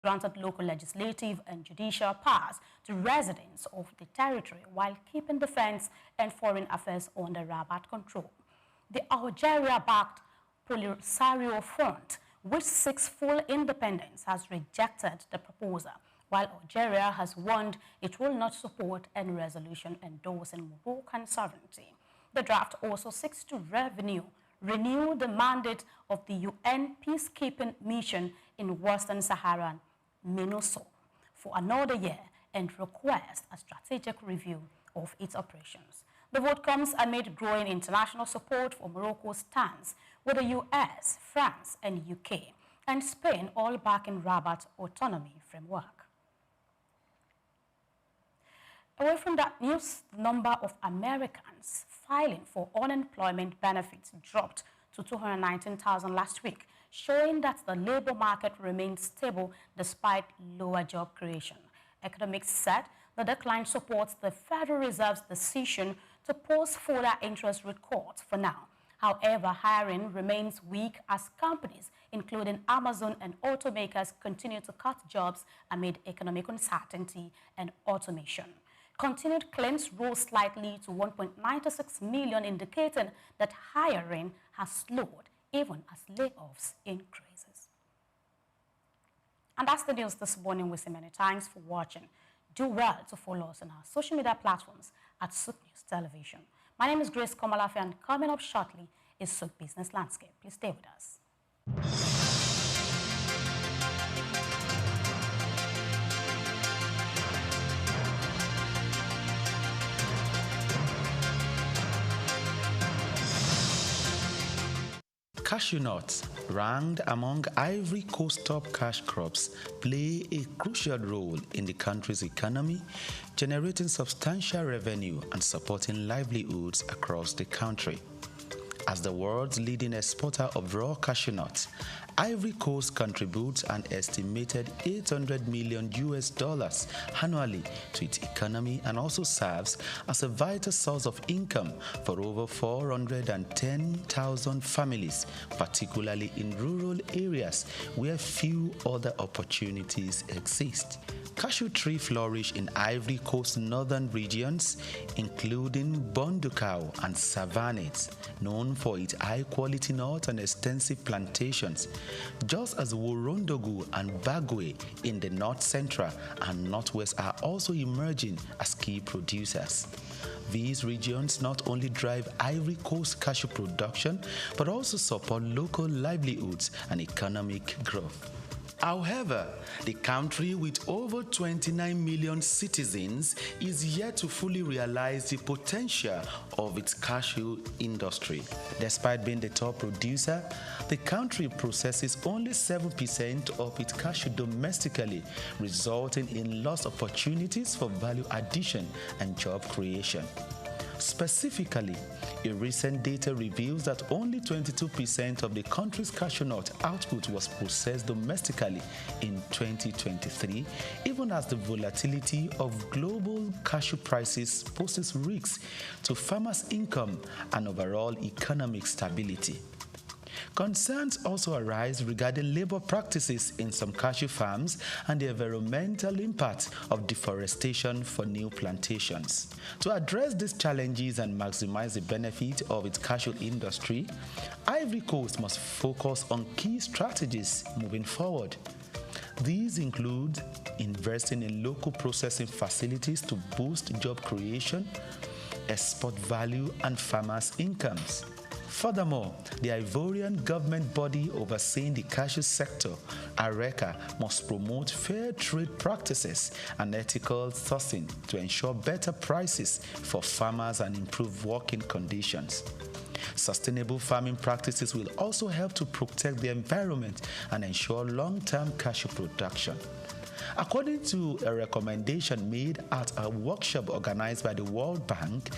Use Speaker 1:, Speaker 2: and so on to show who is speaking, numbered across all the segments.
Speaker 1: granted local legislative and judicial powers to residents of the territory while keeping defense and foreign affairs under Rabat control. The Algeria-backed Polisario Front, which seeks full independence, has rejected the proposal, while Algeria has warned it will not support any resolution endorsing Moroccan sovereignty. The draft also seeks to renew the mandate of the UN peacekeeping mission in Western Sahara, MINUSO, for another year and request a strategic review of its operations. The vote comes amid growing international support for Morocco's stance, with the US, France, and UK, and Spain all backing Rabat's autonomy framework. Away from that news, the number of Americans filing for unemployment benefits dropped to 219,000 last week, showing that the labor market remains stable despite lower job creation. Economics said the decline supports the Federal Reserve's decision to pause further interest rate cuts for now. However, hiring remains weak as companies, including Amazon and automakers, continue to cut jobs amid economic uncertainty and automation. Continued claims rose slightly to 1.96 million, indicating that hiring has slowed even as layoffs increases. And that's the news this morning. We say many thanks for watching. Do well to follow us on our social media platforms at SOUQ News Television. My name is Grace Komalafe, and coming up shortly is SOUQ Business Landscape. Please stay with us.
Speaker 2: Cashew nuts, ranked among Ivory Coast top cash crops, play a crucial role in the country's economy, generating substantial revenue and supporting livelihoods across the country. As the world's leading exporter of raw cashew nuts, Ivory Coast contributes an estimated $800 million annually to its economy and also serves as a vital source of income for over 410,000 families, particularly in rural areas where few other opportunities exist. Cashew trees flourish in Ivory Coast northern regions, including Bondukau and Savannah, known for its high-quality nuts and extensive plantations, just as Worondogu and Bagwe in the north central and northwest are also emerging as key producers. These regions not only drive Ivory Coast cashew production, but also support local livelihoods and economic growth. However, the country with over 29 million citizens is yet to fully realize the potential of its cashew industry. Despite being the top producer, the country processes only 7% of its cashew domestically, resulting in lost opportunities for value addition and job creation. Specifically, a recent data reveals that only 22% of the country's cashew nut output was processed domestically in 2023, even as the volatility of global cashew prices poses risks to farmers' income and overall economic stability. Concerns also arise regarding labor practices in some cashew farms and the environmental impact of deforestation for new plantations. To address these challenges and maximize the benefit of its cashew industry, Ivory Coast must focus on key strategies moving forward. These include investing in local processing facilities to boost job creation, export value, and farmers' incomes. Furthermore, the Ivorian government body overseeing the cashew sector, ARECA, must promote fair trade practices and ethical sourcing to ensure better prices for farmers and improve working conditions. Sustainable farming practices will also help to protect the environment and ensure long-term cashew production. According to a recommendation made at a workshop organized by the World Bank,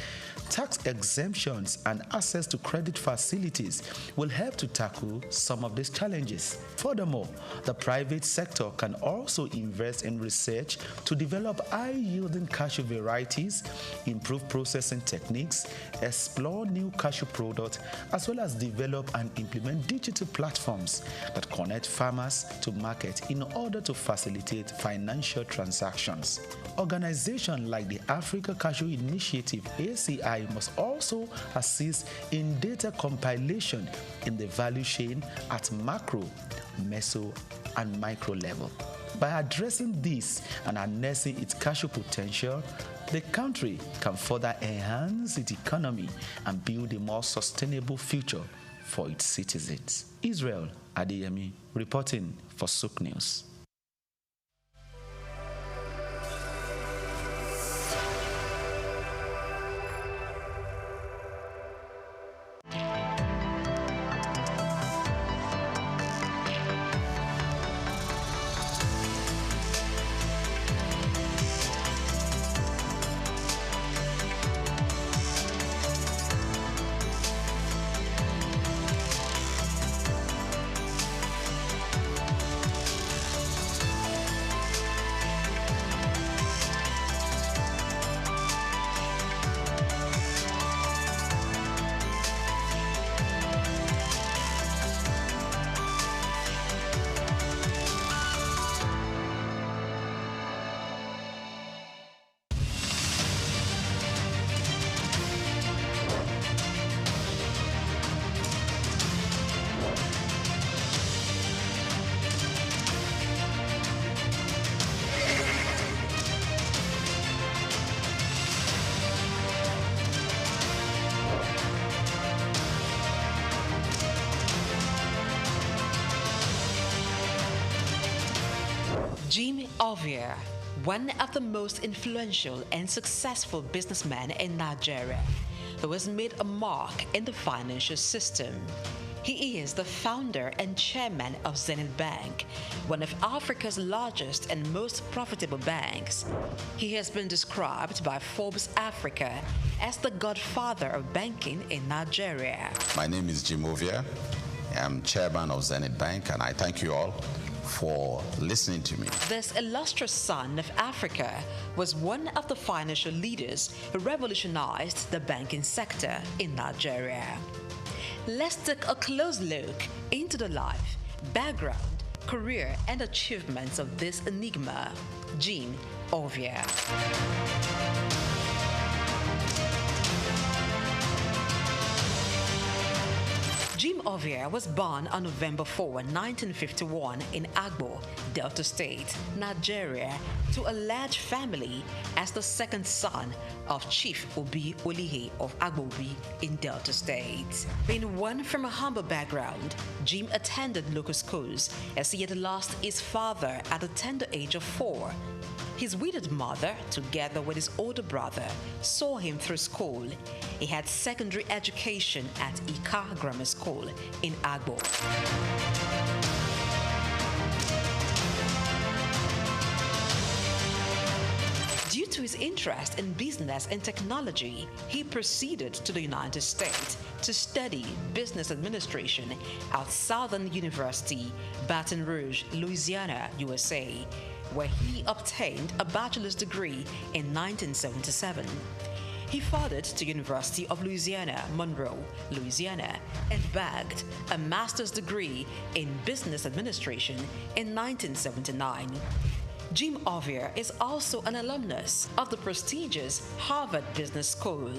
Speaker 2: tax exemptions and access to credit facilities will help to tackle some of these challenges. Furthermore, the private sector can also invest in research to develop high-yielding cashew varieties, improve processing techniques, explore new cashew products, as well as develop and implement digital platforms that connect farmers to market in order to facilitate financial transactions. Organizations like the Africa Cashew Initiative (ACI) must also assist in data compilation in the value chain at macro, meso, and micro level. By addressing this and harnessing its cashew potential, the country can further enhance its economy and build a more sustainable future for its citizens. Israel Adeyemi reporting for SOUQ News.
Speaker 3: Jim Ovia, one of the most influential and successful businessmen in Nigeria, who has made a mark in the financial system. He is the founder and chairman of Zenith Bank, one of Africa's largest and most profitable banks. He has been described by Forbes Africa as the godfather of banking in Nigeria.
Speaker 4: My name is Jim Ovia. I'm chairman of Zenith Bank, and I thank you all for listening to me.
Speaker 3: This illustrious son of Africa was one of the financial leaders who revolutionized the banking sector in Nigeria. Let's take a close look into the life, background, career, and achievements of this enigma, Jim Ovia. Jim Ovia was born on November 4, 1951 in Agbo, Delta State, Nigeria, to a large family as the second son of Chief Obi Olihe of Agbobi in Delta State. Being one from a humble background, Jim attended local schools as he had lost his father at the tender age of 4. His widowed mother, together with his older brother, saw him through school. He had secondary education at Ika Grammar School in Agbo. Due to his interest in business and technology, he proceeded to the United States to study business administration at Southern University, Baton Rouge, Louisiana, USA, where he obtained a bachelor's degree in 1977. He furthered to University of Louisiana, Monroe, Louisiana, and bagged a master's degree in business administration in 1979. Jim Ovia is also an alumnus of the prestigious Harvard Business School.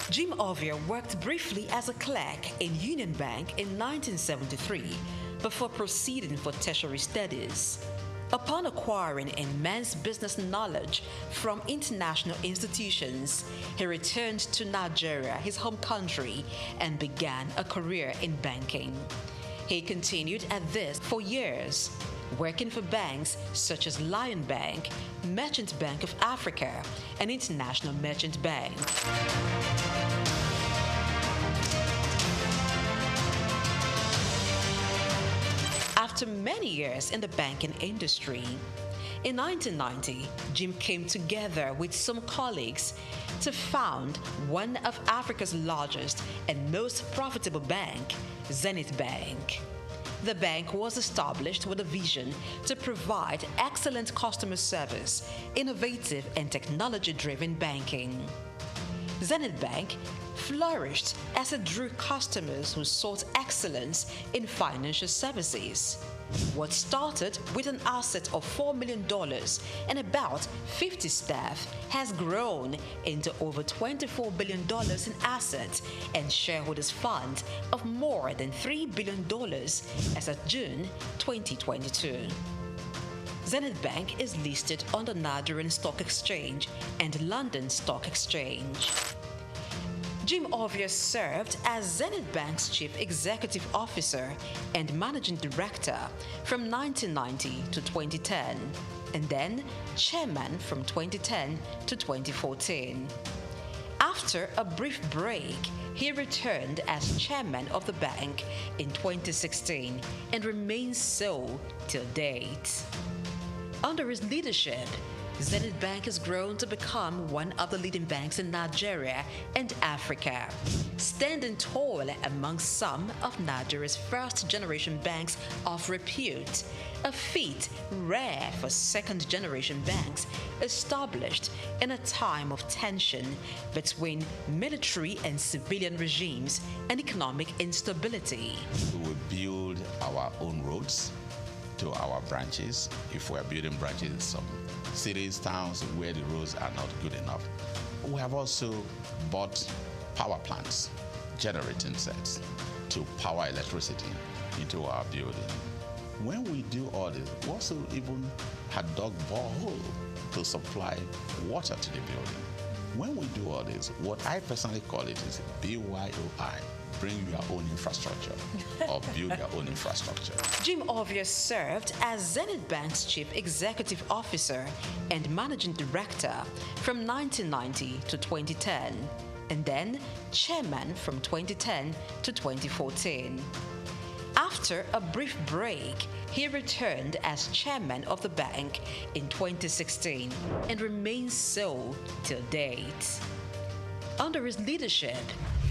Speaker 3: Jim Ovia worked briefly as a clerk in Union Bank in 1973 before proceeding for tertiary studies. Upon acquiring immense business knowledge from international institutions, he returned to Nigeria, his home country, and began a career in banking. He continued at this for years, working for banks such as Lion Bank, Merchant Bank of Africa, and International Merchant Bank. after many years in the banking industry. In 1990, Jim came together with some colleagues to found one of Africa's largest and most profitable bank, Zenith Bank. The bank was established with a vision to provide excellent customer service, innovative and technology-driven banking. Zenith Bank flourished as it drew customers who sought excellence in financial services. What started with an asset of $4 million and about 50 staff has grown into over $24 billion in assets and shareholders' funds of more than $3 billion as of June 2022. Zenith Bank is listed on the Nigerian Stock Exchange and London Stock Exchange. Jim Ovia served as Zenith Bank's Chief Executive Officer and Managing Director from 1990 to 2010, and then Chairman from 2010 to 2014. After a brief break, he returned as Chairman of the bank in 2016 and remains so till date. Under his leadership, Zenith Bank has grown to become one of the leading banks in Nigeria and Africa, standing tall among some of Nigeria's first-generation banks of repute, a feat rare for second-generation banks established in a time of tension between military and civilian regimes and economic instability.
Speaker 4: We will build our own roads to our branches if we're building branches in some cities, towns where the roads are not good enough. We have also bought power plants, generating sets to power electricity into our building. When we do all this, we also even had dug borehole to supply water to the building. When we do all this, what I personally call it is BYOI. Bring your own infrastructure or build your own infrastructure.
Speaker 3: Jim Ovia served as Zenith Bank's Chief Executive Officer and Managing Director from 1990 to 2010, and then Chairman from 2010 to 2014. After a brief break, he returned as Chairman of the bank in 2016 and remains so till date. Under his leadership,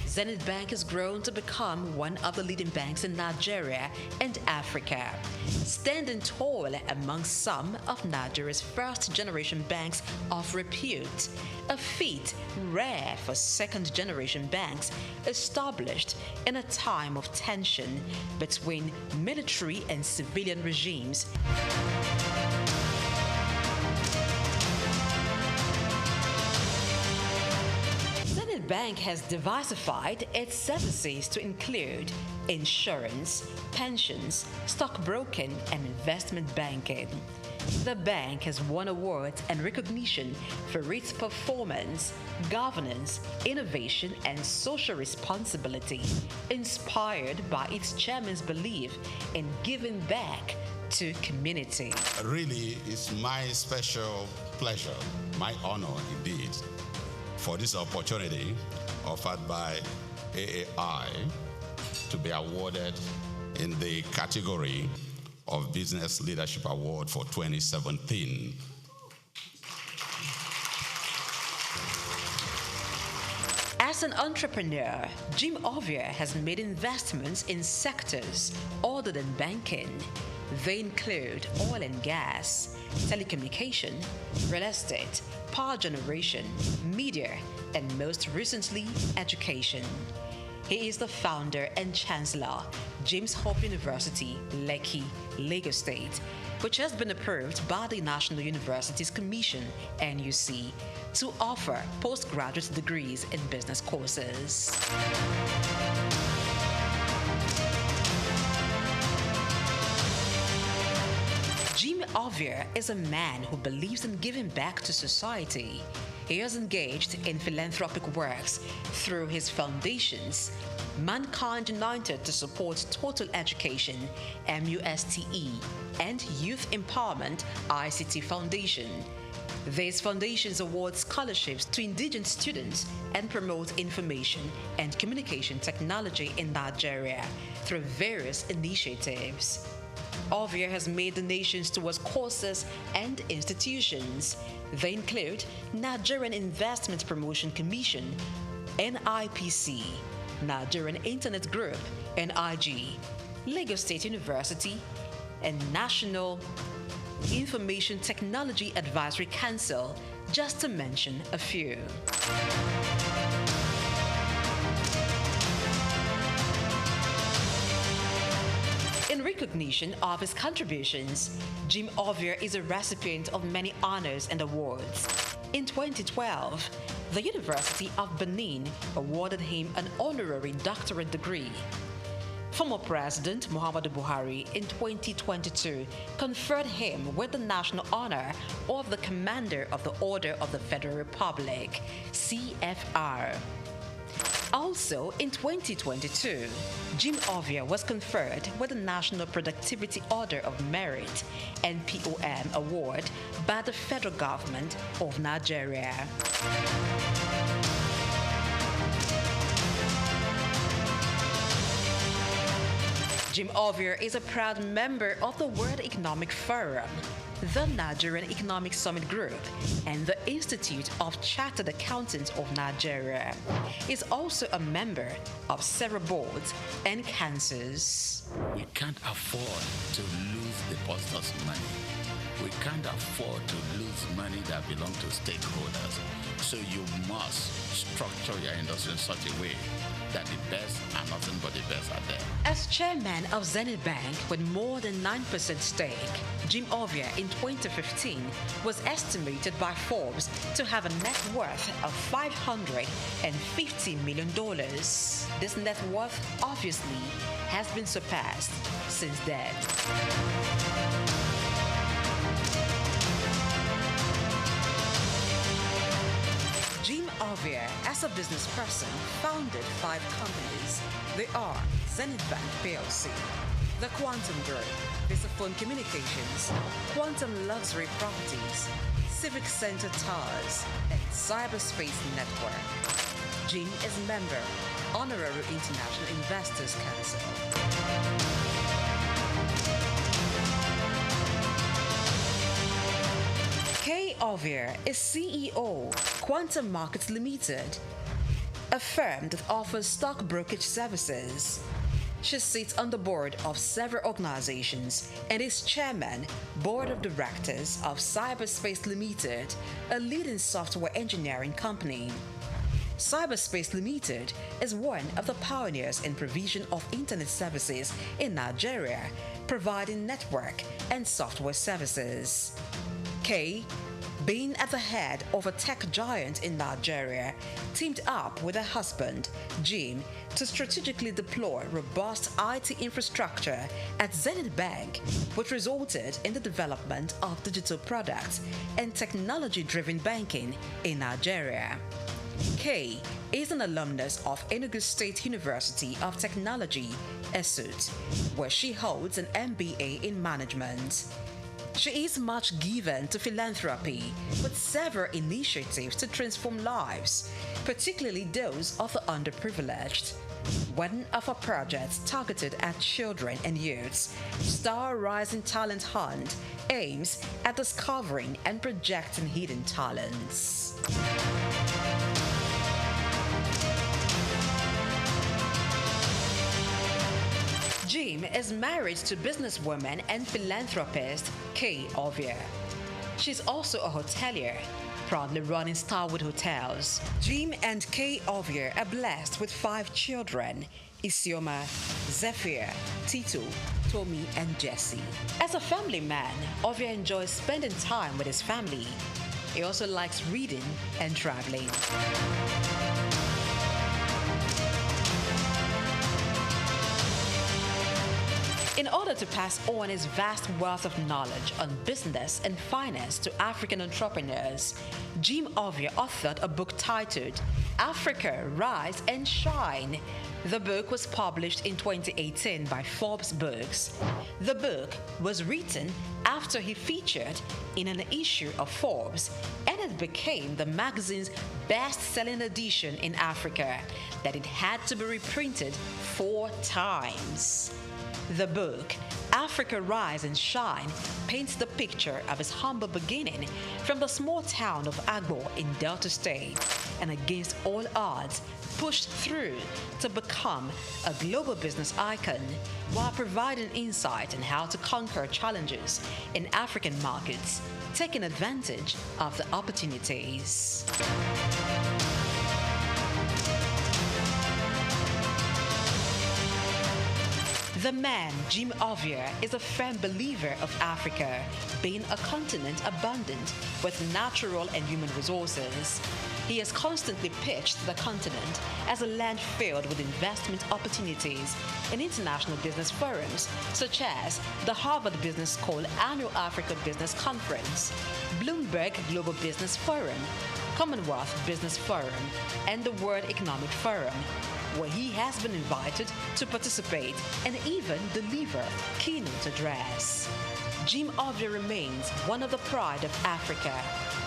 Speaker 3: Zenith Bank has grown to become one of the leading banks in Nigeria and Africa, standing tall among some of Nigeria's first-generation banks of repute, a feat rare for second-generation banks established in a time of tension between military and civilian regimes. Bank has diversified its services to include insurance, pensions, stockbroking, and investment banking. The bank has won awards and recognition for its performance, governance, innovation, and social responsibility, inspired by its chairman's belief in giving back to community.
Speaker 5: Really, it's my special pleasure, my honor indeed, for this opportunity offered by AAI to be awarded in the category of Business Leadership Award for 2017.
Speaker 3: As an entrepreneur, Jim Ovia has made investments in sectors other than banking. They include oil and gas, telecommunication, real estate, power generation, media, and most recently, education. He is the founder and chancellor, James Hope University, Lekki, Lagos State, which has been approved by the National Universities Commission, NUC, to offer postgraduate degrees in business courses. Jim Ovia is a man who believes in giving back to society. He has engaged in philanthropic works through his foundations, Mankind United to support total education, MUSTE, and Youth Empowerment, ICT Foundation. These foundations award scholarships to indigenous students and promote information and communication technology in Nigeria through various initiatives. Ovia has made donations towards courses and institutions. They include Nigerian Investment Promotion Commission, NIPC, Nigerian Internet Group, NIG, Lagos State University, and National Information Technology Advisory Council, just to mention a few. In recognition of his contributions, Jim Ovia is a recipient of many honors and awards. In 2012, the University of Benin awarded him an honorary doctorate degree. Former President Muhammadu Buhari in 2022 conferred him with the national honor of the Commander of the Order of the Federal Republic, CFR. Also, in 2022, Jim Ovia was conferred with the National Productivity Order of Merit, NPOM award, by the federal government of Nigeria. Jim Ovia is a proud member of the World Economic Forum, the Nigerian Economic Summit Group, and the Institute of Chartered Accountants of Nigeria. He is also a member of several boards and councils.
Speaker 6: We can't afford to lose depositors' money. We can't afford to lose money that belongs to stakeholders. So you must structure your industry in such a way that the best are nothing but the best are there.
Speaker 3: As chairman of Zenith Bank with more than 9% stake, Jim Ovia in 2015 was estimated by Forbes to have a net worth of $550 million. This net worth obviously has been surpassed since then. Jim Ovia, as a business person, founded 5 companies. They are Zenith Bank PLC, the Quantum Group, Visaphone Communications, Quantum Luxury Properties, Civic Center Towers, and Cyberspace Network. Jim is member, Honorary International Investors Council. Kay Ovia is CEO, Quantum Markets Limited, a firm that offers stock brokerage services. She sits on the board of several organizations and is chairman, board of directors of Cyberspace Limited, a leading software engineering company. Cyberspace Limited is one of the pioneers in provision of internet services in Nigeria, providing network and software services. Kay, being at the head of a tech giant in Nigeria, teamed up with her husband, Jim, to strategically deploy robust IT infrastructure at Zenith Bank, which resulted in the development of digital products and technology-driven banking in Nigeria. Kay is an alumnus of Enugu State University of Technology, SOUQ, where she holds an MBA in management. She is much given to philanthropy, with several initiatives to transform lives, particularly those of the underprivileged. One of her projects targeted at children and youths, Star Rising Talent Hunt, aims at discovering and projecting hidden talents. Jim is married to businesswoman and philanthropist Kay Ovia. She's also a hotelier, proudly running Starwood Hotels. Jim and Kay Ovia are blessed with 5 children: Isioma, Zephyr, Tito, Tommy, and Jesse. As a family man, Ovia enjoys spending time with his family. He also likes reading and traveling. In order to pass on his vast wealth of knowledge on business and finance to African entrepreneurs, Jim Ovia authored a book titled Africa, Rise and Shine. The book was published in 2018 by Forbes Books. The book was written after he featured in an issue of Forbes, and it became the magazine's best-selling edition in Africa, that it had to be reprinted 4 times. The book, Africa Rise and Shine, paints the picture of his humble beginning from the small town of Agbo in Delta State, and against all odds, pushed through to become a global business icon while providing insight on how to conquer challenges in African markets, taking advantage of the opportunities. The man, Jim Ovia, is a firm believer of Africa being a continent abundant with natural and human resources. He has constantly pitched the continent as a land filled with investment opportunities in international business forums, such as the Harvard Business School Annual Africa Business Conference, Bloomberg Global Business Forum, Commonwealth Business Forum, and the World Economic Forum, where he has been invited to participate and even deliver keynote address. Jim Ovia remains one of the pride of Africa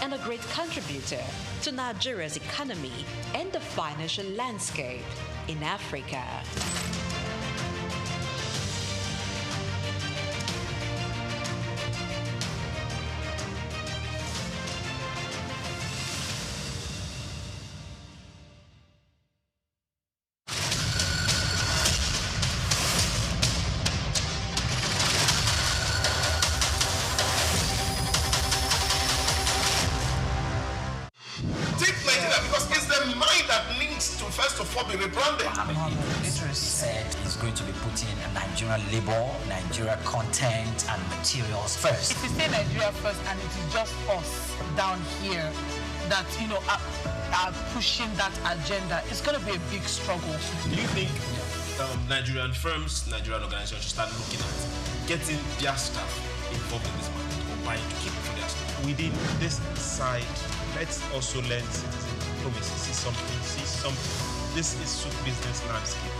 Speaker 3: and a great contributor to Nigeria's economy and the financial landscape in Africa.
Speaker 7: Labor, Nigeria content and materials first.
Speaker 8: If you say Nigeria first and it is just us down here that, are pushing that agenda, it's going to be a big struggle.
Speaker 9: Do you think Nigerian firms, Nigerian organizations should start looking at getting their staff involved in this market or buying to keep for their staff?
Speaker 10: Within this side, let's also learn citizen diplomacy, see something. This is SOUQ Business Landscape.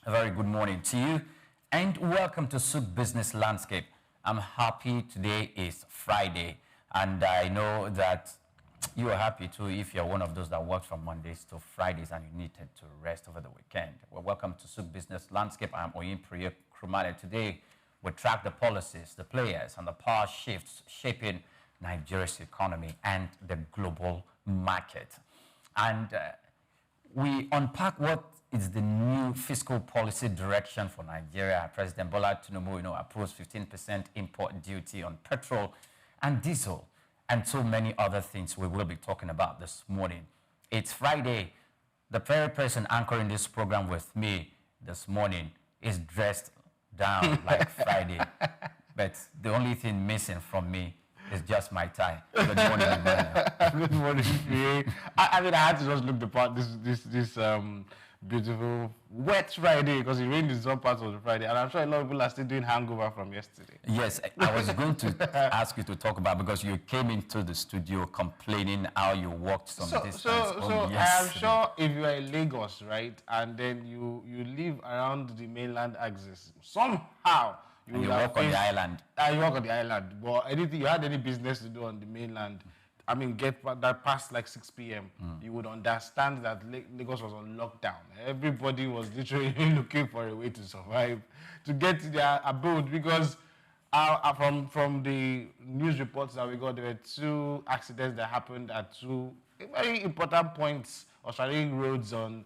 Speaker 7: A very good morning to you and welcome to SOUQ Business Landscape. I'm happy today is Friday, and I know that you are happy too if you're one of those that works from Mondays to Fridays and you needed to rest over the weekend. Well, welcome to SOUQ Business Landscape. I'm Oyin Priya Krumale. Today we track the policies, the players and the power shifts shaping Nigeria's economy and the global market. And we unpack what is the new fiscal policy direction for Nigeria. President Bola Tinubu, approves 15% import duty on petrol and diesel, and so many other things we will be talking about this morning. It's Friday. The very person anchoring this program with me this morning is dressed down like Friday, but the only thing missing from me is just my tie. Good morning, Emmanuel.
Speaker 11: Good morning. I had to just look the part this beautiful wet Friday, because it rained in some parts of the Friday, and I'm sure a lot of people are still doing hangover from yesterday.
Speaker 7: Yes, I was going to ask you to talk about, because you came into the studio complaining how you walked some distance.
Speaker 11: So I am sure if you are in Lagos, right, and then you live around the mainland axis, somehow you
Speaker 7: walk on the island.
Speaker 11: You walk on the island, but anything you had any business to do on the mainland, I mean, get that past like 6 p.m., you would understand that Lagos was on lockdown. Everybody was literally looking for a way to survive, to get to their abode, because from the news reports that we got, there were 2 accidents that happened at 2 very important points or strategic roads in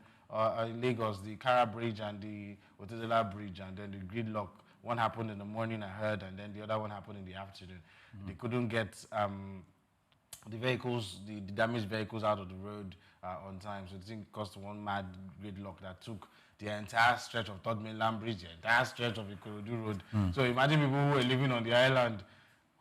Speaker 11: Lagos, the Kara Bridge and the Otedola Bridge, and then the gridlock. One happened in the morning, I heard, and then the other one happened in the afternoon. They couldn't get the damaged vehicles out of the road on time. So I think it caused one mad gridlock that took the entire stretch of Third Mainland Bridge, the entire stretch of Ikorodu Road. So imagine people who were living on the island,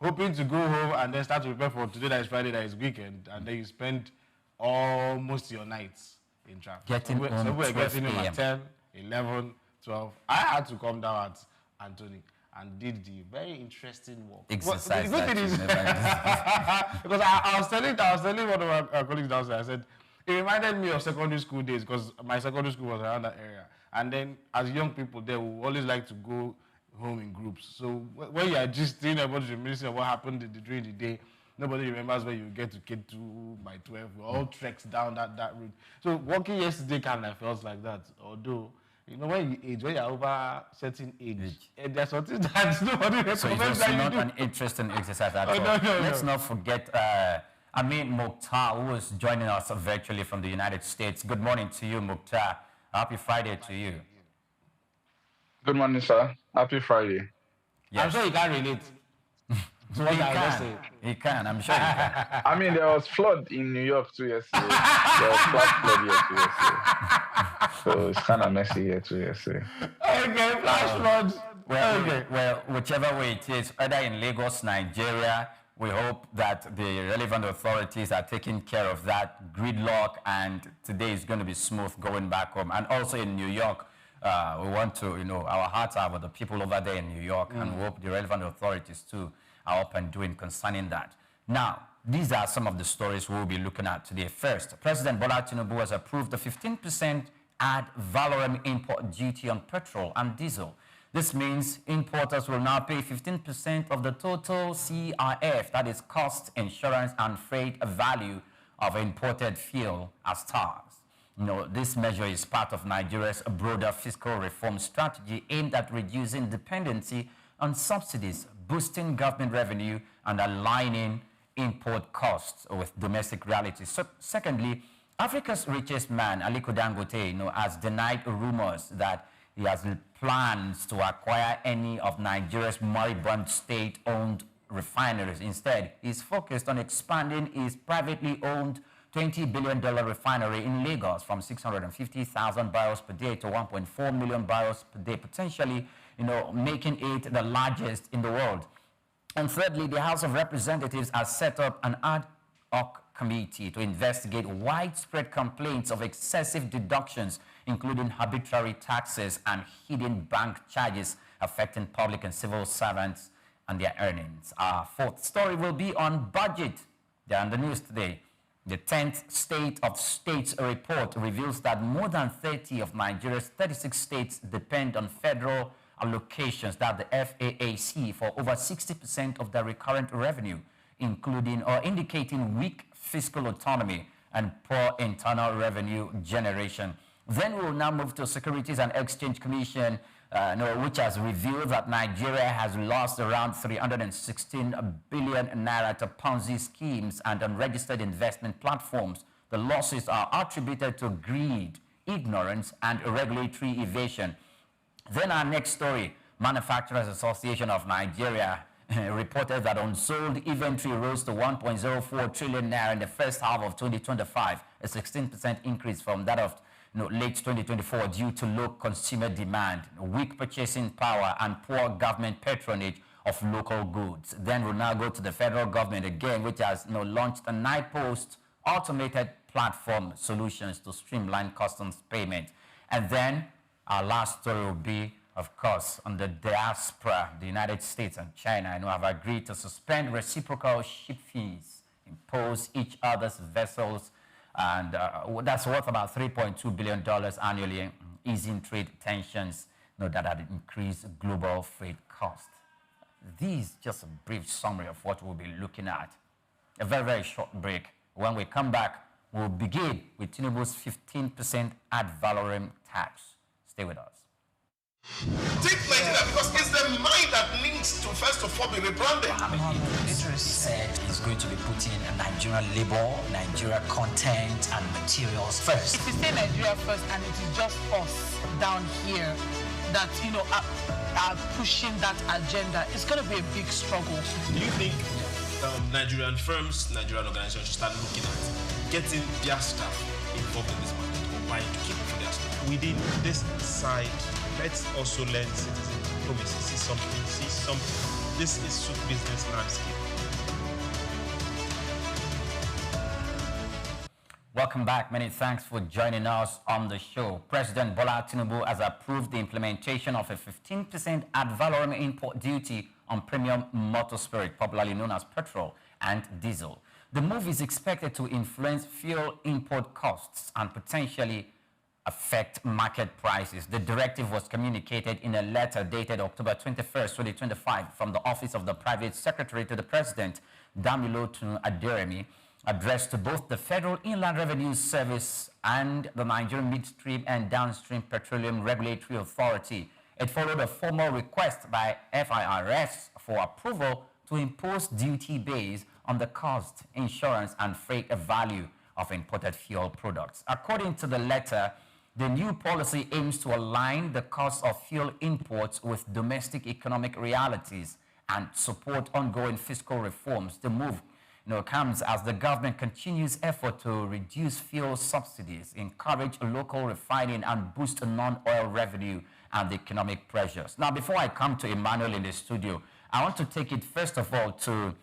Speaker 11: hoping to go home and then start to prepare for today that is Friday, that is weekend, and then you spend almost your nights in traffic.
Speaker 7: So
Speaker 11: we're getting home at 10, 11, 12. I had to come down at Anthony and did the very interesting work.
Speaker 7: Exercise.
Speaker 11: The good thing is, because I was telling one of our colleagues downstairs, I said, it reminded me of secondary school days, because my secondary school was around that area. And then as young people there, we always like to go home in groups. So when you are just thinking about the reminiscing of what happened during the day, nobody remembers where you get to K2 by 12. We all treks down that route. So walking yesterday kind of felt like that. Although, you know, when you're over a certain age, there's something that nobody recommends.
Speaker 7: So it's not an interesting exercise at all.
Speaker 11: No.
Speaker 7: Let's not forget Amin Mukhtar, who is joining us virtually from the United States. Good morning to you, Mukhtar. Happy Friday to you.
Speaker 12: Good morning, sir. Happy Friday.
Speaker 7: Yes.
Speaker 11: I'm sure you can't relate.
Speaker 7: He can. I'm sure he can.
Speaker 12: I mean, there was flood in New York too yesterday. There was flood here too yesterday. So it's kind of messy here too yesterday.
Speaker 11: Okay, flash floods.
Speaker 7: Well, whichever way it is, either in Lagos, Nigeria, we hope that the relevant authorities are taking care of that gridlock, and today is going to be smooth going back home. And also in New York, we want to, our hearts are with the people over there in New York, and we hope the relevant authorities too are up and doing concerning that. Now, these are some of the stories we'll be looking at today. First, President Bola Tinubu has approved the 15% ad valorem import duty on petrol and diesel. This means importers will now pay 15% of the total CIF, that is cost, insurance, and freight value of imported fuel as tax. This measure is part of Nigeria's broader fiscal reform strategy aimed at reducing dependency on subsidies, boosting government revenue, and aligning import costs with domestic realities. So, secondly, Africa's richest man, Aliko Dangote, has denied rumors that he has plans to acquire any of Nigeria's moribund state-owned refineries. Instead, he's focused on expanding his privately owned $20 billion refinery in Lagos from 650,000 barrels per day to 1.4 million barrels per day, potentially, making it the largest in the world. And thirdly, the House of Representatives has set up an ad hoc committee to investigate widespread complaints of excessive deductions, including arbitrary taxes and hidden bank charges affecting public and civil servants and their earnings. Our fourth story will be on budget. They're on the news today. The 10th State of States report reveals that more than 30 of Nigeria's 36 states depend on federal allocations, that the FAAC, for over 60% of their recurrent revenue, including or indicating weak fiscal autonomy and poor internal revenue generation. Then we'll now move to Securities and Exchange Commission, which has revealed that Nigeria has lost around 316 billion naira to Ponzi schemes and unregistered investment platforms. The losses are attributed to greed, ignorance, and regulatory evasion. Then our next story, Manufacturers Association of Nigeria reported that unsold inventory rose to 1.04 trillion naira in the first half of 2025, a 16% increase from that of late 2024 due to low consumer demand, weak purchasing power, and poor government patronage of local goods. Then we'll now go to the federal government again, which has launched a NIPOST automated platform solutions to streamline customs payment. And then our last story will be, of course, on the diaspora. The United States and China have agreed to suspend reciprocal ship fees, impose each other's vessels, and that's worth about $3.2 billion annually, easing trade tensions that had increased global freight costs. These just a brief summary of what we'll be looking at. A very, very short break. When we come back, we'll begin with Tinubu's 15% ad valorem tax. Stay with us.
Speaker 13: Take Nigeria because it's the mind that needs to first of all be rebranded.
Speaker 14: Idris said he's going to be putting Nigerian labor, Nigeria content and materials first.
Speaker 8: If you say Nigeria first and it is just us down here that are pushing that agenda, it's going to be a big struggle.
Speaker 9: Do you think Nigerian firms, Nigerian organizations should start looking at getting their staff involved in this market or buying to keep it for their staff?
Speaker 10: Within this side, let's also learn citizen diplomacy. See something. This is SOUQ Business Landscape.
Speaker 7: Welcome back. Many thanks for joining us on the show. President Bola Tinubu has approved the implementation of a 15% ad valorem import duty on premium motor spirit, popularly known as petrol and diesel. The move is expected to influence fuel import costs and potentially affect market prices. The directive was communicated in a letter dated October 21st, 2025 from the Office of the Private Secretary to the President. Damilotun Aderemi, addressed to both the Federal Inland Revenue Service and the Nigerian Midstream and Downstream Petroleum Regulatory Authority. It followed a formal request by FIRS for approval to impose duty based on the cost, insurance, and freight value of imported fuel products. According to the letter, the new policy aims to align the cost of fuel imports with domestic economic realities and support ongoing fiscal reforms. The move comes as the government continues effort to reduce fuel subsidies, encourage local refining, and boost non-oil revenue and economic pressures. Now, before I come to Emmanuel in the studio, I want to take it first of all to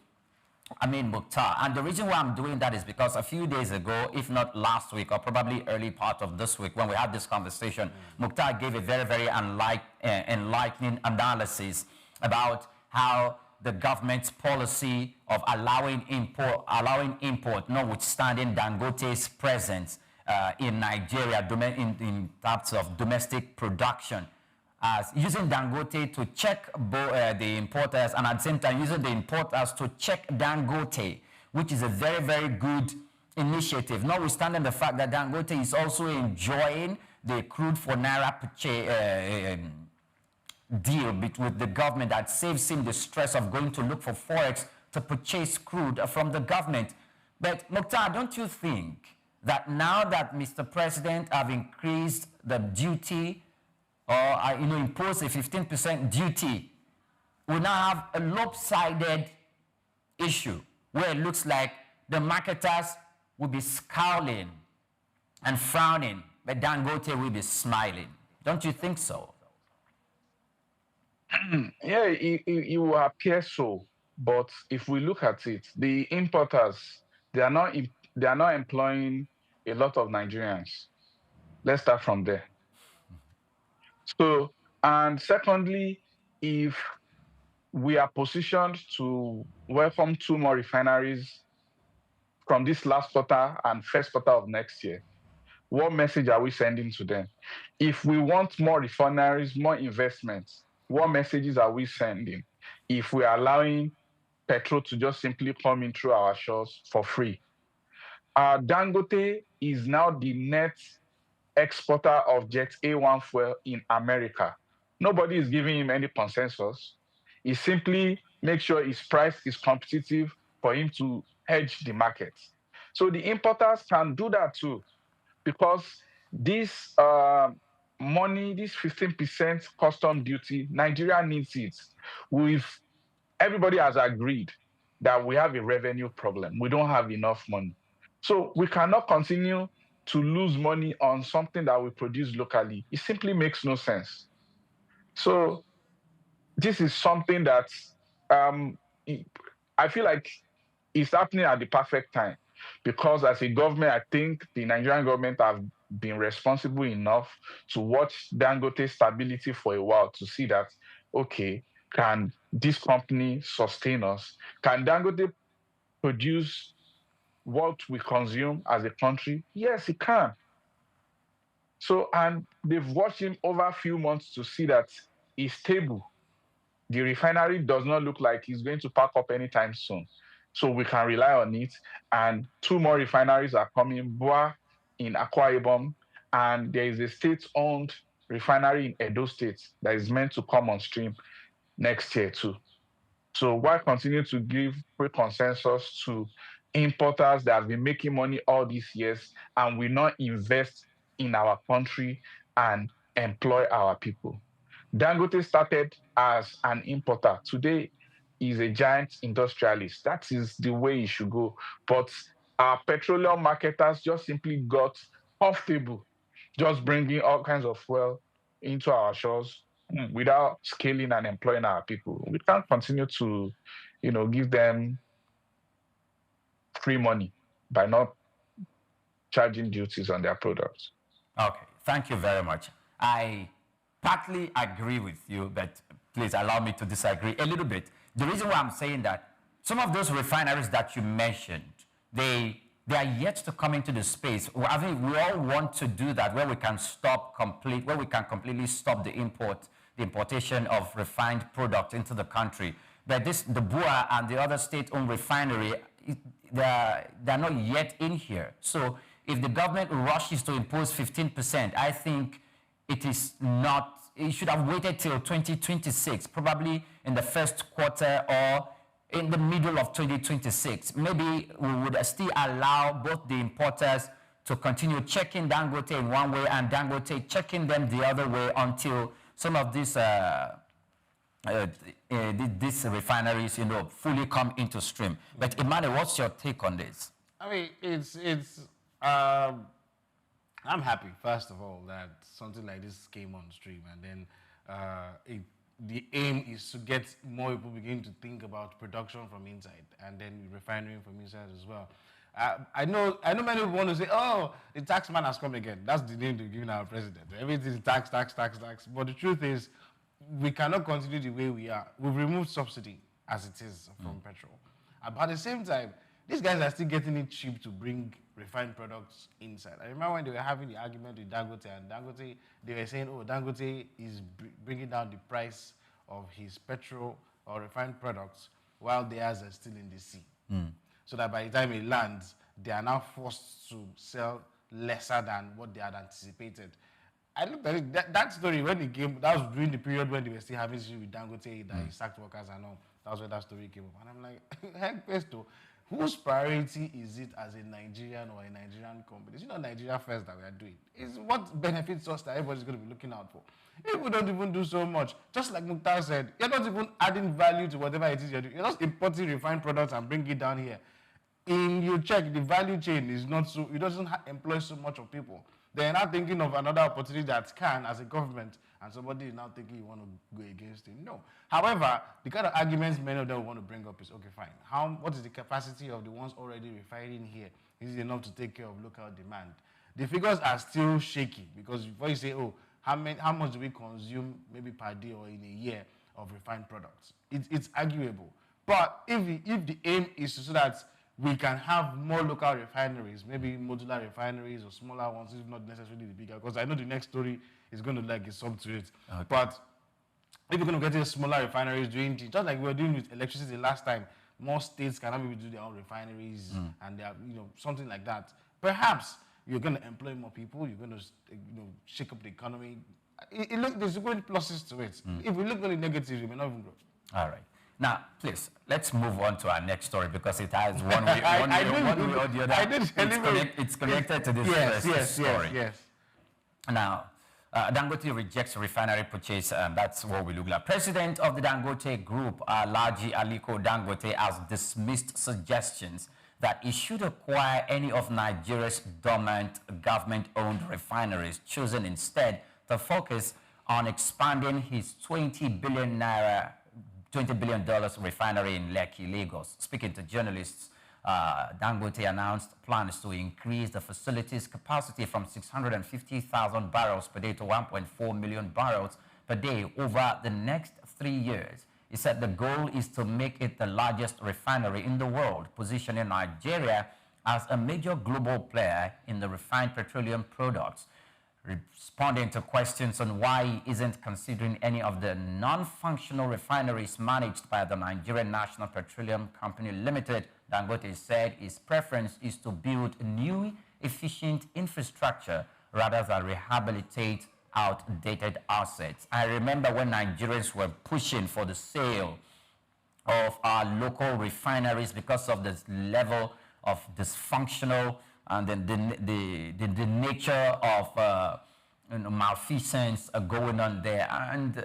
Speaker 7: Mukhtar. And the reason why I'm doing that is because a few days ago, if not last week or probably early part of this week, when we had this conversation, Mukhtar gave a very, very enlightening analysis about how the government's policy of allowing import, notwithstanding Dangote's presence in Nigeria in terms of domestic production, as using Dangote to check the importers, and at the same time using the importers to check Dangote, which is a very, very good initiative, notwithstanding the fact that Dangote is also enjoying the crude for Naira purchase deal with the government that saves him the stress of going to look for forex to purchase crude from the government. But Mukhtar, don't you think that now that Mr. President have increased the duty or imposed a 15% duty, we now have a lopsided issue where it looks like the marketers will be scowling and frowning, but Dangote will be smiling. Don't you think so?
Speaker 12: Yeah, it will appear so, but if we look at it, the importers, they are not employing a lot of Nigerians. Let's start from there. So, and secondly, if we are positioned to welcome 2 more refineries from this last quarter and first quarter of next year, what message are we sending to them? If we want more refineries, more investments, what messages are we sending if we are allowing petrol to just simply come in through our shores for free? Dangote is now the net exporter of Jet A1 fuel in America. Nobody is giving him any consensus. He simply makes sure his price is competitive for him to hedge the market. So the importers can do that too, because this money, this 15% custom duty, Nigeria needs it. Everybody has agreed that we have a revenue problem. We don't have enough money. So we cannot continue to lose money on something that we produce locally. It simply makes no sense. So this is something that I feel like is happening at the perfect time, because as a government, I think the Nigerian government have been responsible enough to watch Dangote's stability for a while to see that, okay, can this company sustain us? Can Dangote produce what we consume as a country? Yes, it can. So, and they've watched him over a few months to see that he's stable. The refinery does not look like he's going to pack up anytime soon. So we can rely on it. And 2 more refineries are coming, Boa in Akwa Ibom, and there is a state-owned refinery in Edo State that is meant to come on stream next year too. So why continue to give free consensus to importers that have been making money all these years and will not invest in our country and employ our people? Dangote started as an importer. Today, he's a giant industrialist. That is the way it should go. But our petroleum marketers just simply got comfortable, just bringing all kinds of fuel into our shores without scaling and employing our people. We can't continue to, give them free money by not charging duties on their products.
Speaker 7: Okay, thank you very much. I partly agree with you, but please allow me to disagree a little bit. The reason why I'm saying that, some of those refineries that you mentioned, they are yet to come into the space. I think we all want to do that, where we can completely stop the importation of refined products into the country. But the BUA and the other state-owned refinery, they're not yet in here. So if the government rushes to impose 15%, I think it should have waited till 2026, probably in the first quarter or in the middle of 2026. Maybe we would still allow both the importers to continue checking Dangote in one way and Dangote checking them the other way until some of these refineries, fully come into stream. But Emmanuel, what's your take on this?
Speaker 11: I mean, I'm happy, first of all, that something like this came on stream, and then the aim is to get more people beginning to think about production from inside, and then refining from inside as well. I know many people want to say, oh, the tax man has come again. That's the name they're giving our president. Everything is tax. But the truth is, we cannot continue the way we are. We've removed subsidy as it is from petrol. But at the same time, these guys are still getting it cheap to bring refined products inside. I remember when they were having the argument with Dangote, and Dangote, they were saying, oh, Dangote is bringing down the price of his petrol or refined products while theirs are still in the sea. So that by the time it lands, they are now forced to sell lesser than what they had anticipated. I looked at it, that story, when it came, that was during the period when they were still having issues with Dangote, that he sacked workers and all. That was where that story came up. And I'm like, heck, Pesto, whose priority is it as a Nigerian or a Nigerian company? It's not Nigeria first that we are doing. It's what benefits us that everybody's going to be looking out for. People don't even do so much. Just like Mukhtar said, you're not even adding value to whatever it is you're doing. You're just importing refined products and bring it down here. In your check, the value chain is not so, it doesn't employ so much of people. They're now thinking of another opportunity that can, as a government, and somebody is now thinking you want to go against it. No. However, the kind of arguments many of them want to bring up is, okay, fine. What is the capacity of the ones already refining here? Is it enough to take care of local demand? The figures are still shaky, because before you say, oh, how much do we consume maybe per day or in a year of refined products? It's arguable. But if the aim is so that we can have more local refineries, maybe modular refineries or smaller ones, if not necessarily the bigger, because I know the next story is going to like a sub to it. Okay. But if we're going to get into smaller refineries doing things, just like we were doing with electricity last time, more states can maybe do their own refineries and they are, something like that. Perhaps you're going to employ more people, you're going to shake up the economy. There's good pluses to it. If we look really negative, we may not even grow.
Speaker 7: All right. Now, please, let's move on to our next story because it has one way or the other. It's connected to this story.
Speaker 11: Yes.
Speaker 7: Now, Dangote rejects refinery purchase, and that's what we look like. President of the Dangote Group, Alhaji Aliko Dangote, has dismissed suggestions that he should acquire any of Nigeria's dormant government-owned refineries, choosing instead to focus on expanding his $20 billion refinery in Lekki, Lagos. Speaking to journalists, Dangote announced plans to increase the facility's capacity from 650,000 barrels per day to 1.4 million barrels per day over the next 3 years. He said the goal is to make it the largest refinery in the world, positioning Nigeria as a major global player in the refined petroleum products. Responding to questions on why he isn't considering any of the non-functional refineries managed by the Nigerian National Petroleum Company Limited, Dangote said his preference is to build new, efficient infrastructure rather than rehabilitate outdated assets. I remember when Nigerians were pushing for the sale of our local refineries because of this level of dysfunctional and then the nature of malfeasance going on there. And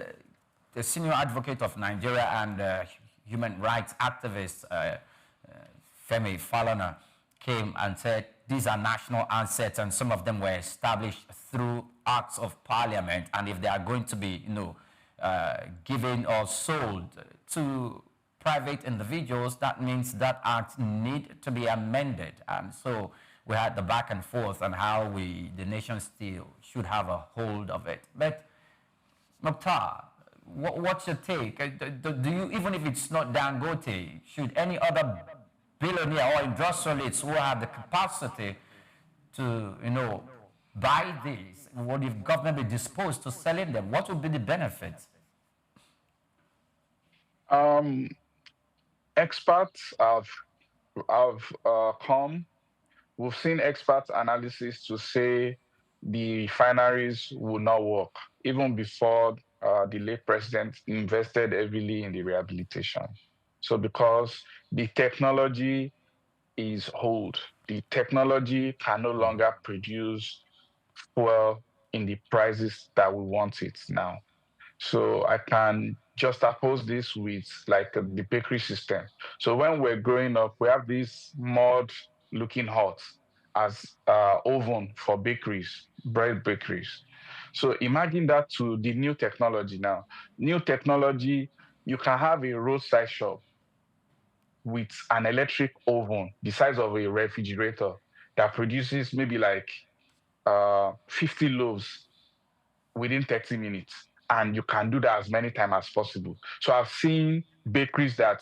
Speaker 7: the senior advocate of Nigeria and human rights activist Femi Falana came and said these are national assets and some of them were established through acts of parliament, and if they are going to be given or sold to private individuals, that means that act need to be amended. And so we had the back and forth on how the nation still should have a hold of it. But Mukhtar, what's your take? Do you, even if it's not Dangote, should any other billionaire or industrialists who have the capacity to, buy these, would if government be disposed to selling them? What would be the benefits?
Speaker 12: experts have come. We've seen expert analysis to say the refineries will not work, even before the late president invested heavily in the rehabilitation. So because the technology is old, the technology can no longer produce fuel in the prices that we want it now. So I can just oppose this with like the bakery system. So when we're growing up, we have these mud looking hot as oven for bakeries, bread bakeries. So imagine that to the new technology now. New technology, you can have a roadside shop with an electric oven the size of a refrigerator that produces maybe like 50 loaves within 30 minutes. And you can do that as many times as possible. So I've seen bakeries that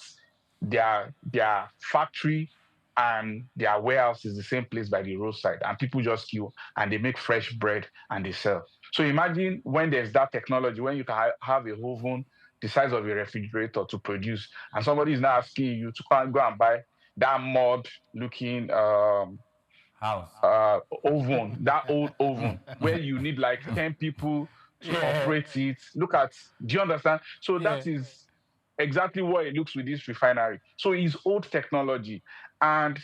Speaker 12: their factory and their warehouse is the same place by the roadside, and people just queue and they make fresh bread and they sell. So imagine when there's that technology, when you can have a oven the size of a refrigerator to produce, and somebody is now asking you to go and buy that mud looking
Speaker 7: house
Speaker 12: oven, that old oven, where you need like 10 people to operate it. Do you understand? So that is exactly what it looks with this refinery. So it's old technology. And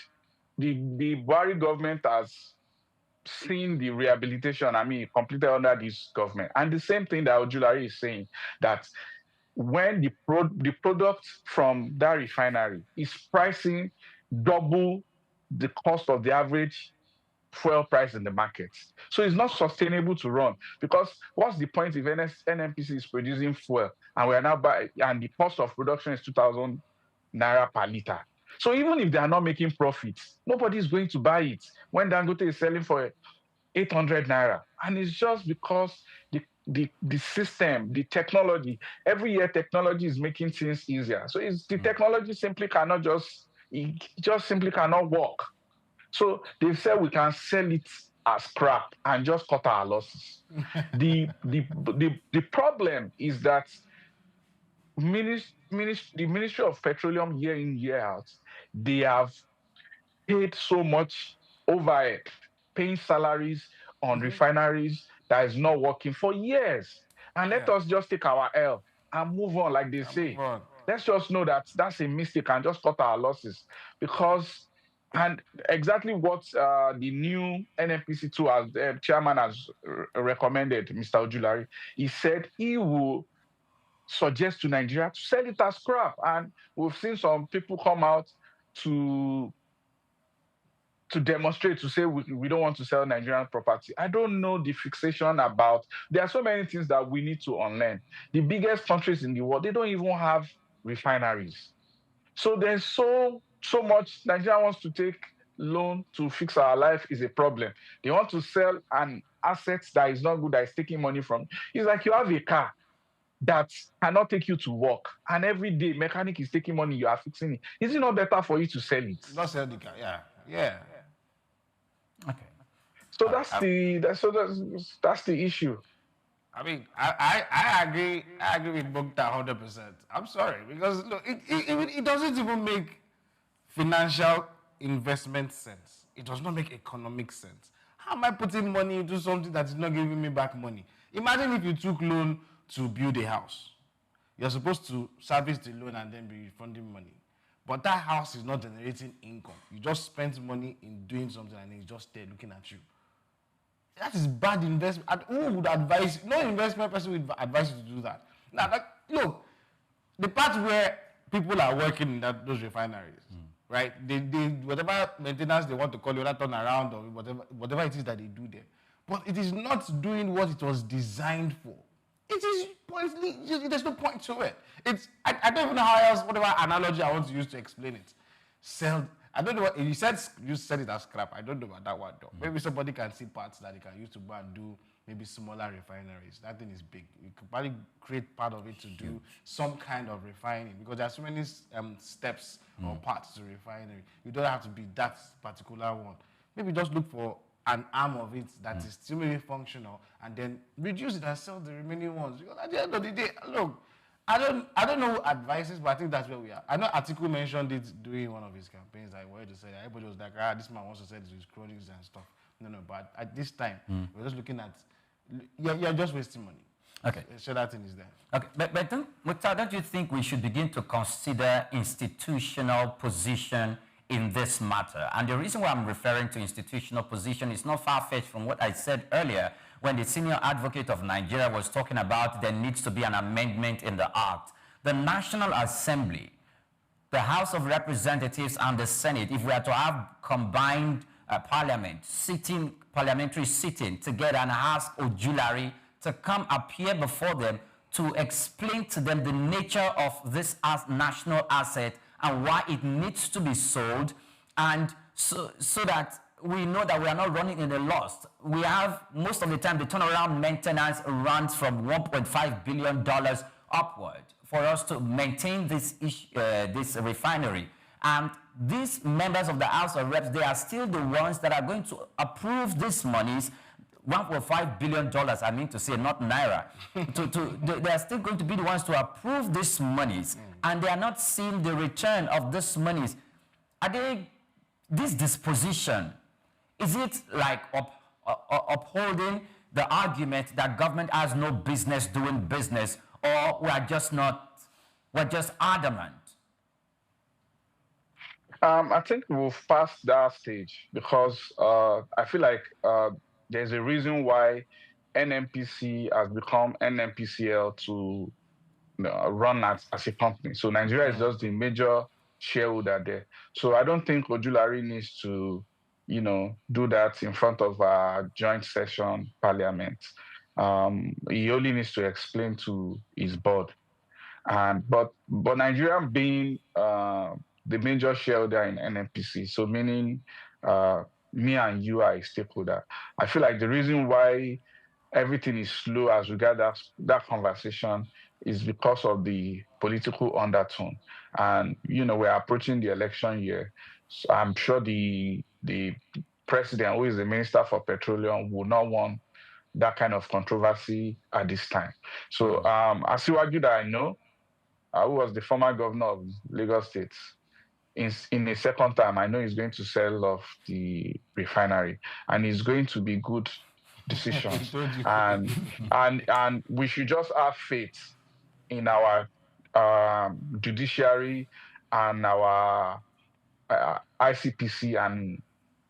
Speaker 12: the Buhari government has seen the rehabilitation, completed under this government. And the same thing that Ojulari is saying, that when the product from that refinery is pricing double the cost of the average fuel price in the market. So it's not sustainable to run, because what's the point if NNPC is producing fuel and we're now and the cost of production is 2,000 naira per liter? So even if they are not making profits, nobody is going to buy it when Dangote is selling for 800 naira. And it's just because the system, the technology, every year technology is making things easier. So the technology simply cannot it just simply cannot work. So they said we can sell it as scrap and just cut our losses. The problem is that the Ministry of Petroleum, year in, year out, they have paid so much overhead, paying salaries on refineries that is not working for years. And let us just take our L and move on, like they say. Let's just know that that's a mistake and just cut our losses. And exactly what the new NNPC2 as chairman has recommended, Mr. Ojulari, he said he will suggest to Nigeria to sell it as scrap. And we've seen some people come out to demonstrate, to say we don't want to sell Nigerian property. I don't know the fixation about. There are so many things that we need to unlearn. The biggest countries in the world, they don't even have refineries. So there's so much. Nigeria wants to take loan to fix our life is a problem. They want to sell an asset that is not good, that is taking money from. It's like you have a car that cannot take you to work, and every day mechanic is taking money, you are fixing it. Is it not better for you to sell it?
Speaker 11: Not sell the car, yeah.
Speaker 7: Okay.
Speaker 12: So that's the issue.
Speaker 11: I mean, I agree with Bogda 100%. I'm sorry, because look, it doesn't even make financial investment sense. It does not make economic sense. How am I putting money into something that is not giving me back money? Imagine if you took loan to build a house. You're supposed to service the loan and then be refunding money. But that house is not generating income. You just spent money in doing something and it's just there looking at you. That is bad investment. And who would advise? No investment person would advise you to do that. Now, look, the part where people are working in those refineries, right? They whatever maintenance they want to call it, whether turn around or whatever it is that they do there. But it is not doing what it was designed for. It is pointless. There's no point to it. I don't even know how else, whatever analogy I want to use to explain it. I don't know what you said it as scrap. I don't know about that one though. Maybe somebody can see parts that they can use to go and do maybe smaller refineries. That thing is big. You could probably create part of it to do some kind of refining, because there are so many steps or parts to refinery. You don't have to be that particular one. Maybe just look for an arm of it that is still really functional, and then reduce it and sell the remaining ones. Because at the end of the day, look, I don't know what advice is, but I think that's where we are. I know Atiku mentioned it during one of his campaigns, like where to say that everybody was like, this man wants to sell his cronies and stuff. No, but at this time, we're just looking at, you're just wasting money.
Speaker 7: Okay.
Speaker 11: So that thing is there.
Speaker 7: Okay, but don't you think we should begin to consider institutional position in this matter? And the reason why I'm referring to institutional position is not far-fetched from what I said earlier when the senior advocate of Nigeria was talking about there needs to be an amendment in the Act. The National Assembly, the House of Representatives and the Senate, if we are to have combined parliamentary sitting together and ask Ojulari to come appear before them to explain to them the nature of this national asset and why it needs to be sold, and so that we know that we are not running in a loss. We have, most of the time, the turnaround maintenance runs from $1.5 billion upward for us to maintain this refinery. And these members of the House of Reps, they are still the ones that are going to approve these monies, $1.5 billion, I mean to say, not Naira. They are still going to be the ones to approve these monies, and they are not seeing the return of these monies. Are they, this disposition, is it like upholding the argument that government has no business doing business, or we're just adamant?
Speaker 12: I think we've passed that stage because I feel like there's a reason why NNPC has become NNPCL to run as a company. So Nigeria is just the major shareholder there. So I don't think Ojulari needs to, do that in front of a joint session parliament. He only needs to explain to his board. But Nigeria being the major shareholder in NNPC, so meaning me and you are a stakeholder. I feel like the reason why everything is slow as regards that conversation is because of the political undertone. And, we're approaching the election year. So I'm sure the president, who is the Minister for Petroleum, will not want that kind of controversy at this time. So Asiwaju that I know, who was the former governor of Lagos State, in a second time, I know he's going to sell off the refinery, and it's going to be good decisions. and we should just have faith in our judiciary and our ICPC and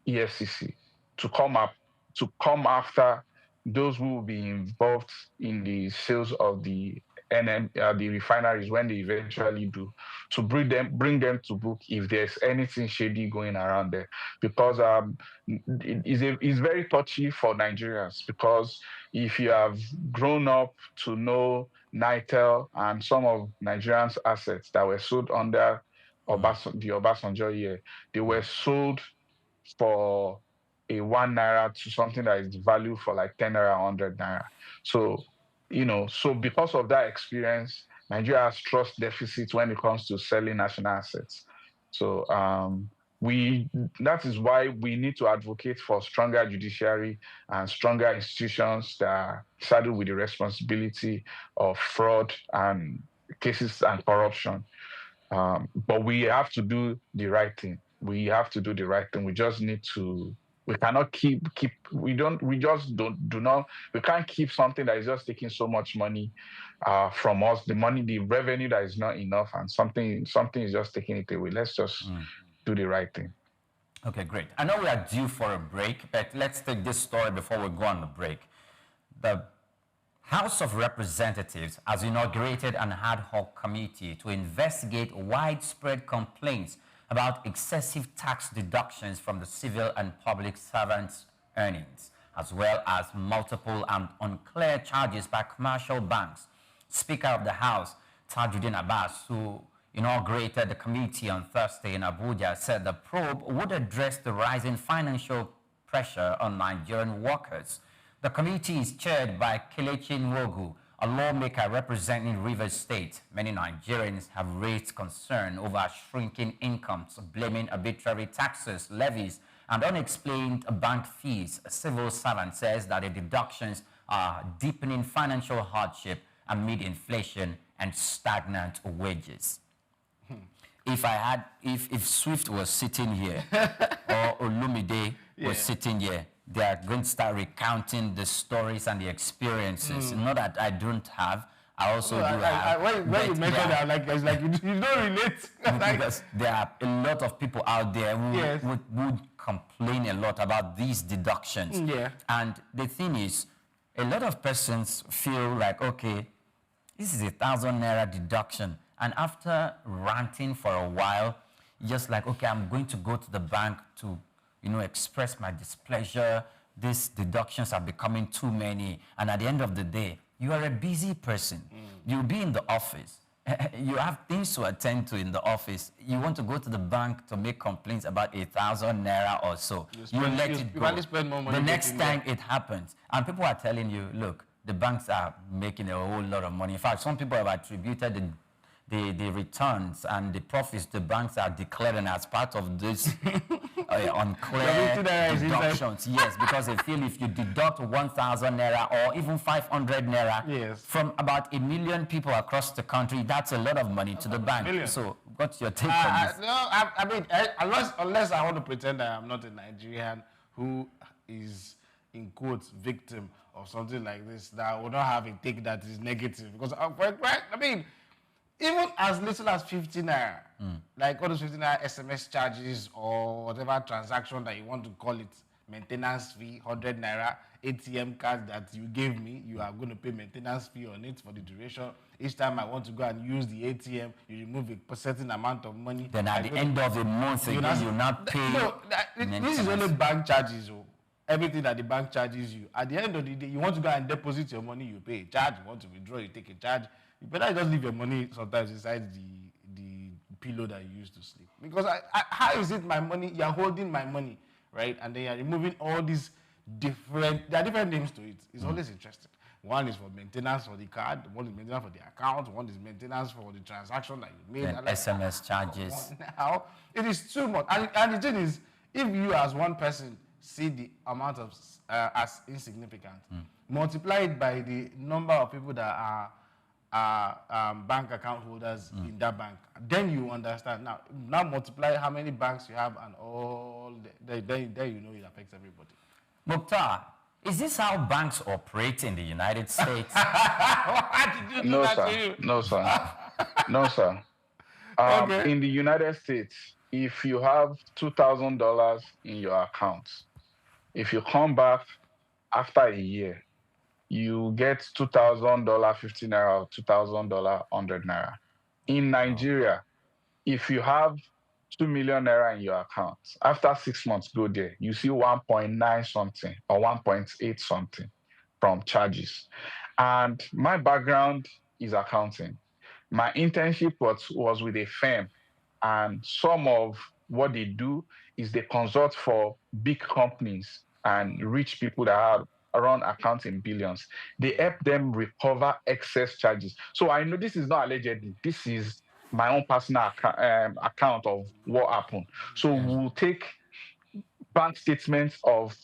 Speaker 12: EFCC to come after those who will be involved in the sales of the refineries when they eventually do, to bring them to book if there's anything shady going around there, because it's very touchy for Nigerians, because if you have grown up to know Nitel and some of Nigerians' assets that were sold under the Obasanjo year, they were sold for a 1 naira to something that is valued for like 10 naira, 100 naira. So because of that experience, Nigeria has trust deficits when it comes to selling national assets. So that is why we need to advocate for stronger judiciary and stronger institutions that are saddled with the responsibility of fraud and cases and corruption. But we have to do the right thing. We just need to. We cannot we can't keep something that is just taking so much money from us, the revenue that is not enough, and something is just taking it away. Let's just do the right thing.
Speaker 7: Okay, great. I know we are due for a break, but let's take this story before we go on the break. The House of Representatives has inaugurated an ad hoc committee to investigate widespread complaints about excessive tax deductions from the civil and public servants' earnings, as well as multiple and unclear charges by commercial banks. Speaker of the House, Tajuddin Abbas, who inaugurated the committee on Thursday in Abuja, said the probe would address the rising financial pressure on Nigerian workers. The committee is chaired by Kelechi Nwogu, a lawmaker representing Rivers State. Many Nigerians have raised concern over shrinking incomes, blaming arbitrary taxes, levies, and unexplained bank fees. A civil servant says that the deductions are deepening financial hardship amid inflation and stagnant wages. If Swift was sitting here or Olumide was sitting here, they are going to start recounting the stories and the experiences. Not that I don't have. I also do have.
Speaker 11: When you mention that, it's like you don't relate.
Speaker 7: Because there are a lot of people out there who would complain a lot about these deductions. And the thing is, a lot of persons feel like, okay, this is 1,000 naira deduction. And after ranting for a while, just like, okay, I'm going to go to the bank to, express my displeasure. These deductions are becoming too many. And at the end of the day, you are a busy person. You'll be in the office. You have things to attend to in the office. You want to go to the bank to make complaints about 1,000 naira or so. You let it go.
Speaker 11: Spend more money
Speaker 7: the next time it happens. And people are telling you, look, the banks are making a whole lot of money. In fact, some people have attributed the returns and the profits the banks are declaring as part of this unclear deductions. Yes, because they feel if you deduct 1,000 naira or even 500 naira from about 1 million people across the country, that's a lot of money to the bank. So what's your take on this?
Speaker 11: No, I mean, unless I want to pretend that I'm not a Nigerian who is, in quotes, victim of something like this, that I will not have a take that is negative. Because, I mean, even as little as 50 naira, like all those 50 naira SMS charges or whatever transaction that you want to call it, maintenance fee, 100 naira, ATM card that you gave me, you are going to pay maintenance fee on it for the duration. Each time I want to go and use the ATM, you remove a certain amount of money.
Speaker 7: Then at the end of the month, you not pay.
Speaker 11: No, this is only bank charges. Everything that the bank charges you. At the end of the day, you want to go and deposit your money, you pay a charge. You want to withdraw, you take a charge. You better just leave your money sometimes inside the pillow that you use to sleep. Because how is it my money? You're holding my money, right? And then you're removing all these there are different names to it. It's always interesting. One is for maintenance for the card, one is maintenance for the account, one is maintenance for the transaction that you made.
Speaker 7: And SMS charges.
Speaker 11: Now, it is too much. And the thing is, if you as one person see the amount of as insignificant, multiply it by the number of people that are bank account holders in that bank, then you understand. Now multiply how many banks you have and all. Then you know it affects everybody.
Speaker 7: Mukhtar, is this how banks operate in the United States?
Speaker 11: Why did you do that to you?
Speaker 12: No, sir. No, sir.
Speaker 11: Okay.
Speaker 12: In the United States, if you have $2,000 in your account, if you come back after a year, you get $2,000 50 naira or $2,000 100 naira. In Nigeria, if you have 2 million naira in your account, after 6 months, go there, you see 1.9 something or 1.8 something from charges. And my background is accounting. My internship was with a firm, and some of what they do is they consult for big companies and rich people that have around accounting billions. They help them recover excess charges. So I know this is not allegedly. This is my own personal account of what happened. So we'll take bank statements of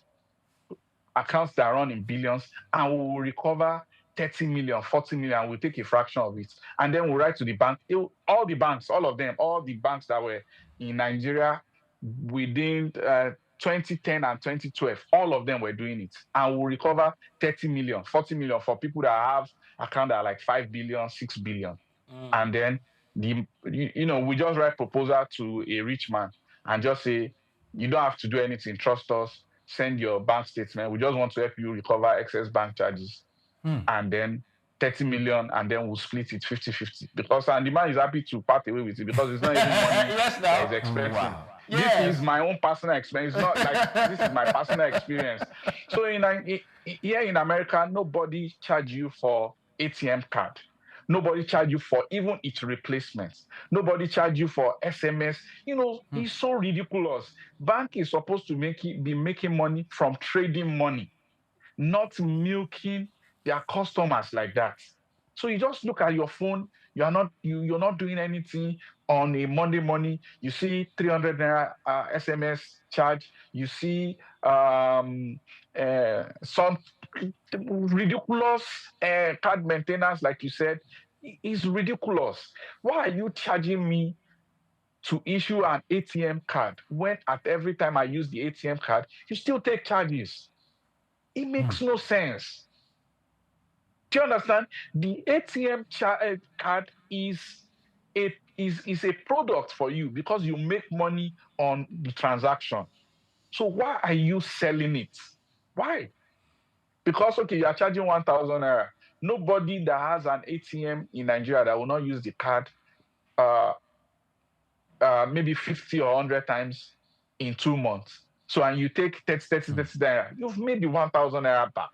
Speaker 12: accounts that run in billions and we'll recover 30 million, 40 million, we'll take a fraction of it. And then we'll write to the bank. All the banks that were in Nigeria within 2010 and 2012, all of them were doing it. And we'll recover 30 million, 40 million for people that have accounts that are like 5 billion, 6 billion. And then, we just write proposal to a rich man and just say, you don't have to do anything, trust us, send your bank statement. We just want to help you recover excess bank charges. And then 30 million, and then we'll split it 50-50. And the man is happy to part away with it because it's not even money that he's expecting. Wow. This is my own personal experience. It's not like this is my personal experience. So here in America, nobody charge you for ATM card. Nobody charge you for even its replacements. Nobody charge you for SMS. It's so ridiculous. Bank is supposed to be making money from trading money, not milking their customers like that. So you just look at your phone. You're not doing anything on a Monday morning. You see 300 naira SMS charge. You see some ridiculous card maintenance, like you said. is ridiculous. Why are you charging me to issue an ATM card when at every time I use the ATM card, you still take charges? It makes no sense. Do you understand? The ATM card is a product for you because you make money on the transaction. So why are you selling it? Why? Because, okay, you are charging 1,000 naira. Nobody that has an ATM in Nigeria that will not use the card maybe 50 or 100 times in 2 months. So, and you take 30 naira, you've made the 1,000 naira back.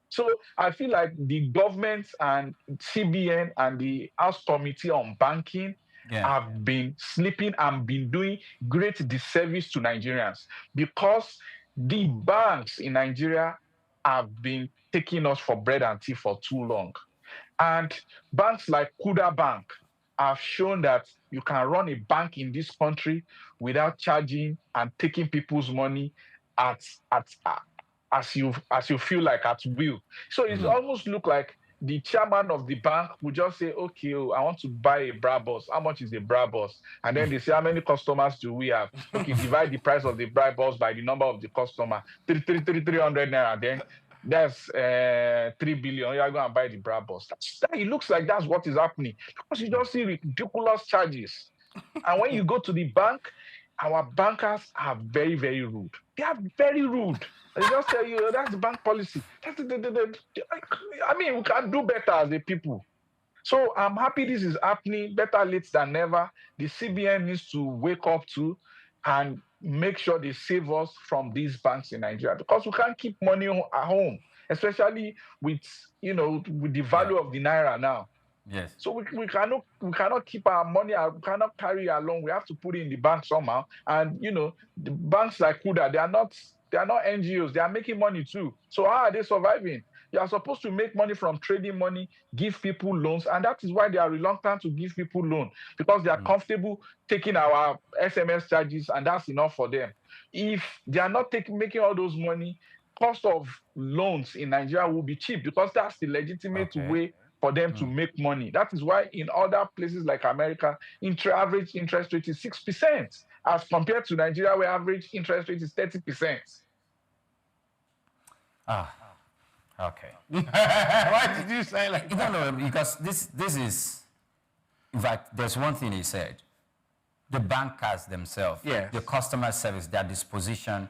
Speaker 12: So I feel like the government and CBN and the House Committee on Banking have been sleeping and been doing great disservice to Nigerians because the banks in Nigeria have been taking us for bread and tea for too long. And banks like Kuda Bank have shown that you can run a bank in this country without charging and taking people's money as you feel like at will. So it almost look like the chairman of the bank would just say, okay, I want to buy a Brabus. How much is a Brabus? And then they say, how many customers do we have? Okay, divide the price of the Brabus by the number of the customer. 300 naira. Then that's 3 billion. You are going to buy the Brabus. It looks like that's what is happening because you just see ridiculous charges. And when you go to the bank, our bankers are very, very rude. They are very rude. They just tell you, that's the bank policy. I mean, we can do better as a people. So I'm happy this is happening, better late than never. The CBN needs to wake up to and make sure they save us from these banks in Nigeria because we can't keep money at home, especially with the value of the naira now.
Speaker 7: Yes.
Speaker 12: So we cannot keep our money, we cannot carry it along. We have to put it in the bank somehow. And the banks like Kuda, they are not NGOs, they are making money too. So how are they surviving? You are supposed to make money from trading money, give people loans, and that is why they are reluctant to give people loans because they are comfortable taking our SMS charges, and that's enough for them. If they are not making all those money, cost of loans in Nigeria will be cheap because that's the legitimate way for them to make money. That is why in other places like America, average interest rate is 6%, as compared to Nigeria, where average interest rate is 30%.
Speaker 7: Okay.
Speaker 11: Why did you say like that?
Speaker 7: No, because this is, in fact, there's one thing he said. The bankers themselves, the customer service, their disposition,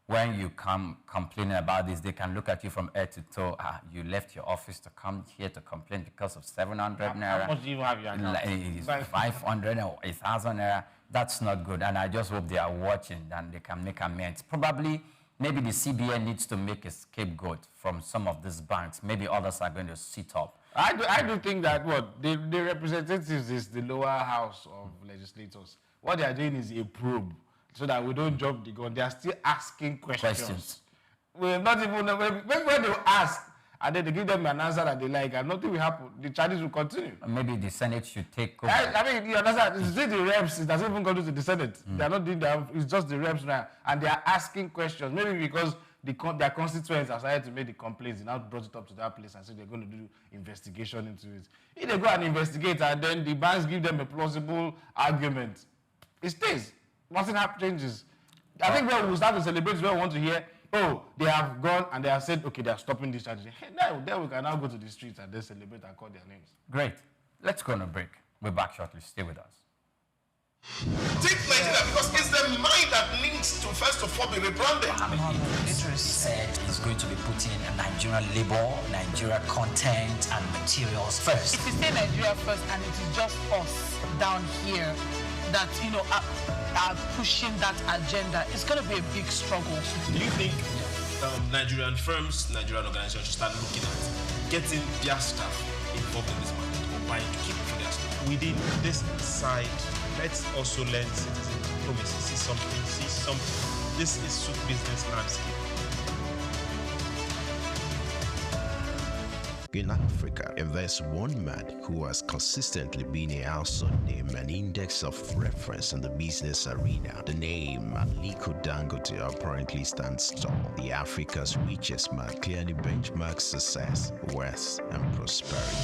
Speaker 7: when you come complaining about this, they can look at you from head to toe. You left your office to come here to complain because of 700 naira.
Speaker 11: How much do you have your account?
Speaker 7: 500 or 1,000 naira. That's not good. And I just hope they are watching and they can make amends. Probably, maybe the CBN needs to make a scapegoat from some of these banks. Maybe others are going to sit up.
Speaker 11: I do think that the representatives is the lower house of legislators. What they are doing is a probe, so that we don't jump the gun. They are still asking questions. We're not even, when they ask, and then they give them an answer that they like, and nothing will happen. The charges will continue.
Speaker 7: Maybe the Senate should take over.
Speaker 11: I mean, you understand? It's just the reps. It doesn't even go to the Senate. They are not doing that. It's just the reps now. And they are asking questions. Maybe because their constituents have started to make the complaints. They now brought it up to that place and said they're going to do investigation into it. If they go and investigate and then the banks give them a plausible argument, it stays. Nothing changes. I think when we start to celebrate, when we want to hear, oh, they have gone and they have said, okay, they are stopping this charges. Then we can now go to the streets and then celebrate and call their names.
Speaker 7: Great. Let's go on a break. We're back shortly. Stay with us.
Speaker 13: Take Nigeria because it's the mind that needs to first of all be rebranded.
Speaker 14: It said is going to be putting Nigerian labor, Nigeria content and materials first.
Speaker 8: If you say Nigeria first and it is just us down here that are pushing that agenda, it's going to be a big struggle.
Speaker 9: Do you think Nigerian firms, Nigerian organizations should start looking at getting their staff involved in this market or buying to keep for their staff?
Speaker 10: Within this side, let's also learn citizen diplomacy. See something. This is SOUQ Business Landscape.
Speaker 15: In Africa, and there's one man who has consistently been a household name and index of reference in the business arena. The name Aliko Dangote apparently stands tall. The Africa's richest man clearly benchmarks success, wealth, and prosperity.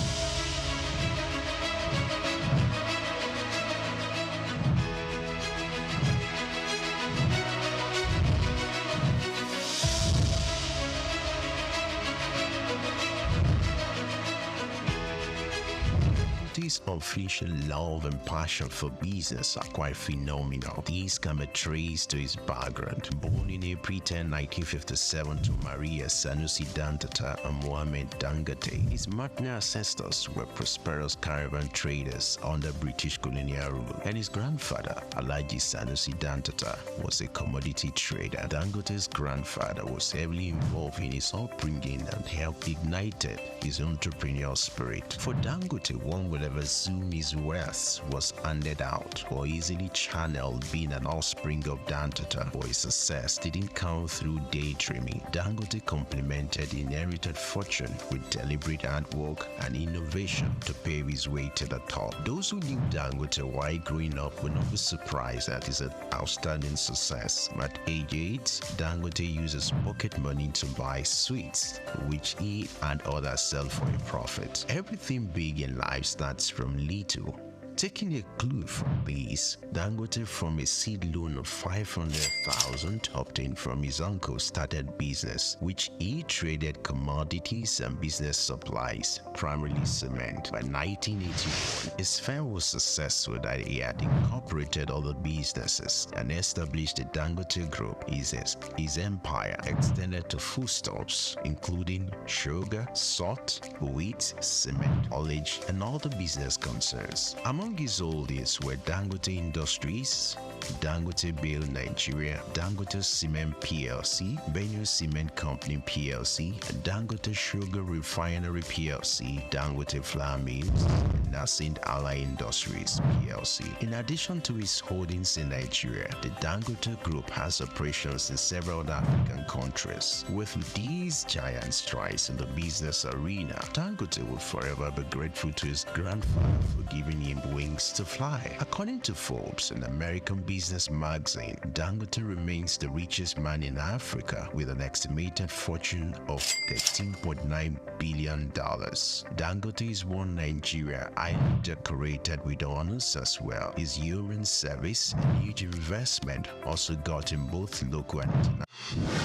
Speaker 15: This official love and passion for business are quite phenomenal. These can be traced to his background. Born in April 10, 1957 to Maria Sanusi Dangote and Mohammed Dangote, his maternal ancestors were prosperous caravan traders under British colonial rule, and his grandfather, Alhaji Sanusi Dangote, was a commodity trader. Dangote's grandfather was heavily involved in his upbringing and helped ignite his entrepreneurial spirit. For Dangote, one would ever assume his wealth was handed out or easily channeled, being an offspring of Dangote, but his success didn't come through daydreaming. Dangote complemented inherited fortune with deliberate hard work and innovation to pave his way to the top. Those who knew Dangote while growing up would not be surprised at his outstanding success. At age 8, Dangote uses pocket money to buy sweets, which he and others sell for a profit. Everything big in life starts from little. Taking a clue from this, Dangote, from a seed loan of 500,000 obtained from his uncle, started business, which he traded commodities and business supplies, primarily cement. By 1981, his firm was successful that he had incorporated other businesses and established the Dangote Group. His empire extended to foodstuffs, including sugar, salt, wheat, cement, haulage, and other business concerns. Among his holdings were Dangote Industries, Dangote Bale Nigeria, Dangote Cement PLC, Benue Cement Company PLC, Dangote Sugar Refinery PLC, Dangote Flour Mills, and Nascent Ally Industries PLC. In addition to his holdings in Nigeria, the Dangote Group has operations in several other African countries. With these giant strides in the business arena, Dangote will forever be grateful to his grandfather for giving him wings to fly. According to Forbes, an American business magazine, Dangote remains the richest man in Africa with an estimated fortune of $13.9 billion. Dangote is one Nigeria, highly decorated with honors as well. His urine service and huge investment also got him both local and international.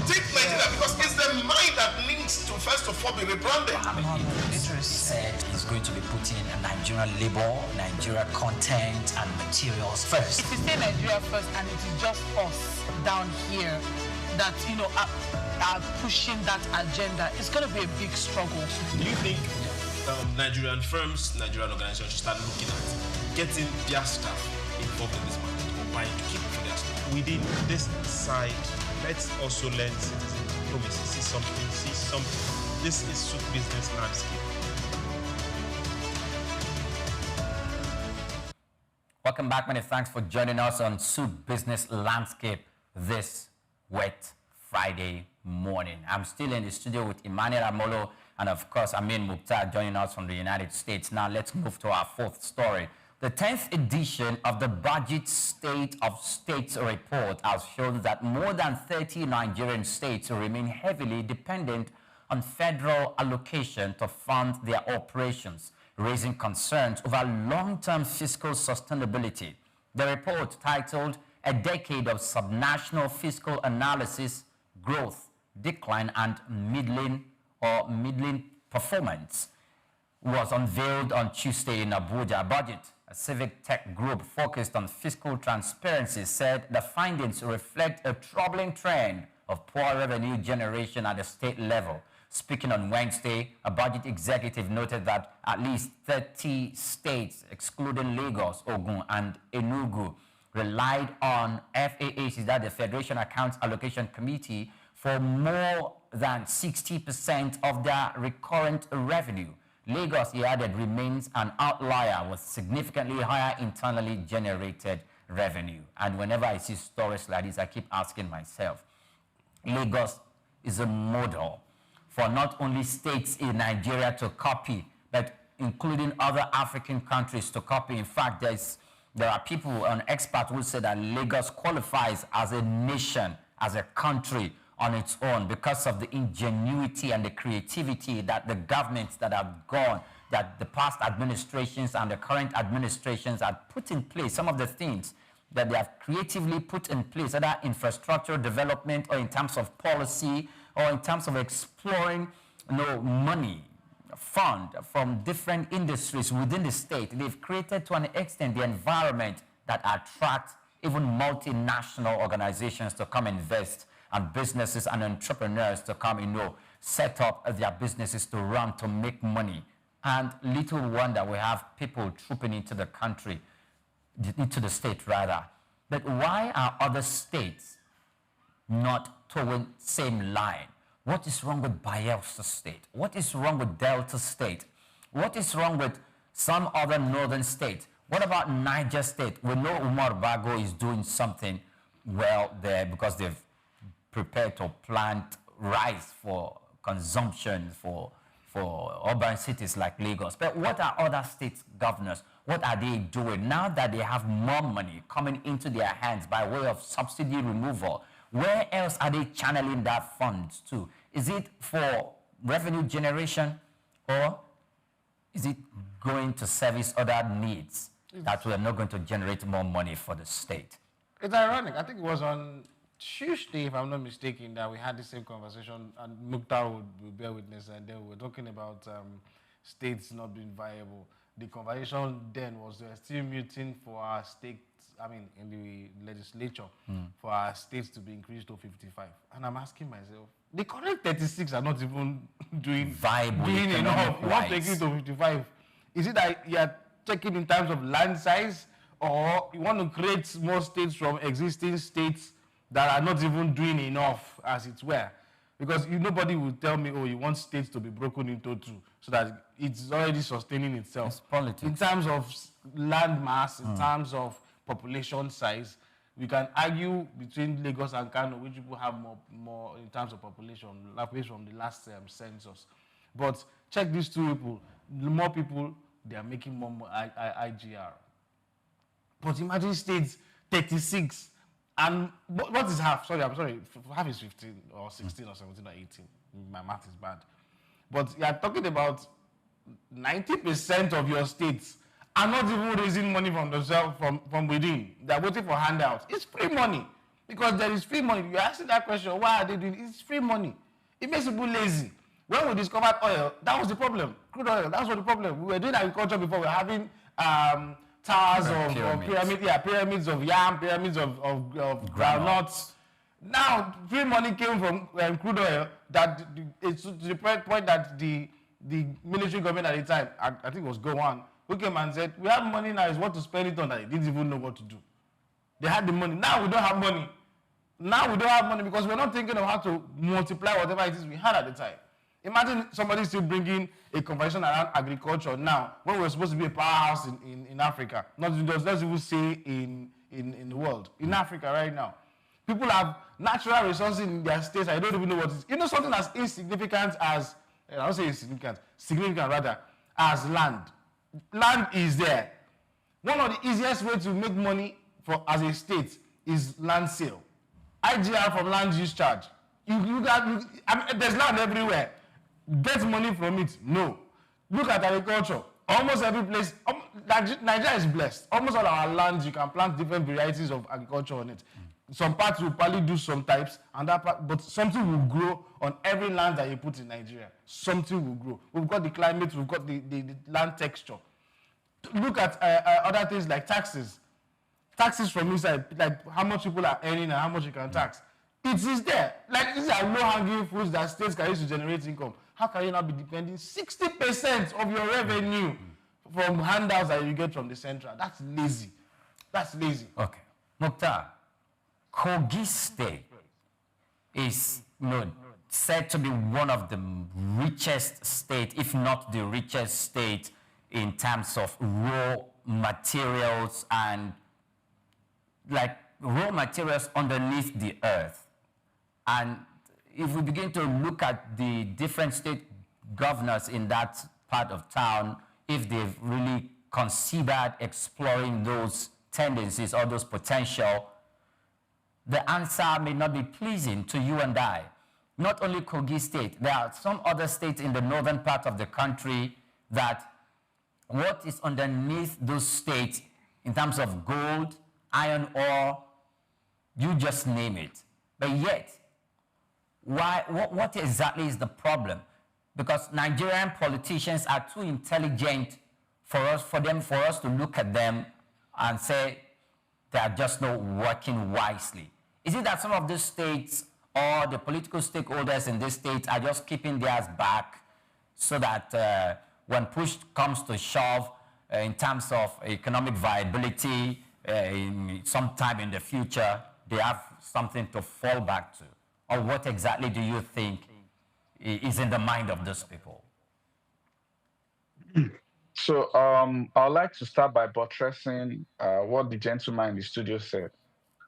Speaker 13: Take Nigeria because it's the mind that needs to first of all be rebranded.
Speaker 14: He said he's going to be putting Nigerian labor, Nigeria content and materials first.
Speaker 8: If you say Nigeria first and it is just us down here that, are pushing that agenda, it's going to be a big struggle.
Speaker 9: Do you think Nigerian firms, Nigerian organizations should start looking at getting their staff involved in this market or buying to keep for their staff?
Speaker 10: Within this side, let's also learn citizen diplomacy. See something. This is SOUQ Business Landscape.
Speaker 7: Welcome back, many thanks for joining us on SOUQ Business Landscape this wet Friday morning. I'm still in the studio with Emmanuel Amolo and, of course, Amin Mukhtar joining us from the United States. Now, let's move to our fourth story. The 10th edition of the Budget State of States report has shown that more than 30 Nigerian states remain heavily dependent on federal allocation to fund their operations, raising concerns over long-term fiscal sustainability. The report, titled "A Decade of Subnational Fiscal Analysis, Growth, Decline and Middling Performance," was unveiled on Tuesday in Abuja. Budget, a civic tech group focused on fiscal transparency, said the findings reflect a troubling trend of poor revenue generation at the state level. Speaking on Wednesday, a budget executive noted that at least 30 states, excluding Lagos, Ogun, and Enugu, relied on FAAC, that the Federation Accounts Allocation Committee, for more than 60% of their recurrent revenue. Lagos, he added, remains an outlier with significantly higher internally generated revenue. And whenever I see stories like this, I keep asking myself, Lagos is a model for not only states in Nigeria to copy, but including other African countries to copy. In fact, there are people and experts who say that Lagos qualifies as a nation, as a country on its own, because of the ingenuity and the creativity that the governments that have gone that the past administrations and the current administrations have put in place, some of the things that they have creatively put in place, either infrastructure development or in terms of policy or in terms of exploring money, fund from different industries within the state. They've created to an extent the environment that attracts even multinational organizations to come invest, and businesses and entrepreneurs to come, set up their businesses to run, to make money. And little wonder we have people trooping into the country, into the state rather. But why are other states not towing same line? What is wrong with Bayelsa State? What is wrong with Delta State? What is wrong with some other northern state? What about Niger State? We know Umar Bago is doing something well there because they've prepared to plant rice for consumption for urban cities like Lagos. But what are other state governors? What are they doing now that they have more money coming into their hands by way of subsidy removal? Where else are they channeling that funds to? Is it for revenue generation, or is it going to service other needs that we're not going to generate more money for the state?
Speaker 11: It's ironic. I think it was on Tuesday, if I'm not mistaken, that we had the same conversation, and Mukhtar would bear witness, and then we were talking about states not being viable. The conversation then was they're still muting for our states, in the legislature, for our states to be increased to 55. And I'm asking myself, the current 36 are not even doing
Speaker 7: viable
Speaker 11: enough. You want to take it to 55. Is it that you're checking in terms of land size, or you want to create more states from existing states that are not even doing enough, as it were? Because nobody will tell me, you want states to be broken into two so that it's already sustaining itself.
Speaker 7: It's politics.
Speaker 11: In terms of land mass, in terms of population size, we can argue between Lagos and Kano, which people have more in terms of population, based from the last census. But check these two people, more people, they are making more IGR. But imagine states 36. And what is half? Sorry, I'm sorry. Half is 15 or 16 or 17 or 18. My math is bad. But you are talking about 90% of your states are not even raising money from themselves, from within. They are waiting for handouts. It's free money. Because there is free money. You're asking that question, why are they doing it? It's free money. It makes people lazy. When we discovered oil, that was the problem. Crude oil, that was the problem. We were doing agriculture before. We were having towers of pyramids of yam, pyramids of groundnuts. Now, free money came from crude oil that it's to the point that the military government at the time, I think it was Gowon, who came and said, we have money now, it's what to spend it on, that they didn't even know what to do. They had the money. Now we don't have money. Now we don't have money because we're not thinking of how to multiply whatever it is we had at the time. Imagine somebody still bringing a conversation around agriculture now, when we're supposed to be a powerhouse in Africa. Not just, let's even say in the world. In Africa right now. People have natural resources in their states. I don't even know what it is. Something as insignificant as, I don't say insignificant, significant rather, as land. Land is there. One of the easiest ways to make money as a state is land sale. IGR from land use charge. There's land everywhere. Get money from it? No. Look at agriculture. Almost every place, Nigeria is blessed. Almost all our lands, you can plant different varieties of agriculture on it. Some parts will probably do some types, and but something will grow on every land that you put in Nigeria. Something will grow. We've got the climate, we've got the land texture. Look at other things like taxes. Taxes from inside, like how much people are earning and how much you can tax. It is there. Like these are low-hanging fruits that states can use to generate income. How can you not be depending 60% of your revenue from handouts that you get from the central? That's lazy. That's lazy.
Speaker 7: Okay. Mukhtar, Kogi State is said to be one of the richest states, if not the richest state, in terms of raw materials and like raw materials underneath the earth. And if we begin to look at the different state governors in that part of town, if they've really considered exploring those tendencies or those potential, the answer may not be pleasing to you and I. Not only Kogi State, there are some other states in the northern part of the country that what is underneath those states in terms of gold, iron ore, you just name it. But yet, what exactly is the problem? Because Nigerian politicians are too intelligent for us to look at them and say they are just not working wisely. Is it that some of these states or the political stakeholders in these states are just keeping theirs back so that when push comes to shove in terms of economic viability in sometime in the future, they have something to fall back to? Or what exactly do you think is in the mind of those people?
Speaker 12: So I'd like to start by buttressing what the gentleman in the studio said.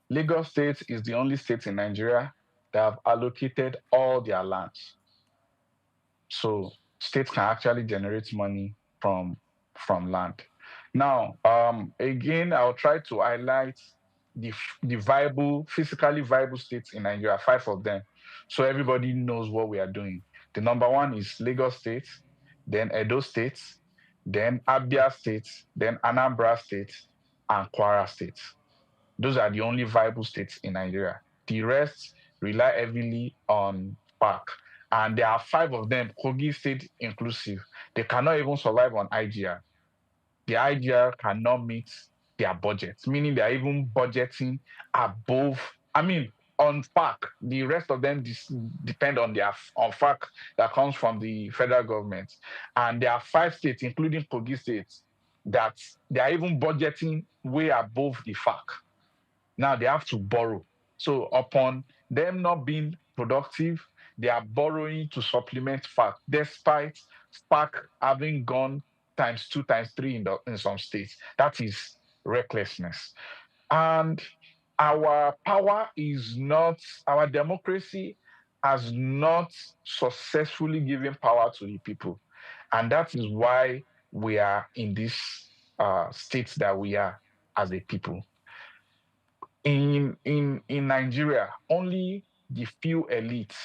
Speaker 12: Lagos State is the only state in Nigeria that have allocated all their lands. So states can actually generate money from land. Now, again, I'll try to highlight the viable, physically viable states in Nigeria, 5 of them, so everybody knows what we are doing. The number one is Lagos State, then Edo State, then Abia State, then Anambra State, and Kwara State. Those are the only viable states in Nigeria. The rest rely heavily on SOUQ. And there are 5 of them, Kogi State inclusive. They cannot even survive on IGR. The IGR cannot meet their budget, meaning they are even budgeting above, on SOUQ. The rest of them depend on SOUQ that comes from the federal government. And there are 5 states, including Kogi State, that they are even budgeting way above the SOUQ. Now they have to borrow. So upon them not being productive, they are borrowing to supplement SOUQ, despite SOUQ having gone ×2, ×3 in some states. That is recklessness. And our democracy has not successfully given power to the people. And that is why we are in this state that we are as a people. In Nigeria, only the few elites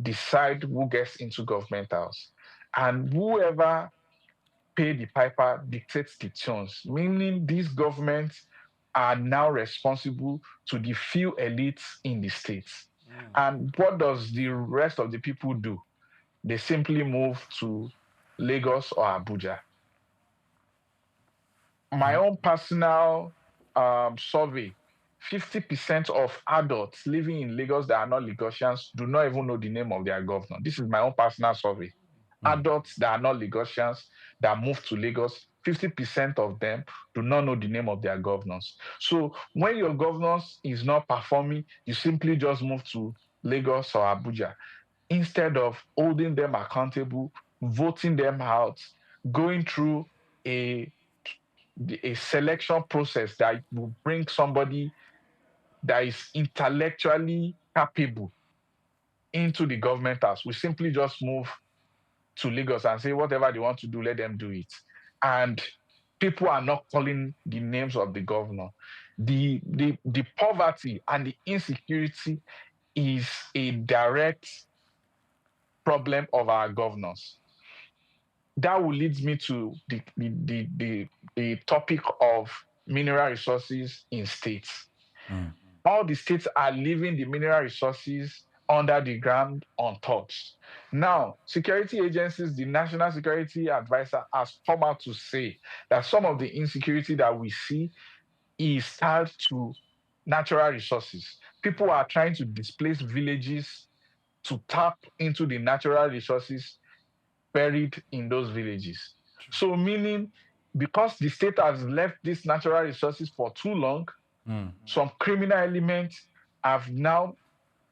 Speaker 12: decide who gets into government house. And whoever pay the piper dictates the tunes, meaning these governments are now responsible to the few elites in the states. And what does the rest of the people do? They simply move to Lagos or Abuja. My own personal survey, 50% of adults living in Lagos that are not Lagosians do not even know the name of their governor. This is my own personal survey. Adults that are not Lagosians that move to Lagos, 50% of them do not know the name of their governors. So when your governors is not performing, you simply just move to Lagos or Abuja instead of holding them accountable, voting them out, going through a selection process that will bring somebody that is intellectually capable into the government house. We simply just move to Lagos and say whatever they want to do, let them do it. And people are not calling the names of the governor. The poverty and the insecurity is a direct problem of our governors. That will lead me to the topic of mineral resources in states. All the states are leaving the mineral resources under the ground untouched. Now, security agencies, the National Security Advisor has come out to say that some of the insecurity that we see is tied to natural resources. People are trying to displace villages to tap into the natural resources buried in those villages. So meaning, because the state has left these natural resources for too long, some criminal elements have now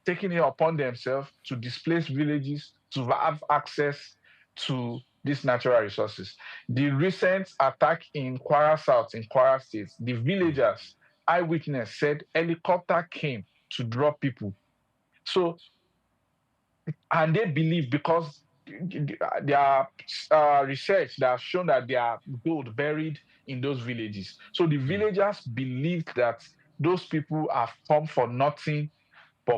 Speaker 12: taken it upon themselves to displace villages, to have access to these natural resources. The recent attack in Kwara South, in Kwara State, the villagers, eyewitness said helicopter came to drop people. So, and they believe because there are research that has shown that there are gold buried in those villages. So the villagers believe that those people have come for nothing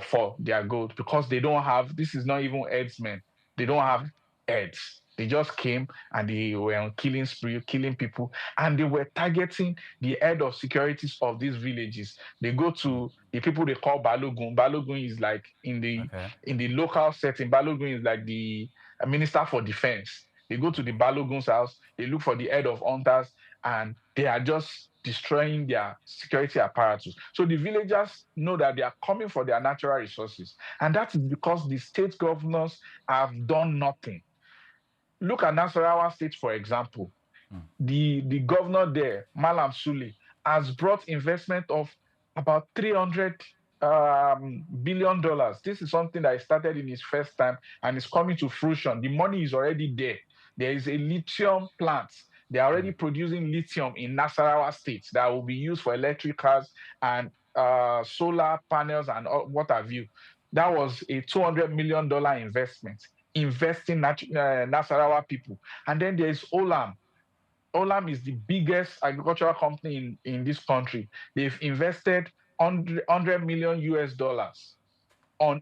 Speaker 12: for their gold, because they don't have, this is not even herdsmen, they don't have heads. They just came and they were on killing spree, killing people, and they were targeting the head of securities of these villages. They go to the people they call Balogun. Balogun is like in the local setting. Balogun is like the minister for defense. They go to the Balogun's house. They look for the head of hunters, and they are just destroying their security apparatus. So the villagers know that they are coming for their natural resources. And that is because the state governors have done nothing. Look at Nasarawa State, for example. The governor there, Malam Sule, has brought investment of about $300 billion. This is something that started in his first time and is coming to fruition. The money is already there. There is a lithium plant. They are already producing lithium in Nasarawa State that will be used for electric cars and solar panels and what have you. That was a $200 million investment, investing Nasarawa people. And then there's Olam. Olam is the biggest agricultural company in this country. They've invested $100 million on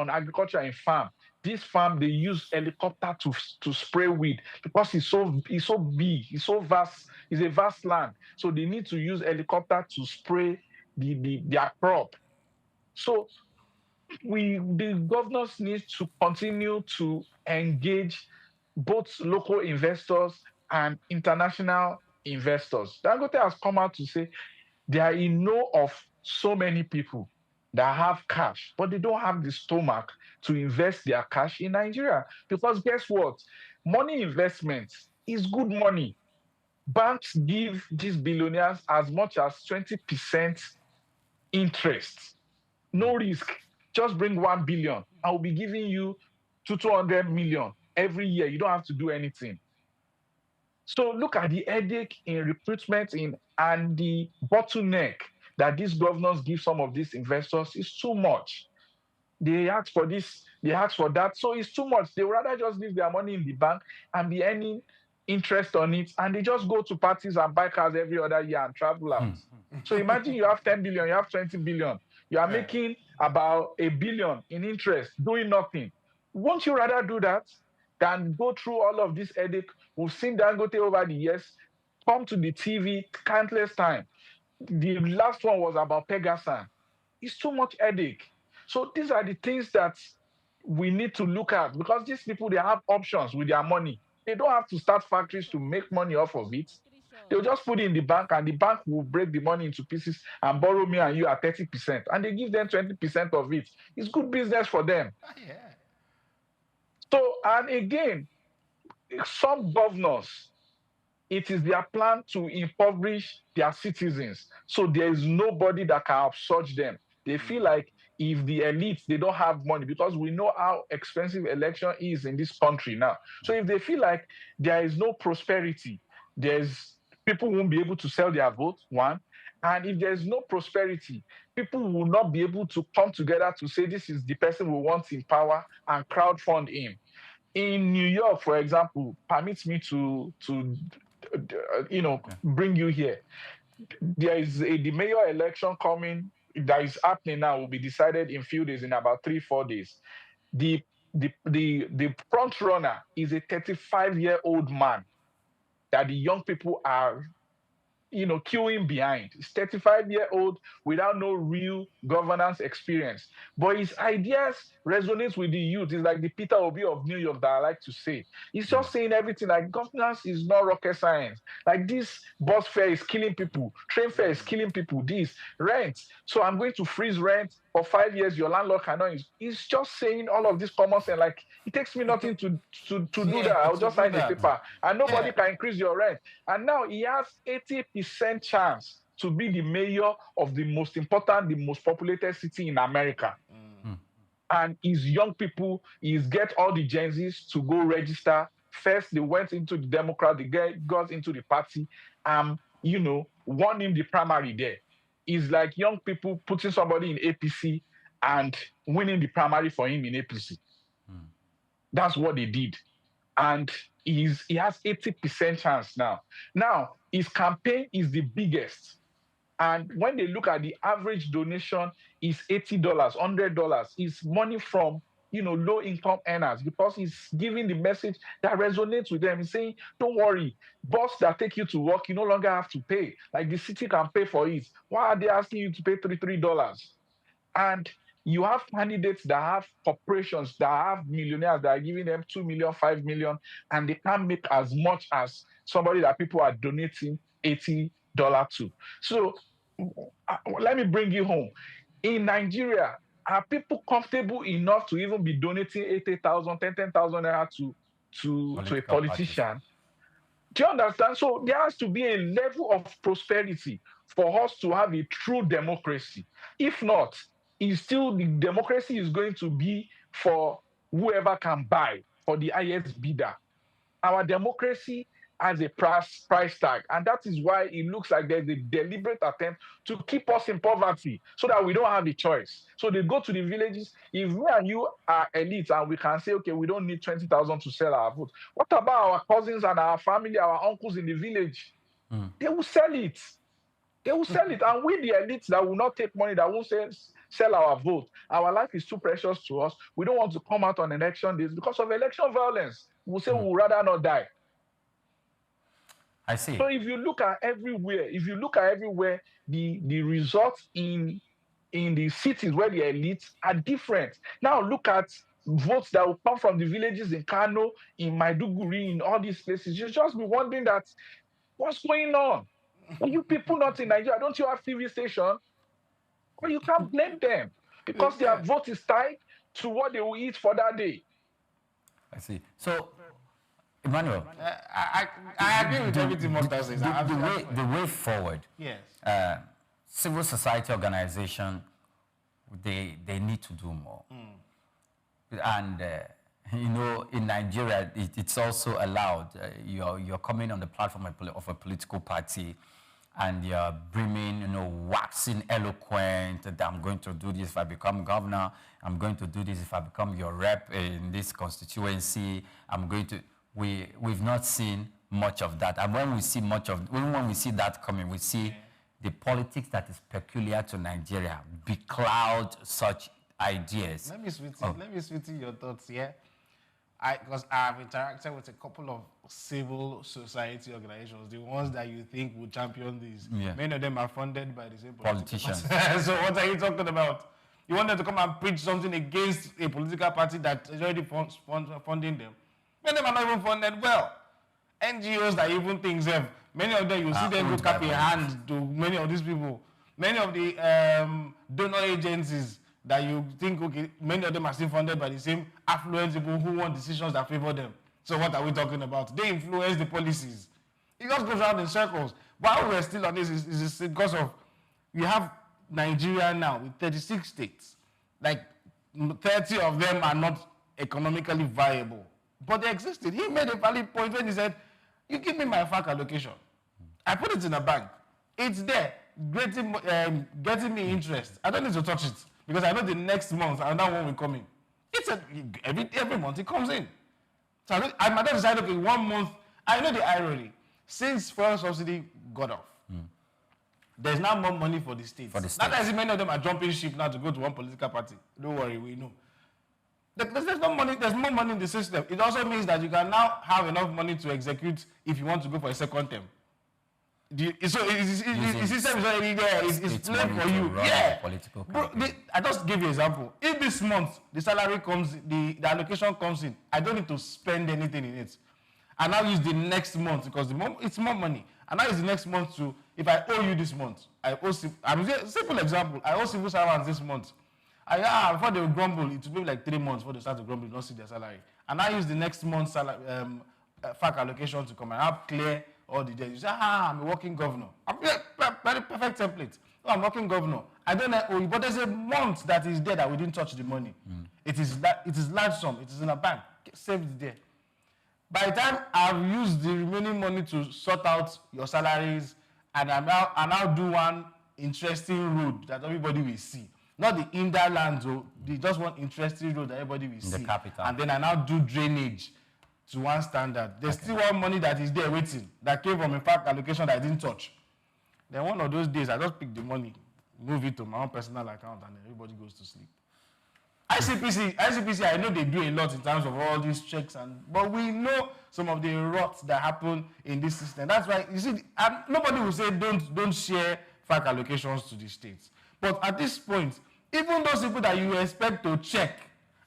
Speaker 12: agriculture in farm. This farm, they use helicopter to spray weed because it's so big, it's so vast, it's a vast land. So they need to use helicopter to spray their crop. So the governors need to continue to engage both local investors and international investors. Dangote has come out to say they are in know of so many people that have cash, but they don't have the stomach to invest their cash in Nigeria. Because guess what? Money investments is good money. Banks give these billionaires as much as 20% interest. No risk. Just bring 1 billion. I will be giving you 200 million every year. You don't have to do anything. So look at the headache in recruitment and the bottleneck that these governors give some of these investors is too much. They ask for this, they ask for that. So it's too much. They would rather just leave their money in the bank and be earning interest on it. And they just go to parties and buy cars every other year and travel out. So imagine you have 10 billion, you have 20 billion. You are making about $1 billion in interest, doing nothing. Won't you rather do that than go through all of this headache? We've seen Dangote over the years come to the TV countless times. The last one was about Pegasan. It's too much headache. So these are the things that we need to look at because these people, they have options with their money. They don't have to start factories to make money off of it. They'll just put it in the bank and the bank will break the money into pieces and borrow me and you at 30%. And they give them 20% of it. It's good business for them. So, and again, some governors, it is their plan to impoverish their citizens. So there is nobody that can upsurge them. They feel like if the elites, they don't have money because we know how expensive election is in this country now. So if they feel like there is no prosperity, people won't be able to sell their vote, one. And if there's no prosperity, people will not be able to come together to say this is the person we want in power and crowdfund him. In New York, for example, permits me to bring you here. There is the mayor election coming that is happening now, will be decided in few days, in about 3-4 days. The front runner is a 35-year-old man that the young people are queuing behind. He's 35-year-old without no real governance experience. But his ideas resonate with the youth. It's like the Peter Obi of New York that I like to say. He's just saying everything like governance is not rocket science. Like this bus fare is killing people. Train fare is killing people. This, rent. So I'm going to freeze rent for 5 years. Your landlord cannot. He's just saying all of this common sense. Like it takes me nothing to do that. I'll just sign a paper. And nobody can increase your rent. And now he has 80% chance to be the mayor of the most important, the most populated city in America. And his young people, he's get all the Gen Zs to go register. First, they went into the Democrat, they got into the party, won him the primary there. It's like young people putting somebody in APC and winning the primary for him in APC. That's what they did. And he has 80% chance now. Now, his campaign is the biggest. And when they look at the average donation is $80, $100. It's money from, low-income earners, because he's giving the message that resonates with them. He's saying, don't worry, bus that take you to work, you no longer have to pay. Like the city can pay for it. Why are they asking you to pay $3? And you have candidates that have corporations, that have millionaires that are giving them 2 million, 5 million, and they can't make as much as somebody that people are donating $80 to. So let me bring you home. In Nigeria, are people comfortable enough to even be donating 80,000, 10,000 naira to a politician? Parties. Do you understand? So there has to be a level of prosperity for us to have a true democracy. If not, the democracy is going to be for whoever can buy, for the highest bidder. Our democracy has a price tag, and that is why it looks like there's a deliberate attempt to keep us in poverty so that we don't have a choice. So they go to the villages. If we and you are elites and we can say, okay, we don't need 20,000 to sell our vote, what about our cousins and our family, our uncles in the village? They will sell it. They will sell it. And we, the elites that will not take money, that won't sell our vote, our life is too precious to us. We don't want to come out on election days because of election violence. We'll say we'll rather not die.
Speaker 7: I see.
Speaker 12: So if you look at everywhere, the results in the cities where the elites are different. Now look at votes that will come from the villages in Kano, in Maiduguri, in all these places. You just be wondering that, what's going on? Are you people not in Nigeria? Don't you have TV station? Well, you can't blame them because their vote is tied to what they will eat for that day.
Speaker 7: I see. So, Emmanuel,
Speaker 11: I agree with everything Monta says.
Speaker 7: The way forward.
Speaker 11: Yes.
Speaker 7: Civil society organization, they need to do more. And in Nigeria, it's also allowed. You're coming on the platform of a political party, and you're brimming, waxing eloquent that I'm going to do this if I become governor. I'm going to do this if I become your rep in this constituency. I'm going to. We've not seen much of that, and when we see that coming, we see the politics that is peculiar to Nigeria becloud such ideas.
Speaker 11: Let me sweeten your thoughts here. Because I've interacted with a couple of civil society organizations, the ones that you think would champion these. Yeah. Many of them are funded by the same politicians. So what are you talking about? You want them to come and preach something against a political party that is already funding them? Many of them are not even funded well. NGOs that even things have, many of them, you see them look up a hand to many of these people. Many of the donor agencies that you think, okay, many of them are still funded by the same affluent people who want decisions that favor them. So what are we talking about? They influence the policies. It just goes around in circles. While we're still on this, is because of, we have Nigeria now with 36 states. Like 30 of them are not economically viable, but they existed. He made a valid point when he said, you give me my FAC allocation. I put it in a bank. It's there, getting me interest. I don't need to touch it. Because I know the next month, another one will come in. It's every month it comes in. So I might have decided, okay, 1 month. I know the irony. Since fuel subsidy got off, there's now more money for the states. Not as many of them are jumping ship now to go to one political party. Don't worry, we know. There's more money. There's more money in the system. It also means that you can now have enough money to execute if you want to go for a second term. The system is already there. It's playing for you. Yeah. Bro, I just give you an example. If this month the salary comes, the allocation comes in, I don't need to spend anything in it. I now use the next month because it's more money. And now use the next month to, if I owe you this month, simple example, I owe civil servants this month. Before they will grumble, it will be like 3 months before they start to grumble, not see their salary. And I use the next month's salary, FAC allocation to come and I'll clear all the days. You say, I'm a working governor. Very perfect template. Oh, I'm working governor. I don't know, but there's a month that is there that we didn't touch the money. It is large sum. It is in a bank. Saved there. By the time I've used the remaining money to sort out your salaries, and I now do one interesting road that everybody will see. Not the hinterlands, they just want interesting road that everybody will see.
Speaker 7: The capital.
Speaker 11: And then I now do drainage to one standard. There's still one money that is there waiting, that came from a FAC allocation that I didn't touch. Then one of those days, I just pick the money, move it to my own personal account, and everybody goes to sleep. ICPC, I know they do a lot in terms of all these checks, but we know some of the rots that happen in this system. That's why, you see, nobody will say don't share FAC allocations to the states. But at this point, even those people that you expect to check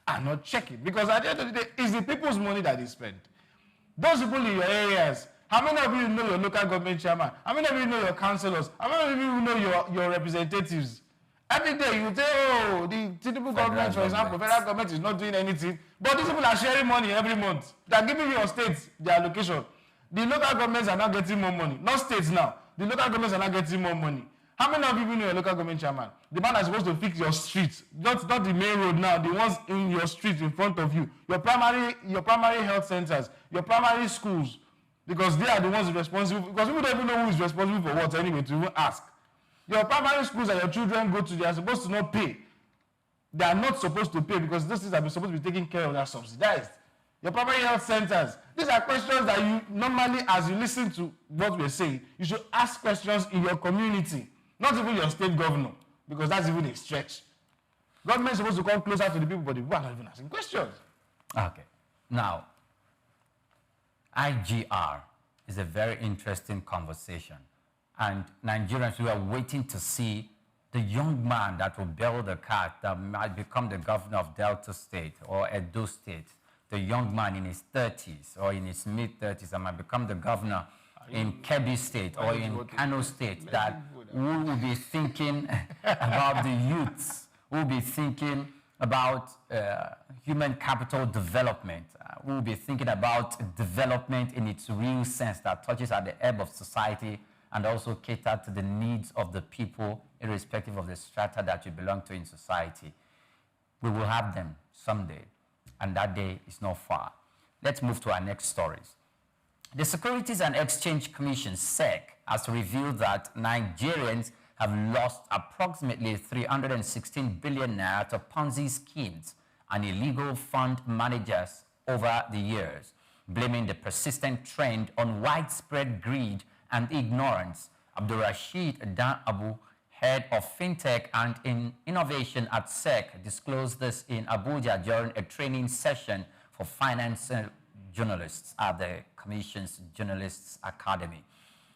Speaker 11: are not checking, because at the end of the day, it's the people's money that they spend. Those people in your areas, how many of you know your local government chairman? How many of you know your councillors? How many of you know your representatives? Every day you say, oh, the Tinubu government, for example, federal government is not doing anything. But these people are sharing money every month. They are giving your states their allocation. The local governments are not getting more money. Not states now. The local governments are not getting more money. How many of you know your local government chairman? The man that's supposed to fix your streets, not the main road now, the ones in your street in front of you. Your primary health centers, your primary schools, because they are the ones responsible. Because people don't even know who is responsible for what anyway to even ask. Your primary schools that your children go to, they are supposed to not pay. They are not supposed to pay because those things are supposed to be taken care of, they are subsidized. Your primary health centers, these are questions that you normally, as you listen to what we're saying, you should ask questions in your community, not even your state governor, because that's even a stretch. Government is supposed to come closer to the people, but the people are not even asking questions.
Speaker 7: Okay. Now, IGR is a very interesting conversation. And Nigerians, we are waiting to see the young man that will build the car that might become the governor of Delta State or Edo State, the young man in his 30s or in his mid-30s that might become the governor in Kebbi State or in Kano State, that who will be thinking about the youths, who will be thinking about human capital development, who will be thinking about development in its real sense that touches at the ebb of society and also cater to the needs of the people, irrespective of the strata that you belong to in society. We will have them someday, and that day is not far. Let's move to our next stories. The Securities and Exchange Commission, SEC, has revealed that Nigerians have lost approximately 316 billion naira to Ponzi schemes and illegal fund managers over the years, blaming the persistent trend on widespread greed and ignorance. Abdulrasheed Dan Abu, head of FinTech and Innovation at SEC, disclosed this in Abuja during a training session for financial journalists at the Commission's Journalists Academy.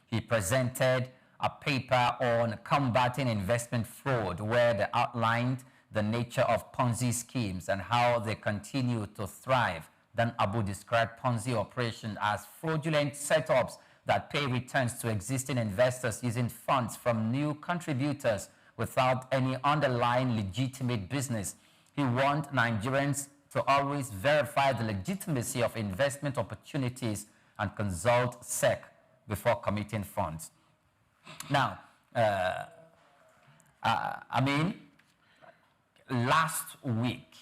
Speaker 7: He presented a paper on combating investment fraud where they outlined the nature of Ponzi schemes and how they continue to thrive. Dan Abu described Ponzi operations as fraudulent setups that pay returns to existing investors using funds from new contributors without any underlying legitimate business. He warned Nigerians to always verify the legitimacy of investment opportunities and consult SEC before committing funds. Now, last week,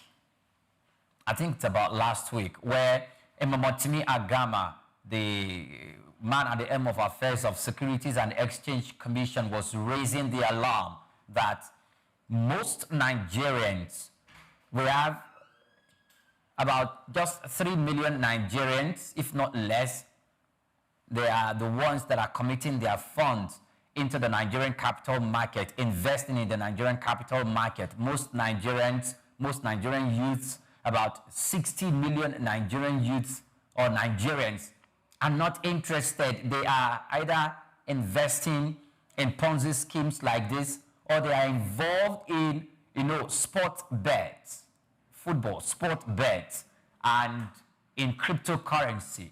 Speaker 7: I think it's about last week, where Imamotimi Agama, the man at the helm of affairs of Securities and Exchange Commission, was raising the alarm that most Nigerians, we have about just 3 million Nigerians, if not less, they are the ones that are committing their funds into the Nigerian capital market, investing in the Nigerian capital market. Most Nigerian youths, about 60 million Nigerian youths or Nigerians, are not interested. They are either investing in Ponzi schemes like this, or they are involved in, sport bets, football, sport bets, and in cryptocurrency.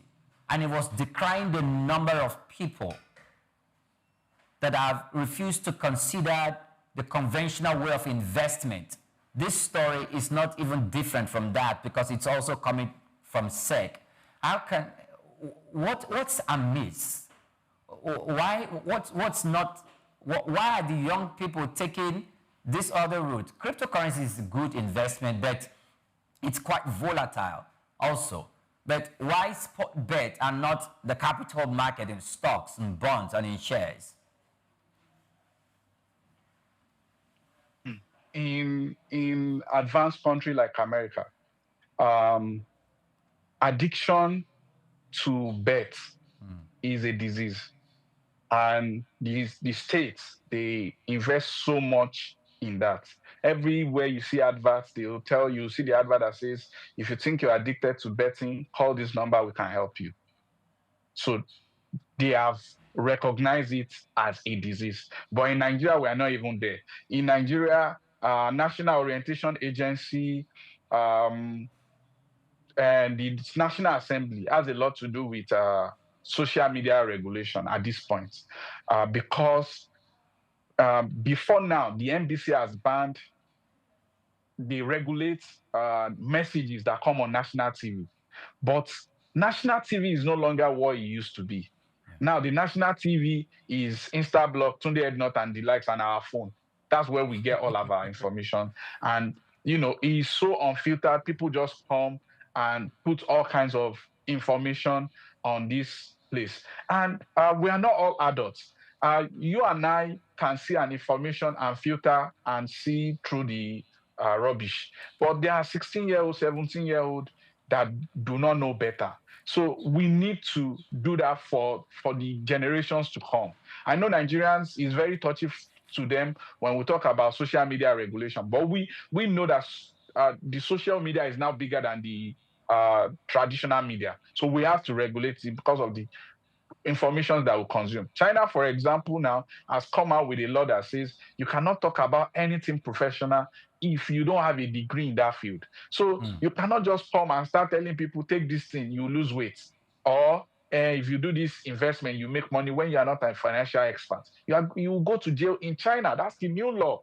Speaker 7: And it was decrying the number of people that have refused to consider the conventional way of investment. This story is not even different from that because it's also coming from SEC. What's amiss? Why are the young people taking this other route? Cryptocurrency is a good investment, but it's quite volatile also. But why sport bet and not the capital market in stocks and bonds and in shares?
Speaker 12: In advanced country like America, addiction to bets is a disease, and the states, they invest so much in that. Everywhere you see adverts, they'll tell you, see the advert that says, if you think you're addicted to betting, call this number, we can help you. So they have recognized it as a disease. But in Nigeria, we are not even there. In Nigeria, National Orientation Agency and the National Assembly has a lot to do with social media regulation at this point, because before now, the NBC has banned, they regulate messages that come on national TV. But national TV is no longer what it used to be. Now, the national TV is Instablock, Tunde Ednut, and the likes on our phone. That's where we get all of our information. And, it's so unfiltered. People just come and put all kinds of information on this place. And we are not all adults. You and I can see an information and filter and see through the rubbish. But there are 16-year-old, 17-year-old that do not know better. So we need to do that for the generations to come. I know Nigerians is very touchy to them when we talk about social media regulation, but we know that the social media is now bigger than the traditional media. So we have to regulate it because of the information that we consume. China, for example, now has come out with a law that says you cannot talk about anything professional if you don't have a degree in that field. So you cannot just come and start telling people, take this thing, you lose weight. Or if you do this investment, you make money when you are not a financial expert. You go to jail in China. That's the new law.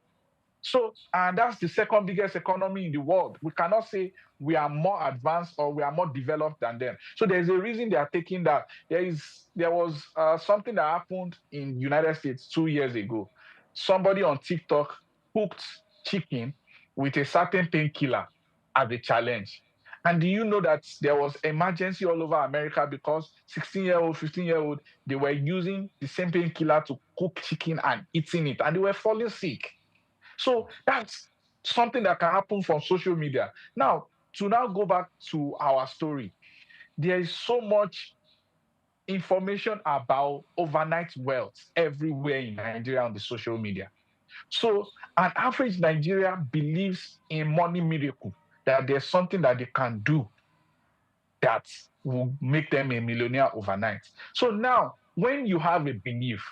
Speaker 12: So, and that's the second biggest economy in the world. We cannot say we are more advanced or we are more developed than them. So there's a reason they are taking that. There was something that happened in the United States 2 years ago. Somebody on TikTok cooked chicken with a certain painkiller as a challenge. And do you know that there was emergency all over America because 16-year-old, 15-year-old, they were using the same painkiller to cook chicken and eating it, and they were falling sick. So that's something that can happen from social media. Now, to now go back to our story, there is so much information about overnight wealth everywhere in Nigeria on the social media. So an average Nigerian believes in money miracle, that there's something that they can do that will make them a millionaire overnight. So now, when you have a belief,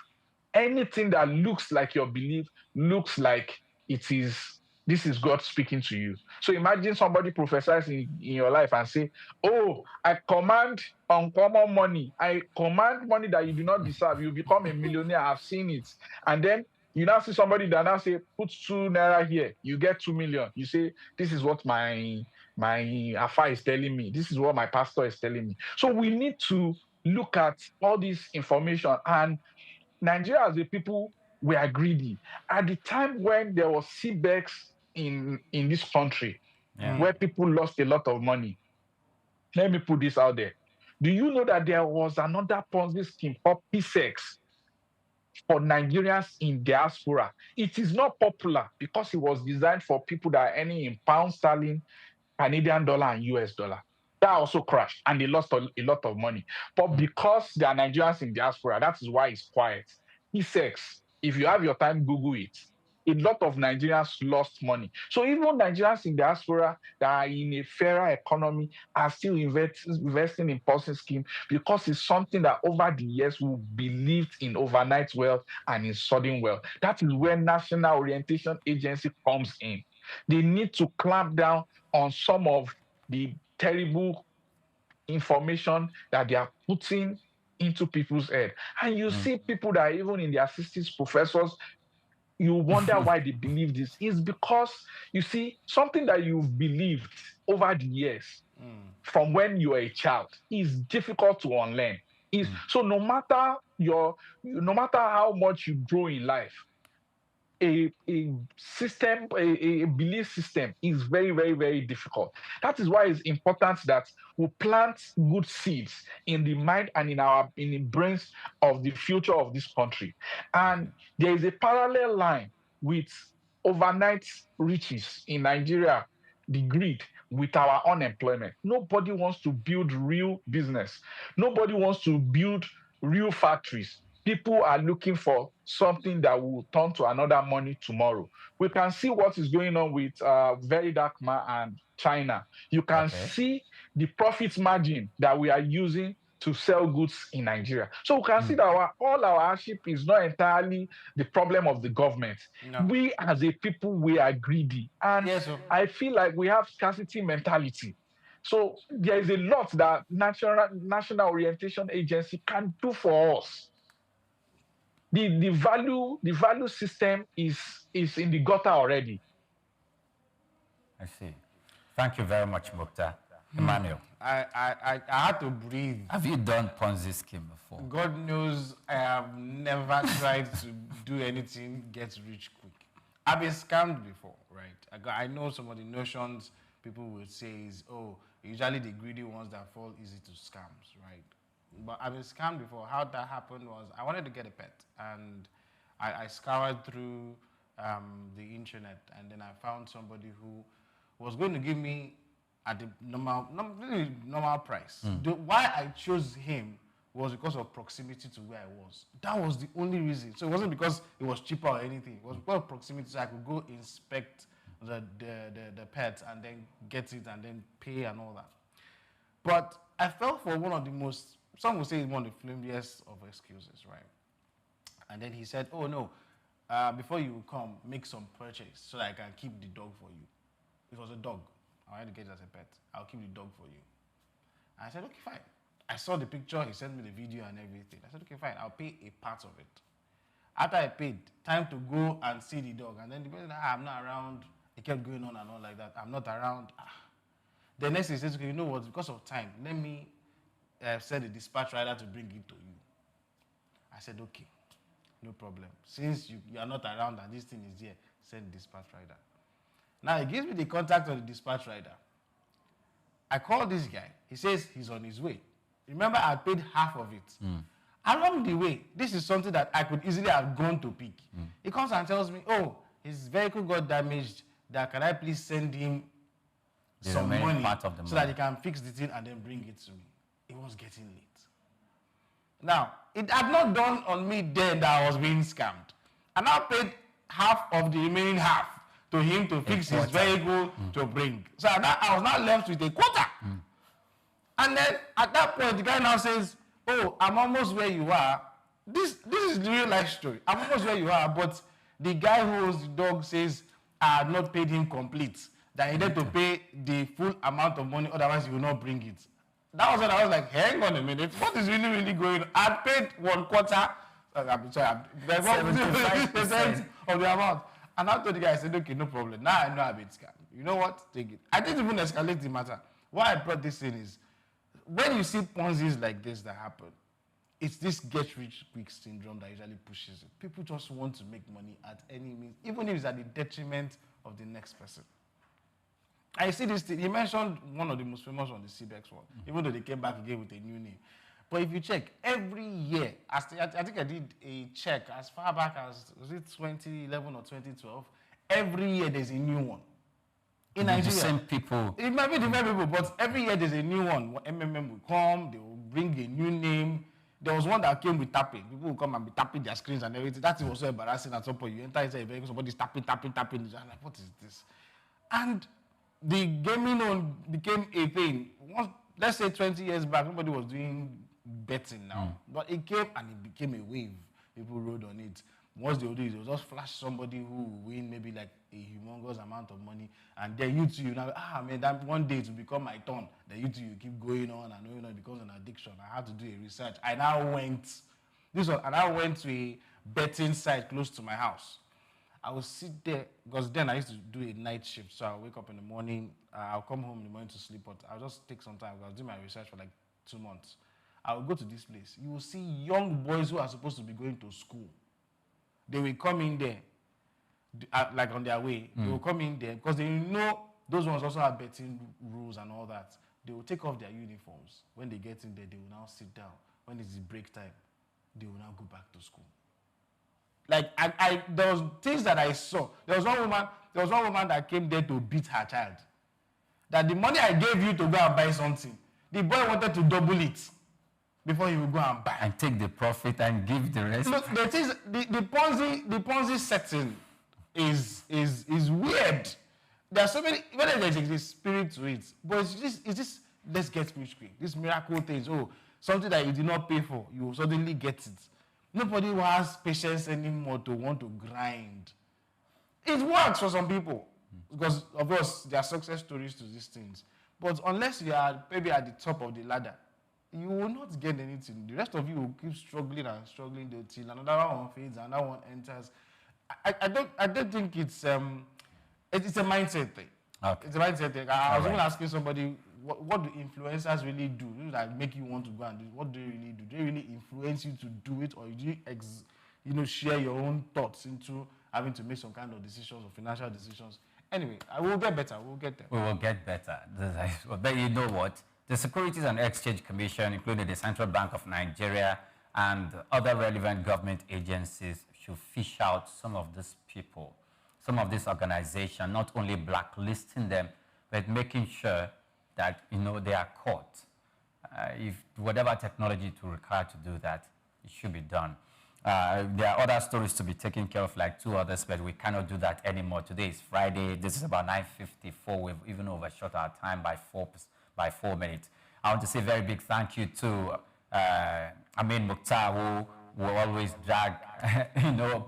Speaker 12: anything that looks like your belief looks like this is God speaking to you. So imagine somebody prophesies in your life and say, oh, I command uncommon money. I command money that you do not deserve. You become a millionaire. I've seen it. And then you now see somebody that now say, put 2 naira here. You get 2 million. You say, this is what my afa is telling me. This is what my pastor is telling me. So we need to look at all this information. And Nigeria as a people, we are greedy. At the time when there was CBEX in this country, where people lost a lot of money, let me put this out there. Do you know that there was another Ponzi scheme called PSEX for Nigerians in diaspora? It is not popular because it was designed for people that are earning in pound sterling, Canadian dollar, and US dollar. That also crashed and they lost a lot of money. But because there are Nigerians in diaspora, that is why it's quiet. PSEX, if you have your time, Google it. A lot of Nigerians lost money. So even Nigerians in diaspora that are in a fairer economy are still investing in Ponzi scheme because it's something that over the years we believed in overnight wealth and in sudden wealth. That is where National Orientation Agency comes in. They need to clamp down on some of the terrible information that they are putting into people's head. And you see people that are even in their 60s, professors, you wonder why they believe this. It's because, you see, something that you've believed over the years from when you were a child is difficult to unlearn. So no matter how much you grow in life, a system, a belief system is very, very, very difficult. That is why it's important that we plant good seeds in the mind and in the brains of the future of this country. And there is a parallel line with overnight riches in Nigeria, the greed, with our unemployment. Nobody wants to build real business. Nobody wants to build real factories. people are looking for something that will turn to another money tomorrow. We can see what is going on with Very Dark Man and China. You can see the profit margin that we are using to sell goods in Nigeria. So we can see that all our hardship is not entirely the problem of the government.
Speaker 11: No.
Speaker 12: We as a people, we are greedy. And I feel like we have scarcity mentality. So there is a lot that National Orientation Agency can do for us. The value system is in the gutter already.
Speaker 7: I see. Thank you very much, Mukta. Emmanuel.
Speaker 11: I had to breathe.
Speaker 7: Have you done Ponzi scheme before?
Speaker 11: God knows I have never tried to do anything get rich quick. I've been scammed before, right? I know some of the notions people will say is, oh, usually the greedy ones that fall easy to scams, right? But I've been scammed before. How that happened was I wanted to get a pet, and I scoured through the internet, and then I found somebody who was going to give me at the normal price. Why I chose him was because of proximity to where I was. That was the only reason. So it wasn't because it was cheaper or anything. It was because of proximity, so I could go inspect the pet and then get it and then pay and all that. But I fell for one of the most, some would say one of the flimsiest of excuses, right? And then he said, oh no, before you come, make some purchase so that I can keep the dog for you. It was a dog. I wanted to get it as a pet. I'll keep the dog for you. And I said, okay, fine. I saw the picture, he sent me the video and everything. I said, okay, fine, I'll pay a part of it. After I paid, time to go and see the dog. And then the person said, I'm not around. It kept going on and all like that. I'm not around. The next he says, okay, you know what, because of time, let me send a dispatch rider to bring it to you. I said, okay, no problem. Since you are not around and this thing is here, send the dispatch rider. Now, he gives me the contact of the dispatch rider. I call this guy. He says he's on his way. Remember, I paid half of it. Along the way, this is something that I could easily have gone to pick. He comes and tells me, oh, his vehicle got damaged. That can I please send him some money so that he can fix the thing and then bring it to me. It was getting late. Now, it had not dawned on me then that I was being scammed. I now paid half of the remaining half to him to fix his vehicle to bring. So I was now left with a quarter. And then at that point, the guy now says, oh, I'm almost where you are. This is the real life story. I'm almost where you are, but the guy who owns the dog says I had not paid him complete. That he needed to pay the full amount of money, otherwise he will not bring it. That was when I was like, hang on a minute, what is really, really going on? I paid 1/4, I'm sorry, 75% of the amount. And I told the guy, I said, okay, no problem. Now I know I've been scammed. You know what? Take it. I didn't even escalate the matter. Why I brought this in is, when you see Ponzi's like this that happen, it's this get-rich-quick syndrome that usually pushes it. People just want to make money at any means, even if it's at the detriment of the next person. I see this thing. He mentioned one of the most famous on the CBEX one, even though they came back again with a new name. But if you check, every year, I think I did a check as far back as, was it 2011 or 2012? Every year there's a new one. In Nigeria.
Speaker 7: The same people.
Speaker 11: It might be the same people, but every year there's a new one. MMM will come, they will bring a new name. There was one that came with tapping. People will come and be tapping their screens and everything. That was so embarrassing at some point. You enter inside a vehicle, somebody's tapping. I'm like, what is this? And the gaming on became a thing. Once, let's say 20 years back, nobody was doing betting now. But it came and it became a wave. People rode on it. Once they would do it, they would just flash somebody who will win maybe like a humongous amount of money. And then you now, man, that one day to become my turn. Then you keep going on and going on. It becomes an addiction. I had to do a research. I now went to a betting site close to my house. I would sit there, because then I used to do a night shift. So I'll wake up in the morning, I'll come home in the morning to sleep, but I'll just take some time. I'll do my research for like 2 months. I'll go to this place. You will see young boys who are supposed to be going to school. They will come in there, like on their way. They will come in there, because they know those ones also have betting rules and all that. They will take off their uniforms. When they get in there, they will now sit down. When it's the break time, they will now go back to school. Like, there was things that I saw. There was one woman that came there to beat her child. That the money I gave you to go and buy something, the boy wanted to double it. before you go and buy.
Speaker 7: And take the profit and give the rest.
Speaker 11: Look, the Ponzi setting is weird. There are so many, whether there's a spirit to it, but it's just let's get rich quick. This miracle things, something that you did not pay for, you suddenly get it. Nobody has patience anymore to want to grind. It works for some people because, of course, there are success stories to these things. But unless you are maybe at the top of the ladder, you will not get anything. The rest of you will keep struggling and struggling until another one fades, another one enters. I don't think it's a mindset thing.
Speaker 7: Okay.
Speaker 11: It's a mindset thing. I was even asking somebody, what do influencers really do? That make you want to go and do it? What do they really do? Do they really influence you to do it, or do you share your own thoughts into having to make some kind of decisions or financial decisions? Anyway, I will get better. We'll get there.
Speaker 7: We will get better. But you know what? The Securities and Exchange Commission, including the Central Bank of Nigeria and other relevant government agencies, should fish out some of these people, some of these organizations, not only blacklisting them, but making sure that they are caught. If whatever technology to require to do that, it should be done. There are other stories to be taken care of, like 2 others, but we cannot do that anymore. Today is Friday. This is about 9:54. We've even overshot our time by 4 minutes. I want to say a very big thank you to Amin Mukhtar, who will always drag,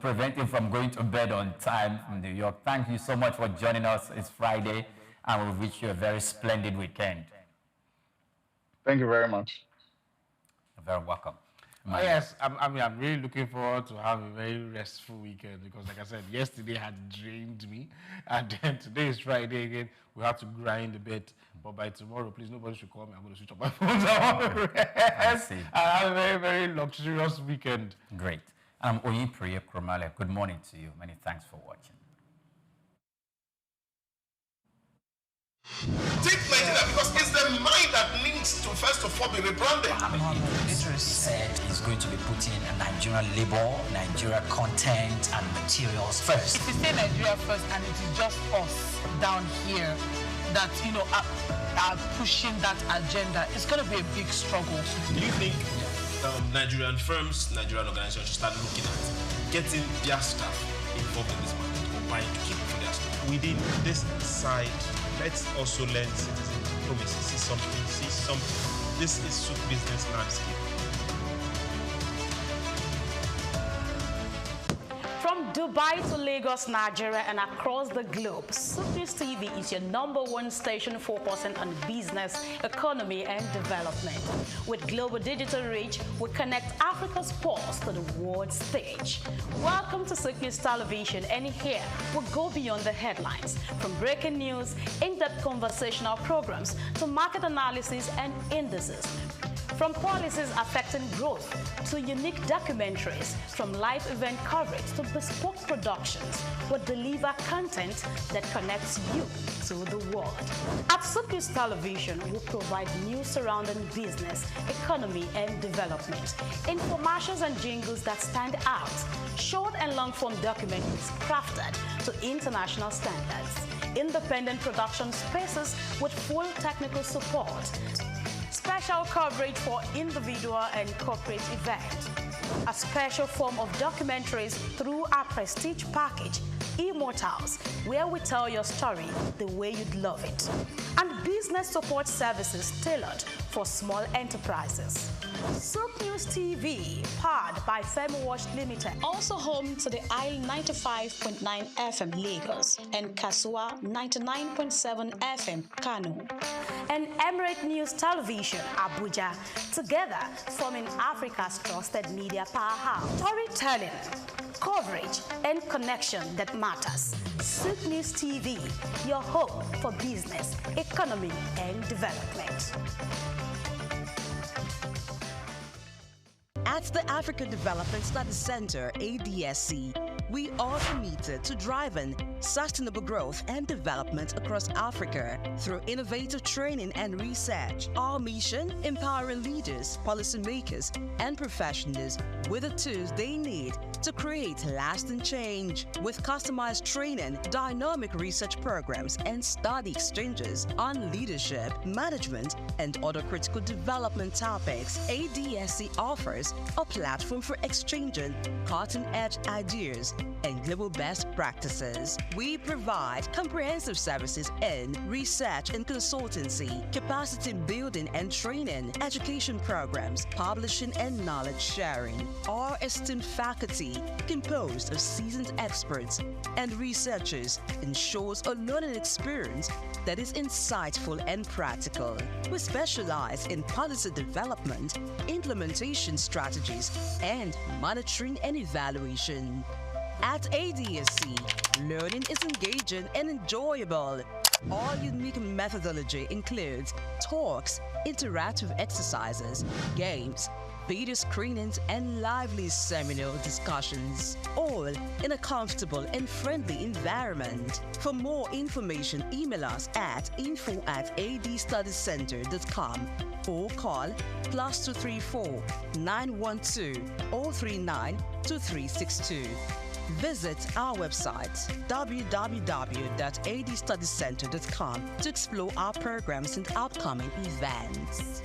Speaker 7: prevent him from going to bed on time from New York. Thank you so much for joining us. It's Friday, and we wish you a very splendid weekend.
Speaker 12: Thank you very much.
Speaker 7: You're very welcome.
Speaker 11: Yes, I'm really looking forward to have a very restful weekend because, like I said, yesterday had drained me, and then today is Friday again. We have to grind a bit, but by tomorrow, please, nobody should call me. I'm going to switch off my phone. I have a very, very luxurious weekend.
Speaker 7: Great. Oyin Kromale, good morning to you. Many thanks for watching.
Speaker 13: Take Nigeria because it's the mind that needs to first of all be rebranded.
Speaker 14: Richest said he's going to be putting Nigerian labor, Nigeria content and materials first.
Speaker 8: If you say Nigeria first and it is just us down here that are pushing that agenda, it's going to be a big struggle.
Speaker 9: Do you think Nigerian firms, Nigerian organizations should start looking at getting their staff involved in this market or buying to keep for their staff?
Speaker 10: Within this side, let's also learn citizen diplomacy. See something. This is SOUQ Business Landscape.
Speaker 1: From Dubai to Lagos, Nigeria, and across the globe, SOUQ News TV is your #1 station focusing on business, economy, and development. With global digital reach, we connect Africa's pulse to the world stage. Welcome to SOUQ News Television, and here we go beyond the headlines. From breaking news, in-depth conversational programs, to market analysis and indices. From policies affecting growth to unique documentaries, from live event coverage to bespoke productions, we deliver content that connects you to the world. At SOUQ News Television, we provide news surrounding business, economy, and development, infomercials and jingles that stand out, short and long-form documentaries crafted to international standards, independent production spaces with full technical support, special coverage for individual and corporate events, a special form of documentaries through our prestige package, Immortals, where we tell your story the way you'd love it, and business support services tailored for small enterprises. SOUQ News TV, powered by FemWatch Limited, also home to the Isle 95.9 FM Lagos and Kasua 99.7 FM Kano, and Emirate News Television Abuja, together forming Africa's trusted media powerhouse. Storytelling, coverage, and connection that matters. SOUQ News TV, your home for business, economy, and development.
Speaker 16: At the African Development Study Center, ADSC, We are committed to driving sustainable growth and development across Africa through innovative training and research. Our mission, empowering leaders, policymakers, and professionals with the tools they need to create lasting change. With customized training, dynamic research programs, and study exchanges on leadership, management, and other critical development topics, ADSC offers a platform for exchanging cutting-edge ideas and global best practices. We provide comprehensive services in research and consultancy, capacity building and training, education programs, publishing and knowledge sharing. Our esteemed faculty, composed of seasoned experts and researchers, ensures a learning experience that is insightful and practical. We specialize in policy development, implementation strategies, and monitoring and evaluation. At ADSC, learning is engaging and enjoyable. Our unique methodology includes talks, interactive exercises, games, video screenings, and lively seminar discussions, all in a comfortable and friendly environment. For more information, email us at info@adstudiescenter.com or call +234 912 039 2362. Visit our website, www.adstudiescenter.com, to explore our programs and upcoming events.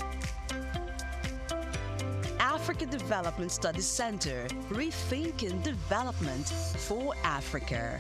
Speaker 16: Africa Development Studies Center, rethinking development for Africa.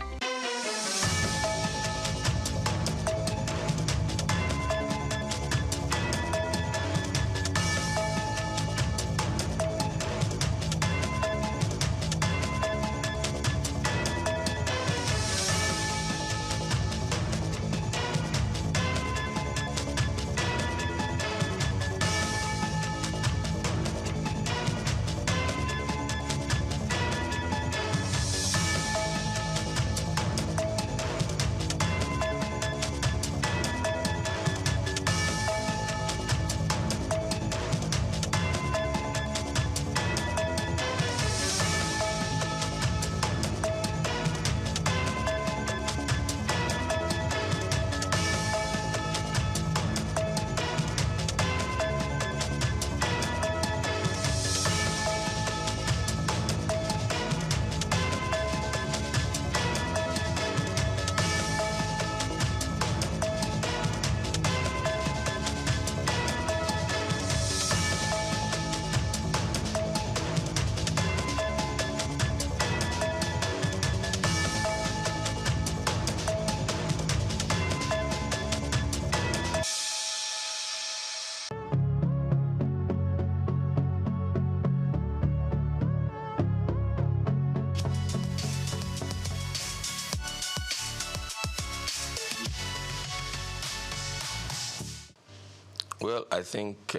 Speaker 17: Well, I think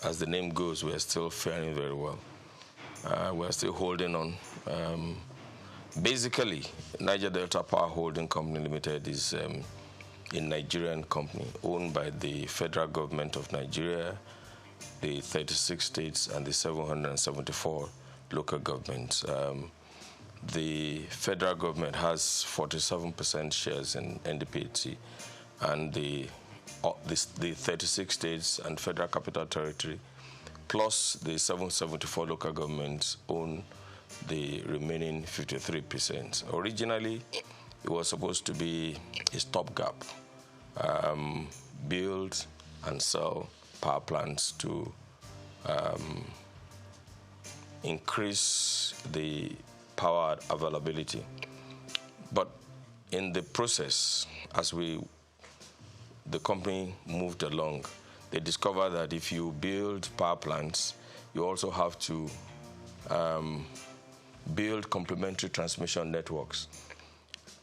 Speaker 17: as the name goes, we're still faring very well. We're still holding on. Basically, Niger Delta Power Holding Company Limited is a Nigerian company owned by the federal government of Nigeria, the 36 states, and the 774 local governments. The federal government has 47% shares in NDPHC, and the 36 states and federal capital territory, plus the 774 local governments, own the remaining 53%. Originally, it was supposed to be a stopgap, build and sell power plants to increase the power availability. But in the process, as the company moved along, they discovered that if you build power plants, you also have to build complementary transmission networks.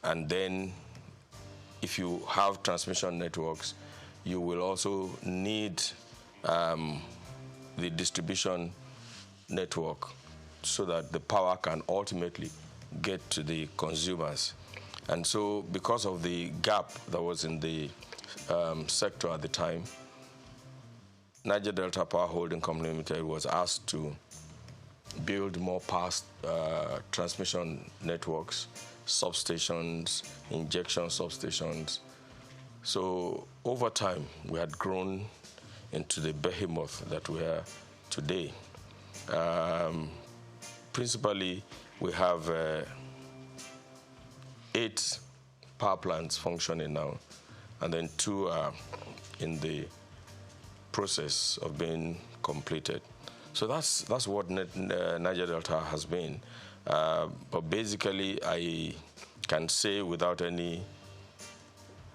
Speaker 17: And then if you have transmission networks, you will also need the distribution network so that the power can ultimately get to the consumers. And so because of the gap that was in the sector at the time, Niger Delta Power Holding Company Limited was asked to build more power transmission networks, substations, injection substations. So over time, we had grown into the behemoth that we are today. Principally, we have 8 power plants functioning now, and then 2 are in the process of being completed. So that's what Niger Delta has been. But basically, I can say without any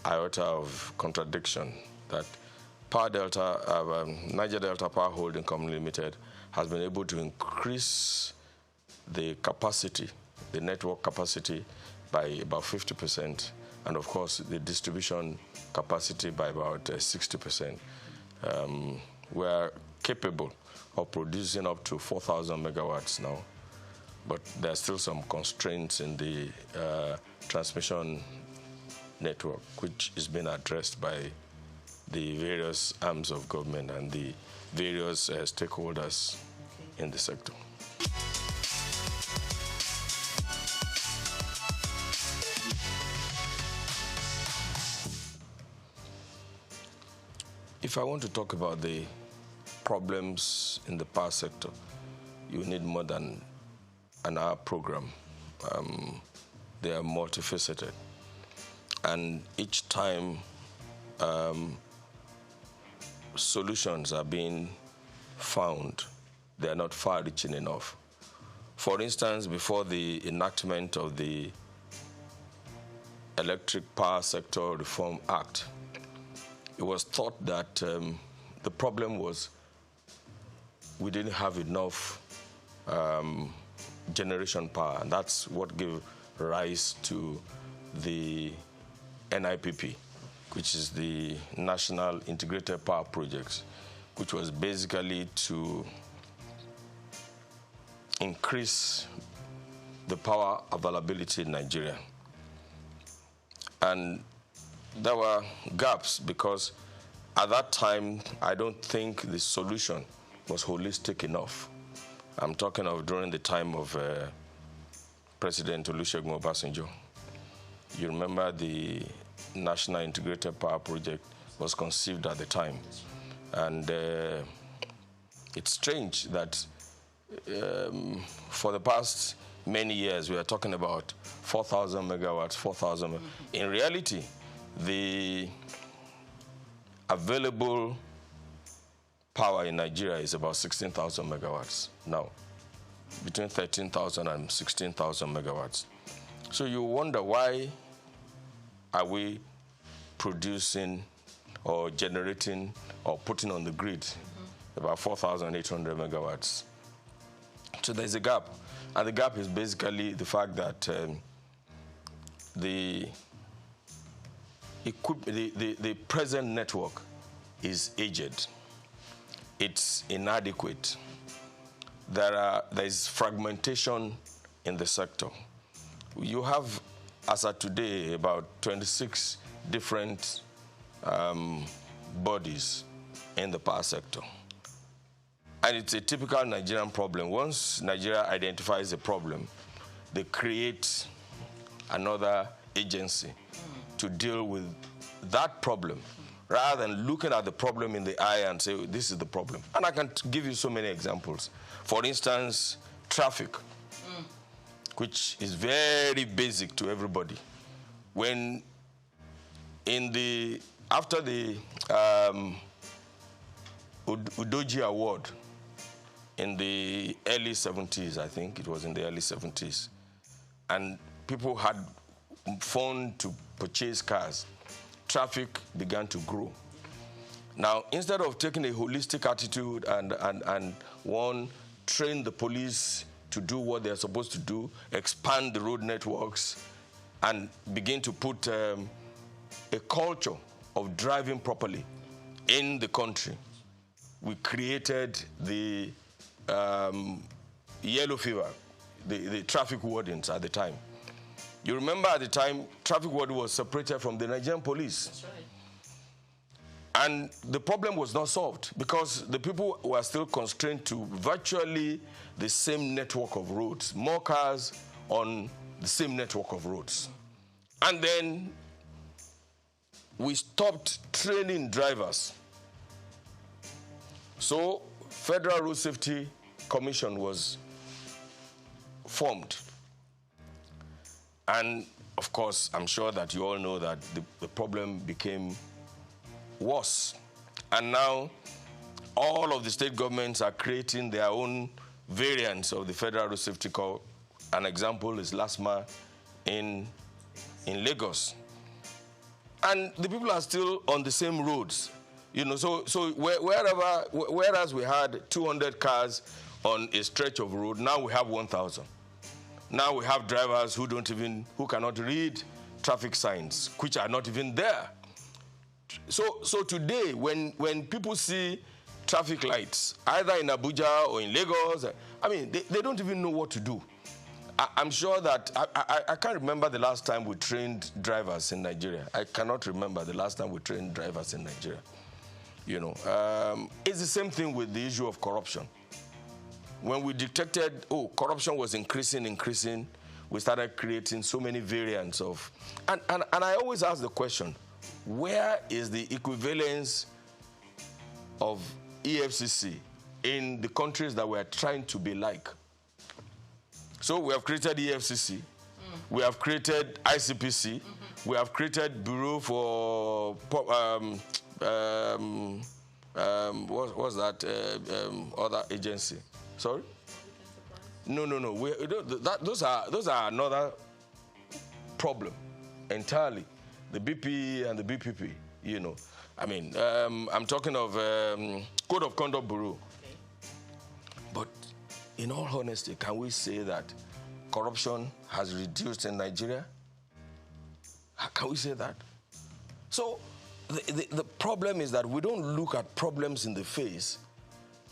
Speaker 17: iota of contradiction that Niger Delta Power Holding Company Limited has been able to increase the capacity, the network capacity, by about 50%, and of course the distribution capacity by about 60%. We are capable of producing up to 4,000 megawatts now, but there are still some constraints in the transmission network, which is being addressed by the various arms of government and the various stakeholders in the sector. If I want to talk about the problems in the power sector, you need more than an hour program. They are multifaceted. And each time solutions are being found, they are not far-reaching enough. For instance, before the enactment of the Electric Power Sector Reform Act, it was thought that the problem was we didn't have enough generation power, and that's what gave rise to the NIPP, which is the National Integrated Power Projects, which was basically to increase the power availability in Nigeria. And there were gaps because at that time, I don't think the solution was holistic enough. I'm talking of during the time of President Olusegun Obasanjo. You remember the National Integrated Power Project was conceived at the time. And it's strange that for the past many years, we are talking about 4,000 megawatts, 4,000. In reality, the available power in Nigeria is about 16,000 megawatts now, between 13,000 and 16,000 megawatts. So you wonder, why are we producing or generating or putting on the grid about 4,800 megawatts? So there's a gap. And the gap is basically the fact that the present network is aged. It's inadequate. There is fragmentation in the sector. You have, as of today, about 26 different bodies in the power sector. And it's a typical Nigerian problem. Once Nigeria identifies a problem, they create another agency to deal with that problem, rather than looking at the problem in the eye and say, this is the problem. And I can give you so many examples. For instance, traffic, which is very basic to everybody. When after the Udoji Award in the early 70s, I think it was in the early 70s, and people had phoned to purchase cars, traffic began to grow. Now, instead of taking a holistic attitude and train the police to do what they're supposed to do, expand the road networks, and begin to put a culture of driving properly in the country, we created the yellow fever, the traffic wardens at the time. You remember at the time, traffic warden was separated from the Nigerian police.
Speaker 8: That's right.
Speaker 17: And the problem was not solved because the people were still constrained to virtually the same network of roads, more cars on the same network of roads. And then we stopped training drivers. So Federal Road Safety Commission was formed. And of course, I'm sure that you all know that the problem became worse. And now all of the state governments are creating their own variants of the Federal Road Safety Code. An example is LASMA in Lagos. And the people are still on the same roads. You know, so whereas we had 200 cars on a stretch of road, now we have 1,000. Now we have drivers who cannot read traffic signs, which are not even there. So today, when people see traffic lights, either in Abuja or in Lagos, I mean, they don't even know what to do. I'm sure that, I can't remember the last time we trained drivers in Nigeria. I cannot remember the last time we trained drivers in Nigeria. You know, it's the same thing with the issue of corruption. When we detected, corruption was increasing, we started creating so many variants of, and I always ask the question, where is the equivalence of EFCC in the countries that we're trying to be like? So we have created EFCC, we have created ICPC, we have created Bureau for, what's that other agency? Sorry? No. Those are another problem entirely. The BP and the BPP, you know. I mean, I'm talking of Code of Conduct Bureau. Okay. But in all honesty, can we say that corruption has reduced in Nigeria? Can we say that? So the problem is that we don't look at problems in the face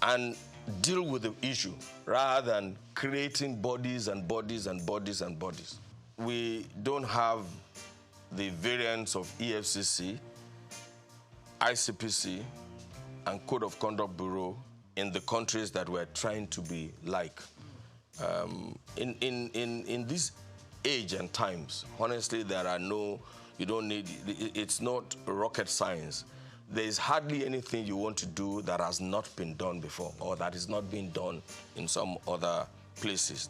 Speaker 17: and deal with the issue rather than creating bodies and bodies and bodies and bodies. We don't have the variants of EFCC, ICPC, and Code of Conduct Bureau in the countries that we're trying to be like. In this age and times, honestly, there are it's not rocket science. There is hardly anything you want to do that has not been done before or that is not being done in some other places.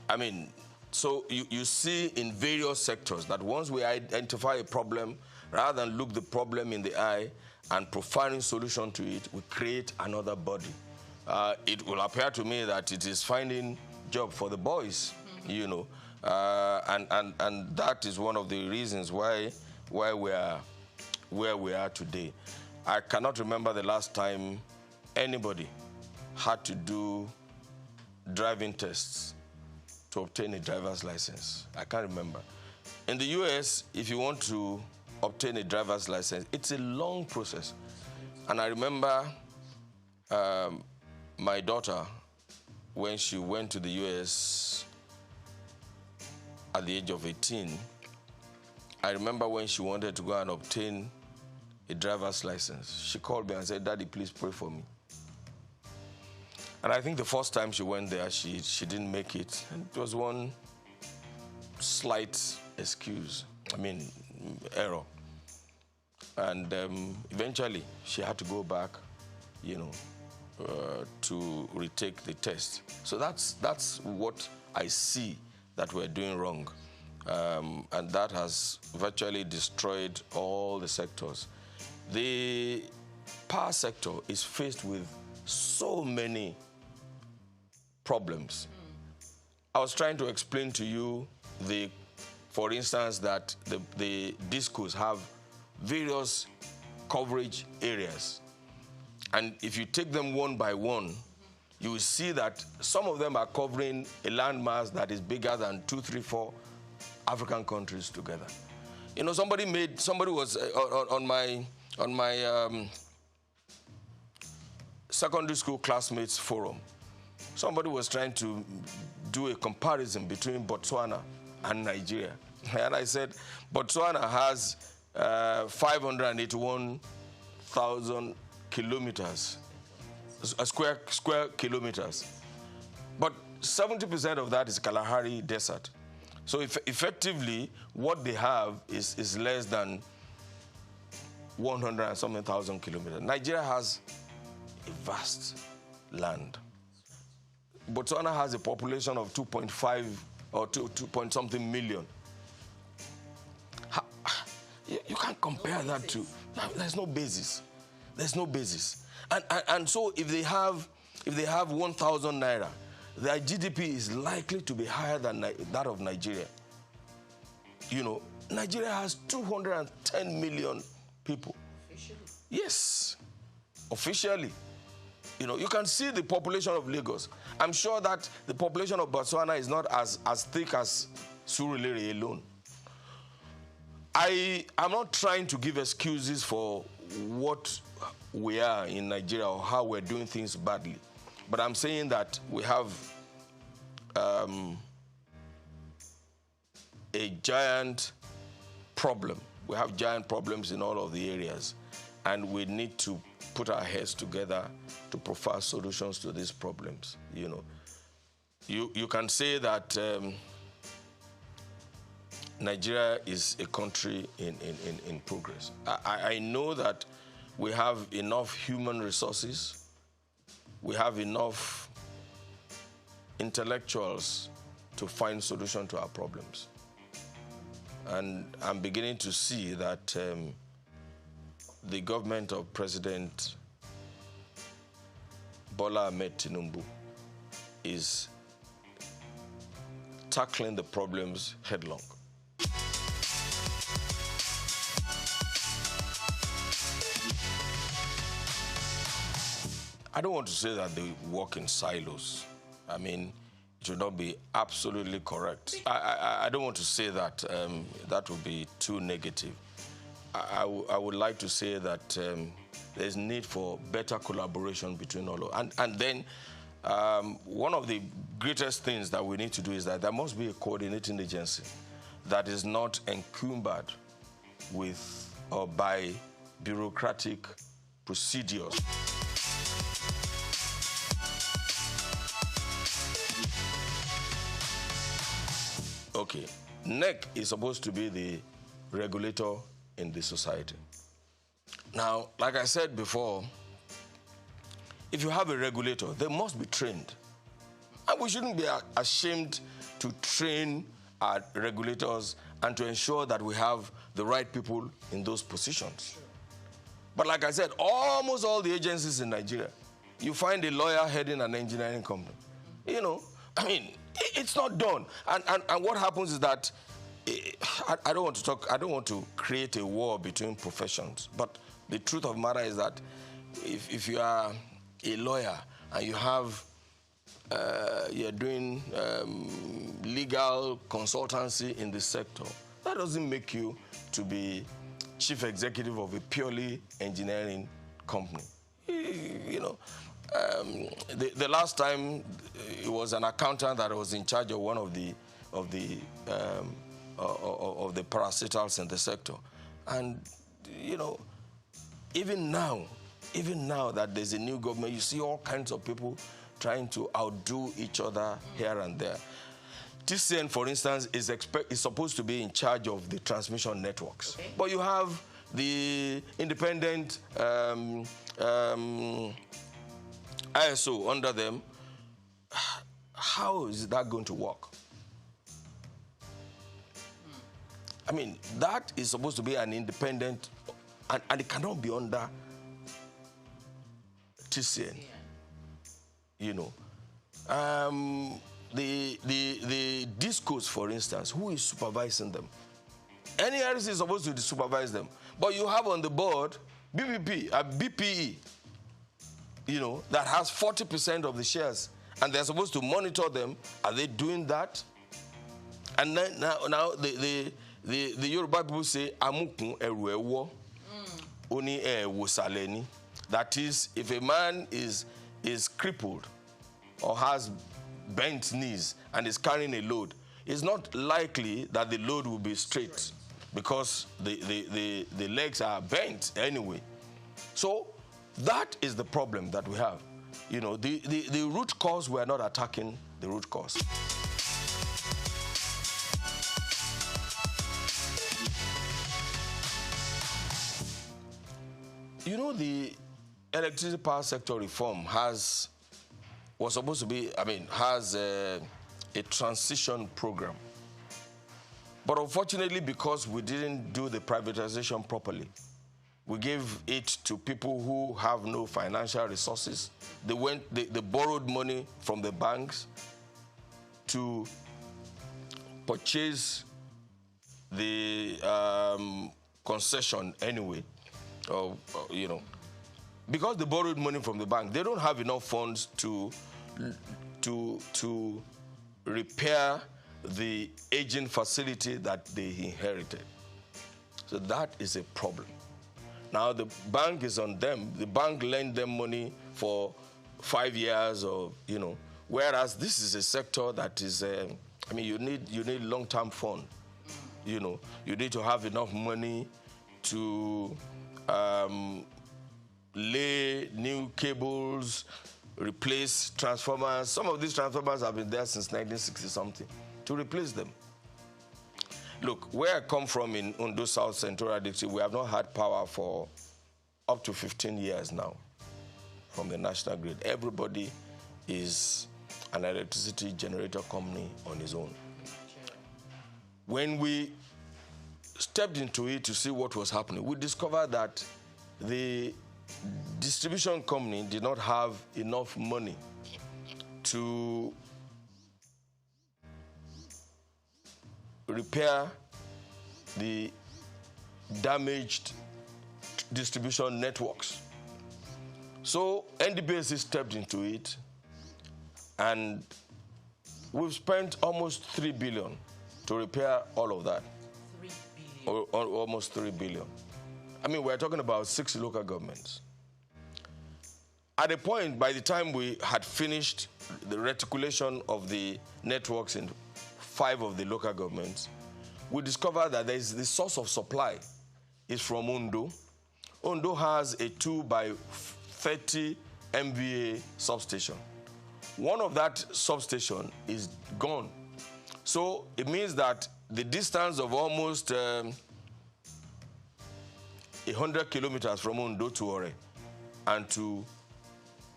Speaker 17: I mean, so you see in various sectors that once we identify a problem, rather than look the problem in the eye and providing solution to it, we create another body. It will appear to me that it is finding job for the boys, you know, and that is one of the reasons why we are where we are today. I cannot remember the last time anybody had to do driving tests to obtain a driver's license. I can't remember. In the US, if you want to obtain a driver's license, it's a long process. And I remember my daughter, when she went to the US at the age of 18, I remember when she wanted to go and obtain a driver's license, she called me and said, "Daddy, please pray for me." And I think the first time she went there, she didn't make it. And it was one slight error. And eventually, she had to go back, you know, to retake the test. So that's what I see that we're doing wrong. And that has virtually destroyed all the sectors. The power sector is faced with so many problems. I was trying to explain to you, for instance, that the discos have various coverage areas. And if you take them one by one, you will see that some of them are covering a landmass that is bigger than 2, 3, 4 African countries together. You know, somebody was on my secondary school classmates forum. Somebody was trying to do a comparison between Botswana and Nigeria. And I said, Botswana has 1,000 kilometers, square kilometers. But 70% of that is Kalahari Desert. So effectively, what they have is less than 100 and something thousand kilometers. Nigeria has a vast land. Botswana has a population of 2.5 or 2 point something million. You can't compare that to. There's no basis. There's no basis. And so if they have 1,000 naira, their GDP is likely to be higher than that of Nigeria. You know, Nigeria has 210 million people. Officially? Yes, officially. You know, you can see the population of Lagos. I'm sure that the population of Botswana is not as thick as Surulere alone. I'm not trying to give excuses for what we are in Nigeria or how we're doing things badly. But I'm saying that we have a giant problem. We have giant problems in all of the areas. And we need to put our heads together to provide solutions to these problems. You know, you can say that Nigeria is a country in progress. I know that we have enough human resources. We have enough intellectuals to find solution to our problems. And I'm beginning to see that the government of President Bola Ahmed Tinubu is tackling the problems headlong. I don't want to say that they work in silos. I mean, it should not be absolutely correct. I don't want to say that. That would be too negative. I would like to say that there's need for better collaboration between all of them. And then one of the greatest things that we need to do is that there must be a coordinating agency that is not encumbered with or by bureaucratic procedures. Okay, NEC is supposed to be the regulator in the society. Now, like I said before, if you have a regulator, they must be trained. And we shouldn't be ashamed to train our regulators and to ensure that we have the right people in those positions. But like I said, almost all the agencies in Nigeria, you find a lawyer heading an engineering company. You know, I mean, it's not done. And what happens is that I don't want to create a war between professions, but the truth of the matter is that if you are a lawyer and you have you're doing legal consultancy in the sector, that doesn't make you to be chief executive of a purely engineering company. You know, the last time it was an accountant that was in charge of one of the parastatals in the sector, and you know, even now that there's a new government, you see all kinds of people trying to outdo each other here and there. TCN, for instance, is supposed to be in charge of the transmission networks, okay. But you have the independent ISO under them. How is that going to work? I mean, that is supposed to be an independent, and it cannot be under TCN. Yeah. You know, the discos, for instance, who is supervising them? NERC is supposed to supervise them, but you have on the board BPE, you know, that has 40% of the shares, and they're supposed to monitor them. Are they doing that? And then now the Yoruba people say amukun eru ewo oni ewo saleni. That is, if a man is crippled or has bent knees and is carrying a load, it's not likely that the load will be straight because the legs are bent anyway. So that is the problem that we have. You know, the root cause, we are not attacking the root cause. You know, the electricity power sector reform has a transition program. But unfortunately, because we didn't do the privatization properly, we gave it to people who have no financial resources. They borrowed money from the banks to purchase the concession anyway. You know, because they borrowed money from the bank, they don't have enough funds to repair the aging facility that they inherited. So that is a problem. Now the bank is on them. The bank lent them money for 5 years, or you know, whereas this is a sector that is, I mean, you need long-term fund. You know, you need to have enough money to lay new cables, replace transformers. Some of these transformers have been there since 1960-something, to replace them. Look, where I come from in Ondo South Central District, we have not had power for up to 15 years now from the national grid. Everybody is an electricity generator company on his own. When we stepped into it to see what was happening, we discovered that the distribution company did not have enough money to repair the damaged distribution networks. So NDPC stepped into it, and we've spent almost 3 billion to repair all of that.
Speaker 8: 3 billion.
Speaker 17: Almost 3 billion. I mean, we're talking about 6 local governments. At a point, by the time we had finished the reticulation of the networks in 5 of the local governments, we discovered that the source of supply is from Ondo. Ondo has a 2 by 30 MVA substation. One of that substation is gone. So it means that the distance of almost 100 kilometers from Ondo to Ore and to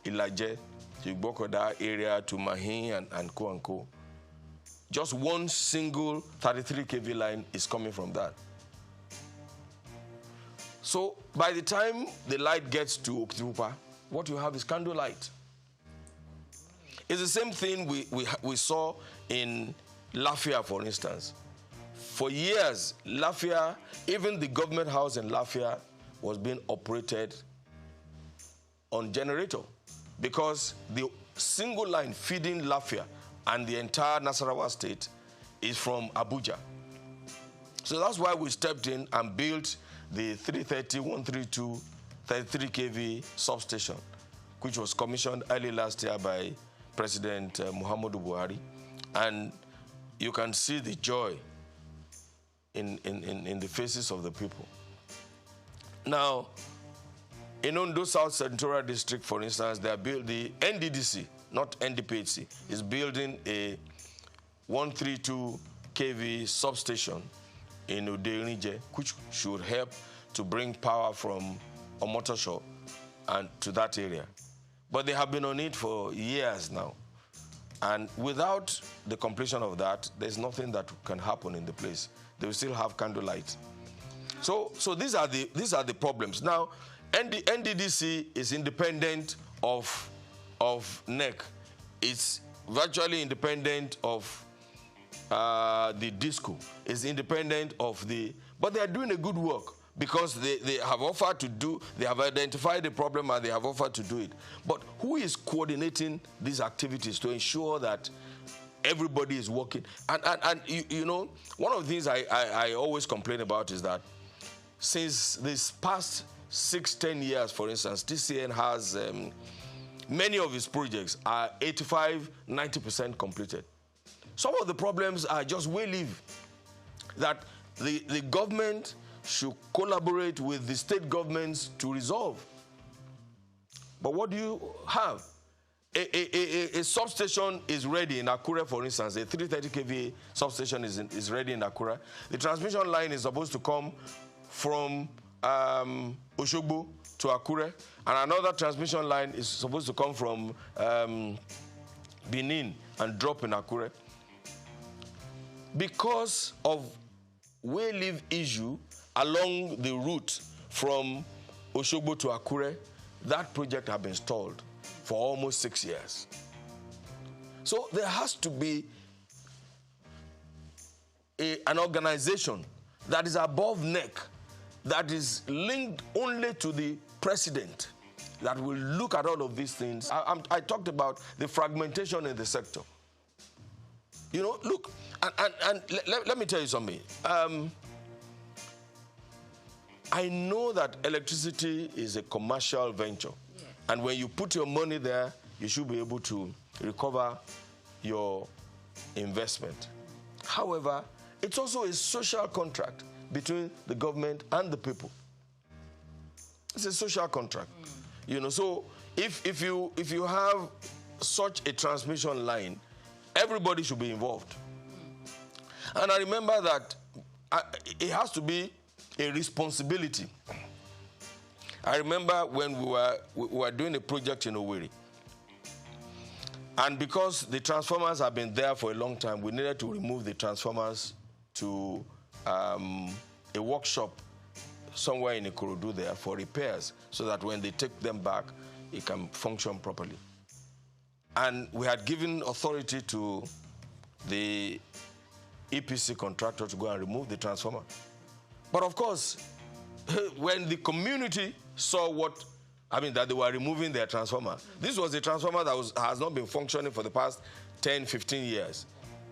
Speaker 17: Ilaje, to Igbokoda area, to Mahin and Co. Just one single 33 kV line is coming from that. So by the time the light gets to Okitipupa, what you have is candle light. It's the same thing we saw in Lafia, for instance. For years, Lafia, even the government house in Lafia, was being operated on generator because the single line feeding Lafia and the entire Nasarawa state is from Abuja. So that's why we stepped in and built the 330, 132, 33 kV substation, which was commissioned early last year by President Muhammadu Buhari. And you can see the joy in the faces of the people. Now, in Ondo South Central District, for instance, they are building the NDDC, not NDPHC, is building a 132 kV substation in Uderinje, which should help to bring power from Omotosho and to that area. But they have been on it for years now. And without the completion of that, there's nothing that can happen in the place. They will still have candlelight. So these are the problems. Now, NDDC is independent of NEC. It's virtually independent of the DISCO. It's independent of the... But they are doing a good work because they have offered to do... They have identified the problem and they have offered to do it. But who is coordinating these activities to ensure that everybody is working? And you know, one of the things I always complain about is that since this past 6-10 years, for instance, TCN has... many of its projects are 85-90% completed. Some of the problems are just way-live, that the government should collaborate with the state governments to resolve. But what do you have? A substation is ready in Akure, for instance. A 330 kV substation is ready in Akure. The transmission line is supposed to come from Oshogbo to Akure, and another transmission line is supposed to come from Benin and drop in Akure. Because of way-live issue along the route from Oshogbo to Akure, that project has been stalled for almost 6 years. So there has to be an organization that is above neck, that is linked only to the president, that will look at all of these things. I talked about the fragmentation in the sector. You know, look, and let me tell you something. I know that electricity is a commercial venture. Yes. And when you put your money there, you should be able to recover your investment. However, it's also a social contract between the government and the people. It's a social contract. You know, so if you have such a transmission line, everybody should be involved. And I remember that it has to be a responsibility. I remember when we were doing a project in Owerri, and because the transformers have been there for a long time, we needed to remove the transformers to a workshop somewhere in Ikorodu there for repairs, so that when they take them back, it can function properly. And we had given authority to the EPC contractor to go and remove the transformer. But of course, when the community saw that they were removing their transformer, this was a transformer that has not been functioning for the past 10, 15 years.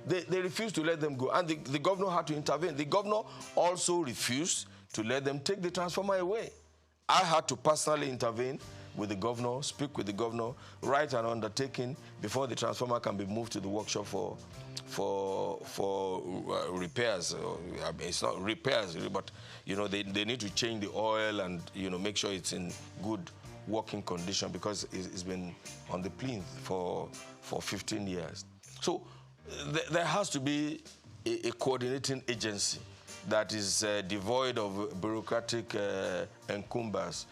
Speaker 17: They refused to let them go, and the governor had to intervene. The governor also refused to let them take the transformer away. I had to personally intervene with the governor, speak with the governor, write an undertaking before the transformer can be moved to the workshop for repairs. I mean, it's not repairs, really, but you know they need to change the oil and make sure it's in good working condition, because it's been on the plinth for 15 years. So there has to be a coordinating agency that is devoid of bureaucratic encumbers.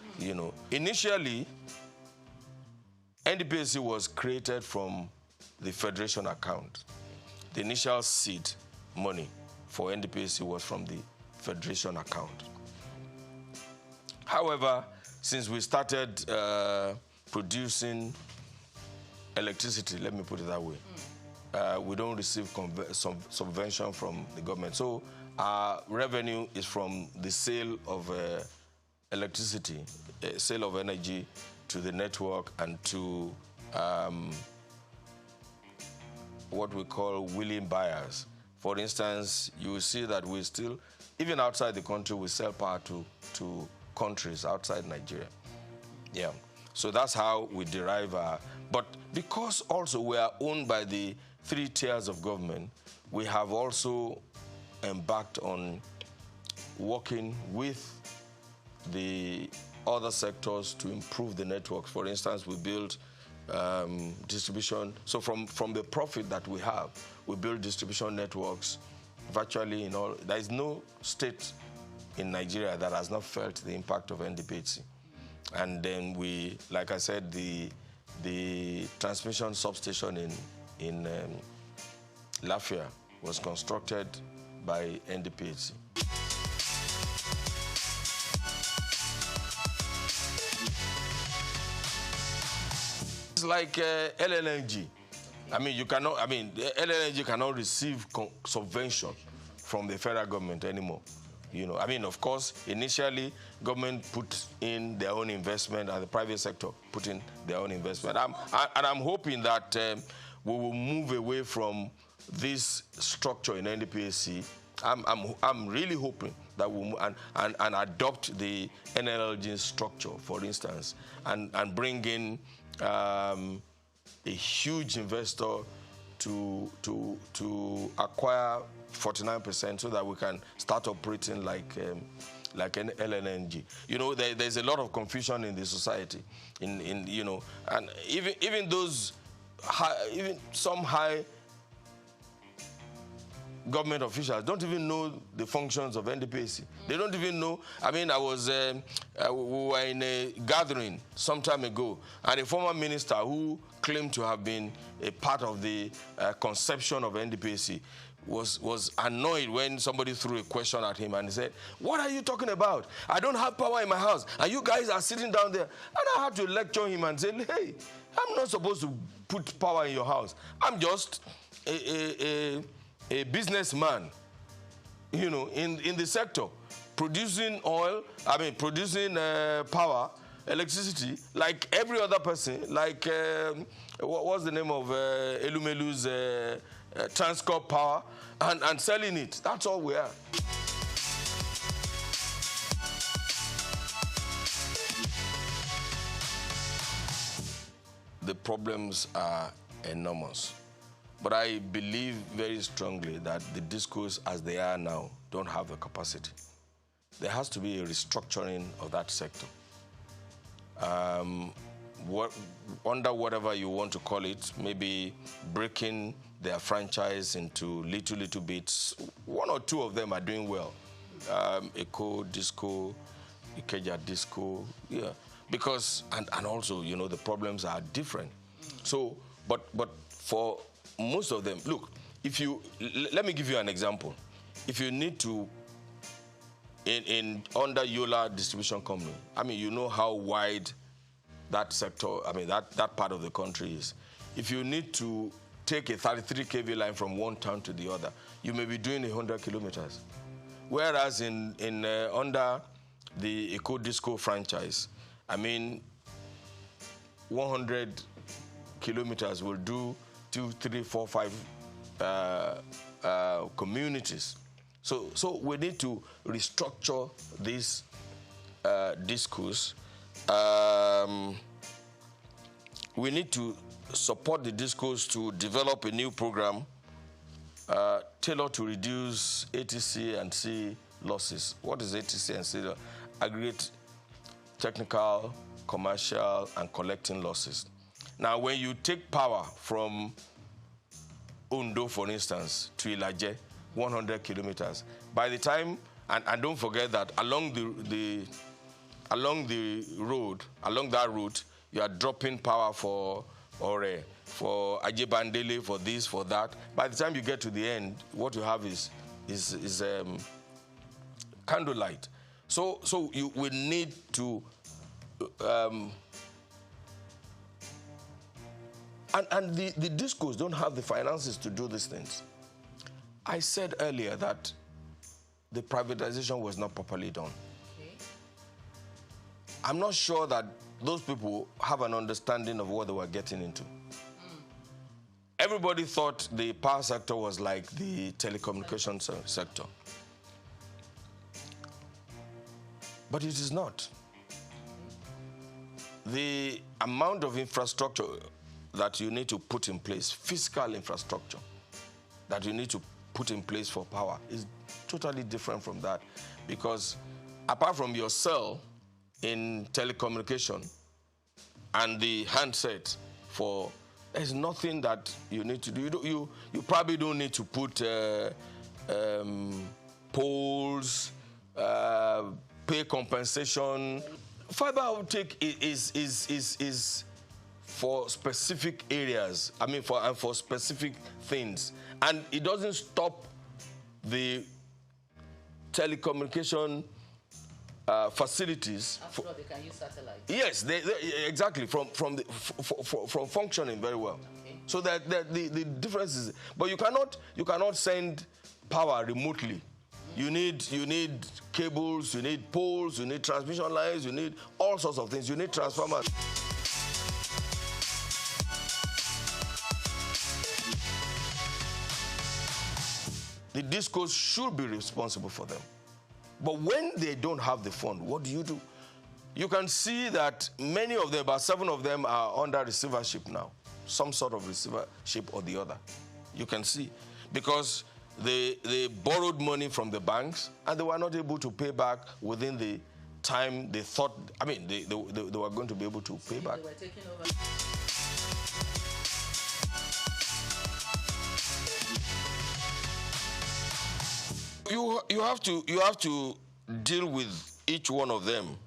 Speaker 17: Initially, NDPC was created from the Federation account. The initial seed money for NDPC was from the Federation account. However, since we started producing electricity, let me put it that way, we don't receive subvention from the government. So our revenue is from the sale of electricity, sale of energy to the network and to what we call willing buyers. For instance, you will see that we still, even outside the country, we sell power to countries outside Nigeria. Yeah. So that's how we derive our... But because also we are owned by the 3 tiers of government, we have also embarked on working with the other sectors to improve the network. For instance, we build distribution. So from the profit that we have, we build distribution networks virtually in all. There is no state in Nigeria that has not felt the impact of NDPC. And then we, like I said, the transmission substation in Lafia was constructed by NDPC. It's like LNG. I mean, LNG cannot receive subvention from the federal government anymore. I mean, of course, initially, government put in their own investment and the private sector put in their own investment. I'm hoping that we will move away from this structure in NDPC. I'm really hoping that we'll and adopt the NLG structure, for instance, and bring in a huge investor to acquire 49% so that we can start operating like like an LNG. You know, there's a lot of confusion in the society, you know, and even those even some high government officials don't even know the functions of NDPC. They don't even know. I mean, we were in a gathering some time ago, and a former minister who claimed to have been a part of the conception of NDPC was annoyed when somebody threw a question at him, and he said, "What are you talking about? I don't have power in my house, and you guys are sitting down there." And I had to lecture him and say, "Hey, I'm not supposed to put power in your house. I'm just a businessman, you know, in the sector, producing oil, producing power, electricity, like every other person, like, what's the name of Elumelu's Transcorp Power, and selling it. That's all we are." The problems are enormous. But I believe very strongly that the discos, as they are now, don't have the capacity. There has to be a restructuring of that sector. Under whatever you want to call it, maybe breaking their franchise into little bits. One or two of them are doing well. Eco, Disco, Ikeja Disco, yeah. Because, and also, you know, the problems are different. So, but for most of them, look, let me give you an example. If you need to, under Yola Distribution Company, I mean, you know how wide that sector, that part of the country is. If you need to take a 33 kV line from one town to the other, you may be doing 100 kilometers. Whereas under the Eco Disco franchise, 100 kilometers will do 2, 3, 4, 5 communities. So we need to restructure this discourse. We need to support the discourse to develop a new program tailored to reduce ATC and C losses. What is ATC and C? Aggregate technical, commercial, and collecting losses. Now, when you take power from Ondo, for instance, to Ilaje, 100 kilometers, by the time, and don't forget that along that route, you are dropping power for Ore, for Ajebandele, for this, for that. By the time you get to the end, what you have is candlelight. So you will need to And the discos don't have the finances to do these things. I said earlier that the privatization was not properly done. Okay. I'm not sure that those people have an understanding of what they were getting into. Everybody thought the power sector was like the telecommunications sector. But it is not. The amount of infrastructure that you need to put in place, physical infrastructure that you need to put in place for power is totally different from that. Because apart from your cell in telecommunication and the handset there's nothing that you need to do. You probably don't need to put poles, pay compensation. Fiber optic is for specific areas. For specific things, and it doesn't stop the telecommunication facilities.
Speaker 18: After all, they can use satellite.
Speaker 17: Yes, exactly, from functioning very well. Okay. So that the difference is, but you cannot send power remotely. You need cables, you need poles, you need transmission lines, you need all sorts of things. You need transformers. The discos should be responsible for them. But when they don't have the fund, what do? You can see that many of them, about 7 of them, are under receivership now. Some sort of receivership or the other. You can see. Because they borrowed money from the banks, and they were not able to pay back within the time they thought, I mean, they were going to be able to pay back.
Speaker 8: They were taking over.
Speaker 17: You have to deal with each one of them,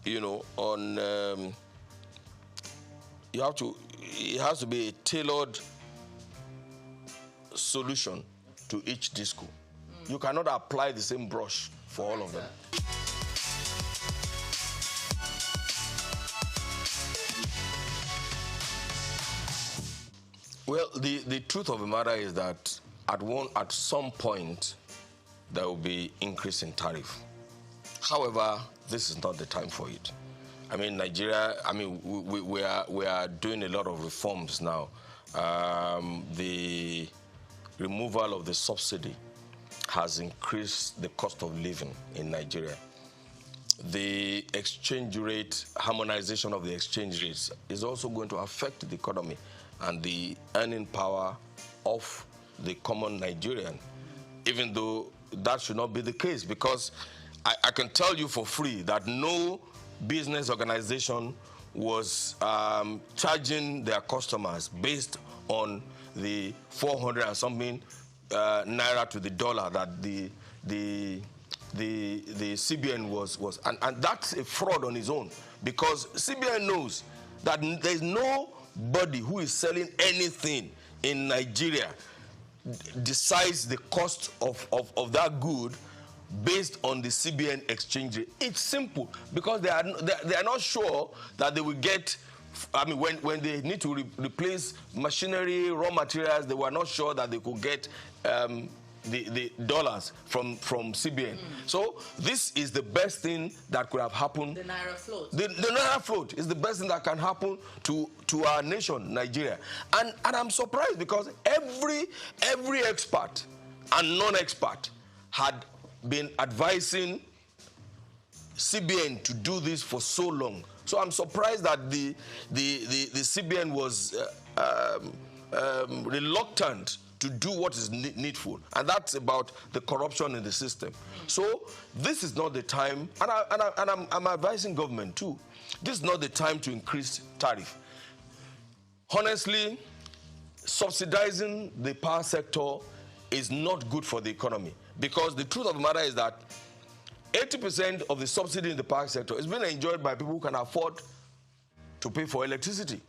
Speaker 17: you know, on it has to be a tailored solution to each disco. You cannot apply the same brush for all of them. Well, the truth of the matter is that at some point there will be increase in tariff. However, this is not the time for it. I mean, Nigeria, I mean, we are doing a lot of reforms now. The removal of the subsidy has increased the cost of living in Nigeria. The exchange rate, harmonization of the exchange rates is also going to affect the economy and the earning power of the common Nigerian, even though that should not be the case, because I can tell you for free that no business organization was charging their customers based on the 400 and something naira to the dollar that the CBN was and that's a fraud on its own, because CBN knows that there's nobody who is selling anything in Nigeria decides the cost of that good based on the CBN exchange rate. It's simple, because they are not sure that they will get, I mean, when they need to replace machinery, raw materials, they were not sure that they could get the dollars from CBN. So this is the best thing that could have happened.
Speaker 8: The Naira float.
Speaker 17: The Naira float is the best thing that can happen to our nation, Nigeria. And I'm surprised, because every expert and non-expert had been advising CBN to do this for so long. So I'm surprised that the CBN was reluctant to do what is needful, and that's about the corruption in the system. So this is not the time, and I'm advising government too, this is not the time to increase tariff. Honestly, subsidizing the power sector is not good for the economy, because the truth of the matter is that 80% of the subsidy in the power sector is being enjoyed by people who can afford to pay for electricity.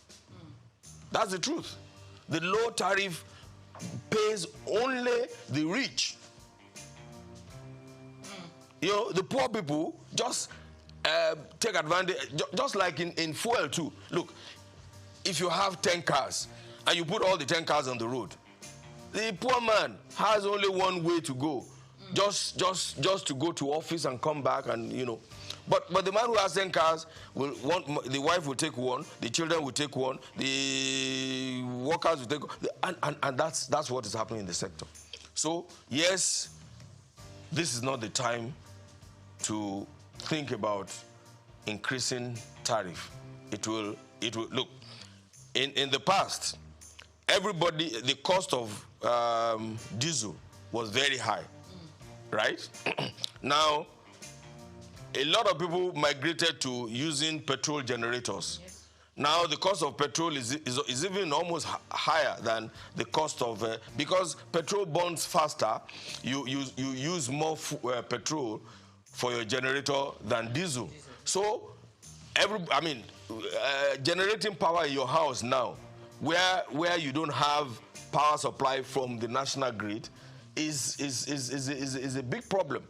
Speaker 17: That's the truth. The low tariff pays only the rich. You know, the poor people just take advantage, just like in fuel too. Look, if you have 10 cars and you put all the 10 cars on the road, the poor man has only one way to go, just to go to office and come back, and you know. But the man who has 10 cars will want, the wife will take one, the children will take one, the workers will take one, and that's what is happening in the sector. So yes, this is not the time to think about increasing tariff. It will look, in the past, everybody, the cost of diesel was very high, right? Now, a lot of people migrated to using petrol generators. Yes. Now the cost of petrol is even almost higher than the cost of, because petrol burns faster, you use more petrol for your generator than diesel. So, generating power in your house now, where you don't have power supply from the national grid, is a big problem.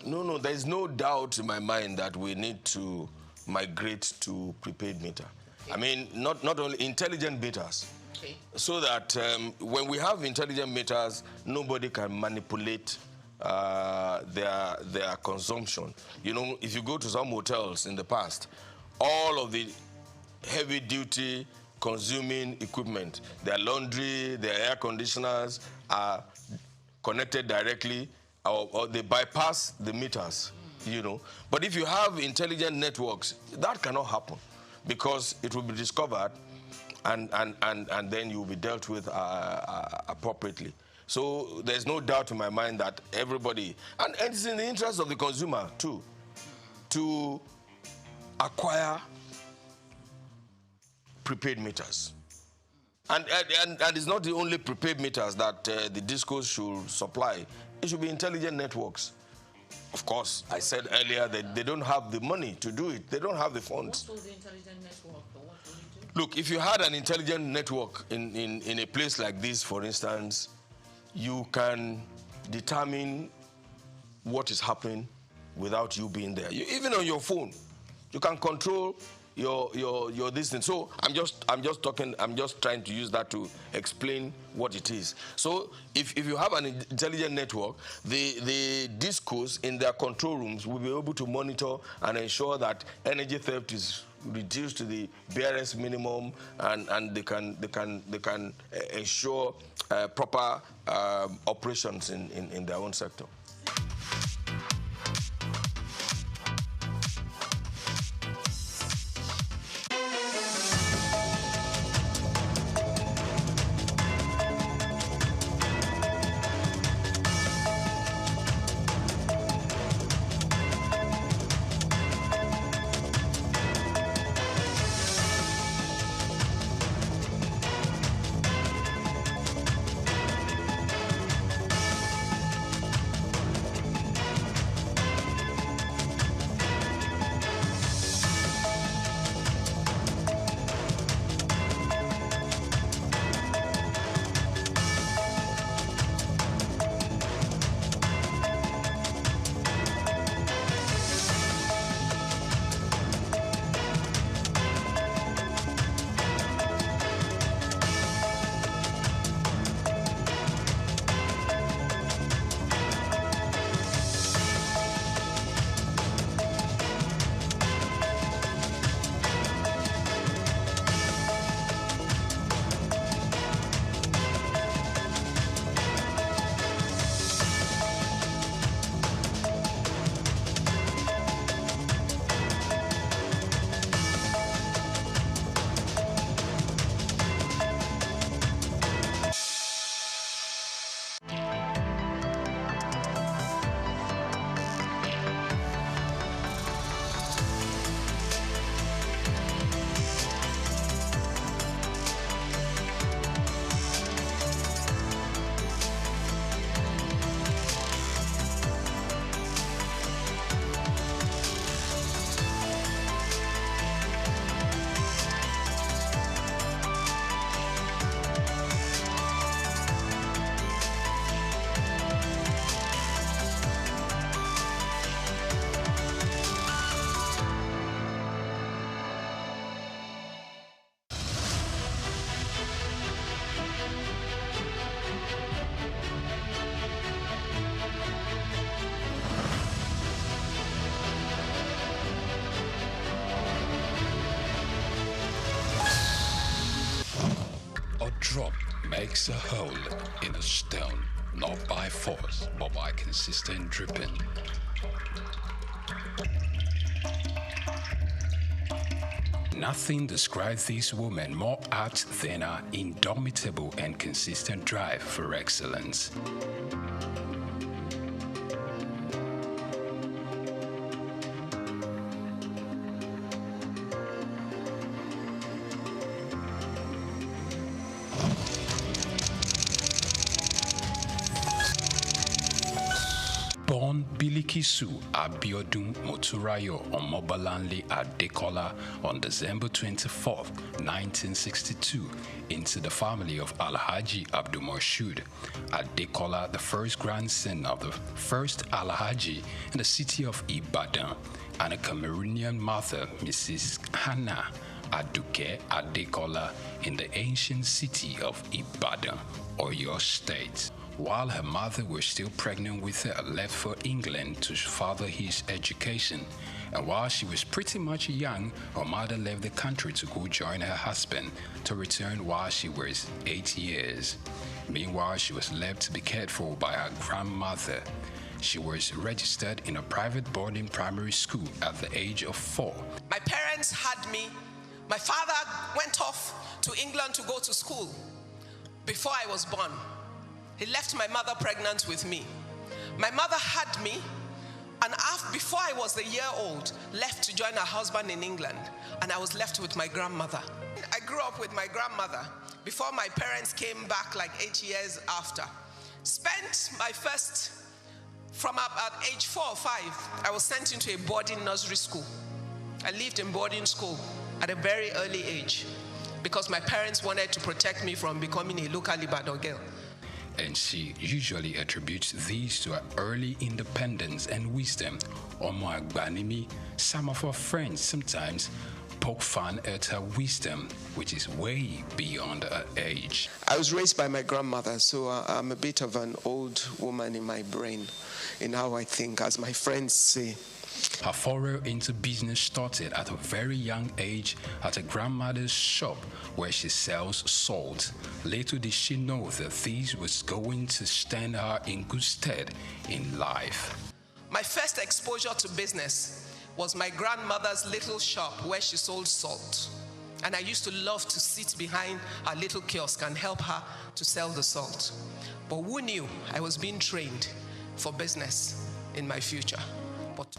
Speaker 17: No, there's no doubt in my mind that we need to migrate to prepaid meter. Okay. I mean, not only intelligent meters, okay, so that when we have intelligent meters, nobody can manipulate their consumption. You know, if you go to some hotels in the past, all of the heavy-duty consuming equipment, their laundry, their air conditioners are connected directly, or they bypass the meters, you know. But if you have intelligent networks, that cannot happen, because it will be discovered and then you will be dealt with appropriately. So there's no doubt in my mind that everybody, and it's in the interest of the consumer too, to acquire prepaid meters. And it's not the only prepaid meters that the discos should supply. It should be intelligent networks. Of course, I said earlier that they don't have the money to do it. They don't have the funds.
Speaker 3: What was the intelligent network? What will it do?
Speaker 17: Look, if you had an intelligent network in a place like this, for instance, you can determine what is happening without you being there. Even on your phone, you can control your this thing. So I'm just trying to use that to explain what it is. So if you have an intelligent network, the discos in their control rooms will be able to monitor and ensure that energy theft is reduced to the barest minimum, and they can ensure proper operations in their own sector.
Speaker 18: drop makes a hole in a stone, not by force, but by consistent dripping. Nothing describes this woman more apt than her indomitable and consistent drive for excellence. Born Bilikisu Abiodun Moturayo Omobalanle Adekola on December 24, 1962, into the family of Alhaji Abdulmoshood Adekola, the first grandson of the first Alhaji in the city of Ibadan, and a Cameroonian mother, Mrs. Hannah Aduke Adekola, in the ancient city of Ibadan, Oyo State. While her mother was still pregnant with her, left for England to further his education. And while she was pretty much young, her mother left the country to go join her husband, to return while she was 8 years. Meanwhile, she was left to be cared for by her grandmother. She was registered in a private boarding primary school at the age of 4.
Speaker 19: My parents had me My father went off to England to go to school before I was born. He left my mother pregnant with me. My mother had me, and before I was a year old, left to join her husband in England, and I was left with my grandmother. I grew up with my grandmother before my parents came back like 8 years after. Spent my first, from about age 4 or 5, I was sent into a boarding nursery school. I lived in boarding school at a very early age because my parents wanted to protect me from becoming a local Ibadan girl.
Speaker 18: And she usually attributes these to her early independence and wisdom. Omo Agbanimi, some of her friends sometimes poke fun at her wisdom, which is way beyond her age.
Speaker 20: I was raised by my grandmother, so I'm a bit of an old woman in my brain, in how I think, as my friends say.
Speaker 18: Her foray into business started at a very young age at her grandmother's shop where she sells salt. Little did she know that this was going to stand her in good stead in life.
Speaker 19: My first exposure to business was my grandmother's little shop where she sold salt. And I used to love to sit behind her little kiosk and help her to sell the salt. But who knew I was being trained for business in my future?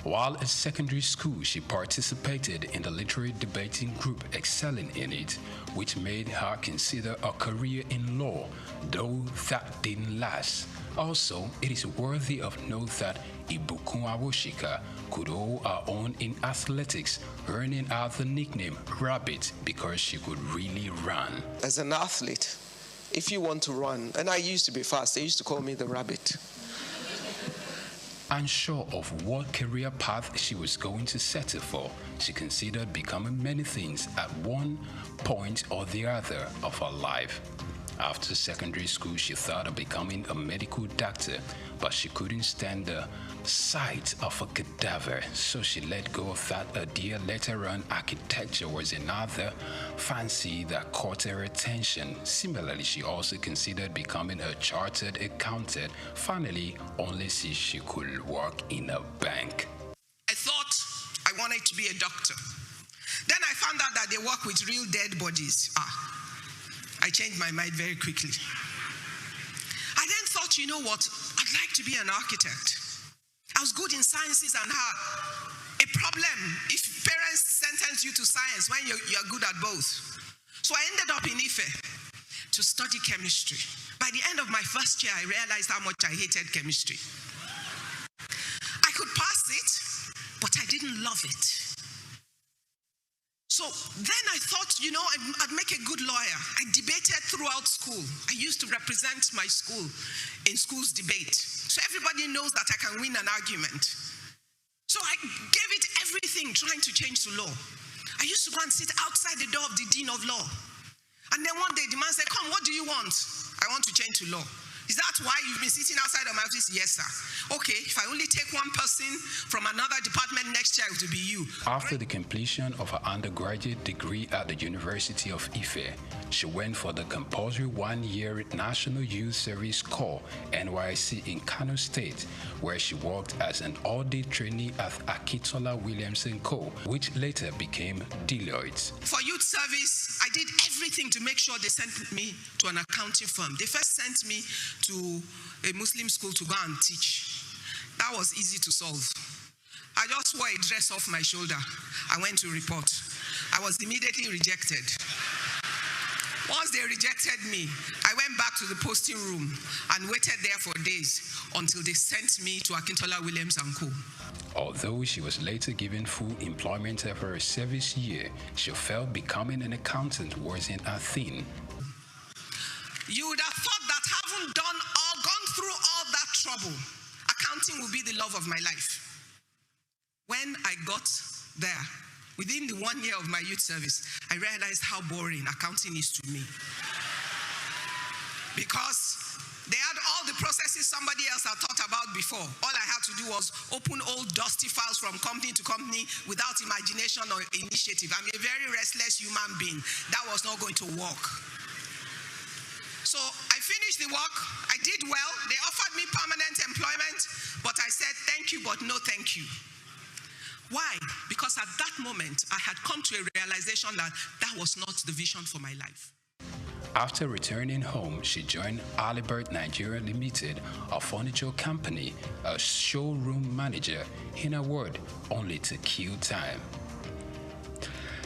Speaker 18: While at secondary school, she participated in the literary debating group, excelling in it, which made her consider a career in law, though that didn't last. Also, it is worthy of note that Ibukun Awoshika could hold her own in athletics, earning her the nickname Rabbit because she could really run.
Speaker 20: As an athlete, if you want to run, and I used to be fast, they used to call me the Rabbit.
Speaker 18: Unsure of what career path she was going to settle for, she considered becoming many things at one point or the other of her life. After secondary school, she thought of becoming a medical doctor, but she couldn't stand the sight of a cadaver, so she let go of that idea. Later on, architecture was another fancy that caught her attention. Similarly, she also considered becoming a chartered accountant. Finally, only see she could work in a bank.
Speaker 19: I thought I wanted to be a doctor. Then I found out that they work with real dead bodies. I changed my mind very quickly. I then thought, you know what? I'd like to be an architect. I was good in sciences and had a problem if parents sentence you to science when you're good at both. So I ended up in Ife to study chemistry. By the end of my first year, I realized how much I hated chemistry. I could pass it, but I didn't love it. So then I thought, you know, I'd make a good lawyer. I debated throughout school. I used to represent my school in school's debate. So everybody knows that I can win an argument. So I gave it everything trying to change to law. I used to go and sit outside the door of the dean of law. And then one day the man said, come, what do you want? I want to change to law. Is that why you've been sitting outside of my office? Yes, sir. Okay, if I only take one person from another department next year, it will be you.
Speaker 18: After the completion of her undergraduate degree at the University of Ife, she went for the compulsory one-year National Youth Service Corps, NYSC, in Kano State, where she worked as an audit trainee at Akitola Williams & Co., which later became Deloitte.
Speaker 19: For youth service, I did everything to make sure they sent me to an accounting firm. They first sent me to a Muslim school to go and teach. That was easy to solve. I just wore a dress off my shoulder. I went to report. I was immediately rejected. Once they rejected me, I went back to the posting room and waited there for days until they sent me to Akintola Williams & Co.
Speaker 18: Although she was later given full employment after her service year, she felt becoming an accountant wasn't a thing.
Speaker 19: You would have thought that having gone through all that trouble, accounting would be the love of my life. When I got there, within the 1 year of my youth service, I realized how boring accounting is to me. Because they had all the processes somebody else had thought about before. All I had to do was open old dusty files from company to company without imagination or initiative. I'm a very restless human being. That was not going to work. So I finished the work. I did well. They offered me permanent employment, but I said, thank you, but no thank you. Why? because at that moment, I had come to a realization that that was not the vision for my life.
Speaker 18: After returning home, she joined Alibert Nigeria Limited, a furniture company, as showroom manager. In a word, only to kill time.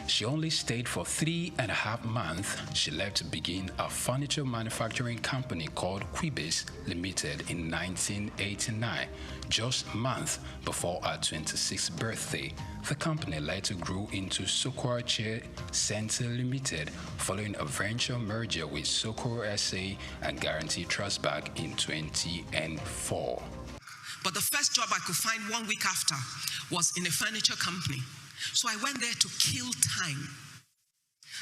Speaker 18: She only stayed for 3.5 months. She left to begin a furniture manufacturing company called Quibis Limited in 1989, just a month before her 26th birthday. The company later grew into SOUQ Chair Center Limited, following a venture merger with SOUQ SA and Guarantee Trust back in 2004.
Speaker 19: But the first job I could find 1 week after was in a furniture company. So I went there to kill time.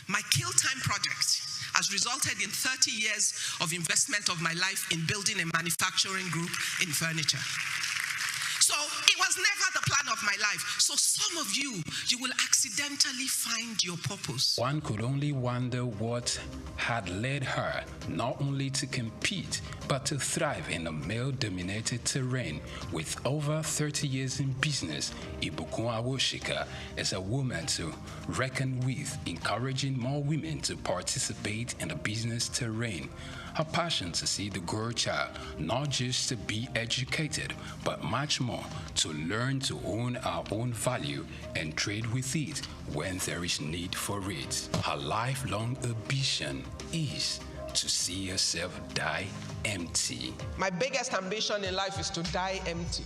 Speaker 19: My kill time project has resulted in 30 years of investment of my life in building a manufacturing group in furniture. So it was never the plan of my life. So some of you will accidentally find your purpose.
Speaker 18: One could only wonder what had led her not only to compete, but to thrive in a male-dominated terrain. With over 30 years in business, Ibukun Awoshika is a woman to reckon with, encouraging more women to participate in the business terrain. Her passion to see the girl child not just to be educated, but much more to learn to own our own value and trade with it when there is need for it. Her lifelong ambition is to see herself die empty.
Speaker 19: My biggest ambition in life is to die empty.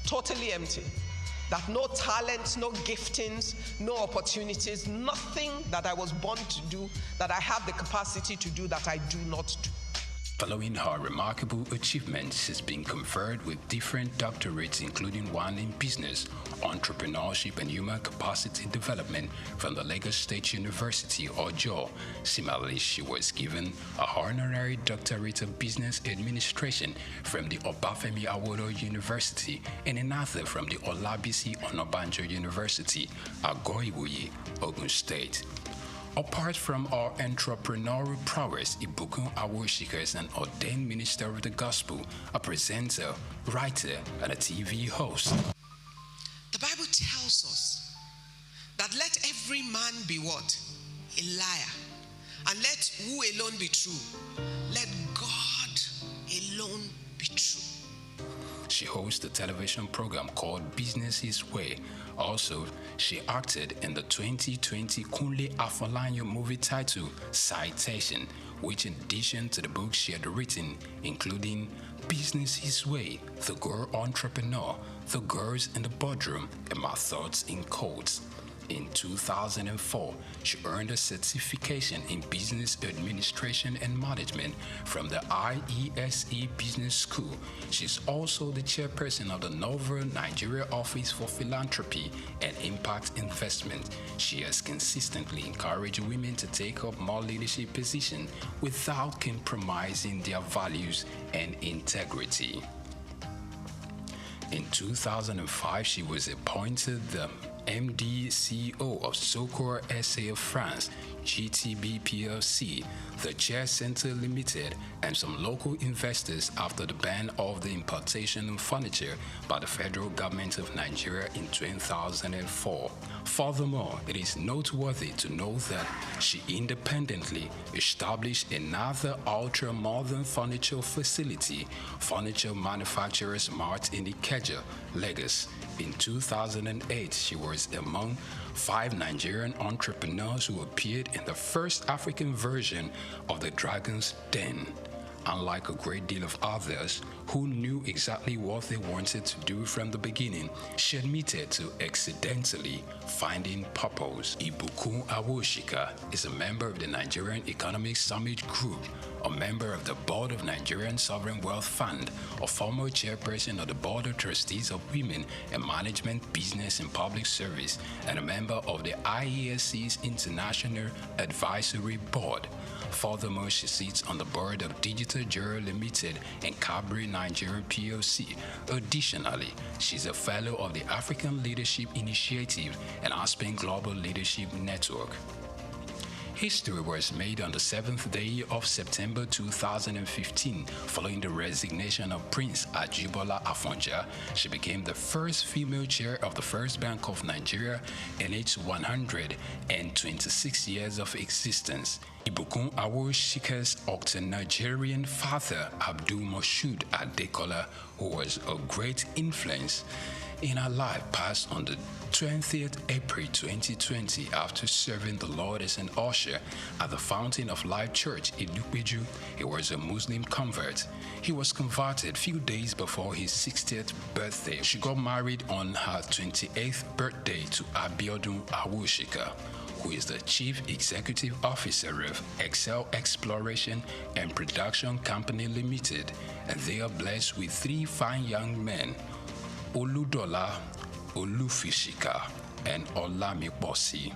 Speaker 19: Totally empty. That no talents, no giftings, no opportunities, nothing that I was born to do, that I have the capacity to do, that I do not do.
Speaker 18: Following her remarkable achievements, she's been conferred with different doctorates, including one in business, entrepreneurship and human capacity development from the Lagos State University, Ojo. Similarly, she was given a honorary doctorate of business administration from the Obafemi Awolowo University and another from the Olabisi Onabanjo University, Agoiwoye, Ogun State. Apart from our entrepreneurial prowess, Ibukun Awoshika is an ordained minister of the gospel, a presenter, writer, and a TV host.
Speaker 19: The Bible tells us that let every man be what? A liar. And let who alone be true? Let God alone be true.
Speaker 18: She hosts a television program called Business His Way. Also, she acted in the 2020 Kunle Afolanyo movie titled Citation, which in addition to the books she had written, including Business His Way, The Girl Entrepreneur, The Girls in the Boardroom, and My Thoughts in Codes. In 2004, she earned a certification in Business Administration and Management from the IESE Business School. She's also the chairperson of the Novel Nigeria Office for Philanthropy and Impact Investment. She has consistently encouraged women to take up more leadership positions without compromising their values and integrity. In 2005, she was appointed the MD CEO of SOUQ SA of France, GTB PLC, the Chair Center Limited, and some local investors after the ban of the importation of furniture by the federal government of Nigeria in 2004. Furthermore, it is noteworthy to note that she independently established another ultra-modern furniture facility, Furniture Manufacturers Mart in Ikeja, Lagos. In 2008, she was among 5 Nigerian entrepreneurs who appeared in the first African version of the Dragon's Den. Unlike a great deal of others who knew exactly what they wanted to do from the beginning, she admitted to accidentally finding purpose. Ibukun Awoshika is a member of the Nigerian Economic Summit Group, a member of the Board of Nigerian Sovereign Wealth Fund, a former chairperson of the Board of Trustees of Women in Management, Business and Public Service, and a member of the IESC's International Advisory Board. Furthermore, she sits on the board of Digital Jura Limited and Cabri Nigeria PLC. Additionally, she's a fellow of the African Leadership Initiative and Aspen Global Leadership Network. History was made on the 7th day of September 2015. Following the resignation of Prince Ajibola Afonja, she became the first female chair of the First Bank of Nigeria in its 126 years of existence. Ibukun Awosika's Octo-Nigerian father, Abdul Moshood Adekola, who was a great influence in her life, passed on the 20th April 2020 after serving the Lord as an usher at the Fountain of Life Church in Lukbeju. He was a Muslim convert. He was converted few days before his 60th birthday. She got married on her 28th birthday to Abiodun Awosika, who is the Chief Executive Officer of Excel Exploration and Production Company Limited, and they are blessed with 3 fine young men, Oludola, Olufishika, and Olamiposi.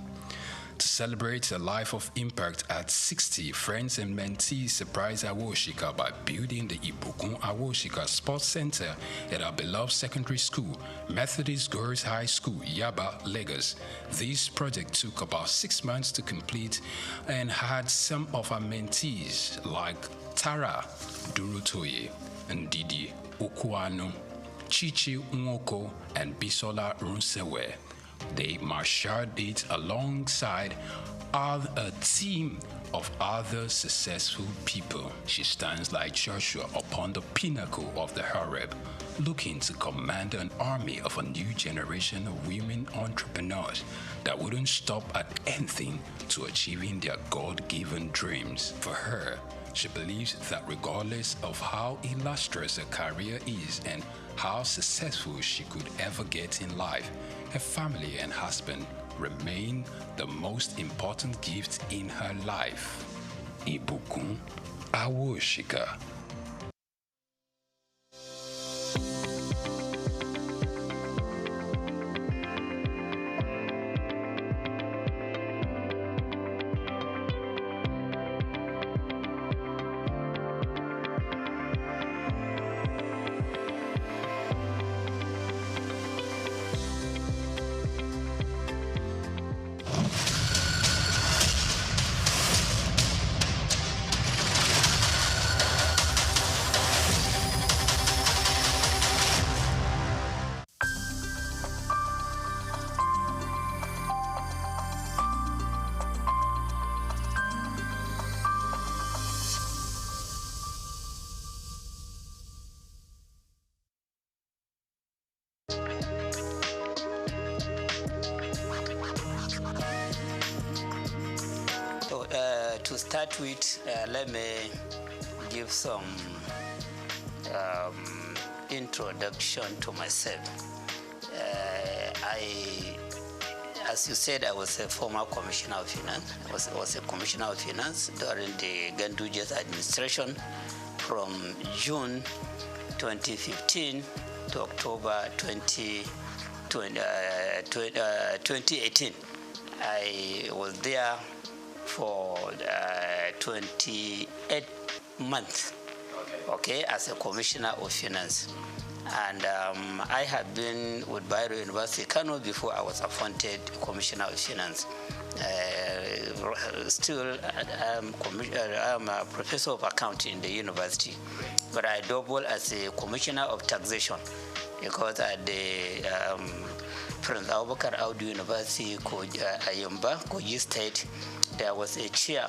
Speaker 18: To celebrate a life of impact at 60, friends and mentees surprised Awoshika by building the Ibukun Awoshika Sports Center at our beloved secondary school, Methodist Girls High School, Yaba, Lagos. This project took about 6 months to complete and had some of our mentees like Tara Durutoye and Didi Okuanu, Chichi Nwoko, and Bisola Runsewe. They marshaled it alongside a team of other successful people. She stands like Joshua upon the pinnacle of the Horeb, looking to command an army of a new generation of women entrepreneurs that wouldn't stop at anything to achieving their God-given dreams. For her, she believes that regardless of how illustrious her career is and how successful she could ever get in life, her family and husband remain the most important gift in her life. Ibukun Awoshika.
Speaker 21: To start with, let me give some introduction to myself. As you said, I was a former commissioner of finance. I was a commissioner of finance during the Ganduja's administration from June 2015 to October 2018. I was there for 28 months, okay, as a commissioner of finance. And I had been with Bayero University, Kano, before I was appointed commissioner of finance. Still, I'm a professor of accounting in the university, but I double as a commissioner of taxation because at the Prince Abubakar Audu University, Ayumba, Kogi State, there was a chair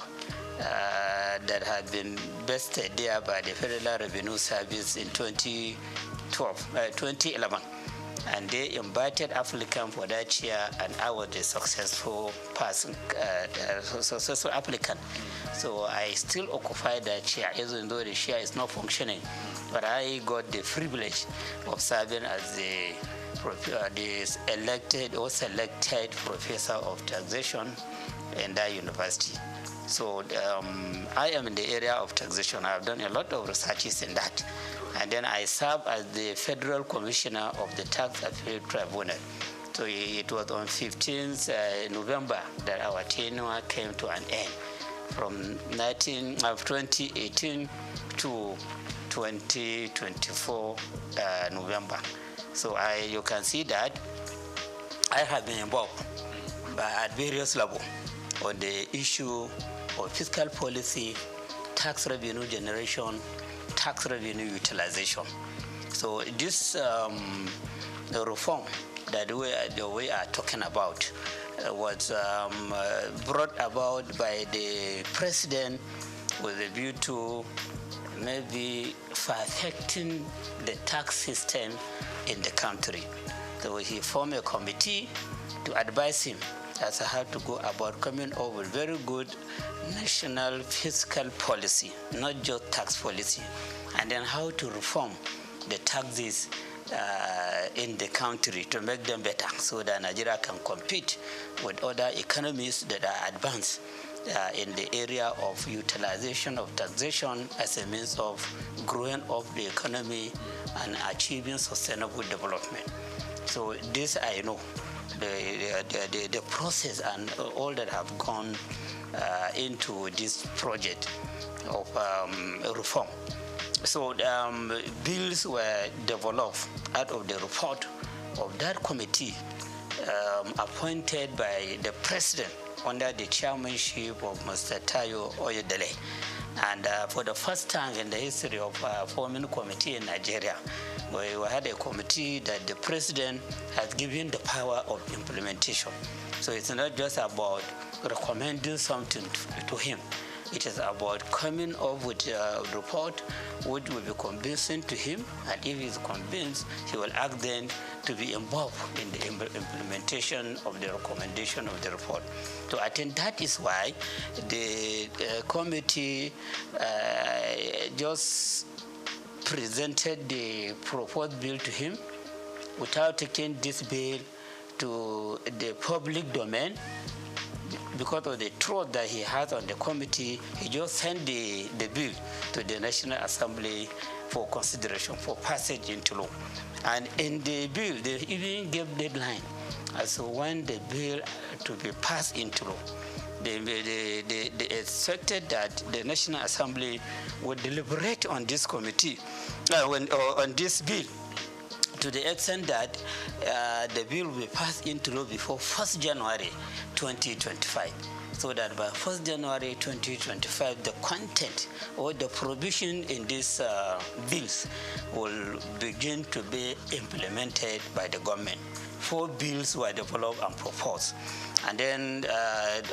Speaker 21: that had been vested there by the Federal Revenue Service in 2011. And they invited applicant for that chair, and I was the successful person, successful applicant. So I still occupy that chair, even though the chair is not functioning. But I got the privilege of serving as the elected or selected professor of taxation in that university. So I am in the area of taxation. I have done a lot of researches in that. And then I serve as the Federal Commissioner of the Tax Appeal Tribunal. So it was on 15th November that our tenure came to an end, from 2018 to 2024 November. So you can see that I have been involved at various levels. on the issue of fiscal policy, tax revenue generation, tax revenue utilization. So this the reform that we are talking about was brought about by the president with a view to maybe perfecting the tax system in the country. So he formed a committee to advise him as to how to go about coming up with very good national fiscal policy, not just tax policy, and then how to reform the taxes in the country to make them better so that Nigeria can compete with other economies that are advanced in the area of utilization of taxation as a means of growing up the economy and achieving sustainable development. So this I know, the process and all that have gone into this project of reform. So bills were developed out of the report of that committee appointed by the president under the chairmanship of Mr. Tayo Oyedele. And for the first time in the history of forming a committee in Nigeria, we had a committee that the president has given the power of implementation. So it's not just about recommending something to him. It is about coming up with a report which will be convincing to him, and if he's convinced, he will ask them to be involved in the implementation of the recommendation of the report. So I think that is why the committee just presented the proposed bill to him without taking this bill to the public domain. Because of the trust that he has on the committee, he just sent the bill to the National Assembly for consideration, for passage into law. And in the bill, they even gave deadline as to when the bill to be passed into law. They expected that the National Assembly would deliberate on this committee, on this bill, to the extent that the bill will be passed into law before 1st January 2025, so that by 1st January 2025, the content or the provision in these bills will begin to be implemented by the government. 4 bills were developed and proposed. And then,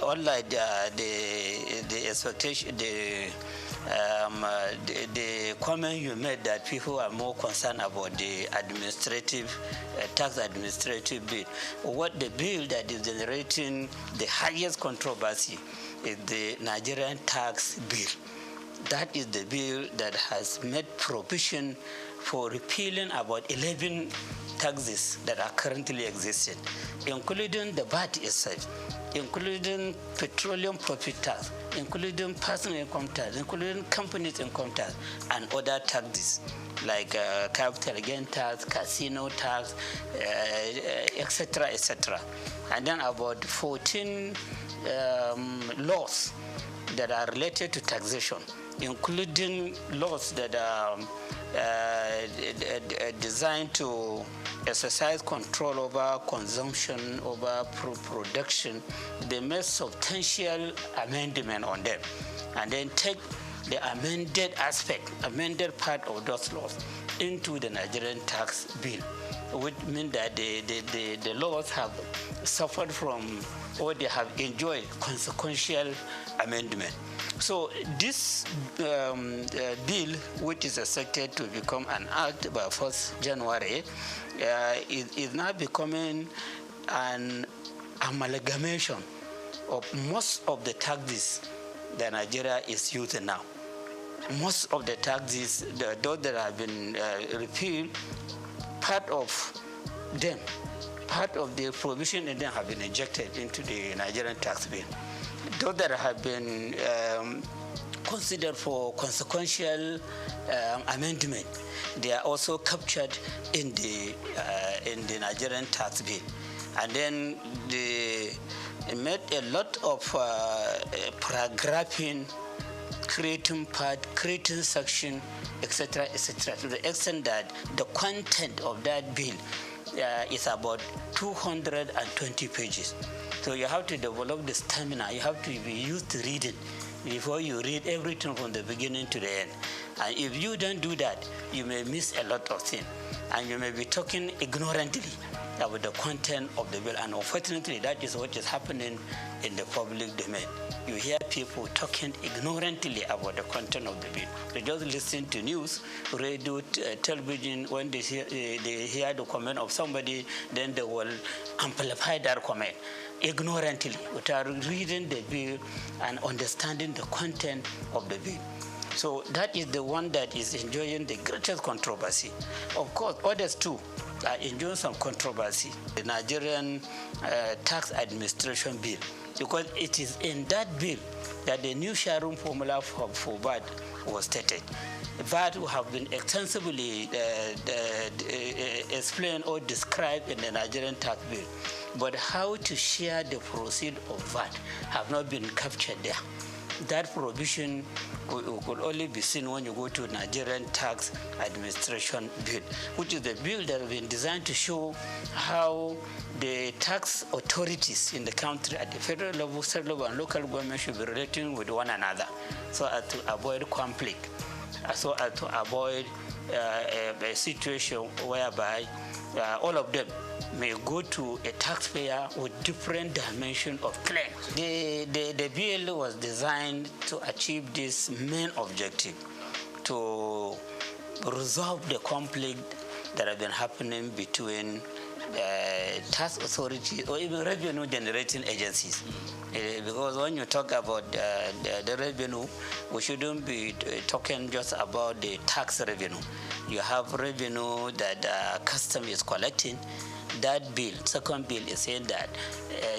Speaker 21: unlike the expectation, the comment you made that people are more concerned about the administrative, tax administrative bill. What the bill that is generating the highest controversy is the Nigerian tax bill. That is the bill that has made provision for repealing about 11 taxes that are currently existing, including the VAT itself, including petroleum profit tax, including personal income tax, including companies income tax, and other taxes like capital gain tax, casino tax, etc., etc. And then about 14 laws that are related to taxation, including laws that are designed to exercise control over consumption, over production. They made substantial amendment on them, and then take the amended aspect, amended part of those laws into the Nigerian tax bill, which means that the laws have suffered from, or they have enjoyed consequential amendment. So this bill, which is expected to become an act by 1st January, is now becoming an amalgamation of most of the taxes that Nigeria is using now. Most of the taxes, those that have been repealed, part of them, part of the provision in them have been injected into the Nigerian tax bill. Those that have been considered for consequential amendment, they are also captured in the Nigerian tax bill. And then they made a lot of paragraphing, creating part, creating section, etc., etc., to the extent that the content of that bill is about 220 pages. So you have to develop the stamina. You have to be used to reading before you read everything from the beginning to the end. And if you don't do that, you may miss a lot of things. And you may be talking ignorantly about the content of the bill. And unfortunately, that is what is happening in the public domain. You hear people talking ignorantly about the content of the bill. They just listen to news, radio, television. When they hear the comment of somebody, then they will amplify that comment ignorantly without reading the bill and understanding the content of the bill. So that is the one that is enjoying the greatest controversy. Of course, others too are enjoying some controversy. The Nigerian Tax Administration Bill, because it is in that bill that the new sharing formula for VAT was stated. VAT have been extensively explained or described in the Nigerian tax bill, but how to share the proceeds of VAT have not been captured there. That provision could only be seen when you go to Nigerian Tax Administration Bill, which is the bill that has been designed to show how the tax authorities in the country at the federal level, state level, and local government should be relating with one another so as to avoid conflict, so as to avoid a situation whereby all of them may go to a taxpayer with different dimension of claim. The bill was designed to achieve this main objective, to resolve the conflict that has been happening between tax authorities or even revenue generating agencies. Because when you talk about the revenue, we shouldn't be talking just about the tax revenue. You have revenue that custom is collecting. That bill, second bill, is saying that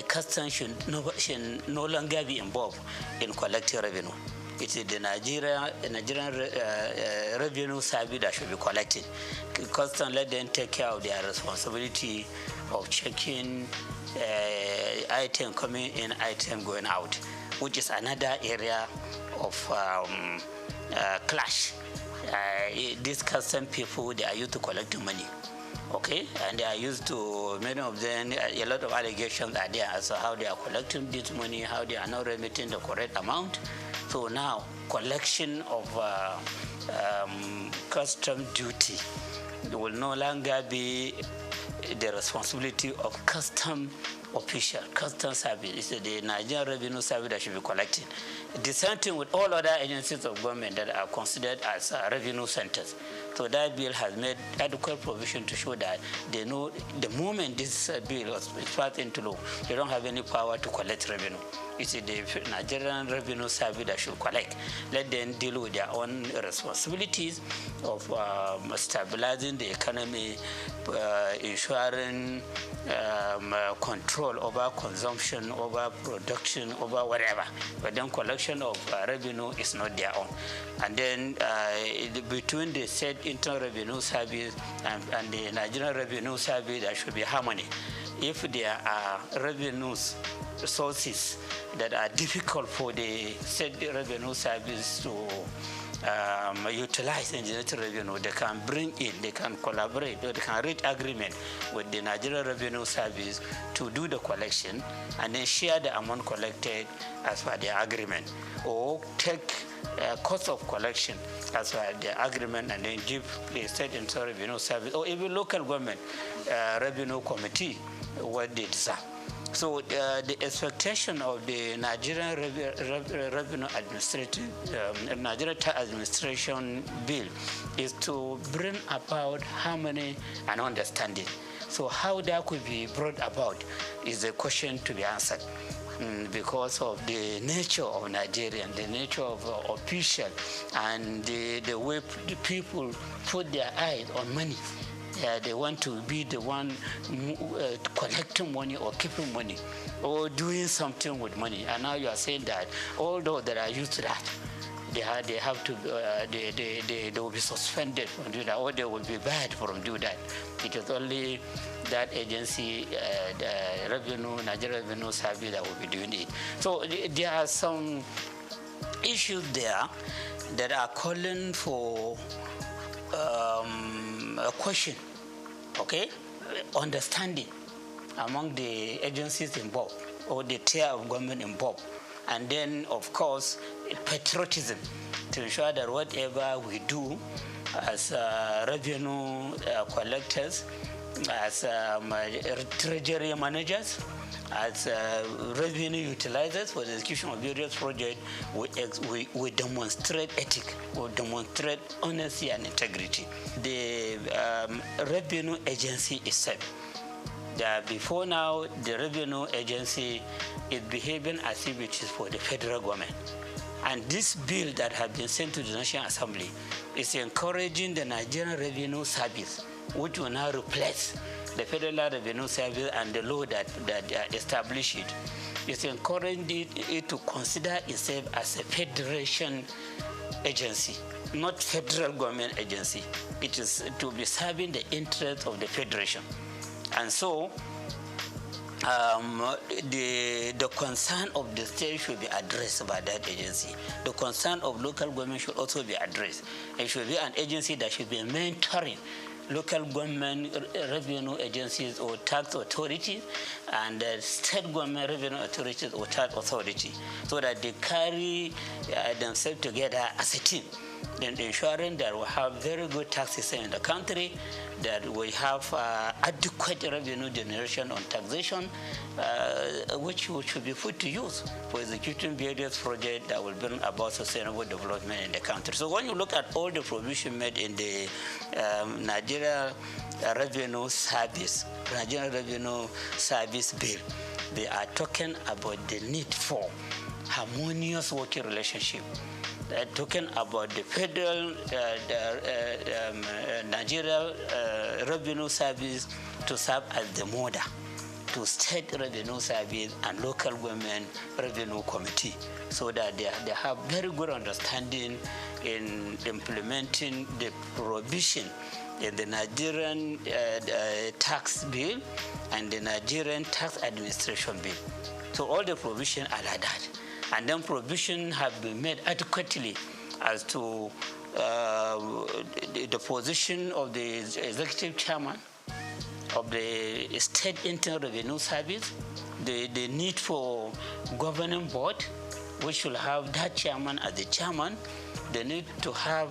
Speaker 21: custom should no longer be involved in collecting revenue. It is the Nigerian Revenue Service that should be collected. Custom, let them take care of their responsibility of checking item coming in, item going out, which is another area of clash. These custom people, they are used to collecting money. Okay, and they are used to, many of them, a lot of allegations are there as to how they are collecting this money, how they are not remitting the correct amount. So now, collection of custom duty will no longer be the responsibility of custom official, custom service. It's the Nigerian Revenue Service that should be collecting. The same thing with all other agencies of government that are considered as revenue centers. So that bill has made adequate provision to show that they know the moment this bill was passed into law, they don't have any power to collect revenue. It's the Nigerian Revenue Service that should collect. Let them deal with their own responsibilities of stabilizing the economy, ensuring control over consumption, over production, over whatever. But then collection of revenue is not their own. And then between the said Internal Revenue Service and the Nigerian Revenue Service, there should be harmony. If there are revenues sources that are difficult for the said revenue service to utilize in generating revenue, they can bring in, they can collaborate, or they can reach agreement with the Nigerian Revenue Service to do the collection and then share the amount collected as per the agreement, or take cost of collection as per the agreement and then give the State Internal Revenue Service or even local government revenue committee what they deserve. So the expectation of the Nigerian Revenue Nigerian Tax Administration Bill is to bring about harmony and understanding. So how that could be brought about is a question to be answered. Because of the nature of Nigeria, the nature of official, and the way the people put their eyes on money. They want to be the one collecting money or keeping money or doing something with money. And now you are saying that all those that are used to that, they have to they will be suspended from doing that, or they will be banned from doing that. It is only that agency, the Nigerian Revenue Service, that will be doing it. So there are some issues there that are calling for a question, okay, understanding among the agencies involved. or the tier of government involved. And then, of course, patriotism, to ensure that whatever we do as revenue collectors, as treasury managers, as revenue utilizers for the execution of various projects, we demonstrate ethics, we demonstrate honesty and integrity. The revenue agency itself, before now, the revenue agency is behaving as if it is for the federal government. And this bill that has been sent to the National Assembly is encouraging the Nigerian Revenue Service, which will now replace the Federal Revenue Service and the law that established it. It's encouraging it to consider itself as a federation agency, not federal government agency. It is to be serving the interests of the federation. And so, the concern of the state should be addressed by that agency. The concern of local government should also be addressed. It should be an agency that should be mentoring local government revenue agencies or tax authorities and state government revenue authorities or tax authority, so that they carry themselves together as a team, then ensuring that we have very good tax system in the country, that we have adequate revenue generation on taxation, which should be put to use for executing various projects that will bring about sustainable development in the country. So when you look at all the provision made in the Nigeria Revenue Service Bill, they are talking about the need for harmonious working relationship. They're talking about the federal Nigeria Revenue Service to serve as the model to state revenue service and local government revenue committee, so that they have very good understanding in implementing the provision in the Nigerian tax bill and the Nigerian tax administration bill. So all the provisions are like that. And then provision have been made adequately as to the position of the executive chairman of the State Internal Revenue Service, the need for governing board, which should have that chairman as the chairman, the need to have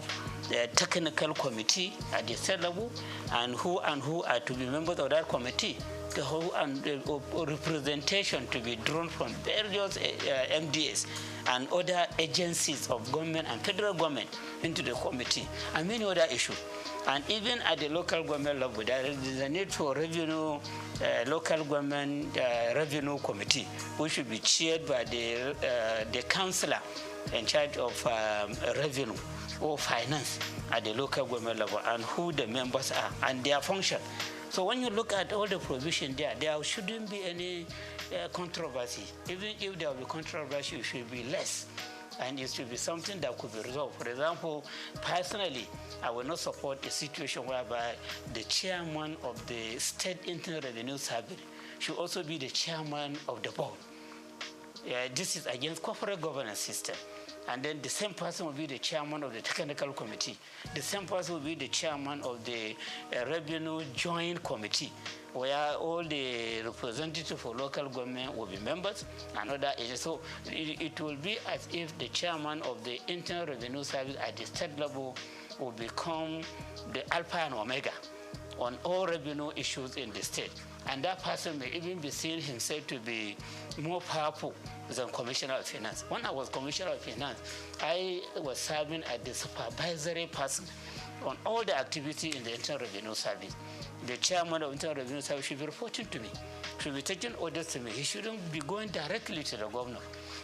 Speaker 21: the technical committee at the state level, and who are to be members of that committee, the whole and the representation to be drawn from various MDAs and other agencies of government and federal government into the committee, and many other issues. And even at the local government level, there is a need for revenue, local government revenue committee, which should be chaired by the councillor in charge of revenue or finance at the local government level, and who the members are and their function. So when you look at all the provision there shouldn't be any controversy. Even if there will be controversy, it should be less. And it should be something that could be resolved. For example, personally, I will not support a situation whereby the chairman of the State Internal Revenue Service should also be the chairman of the board. This is against corporate governance system. And then the same person will be the chairman of the technical committee. The same person will be the chairman of the revenue joint committee, where all the representatives for local government will be members and other agencies. So it will be as if the chairman of the Internal Revenue Service at the state level will become the alpha and omega on all revenue issues in the state. And that person may even be seen himself to be more powerful than Commissioner of Finance. When I was Commissioner of Finance, I was serving as the supervisory person on all the activity in the Internal Revenue Service. The chairman of Internal Revenue Service should be reporting to me, should be taking orders to me. He shouldn't be going directly to the governor.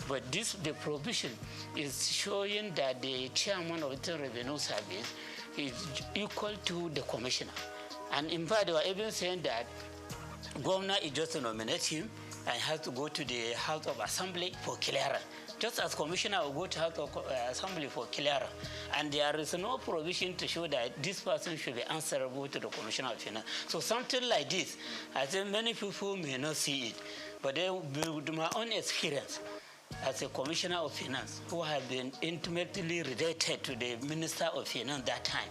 Speaker 21: But the provision is showing that the chairman of Internal Revenue Service is equal to the commissioner. And in fact, they were even saying that governor is just to nominate him and has to go to the House of Assembly for clearance. Just as commissioner will go to House of Assembly for clearance. And there is no provision to show that this person should be answerable to the Commissioner of Finance. So something like this, I think many people may not see it, but with my own experience as a Commissioner of Finance, who have been intimately related to the Minister of Finance that time,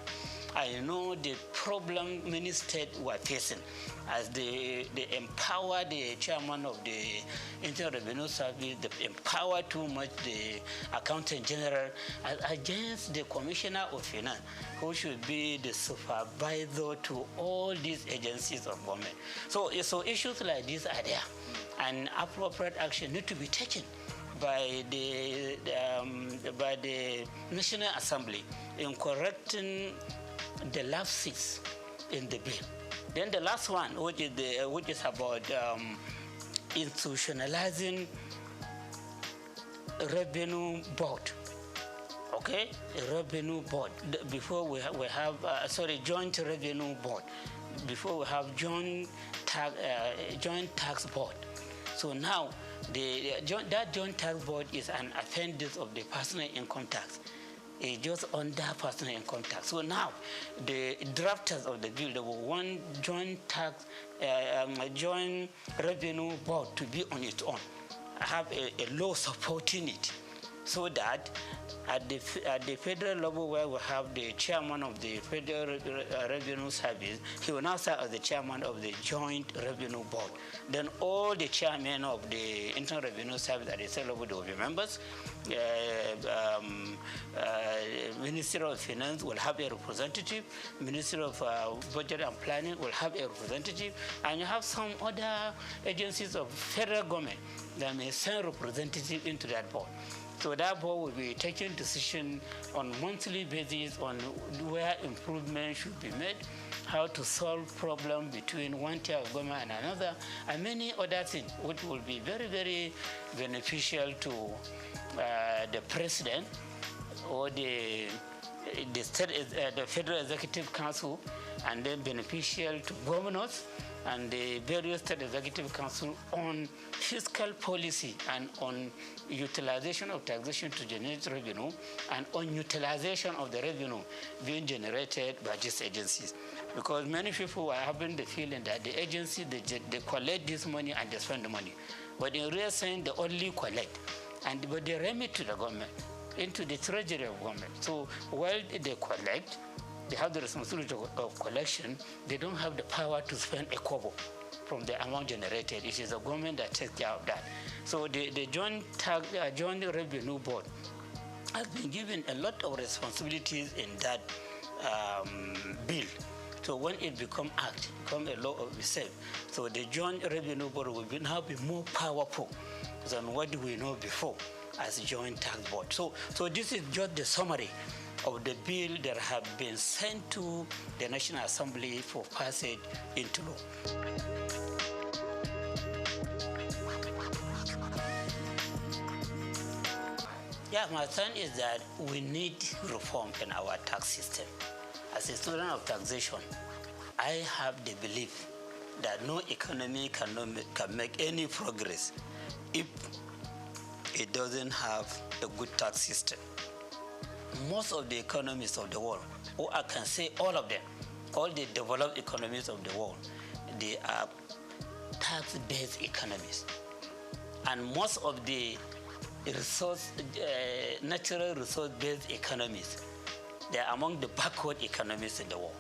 Speaker 21: I know the problem many states were facing as they empower the chairman of the Internal Revenue Service, they empower too much the accountant general against the commissioner of finance, who should be the supervisor to all these agencies of government. So issues like these are there, and appropriate action need to be taken by the National Assembly in correcting the lapses in the bill. Then the last one, which is about institutionalizing revenue board. Okay, a revenue board. Before we have joint revenue board. Before we have joint tax board. So now that joint tax board is an appendix of the personal income tax. It's just under personal income tax. So now the drafters of the bill, they will want joint revenue board to be on its own, have a law supporting it, so that at the federal level, where we have the chairman of the Federal Revenue Service, he will now serve as the chairman of the Joint Revenue Board. Then all the chairmen of the Internal Revenue Service at the state level will be members. Ministry of Finance will have a representative. Ministry of Budget and Planning will have a representative. And you have some other agencies of federal government that may send representatives into that board. So that board will be taking decision on monthly basis on where improvement should be made, how to solve problems between one tier of government and another, and many other things, which will be very, very beneficial to the president or the Federal Executive Council, and then beneficial to governors and the various state executive council on fiscal policy and on utilization of taxation to generate revenue and on utilization of the revenue being generated by these agencies. Because many people are having the feeling that the agency, they collect this money and they spend the money. But in real sense, they only collect. But they remit to the government, into the treasury of government. So while they collect, they have the responsibility of collection, they don't have the power to spend a kobo from the amount generated. It is the government that takes care of that. So the Joint Revenue Board has been given a lot of responsibilities in that bill. So when it becomes act, become a law of itself, so the Joint Revenue Board will now be more powerful than what we know before as Joint Tax Board. So this is just the summary of the bill that have been sent to the National Assembly for passage into law. Yeah, my concern is that we need reform in our tax system. As a student of taxation, I have the belief that no economy can make any progress if it doesn't have a good tax system. Most of the economies of the world, or I can say all of them, all the developed economies of the world, they are tax-based economies. And most of the natural resource-based economies, they are among the backward economies in the world.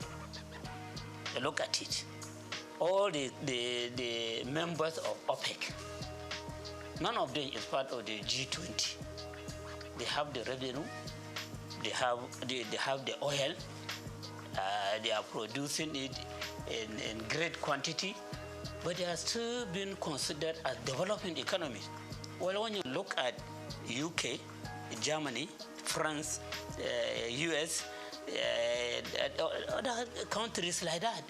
Speaker 21: Look at it. All the members of OPEC, none of them is part of the G20. They have the revenue, they have the oil, they are producing it in great quantity, but they are still being considered as developing economies. Well, when you look at UK, Germany, France, US, other countries like that,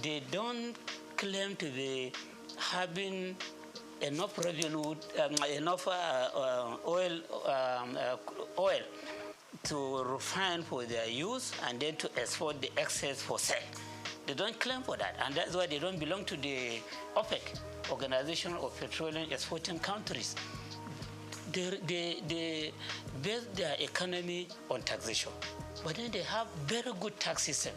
Speaker 21: they don't claim to be having enough revenue, enough oil to refine for their use and then to export the excess for sale. They don't claim for that, and that's why they don't belong to the OPEC, Organization of Petroleum Exporting Countries. They base their economy on taxation, but then they have very good tax system,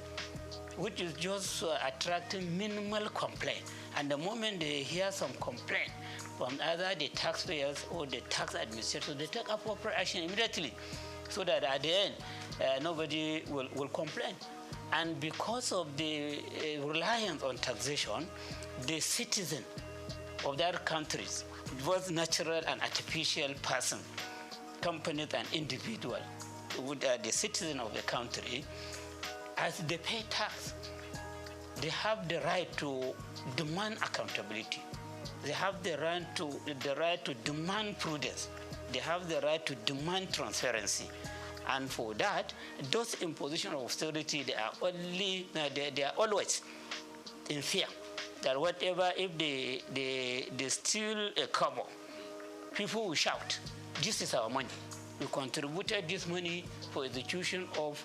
Speaker 21: which is just attracting minimal complaint. And the moment they hear some complaint from either the taxpayers or the tax administrators, they take appropriate action immediately, so that at the end, nobody will complain. And because of the reliance on taxation, the citizen of that countries, both natural and artificial person, companies and individual, the citizen of the country, as they pay tax, they have the right to demand accountability. They have the right to demand prudence. They have the right to demand transparency. And for that, those imposition of austerity, they are always in fear that whatever, if they steal a kobo, people will shout, this is our money. We contributed this money for execution of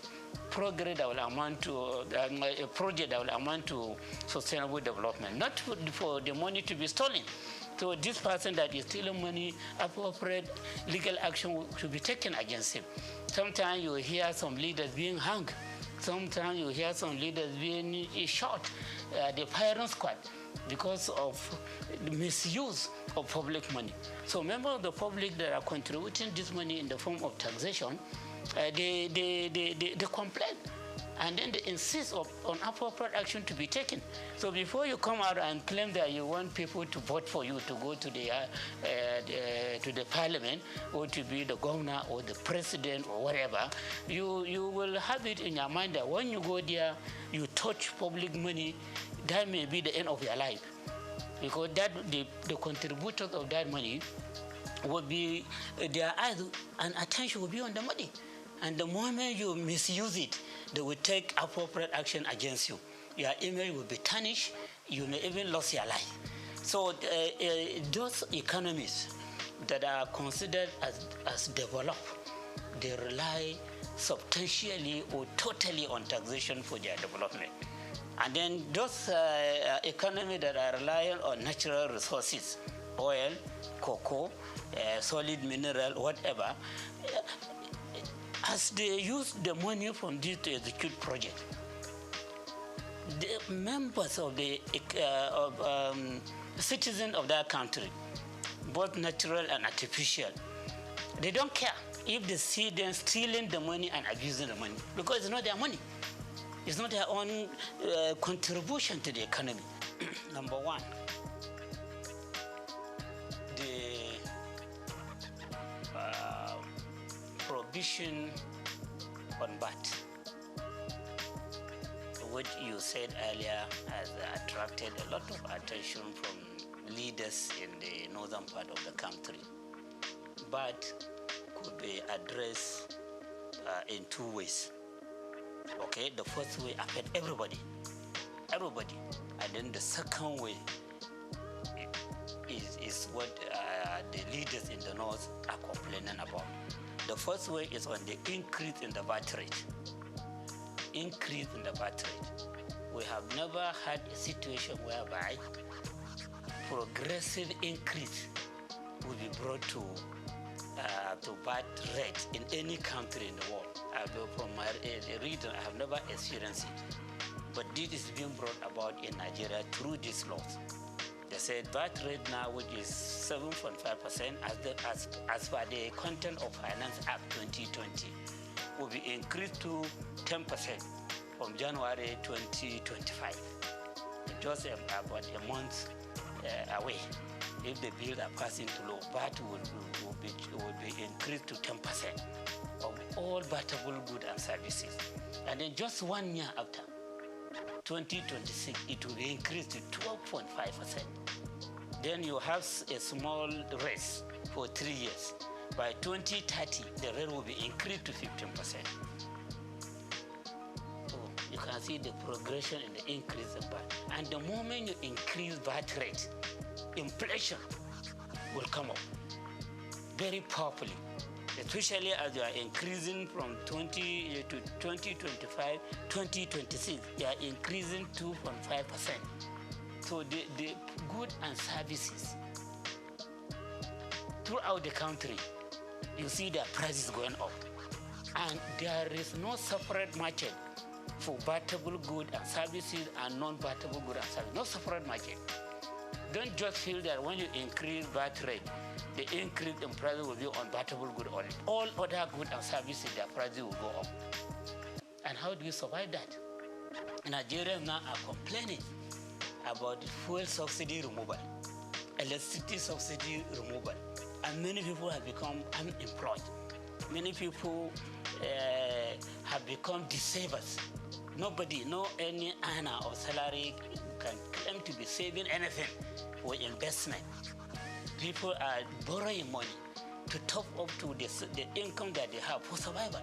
Speaker 21: progress that will amount to a project that will amount to sustainable development, not for the money to be stolen. So this person that is stealing money, appropriate legal action should be taken against him. Sometimes you hear some leaders being hung. Sometimes you hear some leaders being shot, the firing squad, because of the misuse of public money. So members of the public that are contributing this money in the form of taxation, they complain. And then they insist on appropriate action to be taken. So before you come out and claim that you want people to vote for you to go to the parliament or to be the governor or the president or whatever, you will have it in your mind that when you go there, you touch public money, that may be the end of your life. Because the contributors of that money will be, their eyes and attention will be on the money. And the moment you misuse it, they will take appropriate action against you. Your image will be tarnished. You may even lose your life. So those economies that are considered as developed, they rely substantially or totally on taxation for their development. And then those economies that are reliant on natural resources, oil, cocoa, solid mineral, whatever, as they use the money from this to execute project, the members of the citizens of that country, both natural and artificial, they don't care if they see them stealing the money and abusing the money, because it's not their money. It's not their own contribution to the economy. Number one, the prohibition on VAT, what you said earlier has attracted a lot of attention from leaders in the northern part of the country. VAT could be addressed in two ways. Okay, the first way affect everybody, and then the second way is what the leaders in the north are complaining about. The first way is on the increase in the VAT rate. Increase in the VAT rate. We have never had a situation whereby progressive increase will be brought to VAT rate in any country in the world. From my region, I have never experienced it. But this is being brought about in Nigeria through these laws. They said VAT rate now, which is 7.5%, as per the Content of Finance Act 2020, will be increased to 10% from January 2025. Just about a month away. If the bills are passing to law, VAT will be increased to 10% of all VATable goods and services. And then just 1 year after, 2026, it will be increased to 12.5%. Then you have a small raise for 3 years. By 2030, the rate will be increased to 15%. So you can see the progression in the increase in VAT. And the moment you increase VAT rate, inflation will come up very powerfully, especially as you are increasing from 20 to 2025, 2026, you are increasing 2.5%. So the goods and services throughout the country, you see their prices going up. And there is no separate market for VATable goods and services and non-VATable goods and services. No separate market. Don't just feel that when you increase VAT rate, the increase in price will be on VATable goods only. All other goods and services, their prices will go up. And how do you survive that? Nigerians now are complaining about fuel subsidy removal, electricity subsidy removal, and many people have become unemployed. Many people have become disabled. Nobody, no any earner of salary can claim to be saving anything for investment. People are borrowing money to top up to the income that they have for survival.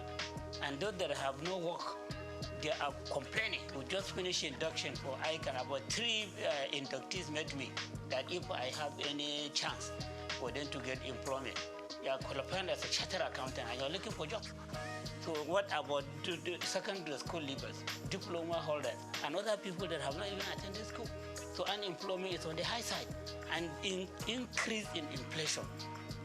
Speaker 21: And those that have no work, they are complaining. We just finished induction for ICANN. About 3 inductees met me that if I have any chance for them to get employment, you are qualified as a chartered accountant and you are looking for jobs. So what about the secondary school leavers, diploma holders, and other people that have not even attended school? So unemployment is on the high side, and increase in inflation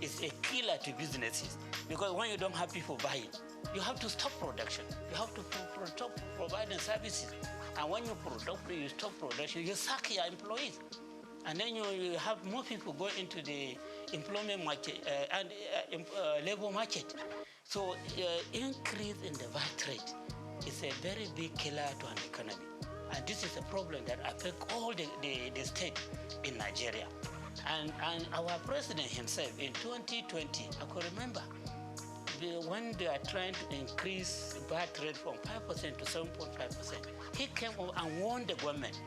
Speaker 21: is a killer to businesses, because when you don't have people buying, you have to stop production. You have to stop providing services. And when you stop production, you sack your employees. And then you have more people go into the employment market and labor market. So increase in the VAT rate is a very big killer to an economy. And this is a problem that affects all the state in Nigeria. And our president himself in 2020, I could remember, when they are trying to increase VAT rate from 5% to 7.5%, he came up and warned the government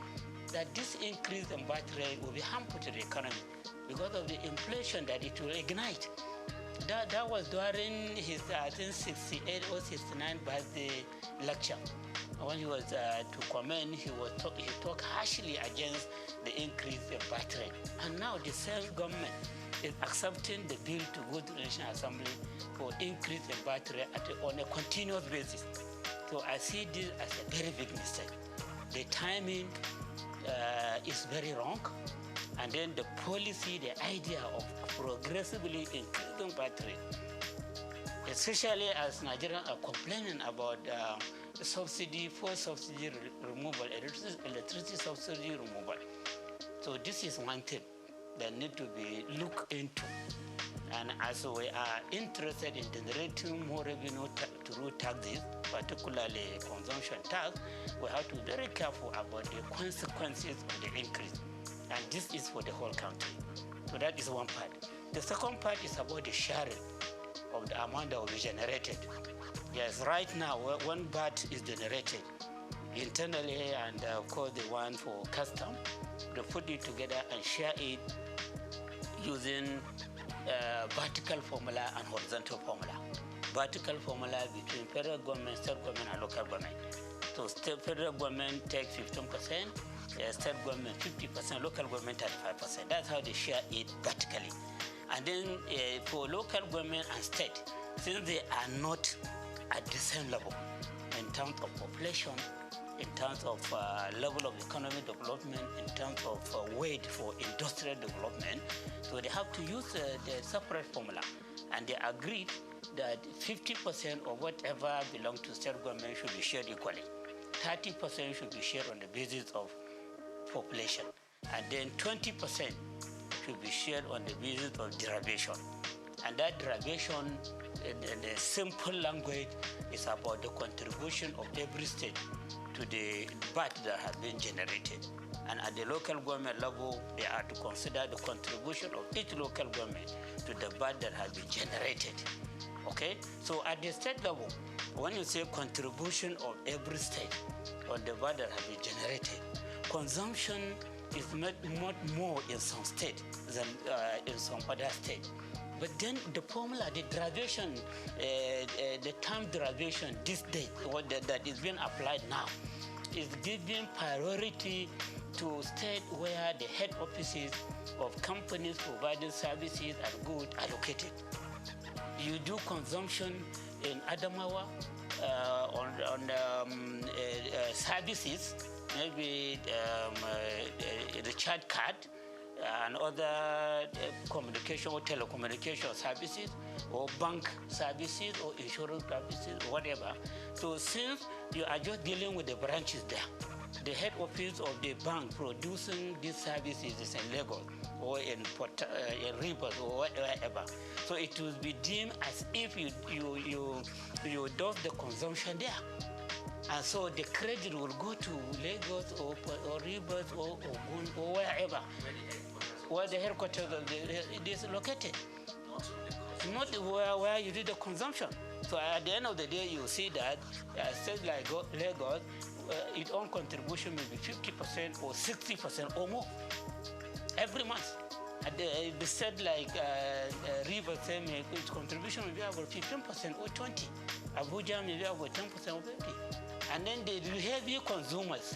Speaker 21: that this increase in VAT rate will be harmful to the economy because of the inflation that it will ignite. That was during his, I think, 68 or 69 birthday lecture. When he was to comment, he talked harshly against the increase in VAT rate. And now the same government is accepting the bill to go to the National Assembly for increase in VAT rate on a continuous basis. So I see this as a very big mistake. The timing is very wrong. And then the policy, the idea of progressively increasing VAT rate, especially as Nigerians are complaining about the subsidy, fuel subsidy removal, electricity subsidy removal. So this is one thing that needs to be looked into. And as we are interested in generating more revenue through taxes, particularly consumption tax, we have to be very careful about the consequences of the increase. And this is for the whole country. So that is one part. The second part is about the sharing of the amount that will be generated. Yes, right now, one VAT is generated internally, and of course the one for custom, they put it together and share it using vertical formula and horizontal formula. Vertical formula between federal government, state government, and local government. So federal government takes 15%, state government 50%, local government 35%. That's how they share it vertically. And then for local government and state, since they are not at the same level in terms of population, in terms of level of economic development, in terms of weight for industrial development, so they have to use the separate formula. And they agreed that 50% of whatever belongs to state government should be shared equally. 30% should be shared on the basis of population. And then 20% should be shared on the basis of derivation. And that derivation, in the simple language, is about the contribution of every state to the VAT that has been generated. And at the local government level, they are to consider the contribution of each local government to the VAT that has been generated. Okay? So at the state level, when you say contribution of every state on the VAT that has been generated, consumption is much more in some state than in some other state. But then the formula, the derivation, the term derivation, this date, that is being applied now, is giving priority to states where the head offices of companies providing services and goods are located. You do consumption in Adamawa on services, maybe the chat card, and other communication or telecommunication services, or bank services, or insurance services, or whatever. So since you are just dealing with the branches there, the head office of the bank producing these services is in Lagos or in Rivers or wherever. So it will be deemed as if you do the consumption there. And so the credit will go to Lagos or Rivers or Ogun or wherever, where the headquarters of it is located. Not where you do the consumption. So at the end of the day, you see that states like Lagos, its own contribution may be 50% or 60% or more every month. At the state like Rivers, its contribution may be about 15% or 20%. Abuja may be about 10% or 50%. And then the heavy consumers,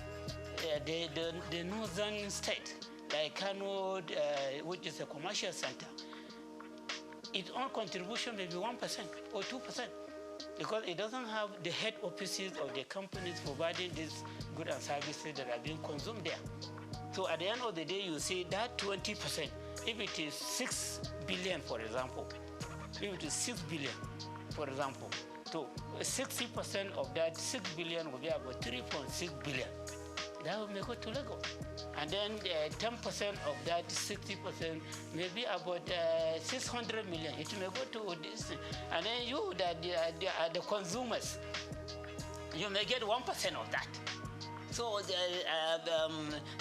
Speaker 21: the northern state, like Kano, which is a commercial center, its own contribution may be 1% or 2%, because it doesn't have the head offices of the companies providing these goods and services that are being consumed there. So at the end of the day, you see that 20%, if it is 6 billion, for example, if it is 6 billion, for example, so 60% of that 6 billion will be about 3.6 billion. That will make it to Lagos. And then 10% of that 60% may be about 600 million. It may go to this. And then you, the consumers, you may get 1% of that. So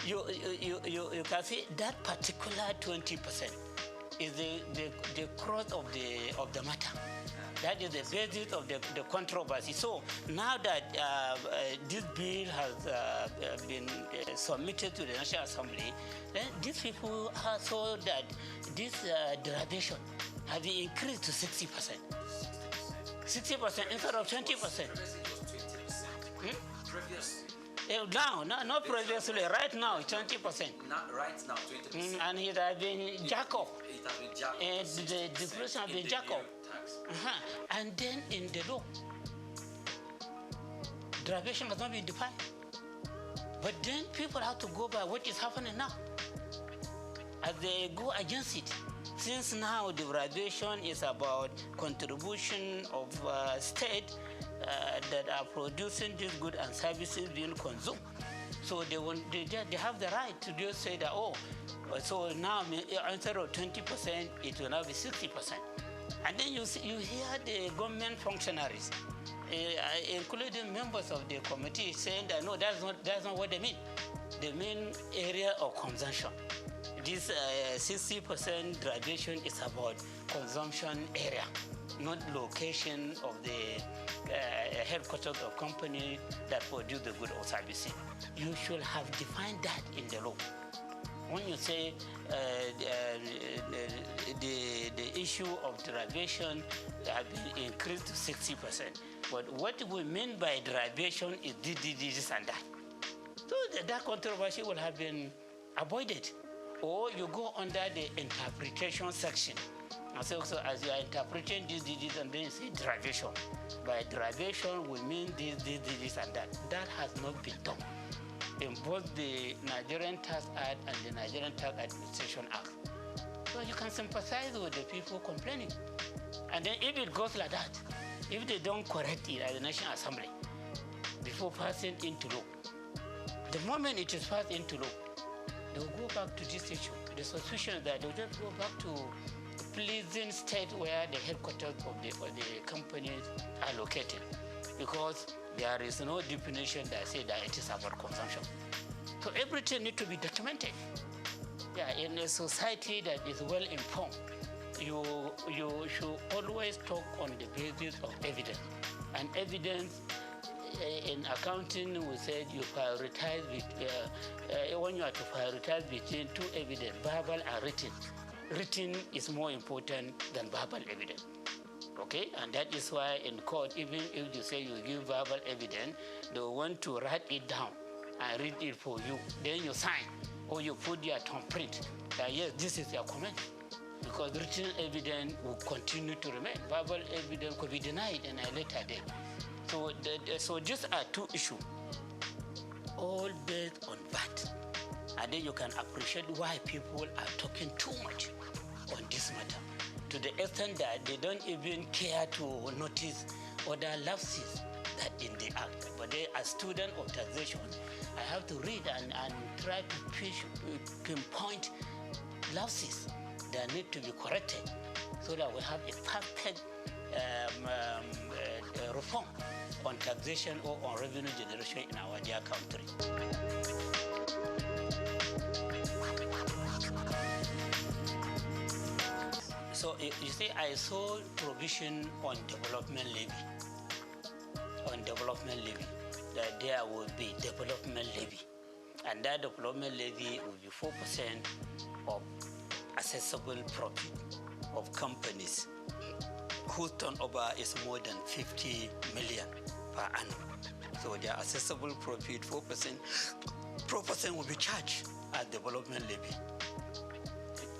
Speaker 21: you can see that particular 20% is the crux of the matter. That is the basis of the controversy. So now that this bill has been submitted to the National Assembly, then these people saw that this derivation has been increased to 60%. 60% instead of 20%. Now, not previously, right now, 20%.
Speaker 14: Not right now, 20%.
Speaker 21: And it has been jacked up.
Speaker 14: It has been jacked up.
Speaker 21: And the depreciation has been jacked up. And then in the law, derivation has not been defined. But then people have to go by what is happening now. As they go against it, since now the derivation is about contribution of state that are producing these goods and services being consumed. So they have the right to just say that, oh, so now instead of 20%, it will now be 60%. And then you hear the government functionaries, including members of the committee, saying that no, that's not what they mean. They mean area of consumption. This 60% derivation is about consumption area, not location of the headquarters of company that produce the good or services. You should have defined that in the law. When you say the issue of derivation has been increased to 60%, but what we mean by derivation is this and that. So that controversy would have been avoided. Or you go under the interpretation section. And so as you are interpreting this and then you say derivation. By derivation, we mean this and that. That has not been done in both the Nigerian Tax Act and the Nigerian Tax Administration Act. So you can sympathize with the people complaining. And then if it goes like that, if they don't correct it at the National Assembly before passing into law, the moment it is passed into law, they'll go back to this issue. The suspicion is that they'll just go back to a pleasing state where the headquarters of the companies are located, because there is no definition that says that it is about consumption. So everything needs to be documented. Yeah, in a society that is well informed, you should always talk on the basis of evidence. And evidence in accounting, we said you prioritize when you are to prioritize between two evidence, verbal and written. Written is more important than verbal evidence. Okay, and that is why in court, even if you say you give verbal evidence, they want to write it down and read it for you. Then you sign or you put your thumbprint that yes, this is your comment. Because written evidence will continue to remain. Verbal evidence could be denied in a later date. So these are two issues, all based on that. And then you can appreciate why people are talking too much on this matter, to the extent that they don't even care to notice other lapses that in the act. But they, as student of taxation, I have to read and try to pinpoint lapses that need to be corrected so that we have a perfect reform on taxation or on revenue generation in our dear country. So you see, I saw provision on development levy. That there will be development levy, and that development levy will be 4% of accessible profit of companies whose turnover is more than 50 million per annum. So their accessible profit, 4% will be charged as development levy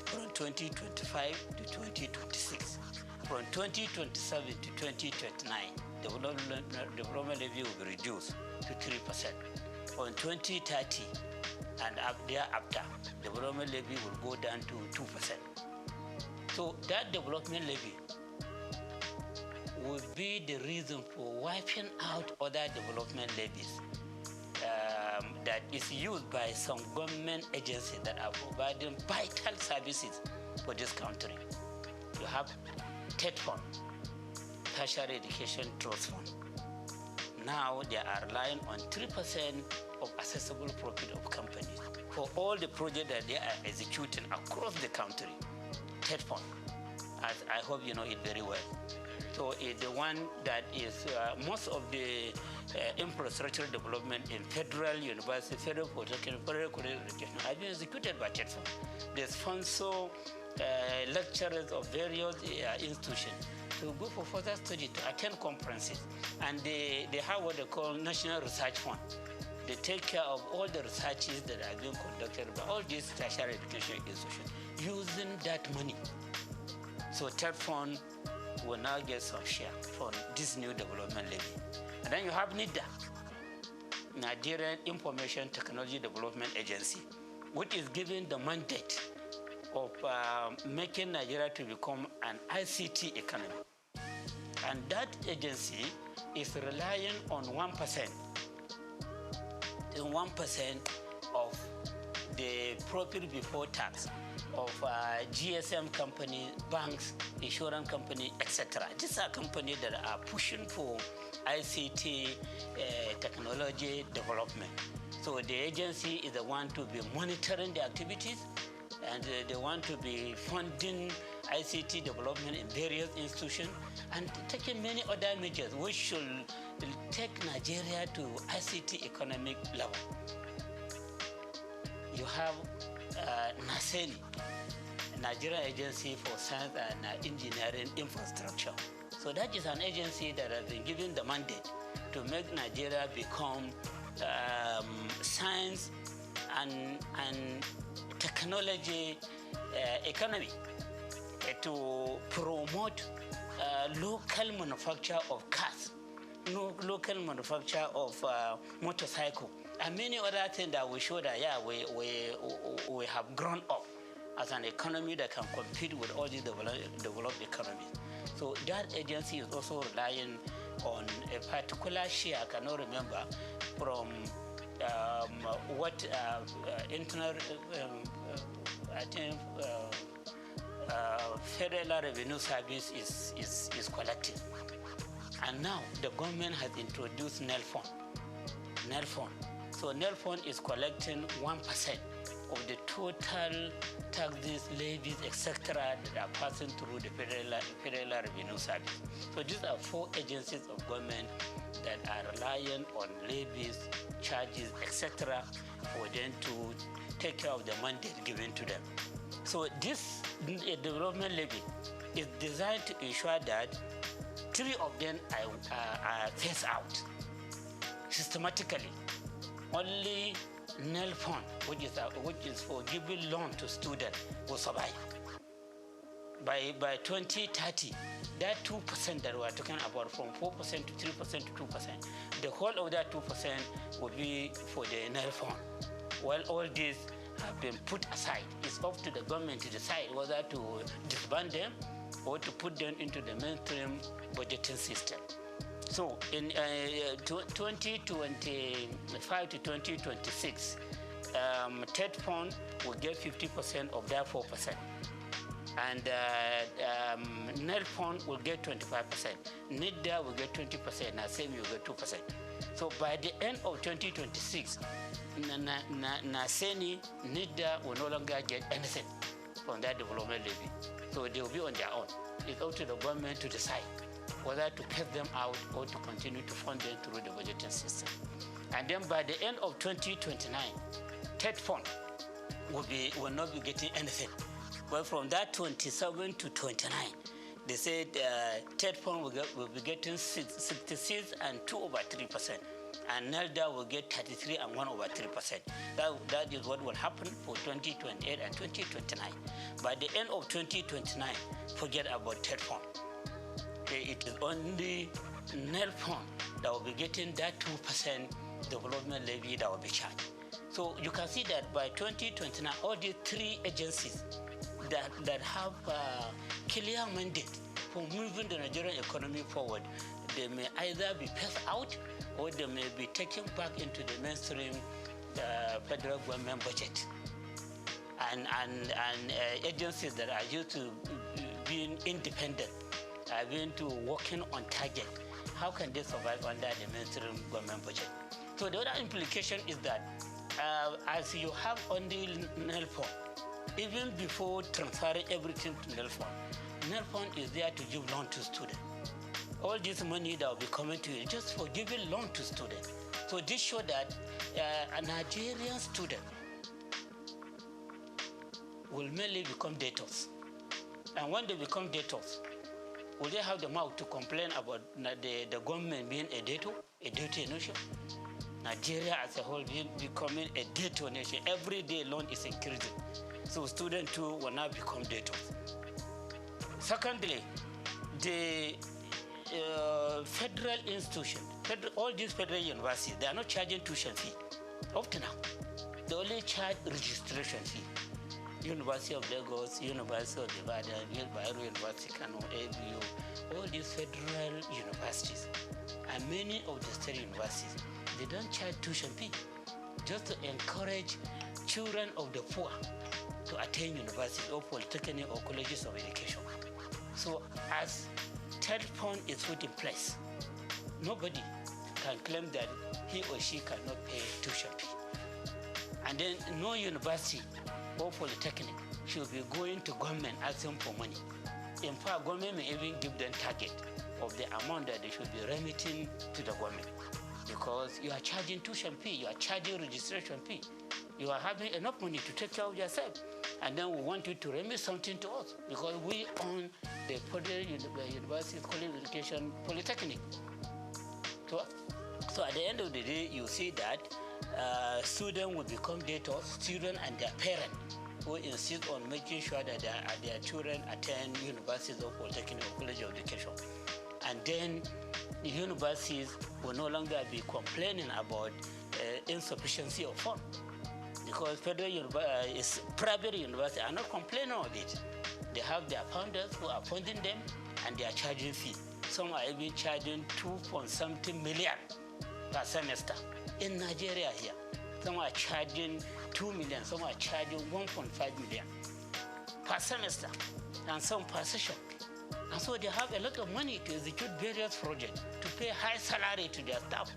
Speaker 21: from 2025 to 2026. From 2027 to 2029, development levy will be reduced to 3%. On 2030 and thereafter, development levy will go down to 2%. So that development levy will be the reason for wiping out other development levies that is used by some government agencies that are providing vital services for this country. You have TED Fund, Tertiary Education Trust Fund. Now they are relying on 3% of accessible profit of companies for all the projects that they are executing across the country. TED Fund, as I hope you know it very well. So it's the one that is most of the infrastructure development in federal university, federal polytechnic, federal college education have been executed by TED Fund. They sponsor lecturers of various institutions to go for further study, to attend conferences. And they have what they call National Research Fund. They take care of all the researches that are being conducted by all these tertiary education institutions using that money. So TED Fund will now get some share from this new development levy. And then you have NIDA, Nigerian Information Technology Development Agency, which is given the mandate of making Nigeria to become an ICT economy. And that agency is relying on 1%. 1% of the profit before tax of GSM companies, banks, insurance companies, etc. These are companies that are pushing for ICT technology development. So the agency is the one to be monitoring the activities, and they want to be funding ICT development in various institutions and taking many other measures which should take Nigeria to ICT economic level. You have NASENI, Nigerian Agency for Science and Engineering Infrastructure. So that is an agency that has been given the mandate to make Nigeria become science and technology economy, to promote local manufacture of cars, local manufacture of motorcycle, and many other things that we show that, yeah, we have grown up as an economy that can compete with all these developed economies. So that agency is also relying on a particular share, I cannot remember, from what internal, I think, Federal Revenue Service is collecting. And now the government has introduced NEL Fund. So NEL Fund is collecting 1% of the total taxes, levies, etc. that are passing through the Federal Revenue Service. So these are 4 agencies of government that are relying on levies, charges, etc. for them to take care of the mandate given to them. So this development levy is designed to ensure that 3 of them are phased out systematically. Only NEL Fund, which is for giving loan to students, will survive. By 2030, that 2% that we are talking about, from 4% to 3% to 2%, the whole of that 2% will be for the NEL Fund. While all these have been put aside, it's up to the government to decide whether to disband them or to put them into the mainstream budgeting system. So in 2025 to 2026, TED Fund will get 50% of that 4%. And Nelfon will get 25%. NIDA will get 20%. NASEMI will get 2%. So by the end of 2026, NASENI, NIDA will no longer get anything from that development levy. So they will be on their own. It's up to the government to decide whether to cut them out or to continue to fund them through the budgeting system. And then by the end of 2029, TED fund will not be getting anything. But from that 27 to 29, they said TED fund will be getting 66 and 2/3%. And NELDA will get 33 and 1/3%. That is what will happen for 2028 and 2029. By the end of 2029, forget about TED fund. It is only NEL fund that will be getting that 2% development levy that will be charged. So you can see that by 2029, all the three agencies that have clear mandate for moving the Nigerian economy forward, they may either be passed out or they may be taken back into the mainstream federal government budget. And agencies that are used to being independent, are going to working on target, how can they survive under the mainstream government budget? So the other implication is that as you have on the NEL fund, even before transferring everything to NEL fund is there to give loan to students. All this money that will be coming to you just for giving loan to students. So this shows that a Nigerian student will mainly become debtors. And when they become debtors, will they have the mouth to complain about the government being a debtor nation? Nigeria as a whole becoming a debtor nation. Every day loan is increasing. So students too will now become debtors. Secondly, the federal institution, all these federal universities, they are not charging tuition fee up to now. They only charge registration fee. University of Lagos, University of Ibadan, Bayero University, Kano, ABU, all these federal universities, and many of the state universities, they don't charge tuition fee, just to encourage children of the poor to attend university or polytechnic or colleges of education. So as third fund is put in place, nobody can claim that he or she cannot pay tuition fee. And then no university or polytechnic should be going to government asking for money. In fact, government may even give them target of the amount that they should be remitting to the government. Because you are charging tuition fee, you are charging registration fee, you are having enough money to take care of yourself. And then we want you to remit something to us because we own the federal university college education polytechnic. So at the end of the day, you see that students will become debtors, students and their parents who insist on making sure that their children attend universities or polytechnic or college of education. And then the universities will no longer be complaining about insufficiency of funds because private universities are not complaining of it. They have their founders who are funding them and they are charging fee. Some are even charging 2.something million per semester in Nigeria here. Some are charging 2 million, some are charging 1.5 million per semester, and some per session. And so they have a lot of money to execute various projects, to pay high salary to their staff.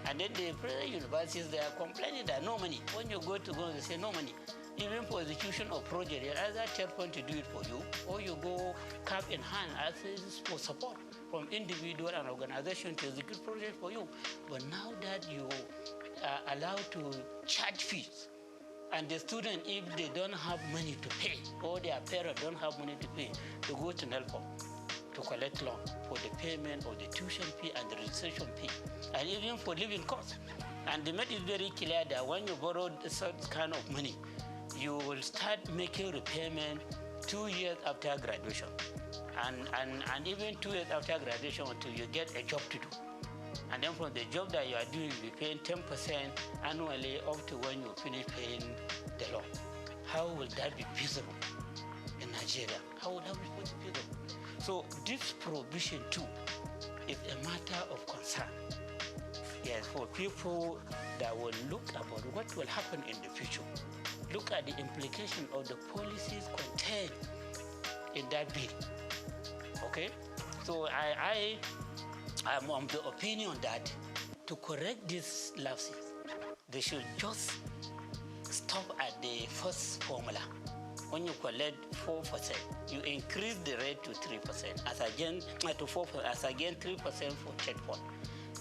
Speaker 21: And then the private universities, they are complaining that no money. When you go to go, they say no money. Even for execution of project, they either tell one to do it for you, or you go cap in hand as for support from individual and organization to execute project for you. But now that you are allowed to charge fees, and the student, if they don't have money to pay, or their parents don't have money to pay, to go to NELFOM to collect loan for the payment of the tuition fee and the registration fee, and even for living costs. And the method is very clear that when you borrow such kind of money, you will start making repayment 2 years after graduation. And even 2 years after graduation until you get a job to do. And then from the job that you are doing, you'll be paying 10% annually up to when you finish paying the loan. How will that be feasible in Nigeria? How will that be feasible? So this provision too is a matter of concern. Yes, for people that will look about what will happen in the future. Look at the implication of the policies contained in that bill. Okay? So I'm of the opinion that to correct these lapses, they should just stop at the first formula. When you collect 4%, you increase the rate to 3%, as again to 4%, as again 3% for checkpoint,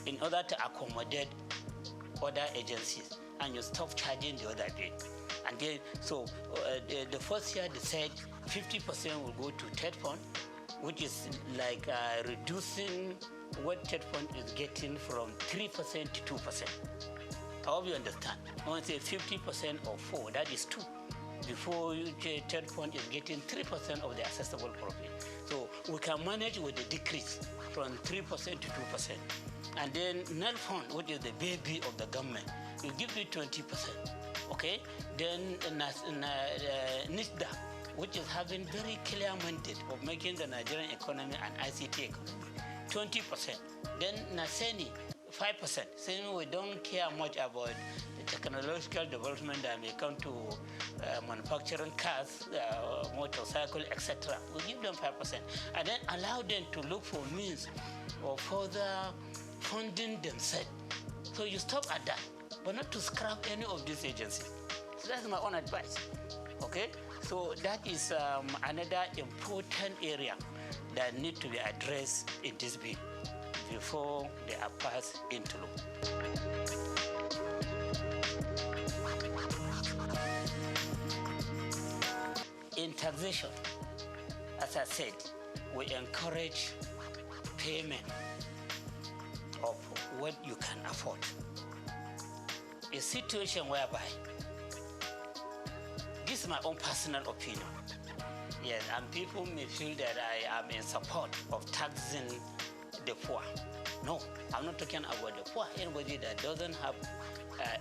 Speaker 21: in order to accommodate other agencies, and you stop charging the other day. And then, so the first year they said 50% will go to checkpoint, which is like reducing what checkpoint is getting from 3% to 2%. I hope you understand. When I say 50% of 4, that is 2. Before checkpoint is getting 3% of the accessible profit. So we can manage with the decrease from 3% to 2%. And then NEL fund, which is the baby of the government, will give you 20%. Okay? Then NISDA, which is having very clear mandate of making the Nigerian economy an ICT economy, 20%. Then NASENI, 5%. Saying we don't care much about the technological development that may come to manufacturing cars, motorcycle, etc. We give them 5%. And then allow them to look for means of further funding themselves. So you stop at that, but not to scrap any of these agencies. So that's my own advice. Okay? So that is another important area that needs to be addressed in this bill before they are passed into law. In taxation, as I said, we encourage payment of what you can afford. A situation whereby, this is my own personal opinion, yes, and people may feel that I am in support of taxing the poor. No, I'm not talking about the poor. Anybody that doesn't have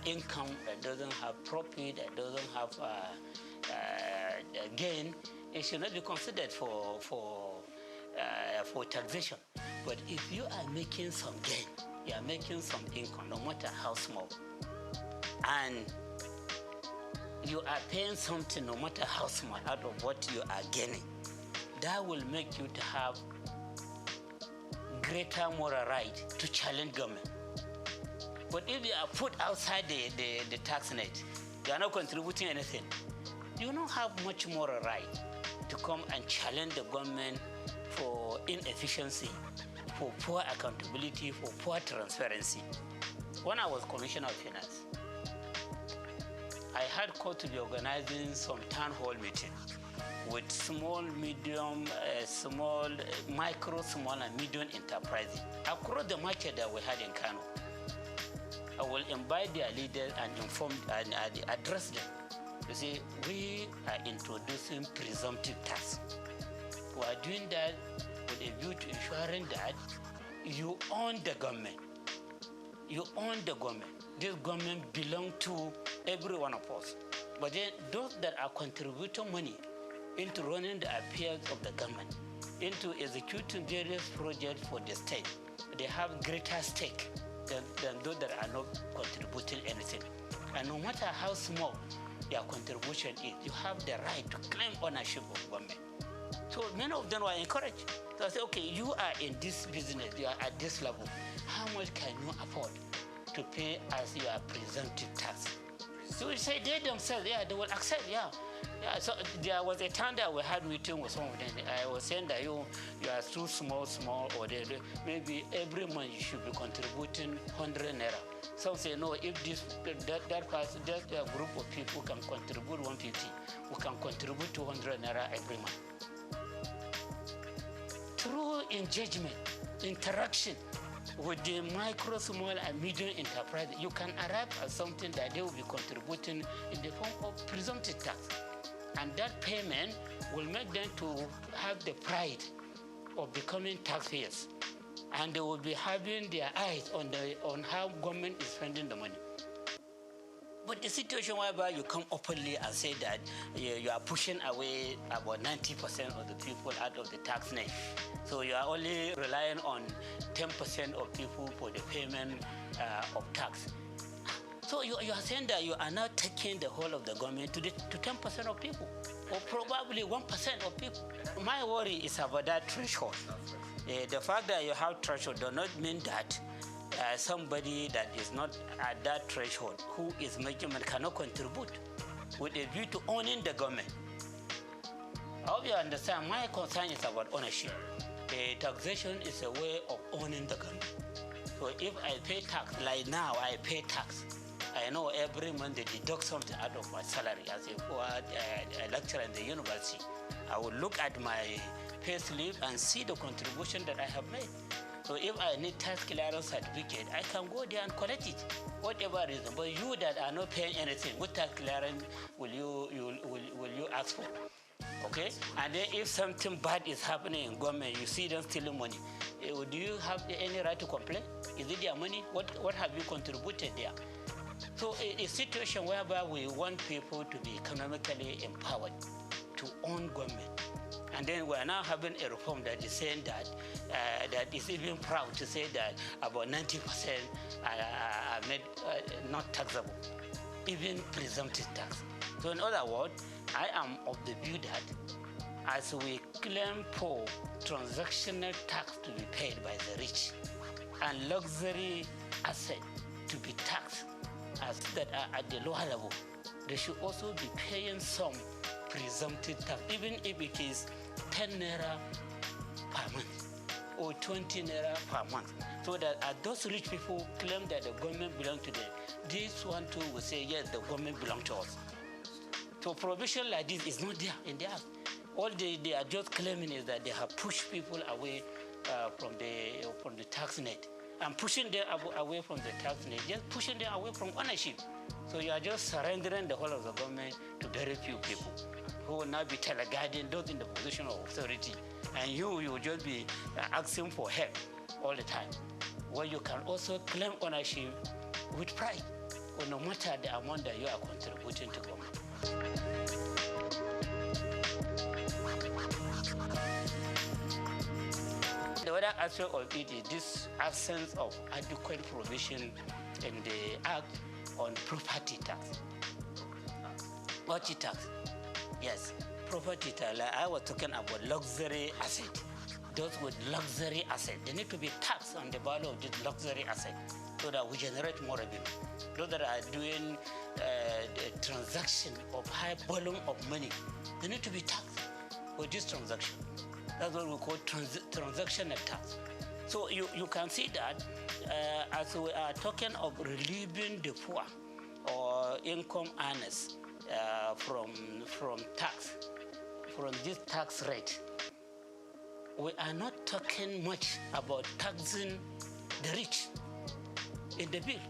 Speaker 21: income, that doesn't have profit, that doesn't have gain, it should not be considered for taxation. But if you are making some gain, you are making some income, no matter how small, and you are paying something, no matter how small, out of what you are gaining, that will make you to have greater moral right to challenge government. But if you are put outside the tax net, you are not contributing anything, you don't have much moral right to come and challenge the government for inefficiency, for poor accountability, for poor transparency. When I was Commissioner of Finance, I had called to be organizing some town hall meetings with small, medium, micro, small, and medium enterprises across the market that we had in Kano. I will invite their leaders and inform and address them. You see, we are introducing presumptive tax. We are doing that with a view to ensuring that you own the government. You own the government. This government belongs to every one of us. But then those that are contributing money into running the affairs of the government, into executing various projects for the state, they have greater stake than those that are not contributing anything. And no matter how small your contribution is, you have the right to claim ownership of government. So many of them were encouraged. So I say, okay, you are in this business, you are at this level. How much can you afford to pay as your presumptive tax? So we say they themselves, yeah, they will accept, yeah. Yeah, so there was a time that we had meeting with some of them. I was saying that you are too small, or maybe every month you should be contributing 100 naira. Some say no, if that group of people can contribute 150, we can contribute 200 naira every month. Through engagement, interaction with the micro, small, and medium enterprise, you can arrive at something that they will be contributing in the form of presumptive tax. And that payment will make them to have the pride of becoming taxpayers. And they will be having their eyes on how government is spending the money. But the situation whereby you come openly and say that you are pushing away about 90% of the people out of the tax net. So you are only relying on 10% of people for the payment of tax. So you are saying that you are now taking the whole of the government to 10% of people, or probably 1% of people. My worry is about that threshold. The fact that you have threshold does not mean that somebody that is not at that threshold, who is measurement, cannot contribute with a view to owning the government. I hope you understand. My concern is about ownership. Taxation is a way of owning the government. So if I pay tax, like now I pay tax, I know every month they deduct something out of my salary as a lecturer in the university. I will look at my pay slip and see the contribution that I have made. So if I need tax clearance certificate, I can go there and collect it, whatever reason. But you that are not paying anything, what tax clearance will you ask for? Okay? And then if something bad is happening in government, you see them stealing money, do you have any right to complain? Is it their money? What have you contributed there? So a situation whereby we want people to be economically empowered, to own government. And then we are now having a reform that is saying that that is even proud to say that about 90% are made not taxable, even presumptive tax. So in other words, I am of the view that as we claim for transactional tax to be paid by the rich and luxury asset to be taxed as that are at the lower level, they should also be paying some presumptive tax, even if it is 10 naira per month or 20 naira per month, so that those rich people claim that the government belongs to them, this one too will say, yes, the government belongs to us. So provision like this is not there in the act. All they are just claiming is that they have pushed people away from the tax net. And pushing them away from the tax net, just pushing them away from ownership. So you are just surrendering the whole of the government to very few people who will now be teleguiding those in the position of authority. And you will just be asking for help all the time. Where you can also claim ownership with pride, or no matter the amount that you are contributing to government. The other aspect of it is this absence of adequate provision in the Act on property tax. Property tax, yes, property tax. Like I was talking about luxury asset. Those with luxury asset, they need to be taxed on the value of this luxury asset so that we generate more revenue. Those that are doing the transaction of high volume of money, they need to be taxed for this transaction. That's what we call transactional tax. So you can see that as we are talking of relieving the poor or income earners from tax, from this tax rate, we are not talking much about taxing the rich in the bill.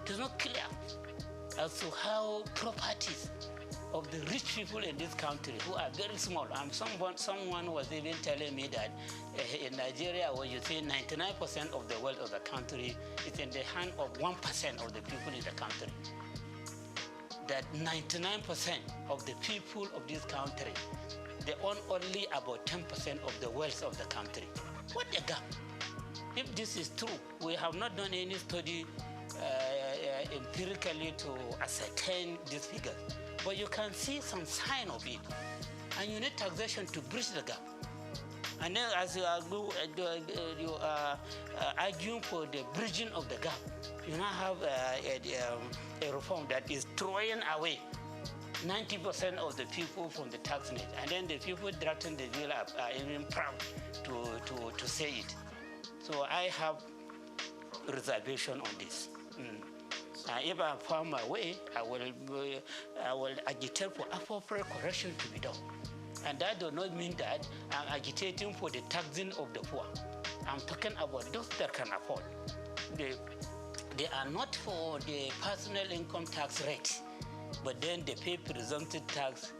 Speaker 21: It is not clear as to how properties of the rich people in this country who are very small. Someone was even telling me that in Nigeria, where you say 99% of the wealth of the country is in the hand of 1% of the people in the country. That 99% of the people of this country, they own only about 10% of the wealth of the country. What a gap. If this is true, we have not done any study empirically to ascertain this figure. But you can see some sign of it. And you need taxation to bridge the gap. And then as you are arguing for the bridging of the gap, you now have a reform that is throwing away 90% of the people from the tax net. And then the people drafting the bill are even proud to say it. So I have reservation on this. If I found my way, I will agitate for appropriate correction to be done. And that does not mean that I'm agitating for the taxing of the poor. I'm talking about those that can afford. They are not for the personal income tax rate, but then they pay presumptive tax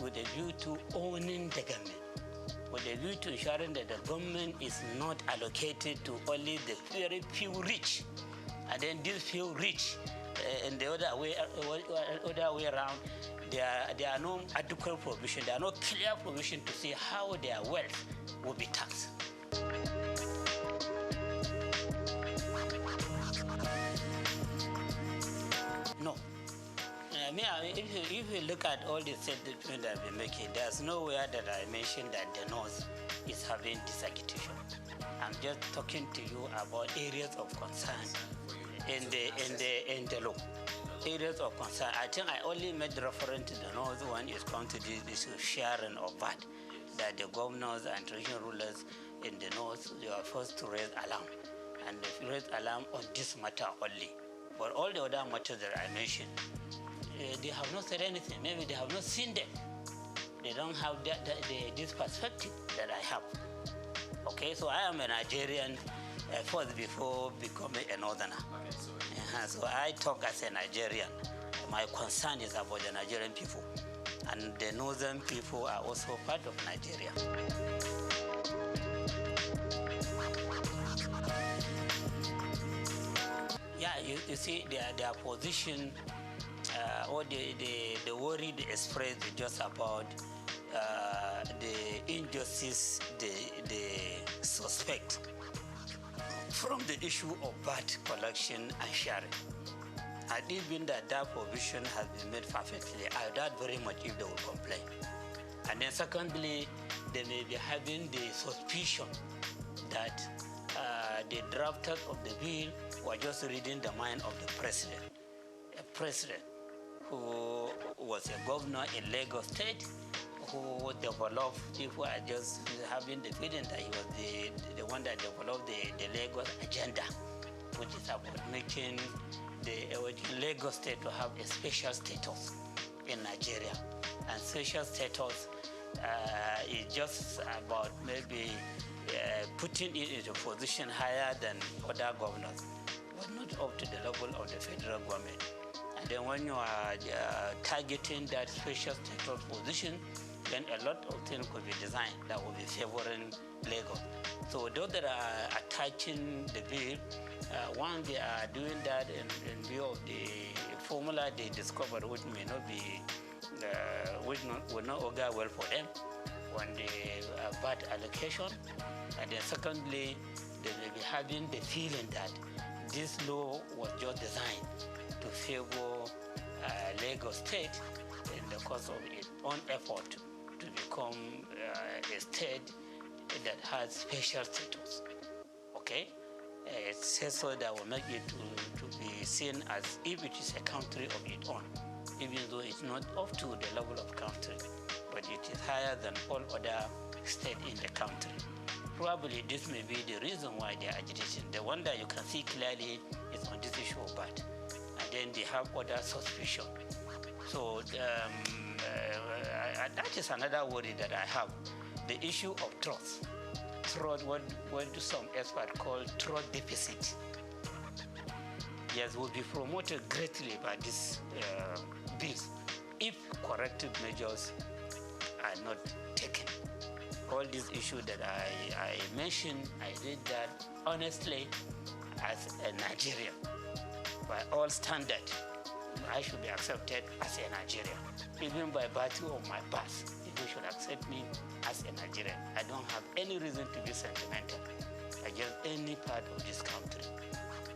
Speaker 21: with a view to owning the government, with a view to ensuring that the government is not allocated to only the very few rich. And then these few rich, in the other way around, there are no adequate provision, there are no clear provision to see how their wealth will be taxed. mean, if you look at all the statements that I've been making, there's nowhere that I mentioned that the North is having this agitation. I'm just talking to you about areas of concern in the law. Areas of concern. I think I only made reference to the North when it comes to this issue of sharing of VAT, that the governors and traditional rulers in the North, they are forced to raise alarm, and they raise alarm on this matter only. But all the other matters that I mentioned, they have not said anything. Maybe they have not seen them. They don't have this perspective that I have. Okay, so I am a Nigerian first before becoming a Northerner. So I talk as a Nigerian. My concern is about the Nigerian people. And the Northern people are also part of Nigeria. Yeah, you see their position, or the worry they express is just about the injustice they suspect from the issue of VAT collection and sharing. And even that provision has been made perfectly, I doubt very much if they will complain. And then secondly, they may be having the suspicion that the drafters of the bill were just reading the mind of the president. A president who was a governor in Lagos State, who developed, people are just having the feeling that he was the one that developed the Lagos agenda, which is about making the Lagos State to have a special status in Nigeria. And special status is just about maybe putting it in a position higher than other governors, but not up to the level of the federal government. And then when you are targeting that special status position, then a lot of things could be designed that will be favoring Lagos. So those that are attaching the bill, one, they are doing that in view of the formula they discovered, which may not be, will not augur well for them on the VAT allocation. And then secondly, they may be having the feeling that this law was just designed to favor Lagos State in the course of its own effort to become a state that has special status. Okay? It says so that will make it to be seen as if it is a country of its own, even though it's not up to the level of country, but it is higher than all other states in the country. Probably this may be the reason why they are agitating. The one that you can see clearly is on this issue of VAT, and then they have other suspicion. So that is another worry that I have. The issue of trust. Trust, what some experts call trust deficit. Yes, will be promoted greatly by this bills if corrective measures are not taken. All these issues that I mentioned, I did that honestly as a Nigerian. By all standards, I should be accepted as a Nigerian. Even by virtue of my birth, people should accept me as a Nigerian. I don't have any reason to be sentimental against any part of this country.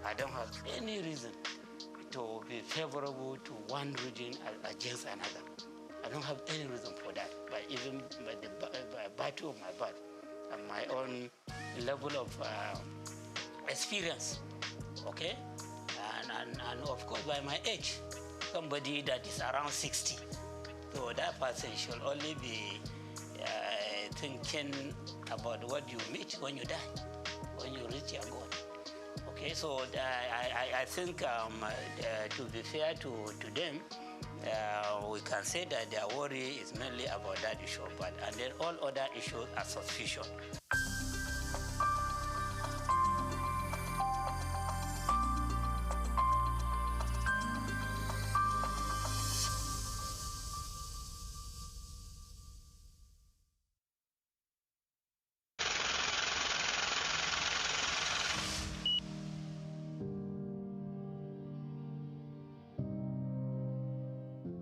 Speaker 21: I don't have any reason to be favorable to one region against another. I don't have any reason for that. But even by virtue of my birth and my own level of experience, okay? And of course by my age, somebody that is around 60. So that person should only be thinking about what you meet when you die, when you reach your goal. Okay, so I think to be fair to them, we can say that their worry is mainly about that issue, and then all other issues are suspicion.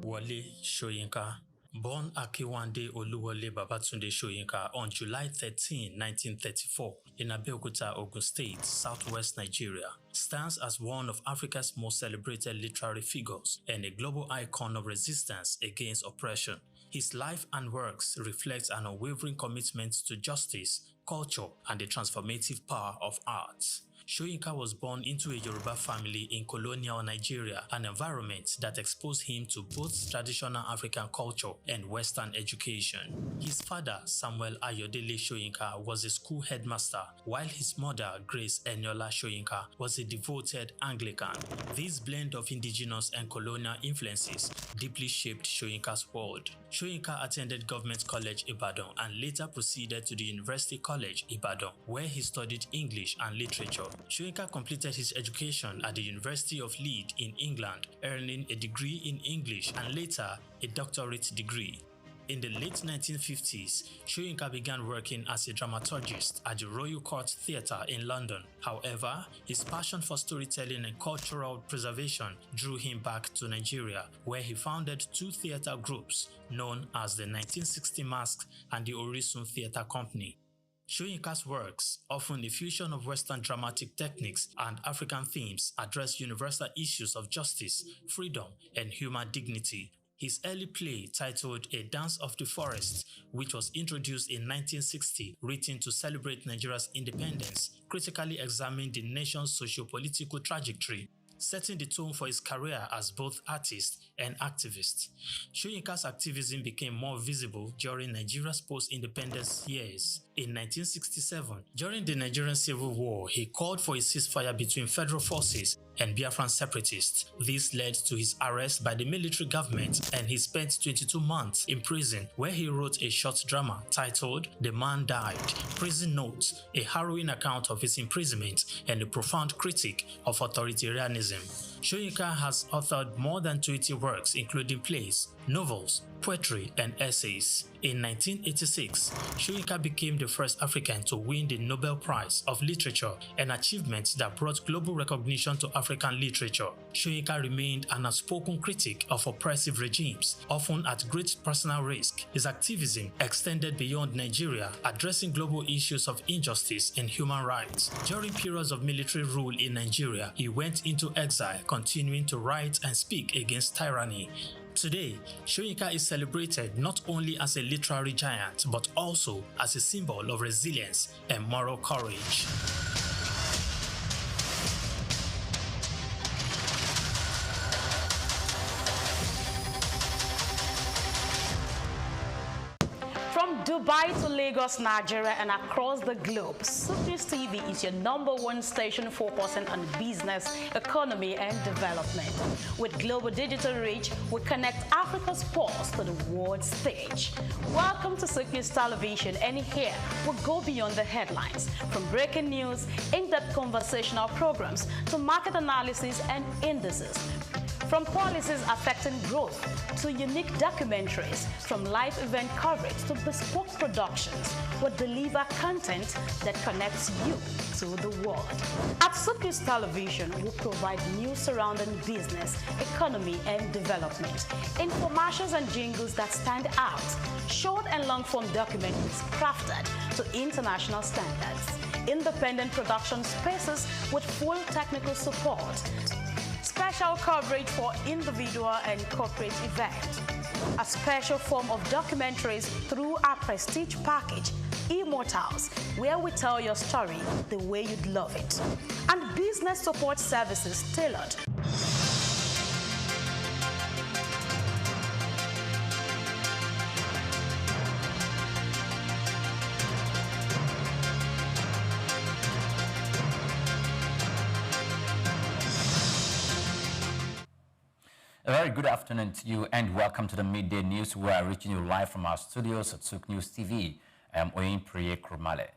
Speaker 2: Wale Soyinka, Born Akiwande Oluwole Babatunde Soyinka on July 13, 1934, in Abeokuta, Ogun State, southwest Nigeria, stands as one of Africa's most celebrated literary figures and a global icon of resistance against oppression. His life and works reflect an unwavering commitment to justice, culture, and the transformative power of arts. Soyinka was born into a Yoruba family in colonial Nigeria, an environment that exposed him to both traditional African culture and Western education. His father, Samuel Ayodele Soyinka, was a school headmaster, while his mother, Grace Eniola Soyinka, was a devoted Anglican. This blend of indigenous and colonial influences deeply shaped Soyinka's world. Soyinka attended Government College Ibadan and later proceeded to the University College Ibadan, where he studied English and literature. Soyinka completed his education at the University of Leeds in England, earning a degree in English and later a doctorate degree. In the late 1950s, Soyinka began working as a dramaturgist at the Royal Court Theatre in London. However, his passion for storytelling and cultural preservation drew him back to Nigeria, where he founded two theatre groups known as the 1960 Masks and the Orisun Theatre Company. Soyinka's works, often a fusion of Western dramatic techniques and African themes, address universal issues of justice, freedom, and human dignity. His early play, titled A Dance of the Forest, which was introduced in 1960, written to celebrate Nigeria's independence, critically examined the nation's socio-political trajectory, setting the tone for his career as both artist and activist. Soyinka's activism became more visible during Nigeria's post-independence years. In 1967, during the Nigerian Civil War, he called for a ceasefire between federal forces and Biafran separatists. This led to his arrest by the military government, and he spent 22 months in prison, where he wrote a short drama titled The Man Died, Prison Notes, a harrowing account of his imprisonment and a profound critique of authoritarianism. Soyinka has authored more than 20 works, including plays, novels, poetry, and essays. In 1986, Soyinka became the first African to win the Nobel Prize of Literature, an achievement that brought global recognition to African literature. Soyinka remained an outspoken critic of oppressive regimes, often at great personal risk. His activism extended beyond Nigeria, addressing global issues of injustice and human rights. During periods of military rule in Nigeria, he went into exile, continuing to write and speak against tyranny. Today, Soyinka is celebrated not only as a literary giant, but also as a symbol of resilience and moral courage.
Speaker 1: From Dubai to Lagos, Nigeria, and across the globe, SOUQ News TV is your #1 station focusing on business, economy, and development. With global digital reach, we connect Africa's pulse to the world stage. Welcome to SOUQ News Television, and here we go beyond the headlines. From breaking news, in-depth conversational programs, to market analysis and indices. From policies affecting growth to unique documentaries, from live event coverage to bespoke productions, we deliver content that connects you to the world. At SOUQ News Television, we provide news surrounding business, economy, and development, infomercials and jingles that stand out, short and long-form documentaries crafted to international standards, independent production spaces with full technical support, special coverage for individual and corporate events, a special form of documentaries through our prestige package, Immortals, where we tell your story the way you'd love it, and business support services tailored.
Speaker 7: A very good afternoon to you and welcome to the Midday News. We are reaching you live from our studios at SOUQ News TV. I am Oyin Priye Krumale.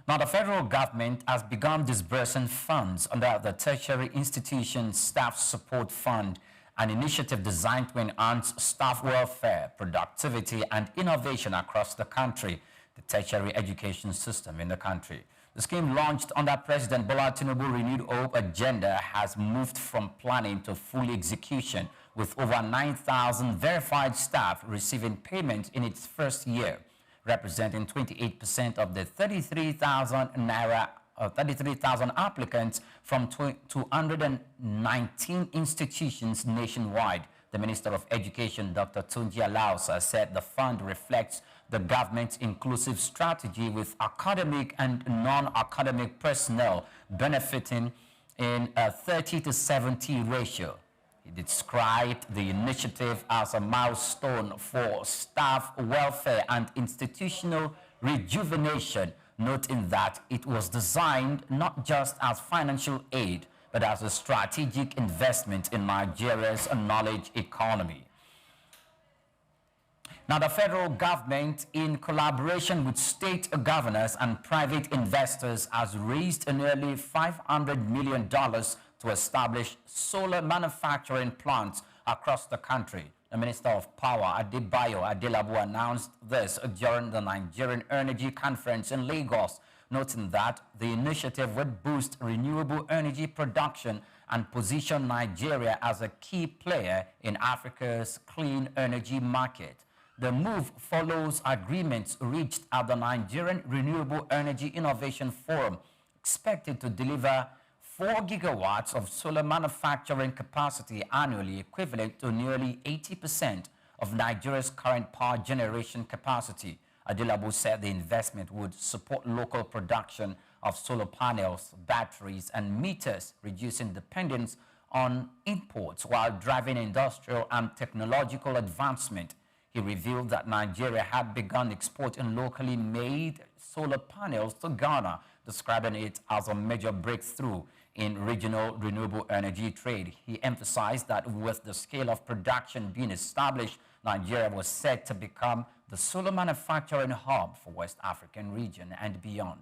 Speaker 7: Now, the federal government has begun disbursing funds under the Tertiary Institution Staff Support Fund, an initiative designed to enhance staff welfare, productivity, and innovation across the country, the tertiary education system in the country. The scheme, launched under President Bola Tinubu's Renewed Hope agenda, has moved from planning to full execution with over 9,000 verified staff receiving payment in its first year, representing 28% of the 33,000 applicants from 219 institutions nationwide. The Minister of Education, Dr. Tunji Alausa, said the fund reflects the government's inclusive strategy with academic and non-academic personnel benefiting in a 30-to-70 ratio. He described the initiative as a milestone for staff welfare and institutional rejuvenation, noting that it was designed not just as financial aid, but as a strategic investment in Nigeria's knowledge economy. Now, the federal government, in collaboration with state governors and private investors, has raised nearly $500 million to establish solar manufacturing plants across the country. The Minister of Power, Adebayo Adelabu, announced this during the Nigerian Energy Conference in Lagos, noting that the initiative would boost renewable energy production and position Nigeria as a key player in Africa's clean energy market. The move follows agreements reached at the Nigerian Renewable Energy Innovation Forum, expected to deliver 4 gigawatts of solar manufacturing capacity annually, equivalent to nearly 80% of Nigeria's current power generation capacity. Adelabu said the investment would support local production of solar panels, batteries, and meters, reducing dependence on imports while driving industrial and technological advancement. He revealed that Nigeria had begun exporting locally made solar panels to Ghana, describing it as a major breakthrough in regional renewable energy trade. He emphasized that with the scale of production being established, Nigeria was set to become the solar manufacturing hub for West African region and beyond.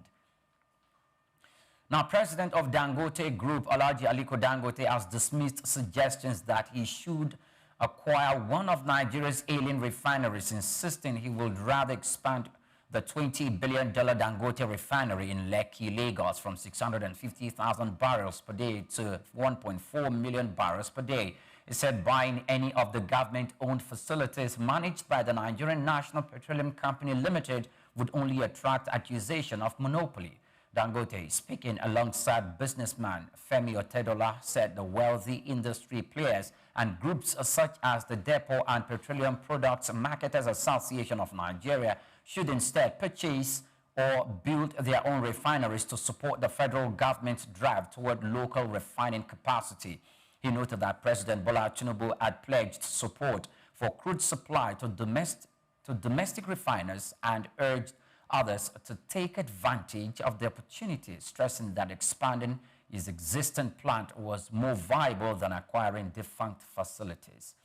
Speaker 7: Now, President of Dangote Group, Alhaji Aliko Dangote, has dismissed suggestions that he should acquire one of Nigeria's ailing refineries, insisting he would rather expand the $20 billion Dangote Refinery in Lekki, Lagos, from 650,000 barrels per day to 1.4 million barrels per day. He said buying any of the government-owned facilities managed by the Nigerian National Petroleum Company Limited would only attract accusation of monopoly. Dangote, speaking alongside businessman Femi Otedola, said the wealthy industry players and groups such as the Depot and Petroleum Products Marketers Association of Nigeria should instead purchase or build their own refineries to support the federal government's drive toward local refining capacity. He noted that President Bola Tinubu had pledged support for crude supply to domestic refiners and urged others to take advantage of the opportunity, stressing that expanding his existing plant was more viable than acquiring defunct facilities.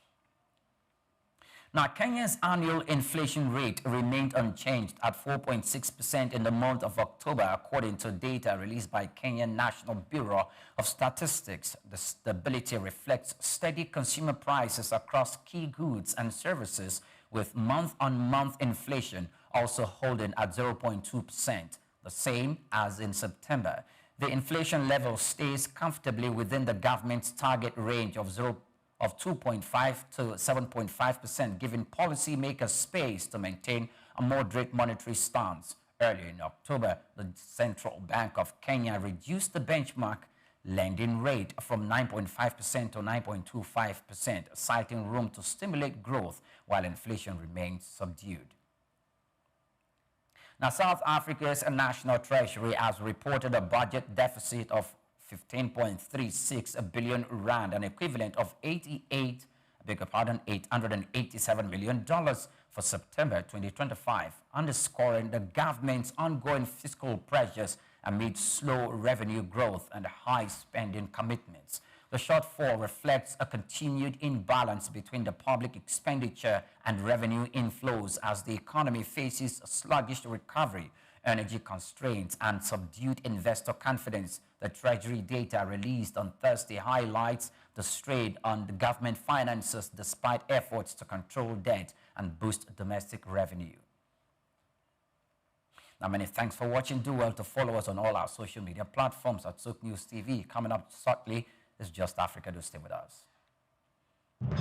Speaker 7: Now, Kenya's annual inflation rate remained unchanged at 4.6% in the month of October, according to data released by Kenya National Bureau of Statistics. The stability reflects steady consumer prices across key goods and services, with month-on-month inflation also holding at 0.2%, the same as in September. The inflation level stays comfortably within the government's target range of 2.5 to 7.5%, giving policymakers space to maintain a moderate monetary stance. Earlier in October, the Central Bank of Kenya reduced the benchmark lending rate from 9.5% to 9.25%, citing room to stimulate growth while inflation remains subdued. Now, South Africa's National Treasury has reported a budget deficit of 15.36 billion rand, an equivalent of $887 million for September 2025, underscoring the government's ongoing fiscal pressures amid slow revenue growth and high spending commitments. The shortfall reflects a continued imbalance between the public expenditure and revenue inflows as the economy faces a sluggish recovery, energy constraints, and subdued investor confidence. The Treasury data released on Thursday highlights the strain on the government finances despite efforts to control debt and boost domestic revenue. Now, many thanks for watching. Do well to follow us on all our social media platforms at SOUQ News TV. Coming up shortly is Just Africa. Do stay with us.
Speaker 1: Hello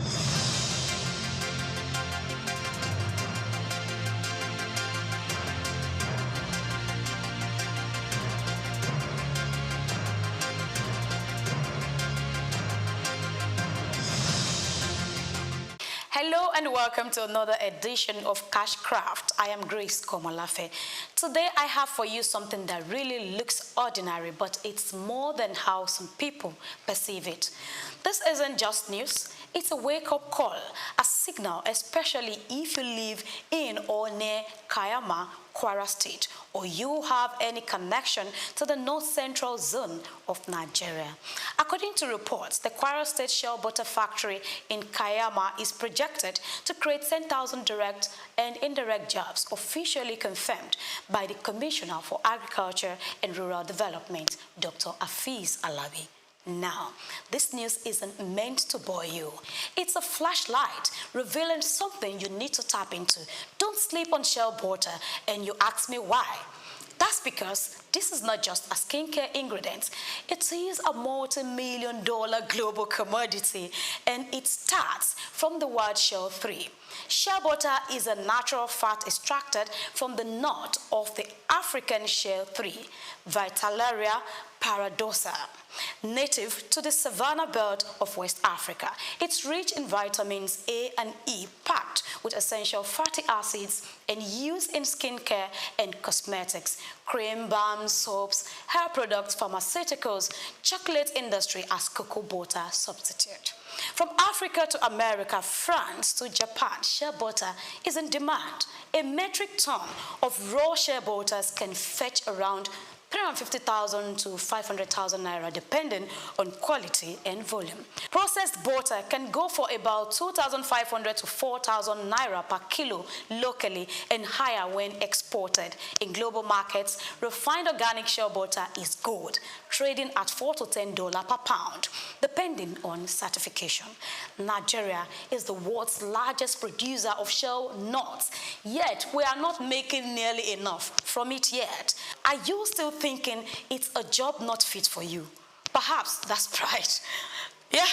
Speaker 1: and welcome to another edition of Cashcraft. I am Grace Komolafe. Today I have for you something that really looks ordinary, but it's more than how some people perceive it. This isn't just news, it's a wake-up call, a signal, especially if you live in or near Kayama, Kwara State, or you have any connection to the north-central zone of Nigeria. According to reports, the Kwara State Shell Butter Factory in Kayama is projected to create 10,000 direct and indirect jobs, officially confirmed by the Commissioner for Agriculture and Rural Development, Dr. Afiz Alabi. Now, this news isn't meant to bore you. It's a flashlight revealing something you need to tap into. Don't sleep on shell butter, and you ask me why. That's because this is not just a skincare ingredient. It is a multi-million-dollar global commodity, and it starts from the word shell 3. Shell butter is a natural fat extracted from the nut of the African shell 3, Vitellaria paradoxa, native to the savanna belt of West Africa. It's rich in vitamins A and E, packed with essential fatty acids, and used in skincare and cosmetics, cream, balms, soaps, hair products, pharmaceuticals, chocolate industry as cocoa butter substitute. From Africa to America, France to Japan, shea butter is in demand. A metric ton of raw shea butters can fetch around 350,000 to 500,000 naira, depending on quality and volume. Processed butter can go for about 2,500 to 4,000 naira per kilo locally, and higher when exported. In global markets, refined organic shea butter is gold, trading at $4 to $10 per pound, depending on certification. Nigeria is the world's largest producer of shea nuts, yet we are not making nearly enough from it yet. Are you still thinking it's a job not fit for you? Perhaps that's pride. Yeah,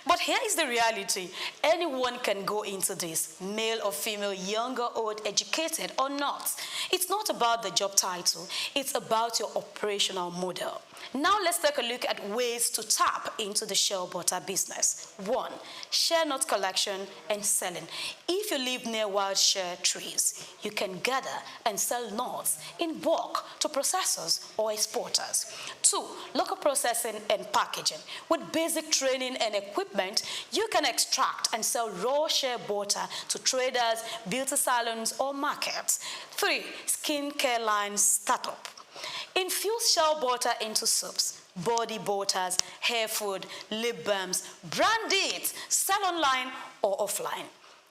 Speaker 1: but here is the reality. Anyone can go into this, male or female, young or old, educated or not. It's not about the job title, it's about your operational model. Now let's take a look at ways to tap into the shea butter business. 1. Shea nut collection and selling. If you live near wild shea trees, you can gather and sell nuts in bulk to processors or exporters. 2. Local processing and packaging. With basic training and equipment, you can extract and sell raw shea butter to traders, beauty salons, or markets. 3. Skincare line startup. Infuse shea butter into soaps, body butters, hair food, lip balms, brand it, sell online or offline.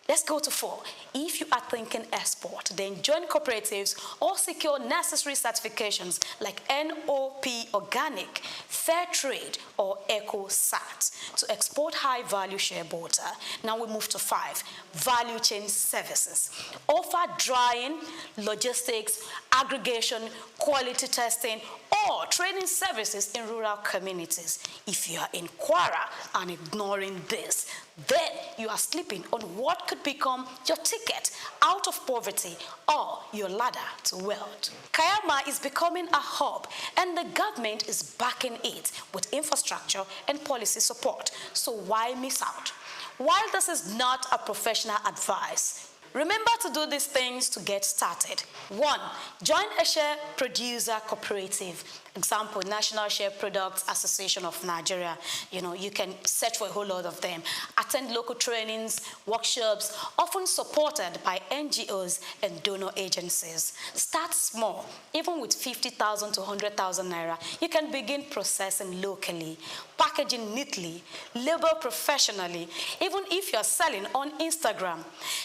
Speaker 1: Let's go to 4. If you are thinking export, then join cooperatives or secure necessary certifications like NOP Organic, Fair Trade, or EcoSat to export high-value shea butter. Now we move to 5. Value chain services. Offer drying, logistics, aggregation, quality testing, or training services in rural communities. If you are in Kwara and ignoring this, then you are sleeping on what could become your ticket out of poverty or your ladder to wealth. Kayama is becoming a hub, and the government is backing it with infrastructure and policy support. So why miss out? While this is not a professional advice, remember to do these things to get started. 1. Join a shea producer cooperative. Example, National Shea Products Association of Nigeria. You can search for a whole lot of them. Attend local trainings, workshops, often supported by NGOs and donor agencies. Start small. Even with 50,000 to 100,000 naira, you can begin processing locally, packaging neatly, label professionally, even if you're selling on Instagram.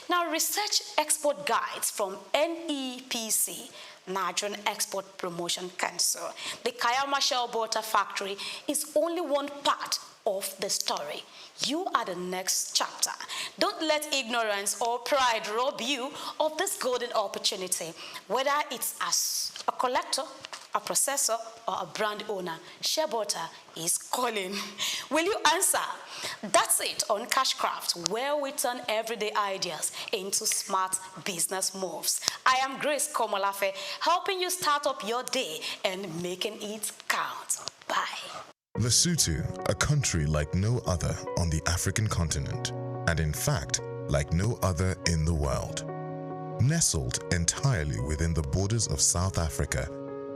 Speaker 1: Now, research export guides from NEPC, Nigerian Export Promotion Council. The Kayama Shea Butter Factory is only one part of the story. You are the next chapter. Don't let ignorance or pride rob you of this golden opportunity, whether it's as a collector, a processor, or a brand owner, ShareButter is calling. Will you answer? That's it on Cashcraft, where we turn everyday ideas into smart business moves. I am Grace Komolafe, helping you start up your day and making it count. Bye.
Speaker 4: Lesotho, a country like no other on the African continent, and in fact, like no other in the world. Nestled entirely within the borders of South Africa,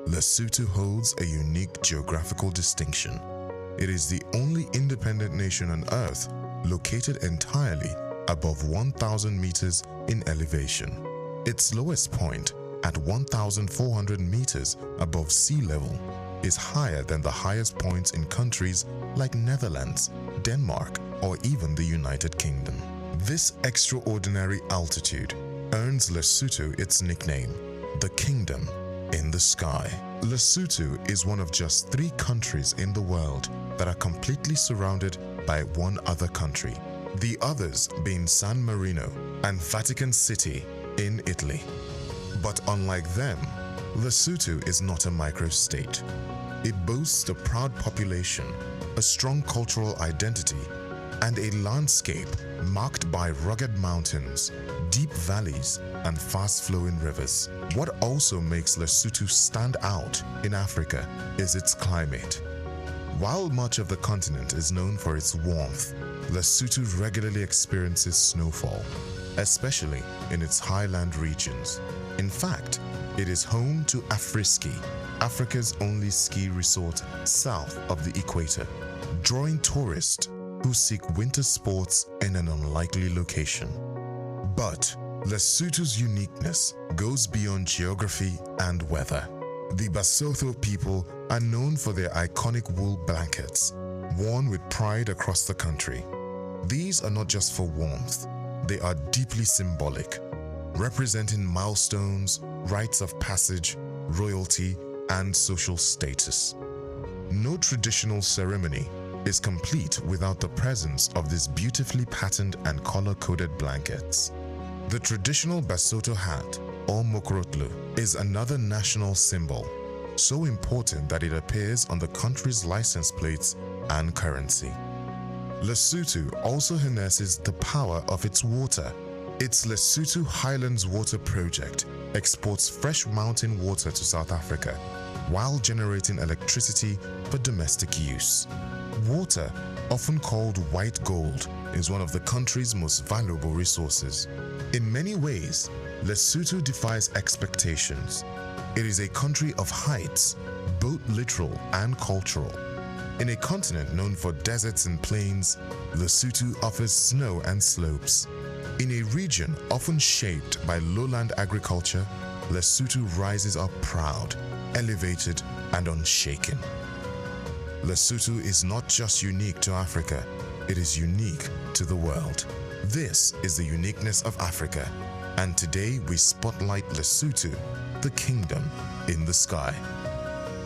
Speaker 4: Lesotho holds a unique geographical distinction. It is the only independent nation on Earth located entirely above 1,000 meters in elevation. Its lowest point, at 1,400 meters above sea level, is higher than the highest points in countries like Netherlands, Denmark, or even the United Kingdom. This extraordinary altitude earns Lesotho its nickname, the Kingdom in the Sky. Lesotho is one of just 3 countries in the world that are completely surrounded by one other country, the others being San Marino and Vatican City in Italy. But unlike them, Lesotho is not a microstate. It boasts a proud population, a strong cultural identity, and a landscape marked by rugged mountains, deep valleys, and fast-flowing rivers. What also makes Lesotho stand out in Africa is its climate. While much of the continent is known for its warmth, Lesotho regularly experiences snowfall, especially in its highland regions. In fact, it is home to Afriski, Africa's only ski resort south of the equator, drawing tourists who seek winter sports in an unlikely location. But Lesotho's uniqueness goes beyond geography and weather. The Basotho people are known for their iconic wool blankets, worn with pride across the country. These are not just for warmth, they are deeply symbolic, representing milestones, rites of passage, royalty, and social status. No traditional ceremony is complete without the presence of these beautifully patterned and color-coded blankets. The traditional Basotho hat, or mokrotlo, is another national symbol, so important that it appears on the country's license plates and currency. Lesotho also harnesses the power of its water. Its Lesotho Highlands Water Project exports fresh mountain water to South Africa while generating electricity for domestic use. Water, often called white gold, is one of the country's most valuable resources. In many ways, Lesotho defies expectations. It is a country of heights, both literal and cultural. In a continent known for deserts and plains, Lesotho offers snow and slopes. In a region often shaped by lowland agriculture, Lesotho rises up proud, elevated, and unshaken. Lesotho is not just unique to Africa, it is unique to the world. This is the uniqueness of Africa, and today we spotlight Lesotho, the Kingdom in the Sky.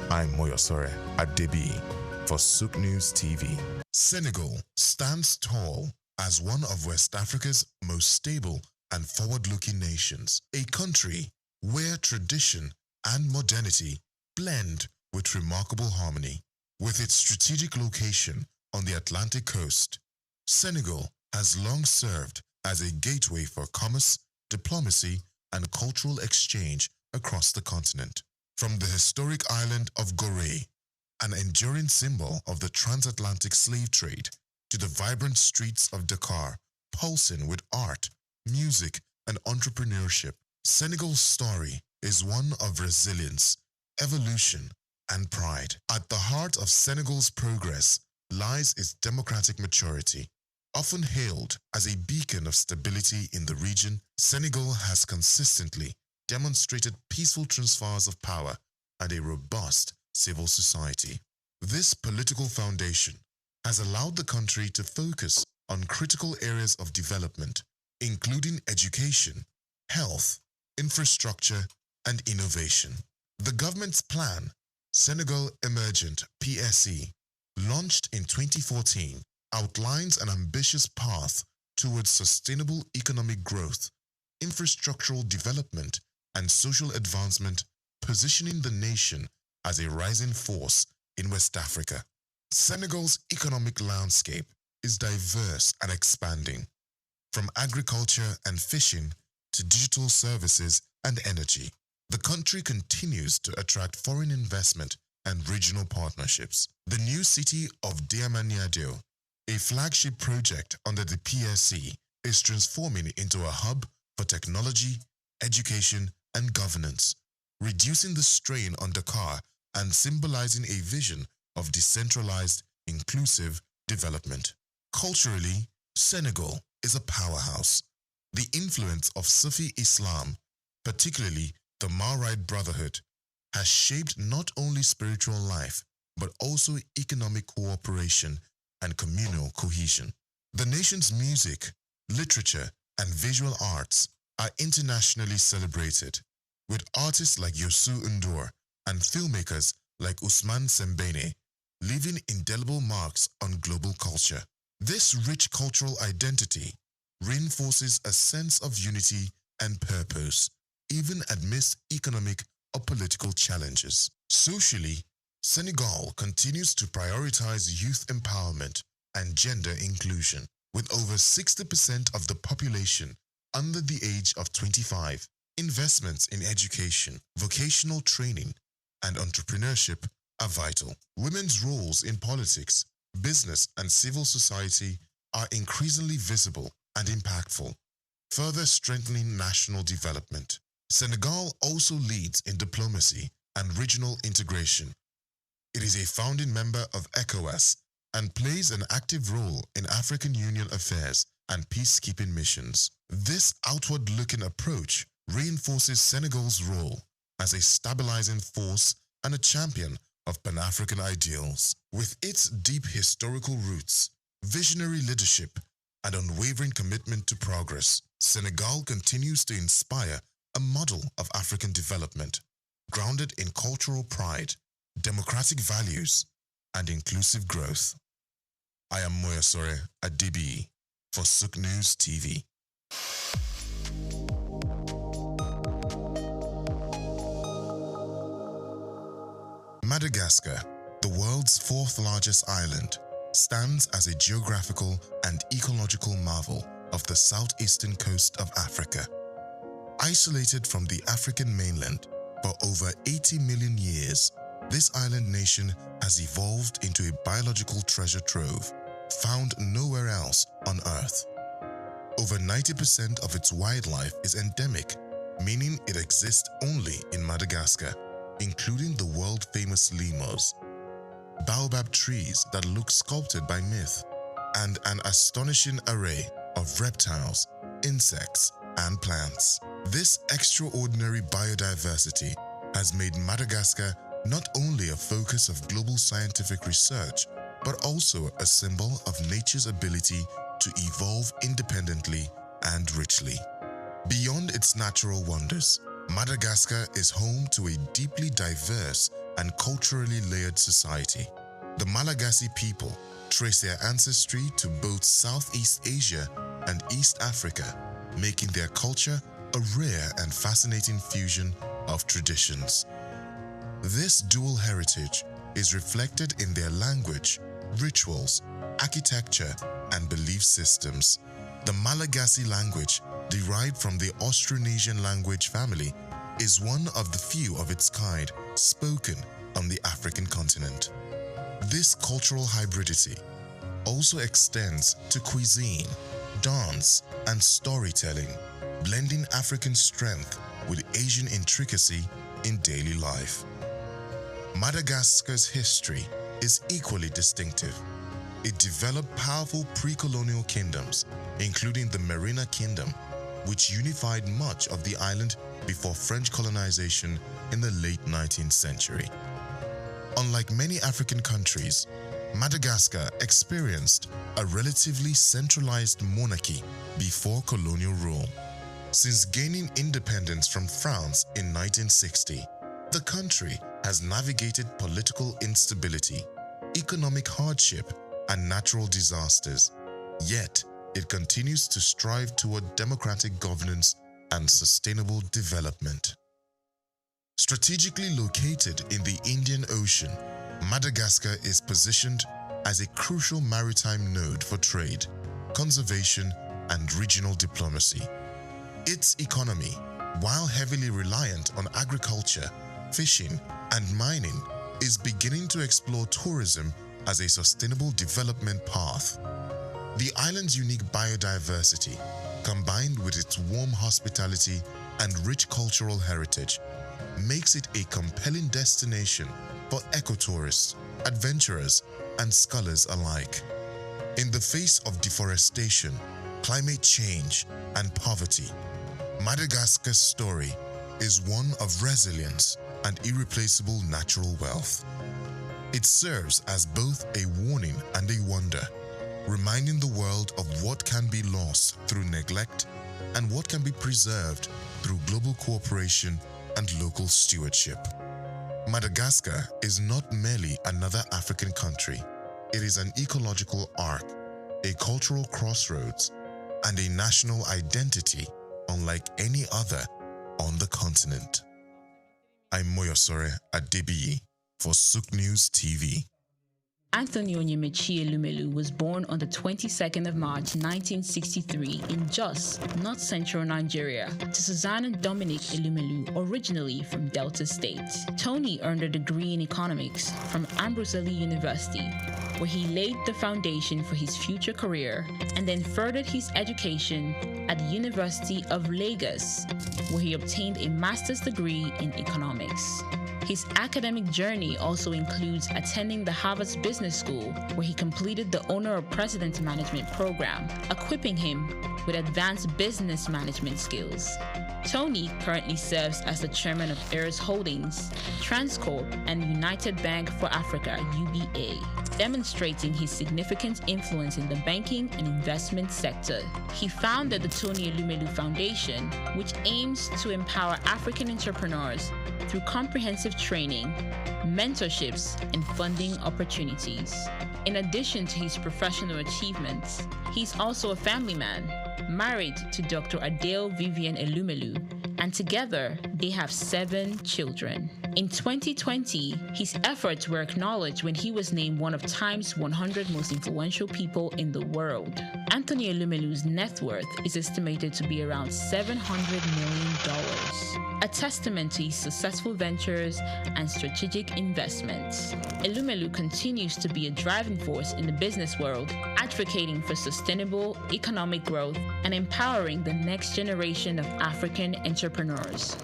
Speaker 4: I'm Moyosore Adebi for SOUQ News TV. Senegal stands tall as one of West Africa's most stable and forward-looking nations, a country where tradition and modernity blend with remarkable harmony. With its strategic location on the Atlantic coast, Senegal has long served as a gateway for commerce, diplomacy, and cultural exchange across the continent. From the historic island of Gorée, an enduring symbol of the transatlantic slave trade, to the vibrant streets of Dakar, pulsing with art, music, and entrepreneurship, Senegal's story is one of resilience, evolution, and pride. At the heart of Senegal's progress lies its democratic maturity. Often hailed as a beacon of stability in the region, Senegal has consistently demonstrated peaceful transfers of power and a robust civil society. This political foundation has allowed the country to focus on critical areas of development, including education, health, infrastructure, and innovation. The government's plan, Senegal Emergent PSE, launched in 2014, outlines an ambitious path towards sustainable economic growth, infrastructural development, and social advancement, positioning the nation as a rising force in West Africa. Senegal's economic landscape is diverse and expanding, from agriculture and fishing to digital services and energy. The country continues to attract foreign investment and regional partnerships. The new city of Diamaniadio, a flagship project under the PSC, is transforming into a hub for technology, education, and governance, reducing the strain on Dakar and symbolizing a vision of decentralized, inclusive development. Culturally, Senegal is a powerhouse. The influence of Sufi Islam, particularly the Mahrite Brotherhood, has shaped not only spiritual life, but also economic cooperation and communal cohesion. The nation's music, literature, and visual arts are internationally celebrated, with artists like Youssou N'Dour and filmmakers like Ousmane Sembene leaving indelible marks on global culture. This rich cultural identity reinforces a sense of unity and purpose, even amidst economic or political challenges. Socially, Senegal continues to prioritize youth empowerment and gender inclusion, with over 60% of the population under the age of 25. Investments in education, vocational training, and entrepreneurship are vital. Women's roles in politics, business, and civil society are increasingly visible and impactful, further strengthening national development. Senegal also leads in diplomacy and regional integration. It is a founding member of ECOWAS and plays an active role in African Union affairs and peacekeeping missions. This outward-looking approach reinforces Senegal's role as a stabilizing force and a champion of Pan-African ideals. With its deep historical roots, visionary leadership, and unwavering commitment to progress, Senegal continues to inspire a model of African development, grounded in cultural pride, democratic values, and inclusive growth. I am Moyosore Adibi for SOUQ News TV. Madagascar, the world's fourth largest island, stands as a geographical and ecological marvel of the southeastern coast of Africa. Isolated from the African mainland for over 80 million years, this island nation has evolved into a biological treasure trove found nowhere else on Earth. Over 90% of its wildlife is endemic, meaning it exists only in Madagascar, including the world-famous lemurs, baobab trees that look sculpted by myth, and an astonishing array of reptiles, insects, and plants. This extraordinary biodiversity has made Madagascar not only a focus of global scientific research, but also a symbol of nature's ability to evolve independently and richly. Beyond its natural wonders, Madagascar is home to a deeply diverse and culturally layered society. The Malagasy people trace their ancestry to both Southeast Asia and East Africa, making their culture a rare and fascinating fusion of traditions. This dual heritage is reflected in their language, rituals, architecture, and belief systems. The Malagasy language, derived from the Austronesian language family, is one of the few of its kind spoken on the African continent. This cultural hybridity also extends to cuisine, dance, and storytelling, blending African strength with Asian intricacy in daily life. Madagascar's history is equally distinctive. It developed powerful pre-colonial kingdoms, including the Merina Kingdom, which unified much of the island before French colonization in the late 19th century. Unlike many African countries, Madagascar experienced a relatively centralized monarchy before colonial rule. Since gaining independence from France in 1960, the country has navigated political instability, economic hardship, and natural disasters. Yet, it continues to strive toward democratic governance and sustainable development. Strategically located in the Indian Ocean, Madagascar is positioned as a crucial maritime node for trade, conservation, and regional diplomacy. Its economy, while heavily reliant on agriculture, fishing, and mining, is beginning to explore tourism as a sustainable development path. The island's unique biodiversity, combined with its warm hospitality and rich cultural heritage, makes it a compelling destination for ecotourists, adventurers, and scholars alike. In the face of deforestation, climate change, and poverty, Madagascar's story is one of resilience and irreplaceable natural wealth. It serves as both a warning and a wonder, reminding the world of what can be lost through neglect and what can be preserved through global cooperation and local stewardship. Madagascar is not merely another African country. It is an ecological arc, a cultural crossroads, and a national identity unlike any other on the continent. I'm Moyosore Adebiyi for SOUQ News TV.
Speaker 5: Anthony Onyemaechi Elumelu was born on the 22nd of March 1963 in Jos, North Central Nigeria, to Susanna Dominic Elumelu, originally from Delta State. Tony earned a degree in economics from Ambrose Ali University, where he laid the foundation for his future career, and then furthered his education at the University of Lagos, where he obtained a master's degree in economics. His academic journey also includes attending the Harvard Business School, where he completed the Owner of President Management program, equipping him with advanced business management skills. Tony currently serves as the chairman of Heirs Holdings, Transcorp, and United Bank for Africa, UBA, demonstrating his significant influence in the banking and investment sector. He founded the Tony Elumelu Foundation, which aims to empower African entrepreneurs through comprehensive training, mentorships, and funding opportunities. In addition to his professional achievements, he's also a family man, married to Dr. Adele Vivian Elumelu, and together they have 7 children. In 2020, his efforts were acknowledged when he was named one of Time's 100 most influential people in the world. Anthony Elumelu's net worth is estimated to be around $700 million, a testament to his successful ventures and strategic investments. Elumelu continues to be a driving force in the business world, advocating for sustainable economic growth and empowering the next generation of African entrepreneurs.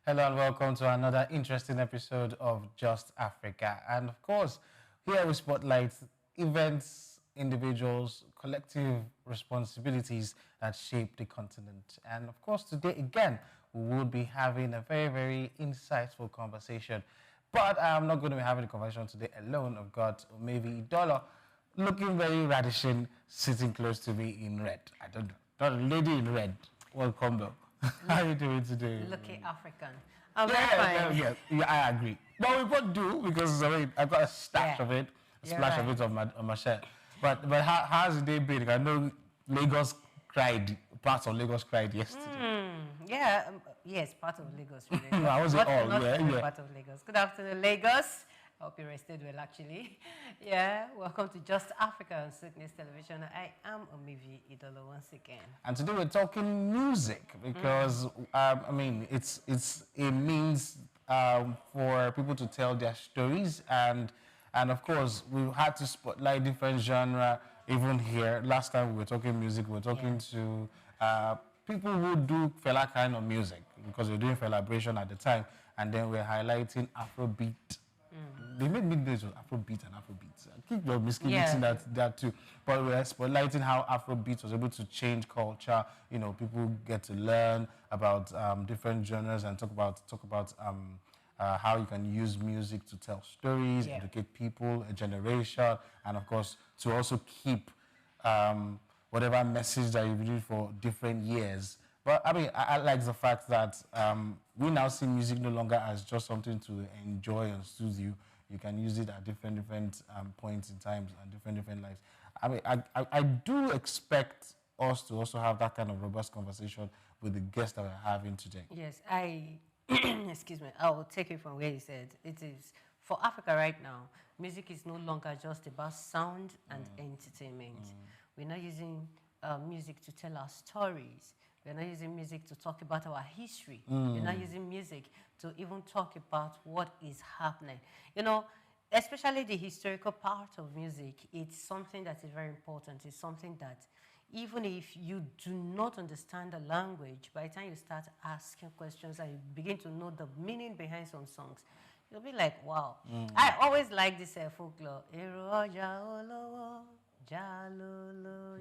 Speaker 11: Hello and welcome to another interesting episode of Just Africa. And of course, here we spotlight events, individuals, collective responsibilities that shape the continent. And of course, today again, we will be having a very, very insightful conversation. But I'm not going to be having a conversation today alone. I've got maybe Dollar looking very ravishing, sitting close to me in red. I don't know. Not a lady in red. Welcome, Bill. How are you doing today?
Speaker 22: Looking African. I'm very fine.
Speaker 11: Yeah, I agree. But we both do because I've got a stash of it, a splash of it on my shirt. But how's the day been? I know Lagos cried. Parts of Lagos cried yesterday.
Speaker 22: Yes, part of Lagos. Really.
Speaker 11: No, I wasn't all.
Speaker 22: Part of Lagos. Good afternoon, Lagos. I hope you rested well, actually. Welcome to Just Africa on SOUQ News Television. I am Omivi Idolo once again.
Speaker 11: And today we're talking music because, it's a means for people to tell their stories. And of course, we had to spotlight different genre even here. Last time we were talking music, we were talking to people who do fella kind of music because we were doing Felabration at the time. And then we're highlighting Afrobeat. They made middays with Afrobeat and Afrobeats. I keep mixing that too. But we're spotlighting how Afrobeat was able to change culture. You know, people get to learn about different genres and talk about how you can use music to tell stories, educate people, a generation, and of course, to also keep whatever message that you've used for different years. But I mean, I like the fact that we now see music no longer as just something to enjoy and soothe you. You can use it at different points in times and different lives. I mean, I do expect us to also have that kind of robust conversation with the guest that we're having today.
Speaker 22: Yes, excuse me, I will take it from where you said. It is, for Africa right now, music is no longer just about sound and entertainment. We're not using music to tell our stories. We're not using music to talk about our history. We're not using music to even talk about what is happening. You know, especially the historical part of music, it's something that is very important. It's something that even if you do not understand the language, by the time you start asking questions and you begin to know the meaning behind some songs, you'll be like, wow. I always like this folklore. Jalolo, jalolo, jalolo,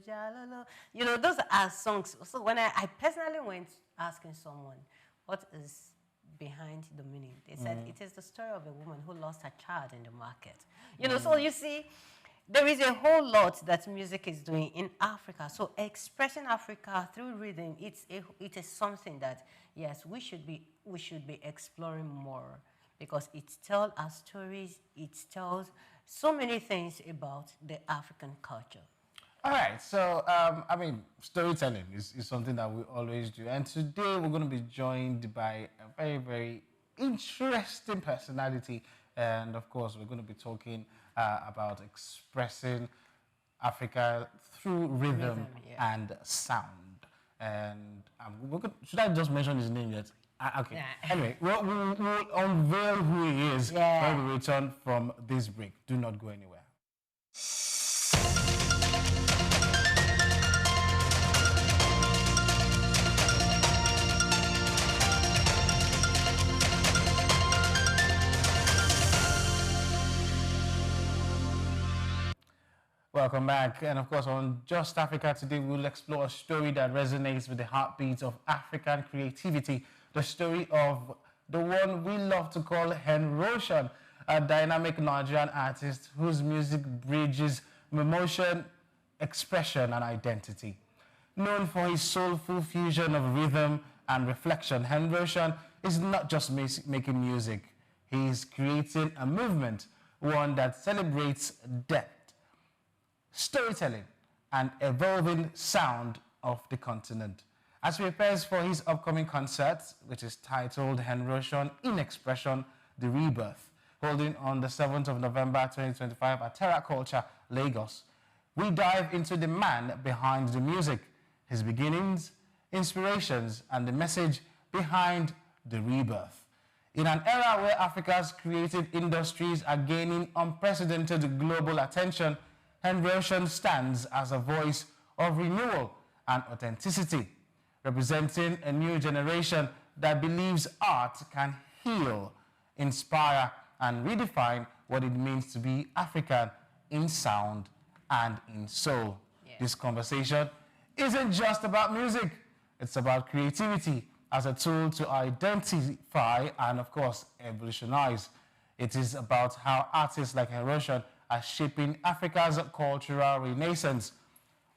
Speaker 22: jalolo. You know, those are songs. So when I personally went asking someone, what is behind the meaning? They said it is the story of a woman who lost her child in the market. You know, so you see, there is a whole lot that music is doing in Africa. So expressing Africa through rhythm, it is something that, yes, we should be exploring more, because it tells our stories, it tells so many things about the African culture.
Speaker 11: All right, so, I mean, storytelling is something that we always do. And today we're going to be joined by a very, very interesting personality. And, of course, we're going to be talking about expressing Africa through rhythm and sound. And should I just mention his name yet? Okay. Nah. Anyway, we'll unveil who he is when we return from this break. Do not go anywhere. Welcome back. And of course, on Just Africa today, we'll explore a story that resonates with the heartbeat of African creativity. The story of the one we love to call Hen Roshan, a dynamic Nigerian artist whose music bridges emotion, expression, and identity. Known for his soulful fusion of rhythm and reflection, Hen Roshan is not just making music. He is creating a movement, one that celebrates depth, storytelling, and evolving sound of the continent. As he prepares for his upcoming concert, which is titled Hen Roshan in Expression, The Rebirth, holding on the 7th of November 2025 at Terra Culture, Lagos, we dive into the man behind the music, his beginnings, inspirations, and the message behind the rebirth. In an era where Africa's creative industries are gaining unprecedented global attention, Hen Roshan stands as a voice of renewal and authenticity, representing a new generation that believes art can heal, inspire, and redefine what it means to be African in sound and in soul. This conversation isn't just about music, it's about creativity as a tool to identify and, of course, evolutionize. It is about how artists like Hen Roshan are shaping Africa's cultural renaissance.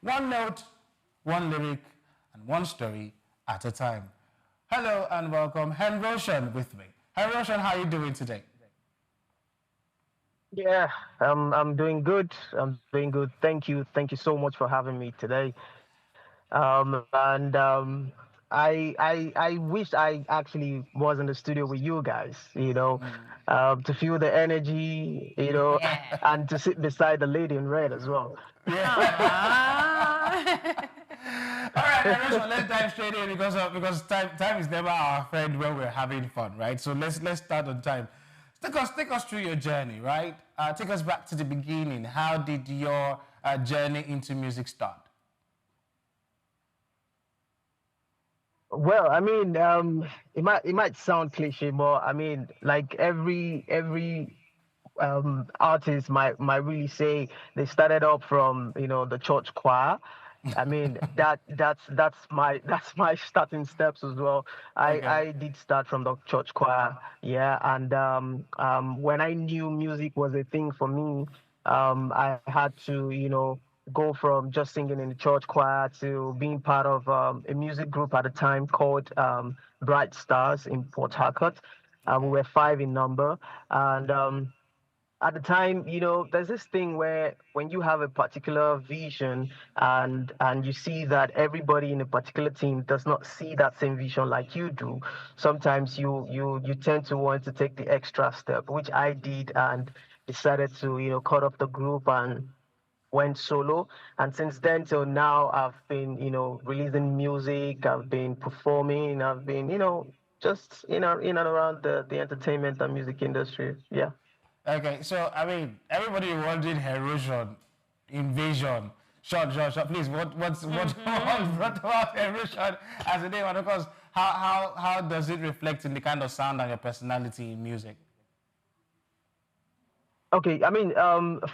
Speaker 11: One note, one lyric, and one story at a time. Hello and welcome, Hen Roshan with me. Hen Roshan, how are you doing today?
Speaker 6: Yeah, I'm doing good. I'm doing good. Thank you. Thank you so much for having me today. I wish I actually was in the studio with you guys, you know, to feel the energy, you know, and to sit beside the lady in red as well.
Speaker 11: All right, Roshan, let's dive straight in because time is never our friend when we're having fun, right? So let's start on time. Take us through your journey, right? Take us back to the beginning. How did your journey into music start?
Speaker 6: Well, I mean, it might sound cliche, but I mean, like every artist might really say they started up from, you know, the church choir, I mean that's my starting steps as well. I did start from the church choir, yeah, and when I knew music was a thing for me, I had to go from just singing in the church choir to being part of a music group at the time called Bright Stars in Port Harcourt. We were five in number, and at the time, there's this thing where when you have a particular vision and you see that everybody in a particular team does not see that same vision like you do, sometimes you tend to want to take the extra step, which I did, and decided to cut off the group and went solo. And since then till now, I've been releasing music, I've been performing, I've been just in and around the entertainment and music industry. Yeah.
Speaker 11: Okay, so I mean, everybody wondering erosion, invasion. Short. Please, what about erosion as a name? And of course, how does it reflect in the kind of sound and your personality in music?
Speaker 6: Okay, I mean,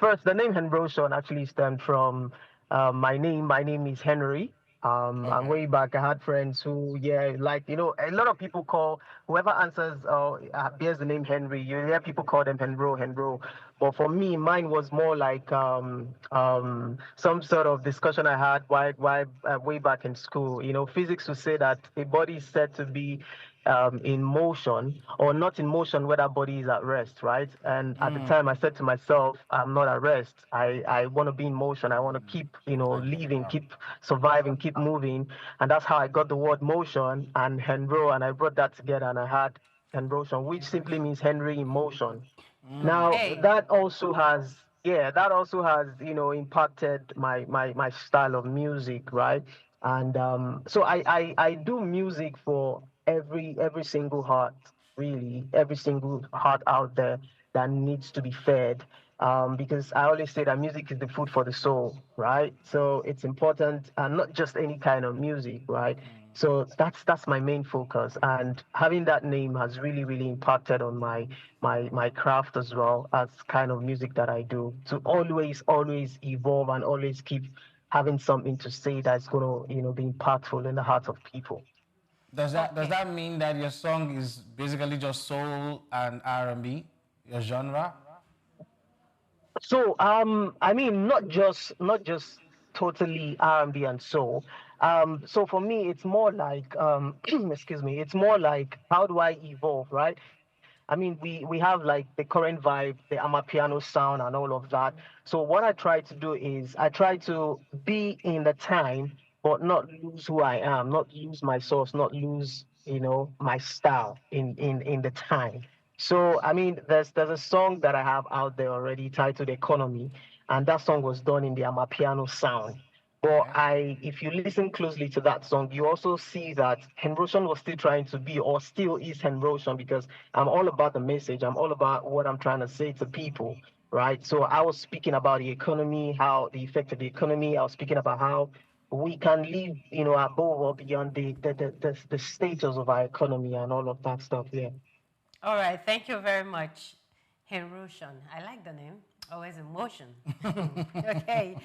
Speaker 6: first, the name Henrotion actually stemmed from my name. My name is Henry. And way back, I had friends who, a lot of people call whoever answers or bears the name Henry. You hear people call them Henro. But for me, mine was more like some sort of discussion I had way back in school. Physics would say that a body is said to be in motion or not in motion where that body is at rest, right? And at the time I said to myself, I'm not at rest. I want to be in motion. I want to keep, living, keep surviving, keep moving. And that's how I got the word motion and Henro, and I brought that together and I had Henrotion, which simply means Henry in motion. Now that also has impacted my style of music, right? And so I do music for every single heart, really, every single heart out there that needs to be fed. Because I always say that music is the food for the soul, right? So it's important, and not just any kind of music, right? So that's my main focus, and having that name has really impacted on my craft as well as kind of music that I do, to always evolve and always keep having something to say that's going to be impactful in the hearts of people.
Speaker 11: Does that mean that your song is basically just soul and R&B, your genre?
Speaker 6: So I mean not just totally R&B and soul. So for me it's more like excuse me, it's more like how do I evolve, right? I mean, we have like the current vibe, the Amapiano sound and all of that. So what I try to do is I try to be in the time, but not lose who I am, not lose my source, not lose, my style in the time. So I mean, there's a song that I have out there already titled Economy, and that song was done in the Amapiano sound. But if you listen closely to that song, you also see that Henroshan was still trying to be, or still is Henroshan, because I'm all about the message. I'm all about what I'm trying to say to people, right? So I was speaking about the economy, how the effect of the economy. I was speaking about how we can live, above or beyond the status of our economy and all of that stuff. Yeah.
Speaker 22: All right, thank you very much, Henroshan. I like the name. Always emotion. Okay.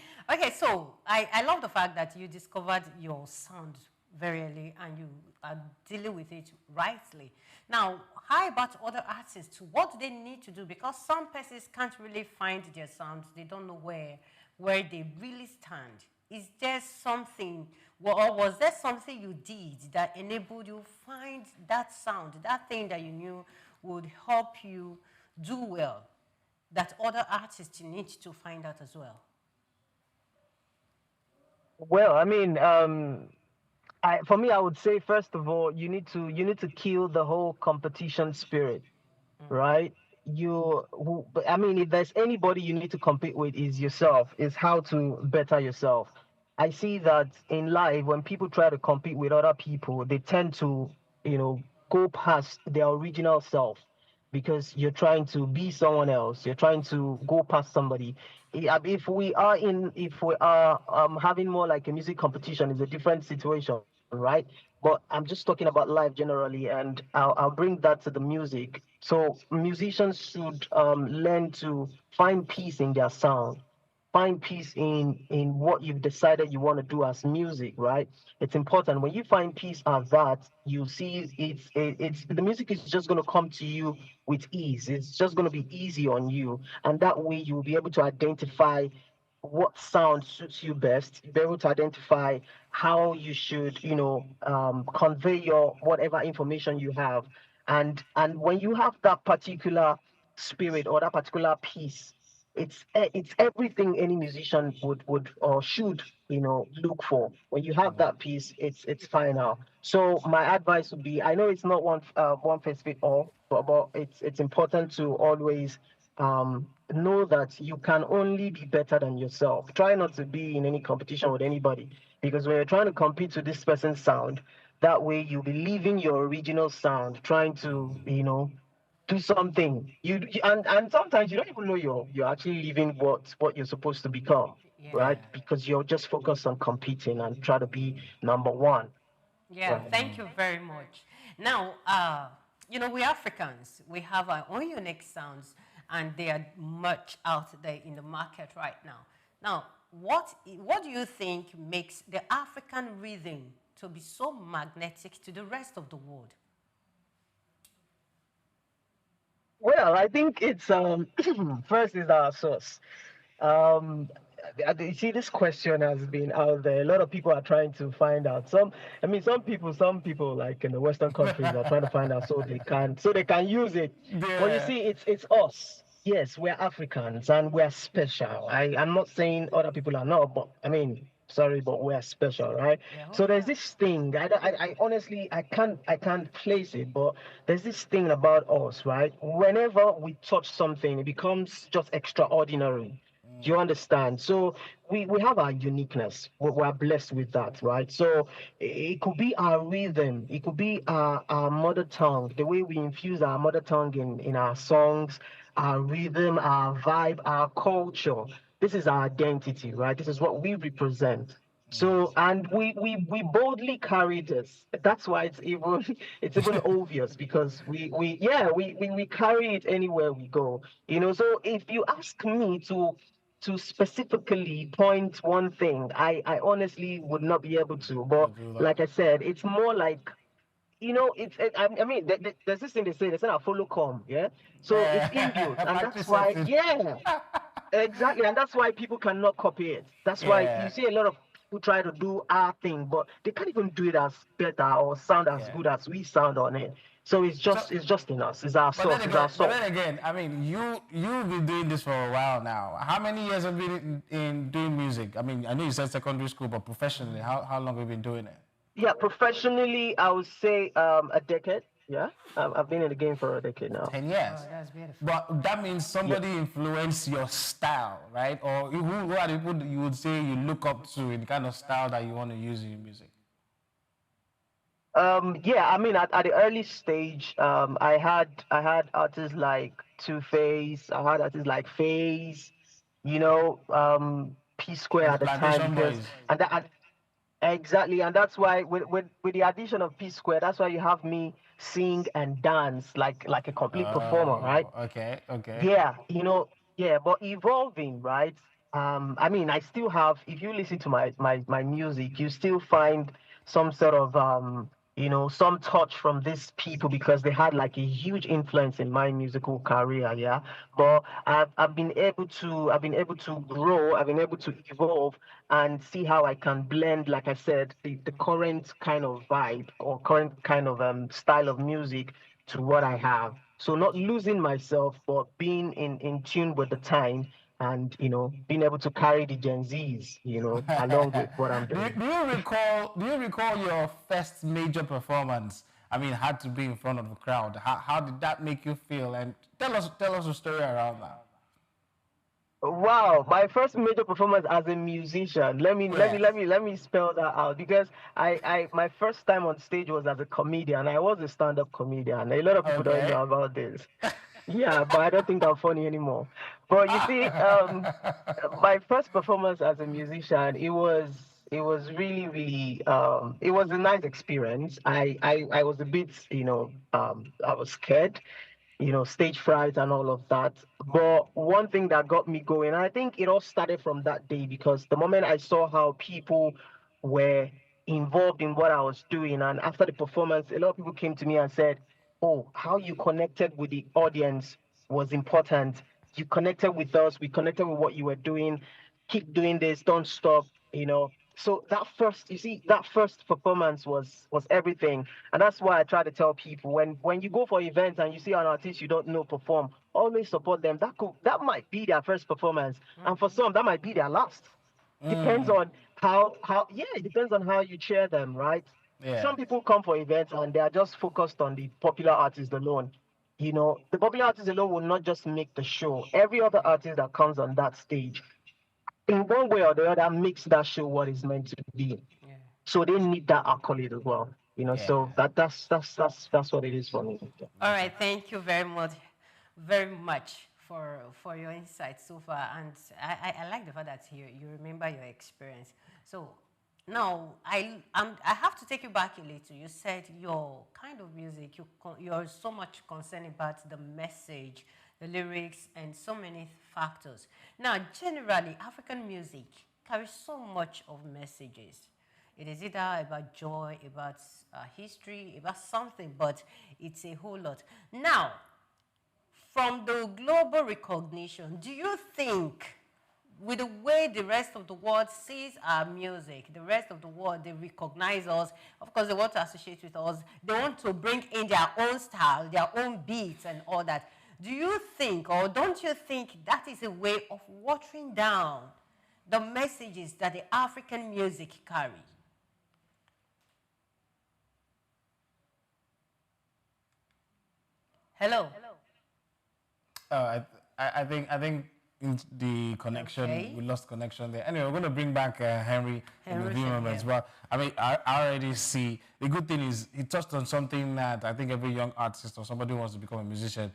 Speaker 22: So I love the fact that you discovered your sound very early and you are dealing with it rightly. Now, how about other artists? What do they need to do? Because some persons can't really find their sound. They don't know where they really stand. Is there something, or was there something you did that enabled you find that sound, that thing that you knew would help you do well, that other artists need to find out as well?
Speaker 6: Well, I mean, for me, I would say first of all, you need to kill the whole competition spirit, right? I mean, if there's anybody you need to compete with, is yourself. Is how to better yourself. I see that in life, when people try to compete with other people, they tend to, go past their original self, because you're trying to be someone else. You're trying to go past somebody. If we are having more like a music competition, it's a different situation, right? But I'm just talking about life generally, and I'll bring that to the music. So musicians should learn to find peace in their sound. find peace in what you've decided you want to do as music, right? It's important. When you find peace at that, you see it's the music is just going to come to you with ease. It's just going to be easy on you, and that way you'll be able to identify what sound suits you best, be able to identify how you should, convey your whatever information you have. And when you have that particular spirit or that particular piece, it's everything any musician would or should, look for. When you have that piece, it's final. So my advice would be, I know it's not one fits fit all, but it's important to always know that you can only be better than yourself. Try not to be in any competition with anybody, because when you're trying to compete to this person's sound, that way you'll be leaving your original sound, trying to, do something. And sometimes you don't even know you're actually leaving what you're supposed to become, right? Because you're just focused on competing and try to be number one.
Speaker 22: Yeah,
Speaker 6: Right.
Speaker 22: thank you very much. Now, we Africans, we have our own unique sounds, and they are much out there in the market right now. Now, what do you think makes the African rhythm to be so magnetic to the rest of the world?
Speaker 6: Well, I think it's first is our source. Um, you see, this question has been out there. A lot of people are trying to find out. Some people like in the Western countries are trying to find out so they can use it. But you see, it's us. Yes, we're Africans and we're special. I'm not saying other people are not, but sorry, but we're special, right? So there's this thing. I honestly I can't place it, but there's this thing about us, right? Whenever we touch something, it becomes just extraordinary. Do you understand? So we have our uniqueness. We're blessed with that, right? So it could be our rhythm. It could be our mother tongue, the way we infuse our mother tongue in our songs, our rhythm, our vibe, our culture. This is our identity, right? This is what we represent. So, and we boldly carry this. That's why it's even it's even obvious, because we carry it anywhere we go. So if you ask me to specifically point one thing, I honestly would not be able to. But like I said, it's more like, there's this thing they say, I follow come, yeah. So it's inbuilt, and that's why, exactly, and that's why people cannot copy it. That's why you see a lot of people try to do our thing, but they can't even do it as better or sound as good as we sound on it. So it's just in us. It's our source. It's our soul.
Speaker 11: But then again, you've been doing this for a while now. How many years have you been in doing music? I know you said secondary school, but professionally, how long have you been doing it?
Speaker 6: Yeah, professionally, I would say a decade. Yeah, I've been in the game for a decade now.
Speaker 11: 10 years.
Speaker 22: Oh, that's beautiful.
Speaker 11: But that means somebody influenced your style, right? Or who are the people you would say you look up to in the kind of style that you want to use in your music?
Speaker 6: At the early stage, I had artists like Two Face. I had artists like Phase, P Square at the time, exactly, and that's why with the addition of P Square, that's why you have me sing and dance like a complete performer, right?
Speaker 11: Okay.
Speaker 6: Yeah, but evolving, right? I still have. If you listen to my music, you still find some sort of some touch from these people, because they had like a huge influence in my musical career, yeah. But I've been able to grow, I've been able to evolve and see how I can blend, like I said, the current kind of vibe or current kind of style of music to what I have. So not losing myself, but being in tune with the time, and being able to carry the Gen Zs, along with what I'm doing.
Speaker 11: Do you recall your first major performance? Had to be in front of the crowd. How did that make you feel? And tell us a story around that.
Speaker 6: Wow, my first major performance as a musician. Let me spell that out, because I my first time on stage was as a comedian. I was a stand-up comedian. A lot of people don't know about this. Yeah, but I don't think I'm funny anymore. But you see, my first performance as a musician, it was really, really, it was a nice experience. I was a bit, I was scared, stage fright and all of that. But one thing that got me going, I think it all started from that day, because the moment I saw how people were involved in what I was doing, and after the performance, a lot of people came to me and said, "Oh, how you connected with the audience was important. You connected with us. We connected with what you were doing. Keep doing this. Don't stop." So that first performance was everything, and that's why I try to tell people, when you go for events and you see an artist you don't know perform, always support them. That might be their first performance, and for some that might be their last. Depends on it depends on how you cheer them, right?
Speaker 11: Yeah.
Speaker 6: Some people come for events and they are just focused on the popular artist alone. The popular artist alone will not just make the show. Every other artist that comes on that stage, in one way or the other, makes that show what it's meant to be. So they need that accolade as well. So that's what it is for me.
Speaker 22: All right, thank you very much for your insights so far, and I like the fact that you remember your experience. So now I have to take you back a little. You said your kind of music, you're so much concerned about the message, the lyrics, and so many factors. Now, generally, African music carries so much of messages. It is either about joy, about history, about something, but it's a whole lot. Now, from the global recognition, do you think, with the way the rest of the world sees our music, the rest of the world, they recognize us, of course they want to associate with us, they want to bring in their own style, their own beats and all that. Do you think, or don't you think, that is a way of watering down the messages that the African music carry? Hello?
Speaker 11: I think in the connection, we lost connection there. Anyway, we're going to bring back Henry in a few moments. Well, I mean, I already see, the good thing is he touched on something that I think every young artist or somebody who wants to become a musician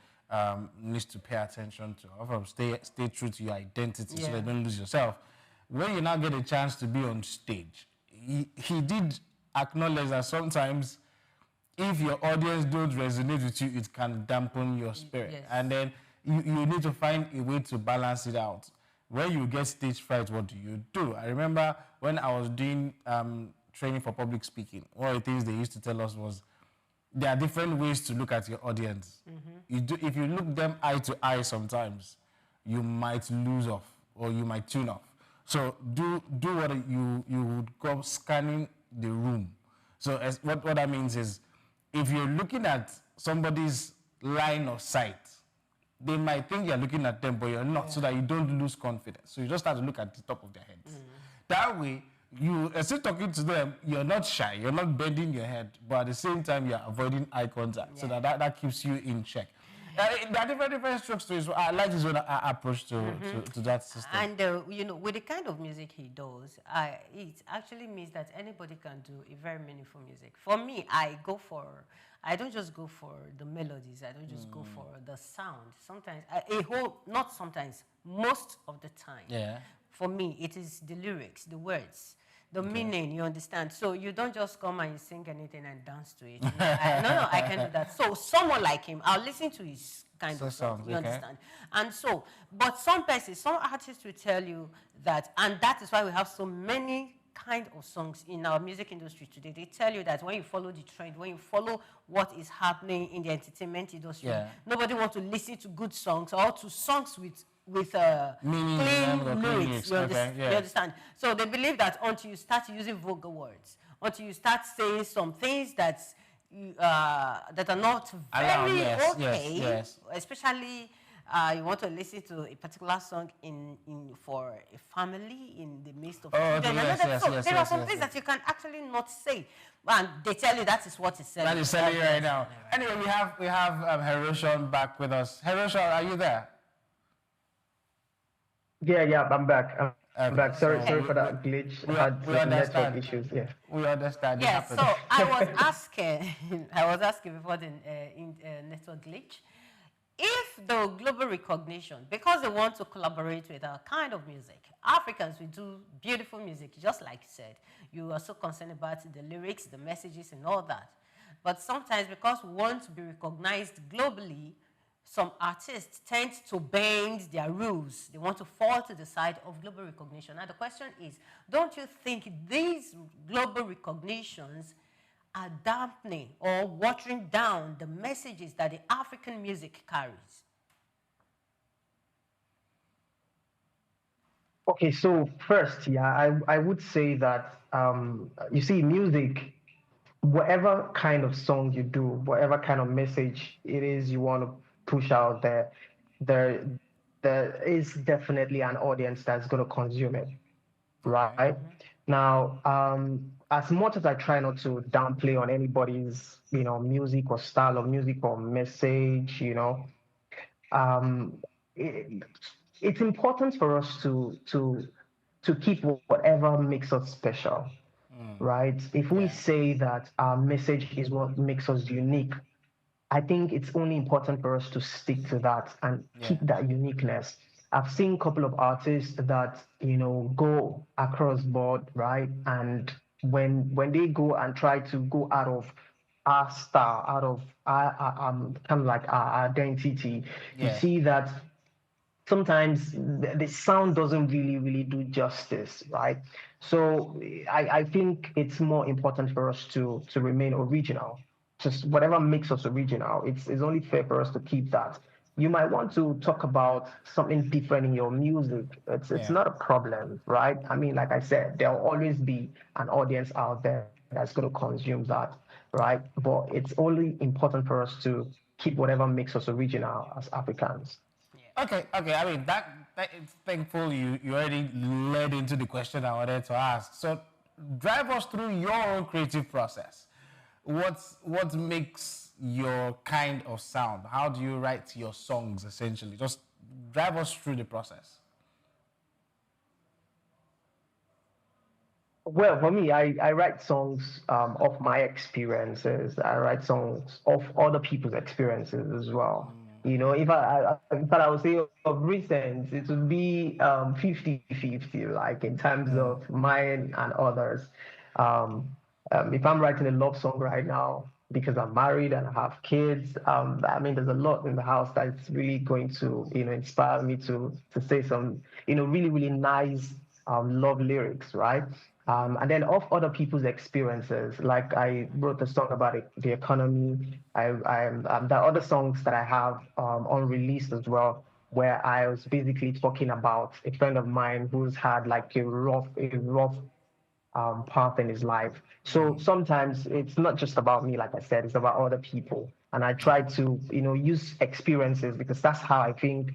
Speaker 11: needs to pay attention to. Stay true to your identity so that you don't lose yourself. When you now get a chance to be on stage, he did acknowledge that sometimes if your audience don't resonate with you, it can dampen your spirit. Yes. And then you need to find a way to balance it out. When you get stage fright, what do? I remember when I was doing training for public speaking, one of the things they used to tell us was there are different ways to look at your audience. Mm-hmm. If you look them eye to eye sometimes, you might lose off or you might tune off. So do what you would call scanning the room. So what that means is, if you're looking at somebody's line of sight, they might think you're looking at them, but you're not, so that you don't lose confidence. So you just have to look at the top of their heads. That way, instead of talking to them, you're not shy, you're not bending your head, but at the same time, you're avoiding eye contact, so that keeps you in check. There are different strokes to it. So I like this one approach to that system.
Speaker 22: And with the kind of music he does, it actually means that anybody can do a very meaningful music. For me, I don't just go for the melodies. I don't just go for the sound. Sometimes, not sometimes, most of the time. Yeah. For me, it is the lyrics, the words, the meaning, you understand? So you don't just come and you sing anything and dance to it. No, I can do that. So someone like him, I'll listen to his kind of song, you understand? And so, but some artists will tell you that, and that is why we have so many kind of songs in our music industry today. They tell you that when you follow the trend, when you follow what is happening in the entertainment industry, nobody wants to listen to good songs or to songs with clean lyrics. You understand? So they believe that until you start using vulgar words, until you start saying some things that are not very okay, especially you want to listen to a particular song for a family in the midst of children. There are some things that you can actually not say, and they tell you that is what is selling. That is selling right now.
Speaker 11: Anyway, we have Heroshan back with us. Heroshan, are you there?
Speaker 12: Yeah, I'm back. I'm back. Sorry for that glitch.
Speaker 11: We
Speaker 12: had network issues. Yeah.
Speaker 11: We understand.
Speaker 22: Yeah. So I was asking before the network glitch, if the global recognition, because they want to collaborate with our kind of music, Africans, we do beautiful music, just like you said. You are so concerned about the lyrics, the messages, and all that. But sometimes, because we want to be recognized globally, some artists tend to bend their rules. They want to fall to the side of global recognition. Now the question is, don't you think these global recognitions are dampening or watering down the messages that the African music carries?
Speaker 12: Okay, so first, yeah, I would say that, you see, music, whatever kind of song you do, whatever kind of message it is you want to push out there, there, there is definitely an audience that's going to consume it, right? Now, as much as I try not to downplay on anybody's, music or style of music or message, um, it, it's important for us to keep whatever makes us special, right? If we say that our message is what makes us unique, I think it's only important for us to stick to that and keep that uniqueness. I've seen a couple of artists that, go across board, right? And when they go and try to go out of our style, out of our kind of like our identity, you see that sometimes the sound doesn't really do justice, right? So I think it's more important for us to remain original. Just whatever makes us original, it's only fair for us to keep that. You might want to talk about something different in your music. It's not a problem, right? I mean, like I said, there'll always be an audience out there that's going to consume that, right? But it's only important for us to keep whatever makes us original as Africans.
Speaker 11: Okay. I mean, that it's thankful you already led into the question I wanted to ask. So drive us through your own creative process. What makes your kind of sound? How do you write your songs, essentially? Just drive us through the process.
Speaker 12: Well, for me, I write songs of my experiences. I write songs of other people's experiences as well. If I would say of recent, it would be 50-50, like in terms of mine and others. If I'm writing a love song right now, because I'm married and I have kids, I mean, there's a lot in the house that's really going to, inspire me to say some, really nice love lyrics, right? And then of other people's experiences, like I wrote a song about the economy. There are other songs that I have unreleased as well, where I was basically talking about a friend of mine who's had like a rough path in his life. So sometimes it's not just about me, like I said, it's about other people. And I try to, use experiences because that's how I think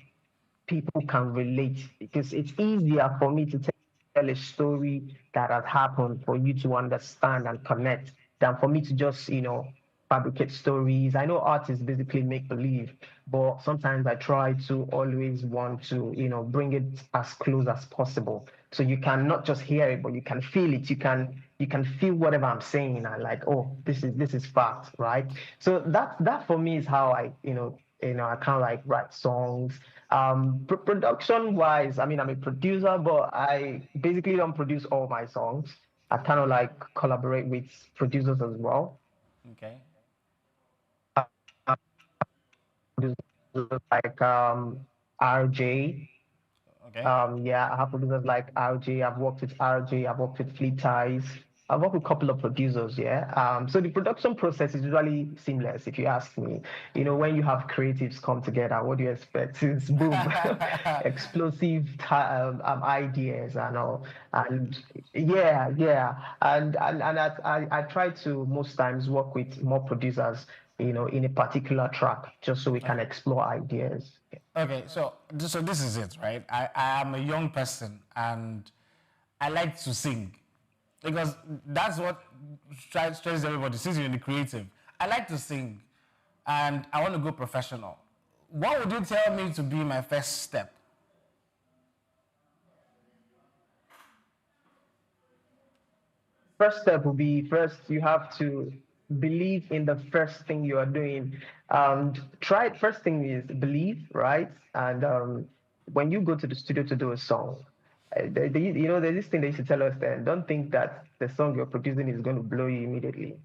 Speaker 12: people can relate, because it's easier for me to tell a story that has happened for you to understand and connect than for me to just, fabricate stories. I know artists basically make believe, but sometimes I try to always want to, bring it as close as possible. So you can not just hear it, but you can feel it. You can feel whatever I'm saying and like, oh, this is fact, right? So that for me is how I, I kind of like write songs. Production wise, I mean, I'm a producer, but I basically don't produce all my songs. I kind of like collaborate with producers as well.
Speaker 11: Okay.
Speaker 12: Like RJ.
Speaker 11: Okay.
Speaker 12: Yeah, I have producers like RJ. I've worked with RJ. I've worked with Fleet Ties. I've worked with a couple of producers. Yeah. So the production process is usually seamless, if you ask me. When you have creatives come together, what do you expect? It's boom, explosive ideas and all. And yeah. And I try to most times work with more producers, in a particular track, just so we can explore ideas.
Speaker 11: Okay, so this is it, right? I am a young person and I like to sing because that's what stresses everybody. Since you're in the creative, I like to sing and I want to go professional. What would you tell me to be my first step?
Speaker 12: First step would be, first you have to believe in the first thing you are doing. First thing is believe, right? And when you go to the studio to do a song, there's this thing they used to tell us then, don't think that the song you're producing is going to blow you immediately.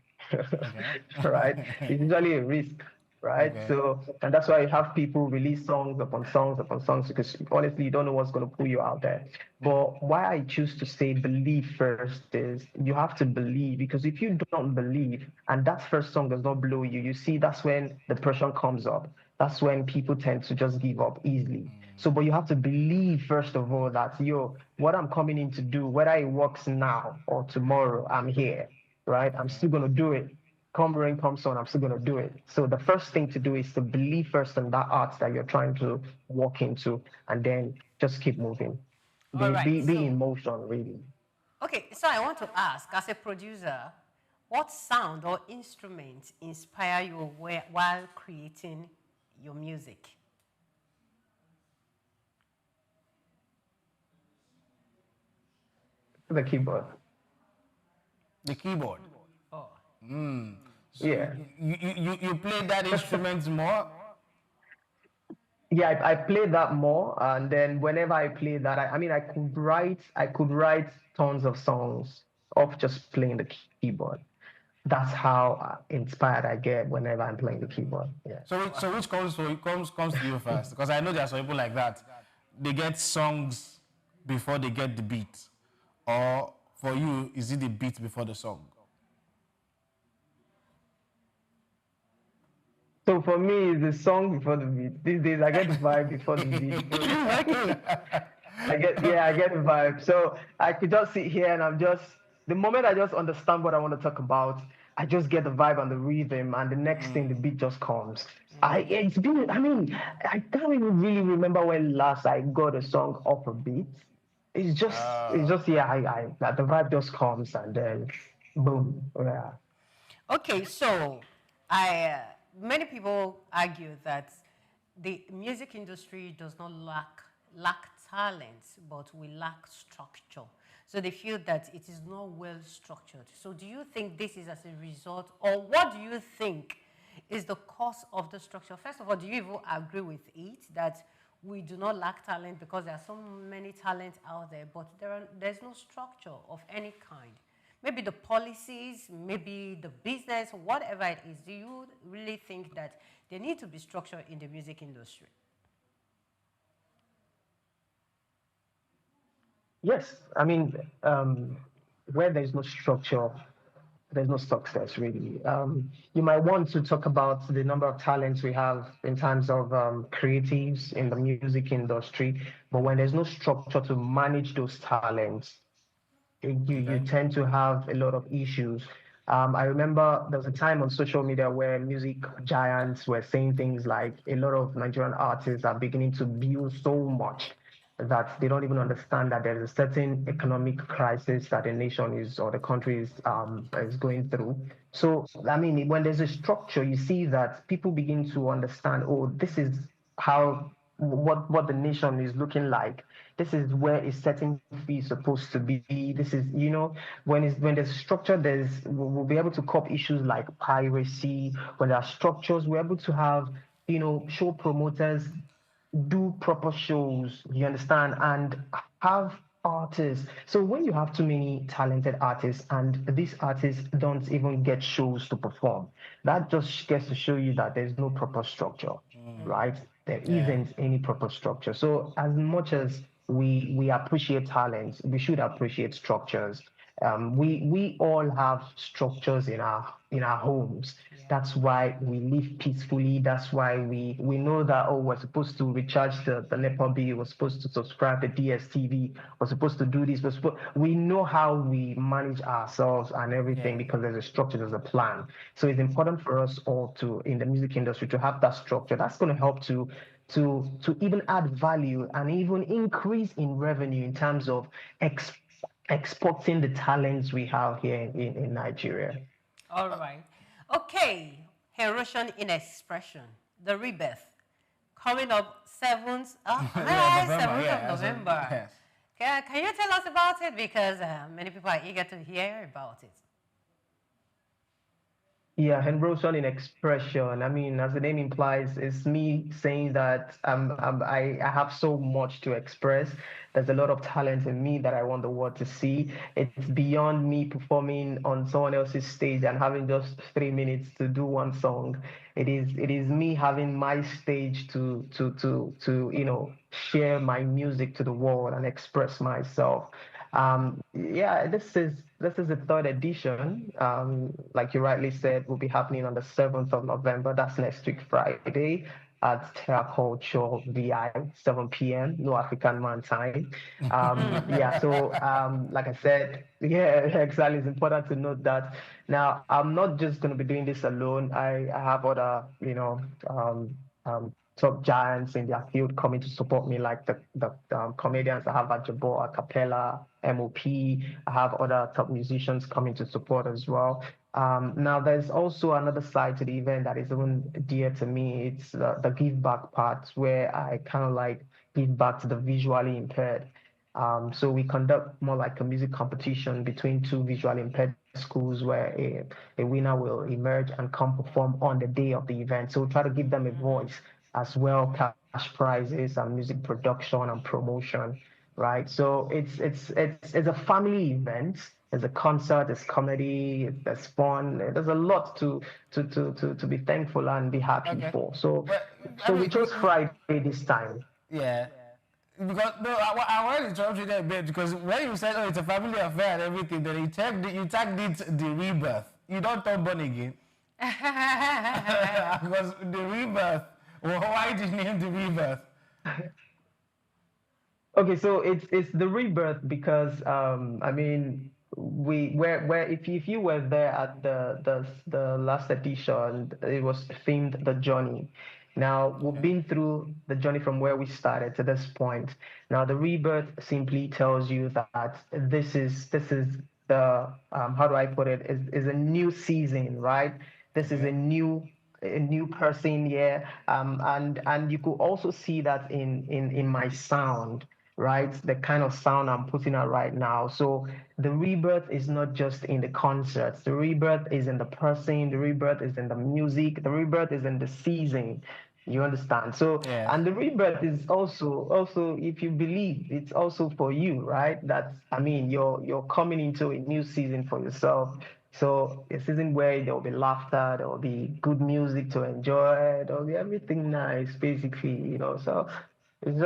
Speaker 12: Right? It's usually a risk. right?
Speaker 11: Okay.
Speaker 12: So, and that's why you have people release songs upon songs upon songs, because honestly, you don't know what's going to pull you out there. But why I choose to say believe first is you have to believe, because if you don't believe and that first song does not blow you, you see, that's when depression comes up. That's when people tend to just give up easily. So, but you have to believe, first of all, that, yo, what I'm coming in to do, whether it works now or tomorrow, I'm here, right? I'm still going to do it. Come rain, come sun, I'm still going to do it. So the first thing to do is to believe first in that art that you're trying to walk into, and then just keep moving. Be in motion, really.
Speaker 22: Okay, so I want to ask, as a producer, what sound or instrument inspire you while creating your music?
Speaker 12: The keyboard.
Speaker 11: The keyboard.
Speaker 22: Oh.
Speaker 11: So
Speaker 12: Yeah.
Speaker 11: You play that instrument more?
Speaker 12: Yeah, I play that more, and then whenever I play that, I mean, I could write tons of songs off just playing the keyboard. That's how inspired I get whenever I'm playing the keyboard. Yeah.
Speaker 11: So which comes to you first? Because I know there are some people like that. They get songs before they get the beat, or for you, is it the beat before the song?
Speaker 12: So for me, it's the song before the beat. These days, I get the vibe before the beat. I get the vibe. So I could just sit here and the moment I just understand what I want to talk about, I just get the vibe and the rhythm, and the next thing, the beat just comes. I can't even really remember when last I got a song off a beat. It's just the vibe just comes, and then boom, yeah.
Speaker 22: Okay, so many people argue that the music industry does not lack talent, but we lack structure. So they feel that it is not well structured. So do you think this is as a result, or what do you think is the cause of the structure? First of all, do you even agree with it that we do not lack talent because there are so many talents out there, but there's no structure of any kind? Maybe the policies, maybe the business, whatever it is. Do you really think that there need to be structure in the music industry?
Speaker 12: Yes, I mean, where there's no structure, there's no success, really. You might want to talk about the number of talents we have in terms of creatives in the music industry, but when there's no structure to manage those talents, you tend to have a lot of issues. I remember there was a time on social media where music giants were saying things like a lot of Nigerian artists are beginning to build so much that they don't even understand that there's a certain economic crisis that the nation is, or the country is going through. So, I mean, when there's a structure, you see that people begin to understand, oh, this is what the nation is looking like. This is where a certain fee is supposed to be. This is, when there's a structure, we'll be able to cope issues like piracy. When there are structures, we're able to have, show promoters do proper shows, you understand, and have artists. So when you have too many talented artists and these artists don't even get shows to perform, that just gets to show you that there's no proper structure, right? There isn't any proper structure. So as much as we appreciate talent, we should appreciate structures. We all have structures in our homes. That's why we live peacefully. That's why we know that, oh, we're supposed to recharge the NEPA bill, we're supposed to subscribe to DSTV, we're supposed to do this. We know how we manage ourselves and everything because there's a structure, there's a plan. So it's important for us all in the music industry to have that structure. That's going to help to even add value and even increase in revenue in terms of exporting the talents we have here in Nigeria.
Speaker 22: All right. Okay. Erosion in expression. The rebirth. Coming up 7th of November.
Speaker 11: Yes.
Speaker 22: Can you tell us about it? Because many people are eager to hear about it.
Speaker 12: Yeah, erosion in expression. I mean, as the name implies, it's me saying that I have so much to express. There's a lot of talent in me that I want the world to see. It's beyond me performing on someone else's stage and having just 3 minutes to do one song. It is me having my stage to share my music to the world and express myself. Yeah, this is the third edition. Like you rightly said, will be happening on the 7th of November. That's next week, Friday, at Terra Culture VI, 7 p.m. No African Man time. Yeah, so like I said, yeah, exactly. It's important to note that. Now, I'm not just going to be doing this alone. I have other, top giants in their field coming to support me, like the comedians I have at Jabor, a cappella, MOP. I have other top musicians coming to support as well. Now, there's also another side to the event that is even dear to me. It's the give back part where I kind of like give back to the visually impaired. So we conduct more like a music competition between two visually impaired schools where a winner will emerge and come perform on the day of the event. So we try to give them a voice as well, cash prizes and music production and promotion, right? So it's a family event. There's a concert, there's comedy, there's fun. There's a lot to be thankful and be happy for. So we chose Friday this time.
Speaker 11: Yeah. Because no, I want to interrupt you there a bit because when you said, "Oh, it's a family affair and everything," then you tagged it the rebirth. You don't talk born again. Because the rebirth. Well, why did you name the rebirth?
Speaker 12: Okay, so it's the rebirth because I mean where if you were there at the last edition, it was themed the journey. Now we've been through the journey from where we started to this point. Now the rebirth simply tells you that this is the how do I put it, is a new season, right? This is a new person, yeah. And you could also see that in my sound, right? The kind of sound I'm putting out right now. So the rebirth is not just in the concerts. The rebirth is in the person. The rebirth is in the music. The rebirth is in the season. You understand? So,
Speaker 11: Yeah.
Speaker 12: and the rebirth is also, if you believe, it's also for you, right? That's, I mean, you're coming into a new season for yourself. So a season where there will be laughter, there will be good music to enjoy, there will be everything nice, basically. So it's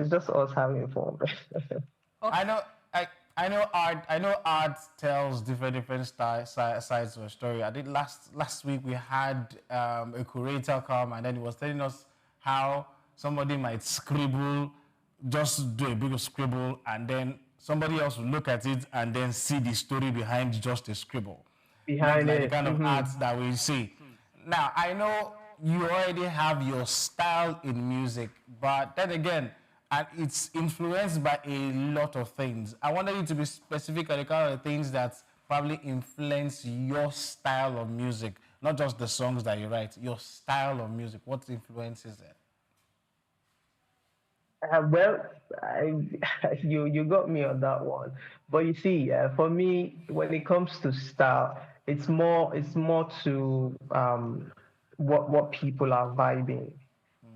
Speaker 12: just us having fun.
Speaker 11: I know art tells different sides of a story. I think last week we had a curator come and then he was telling us how somebody might scribble, just do a bit of scribble, and then somebody else will look at it and then see the story behind just a scribble.
Speaker 12: Behind
Speaker 11: Not like
Speaker 12: it.
Speaker 11: the kind of art that we see. Now, I know you already have your style in music, but then again, and it's influenced by a lot of things. I wanted you to be specific on the kind of things that probably influence your style of music, not just the songs that you write, your style of music. What influences it?
Speaker 12: Well, you got me on that one. But you see, for me, when it comes to style, it's more to what people are vibing.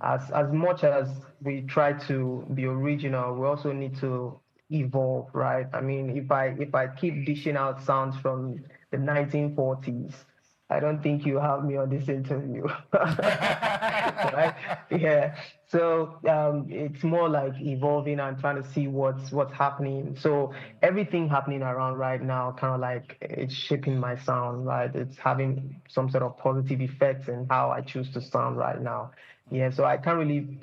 Speaker 12: As much as we try to be original, we also need to evolve, right? I mean, if I keep dishing out sounds from the 1940s, I don't think you have me on this interview. Right? Yeah. So it's more like evolving and trying to see what's happening. So everything happening around right now, kind of like it's shaping my sound, right? It's having some sort of positive effects in how I choose to sound right now. Yeah. So I can't really,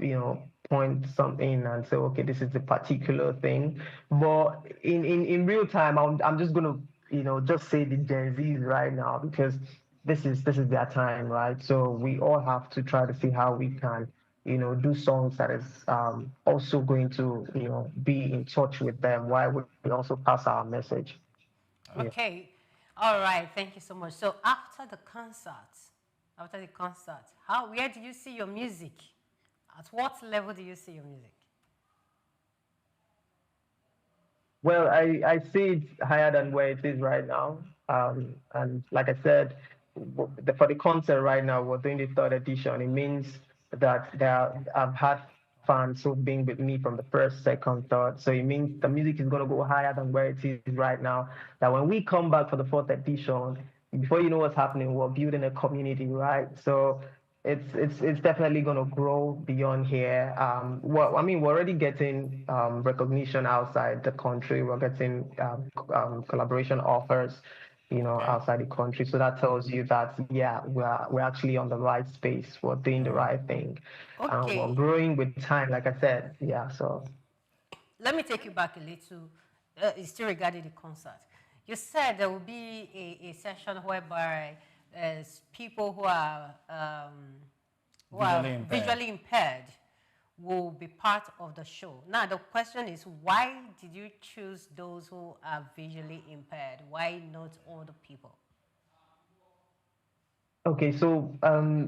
Speaker 12: point something and say, okay, this is the particular thing. But in real time, I'm just gonna, just say the Gen Zs right now because this is their time, right? So we all have to try to see how we can, do songs that is also going to, be in touch with them while we also pass our message. Yeah.
Speaker 22: Okay. All right. Thank you so much. So after the concert, where do you see your music? At what level do you see your music?
Speaker 12: Well, I see it higher than where it is right now. And like I said, for the concert right now, we're doing the third edition. It means that I've had fans who've been with me from the first, second, third. So it means the music is going to go higher than where it is right now. That when we come back for the fourth edition, before you know what's happening, we're building a community, right? So it's definitely going to grow beyond here. Well, I mean, we're already getting recognition outside the country. We're getting collaboration offers, outside the country. So that tells you that, yeah, we're actually on the right space. We're doing the right thing.
Speaker 22: Okay.
Speaker 12: We're growing with time, like I said. Yeah, so.
Speaker 22: Let me take you back a little, still regarding the concert. You said there will be a session whereby people who are visually impaired will be part of the show. Now, the question is, why did you choose those who are visually impaired? Why not other people?
Speaker 12: Okay, so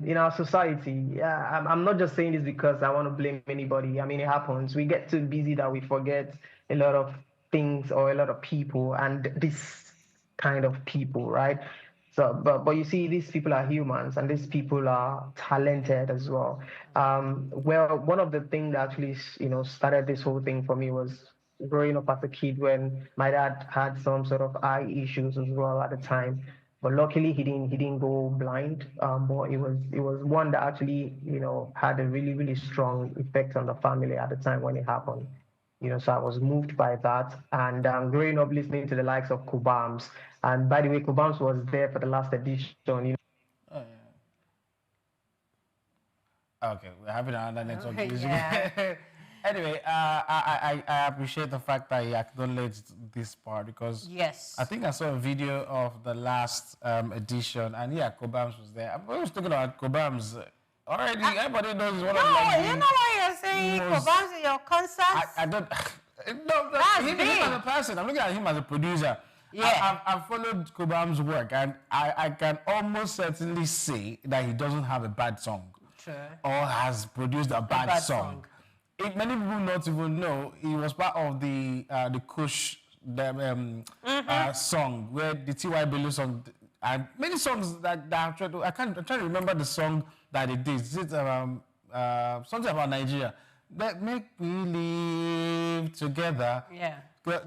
Speaker 12: in our society, yeah, I'm not just saying this because I want to blame anybody. I mean, it happens. We get too busy that we forget a lot of things or a lot of people and this kind of people, right? So, but you see, these people are humans and these people are talented as well. Well, one of the things that actually, started this whole thing for me was growing up as a kid when my dad had some sort of eye issues as well at the time. But luckily, he didn't go blind. But it was one that actually, had a really, really strong effect on the family at the time when it happened. So I was moved by that. And growing up listening to the likes of Kubams. And by the way, Kubams was there for the last edition.
Speaker 11: Oh, yeah. Okay, we're having another network issue.
Speaker 22: Yeah.
Speaker 11: Anyway, I appreciate the fact that you acknowledged this part because
Speaker 22: yes,
Speaker 11: I think I saw a video of the last edition and yeah, Kobams was there. I was talking about Kobams. Already, everybody knows one of
Speaker 22: the you know why you're saying Kobams in your concerts?
Speaker 11: I don't. No, him as a person. I'm looking at him as a producer.
Speaker 22: Yeah.
Speaker 11: I've followed Kobam's work and I can almost certainly say that he doesn't have a bad song.
Speaker 22: Sure.
Speaker 11: Or has produced a bad song. Many people not even know he was part of the Kush song where the T.Y. Bello song and many songs that I'm trying to remember the song that it did. Is it something about Nigeria? Make we live together.
Speaker 22: Yeah.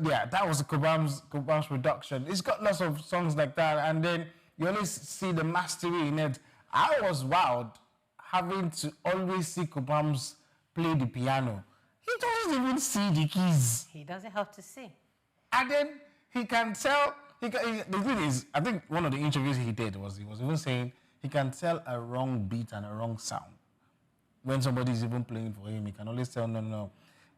Speaker 11: Yeah, that was Kobam's production. It's got lots of songs like that, and then you always see the mastery in it. I was wowed having to always see Kobams play the piano. He doesn't even see the keys.
Speaker 22: He doesn't have to see.
Speaker 11: And then he can tell. The thing is, I think one of the interviews he did was he was even saying he can tell a wrong beat and a wrong sound. When somebody is even playing for him, he can always tell, no,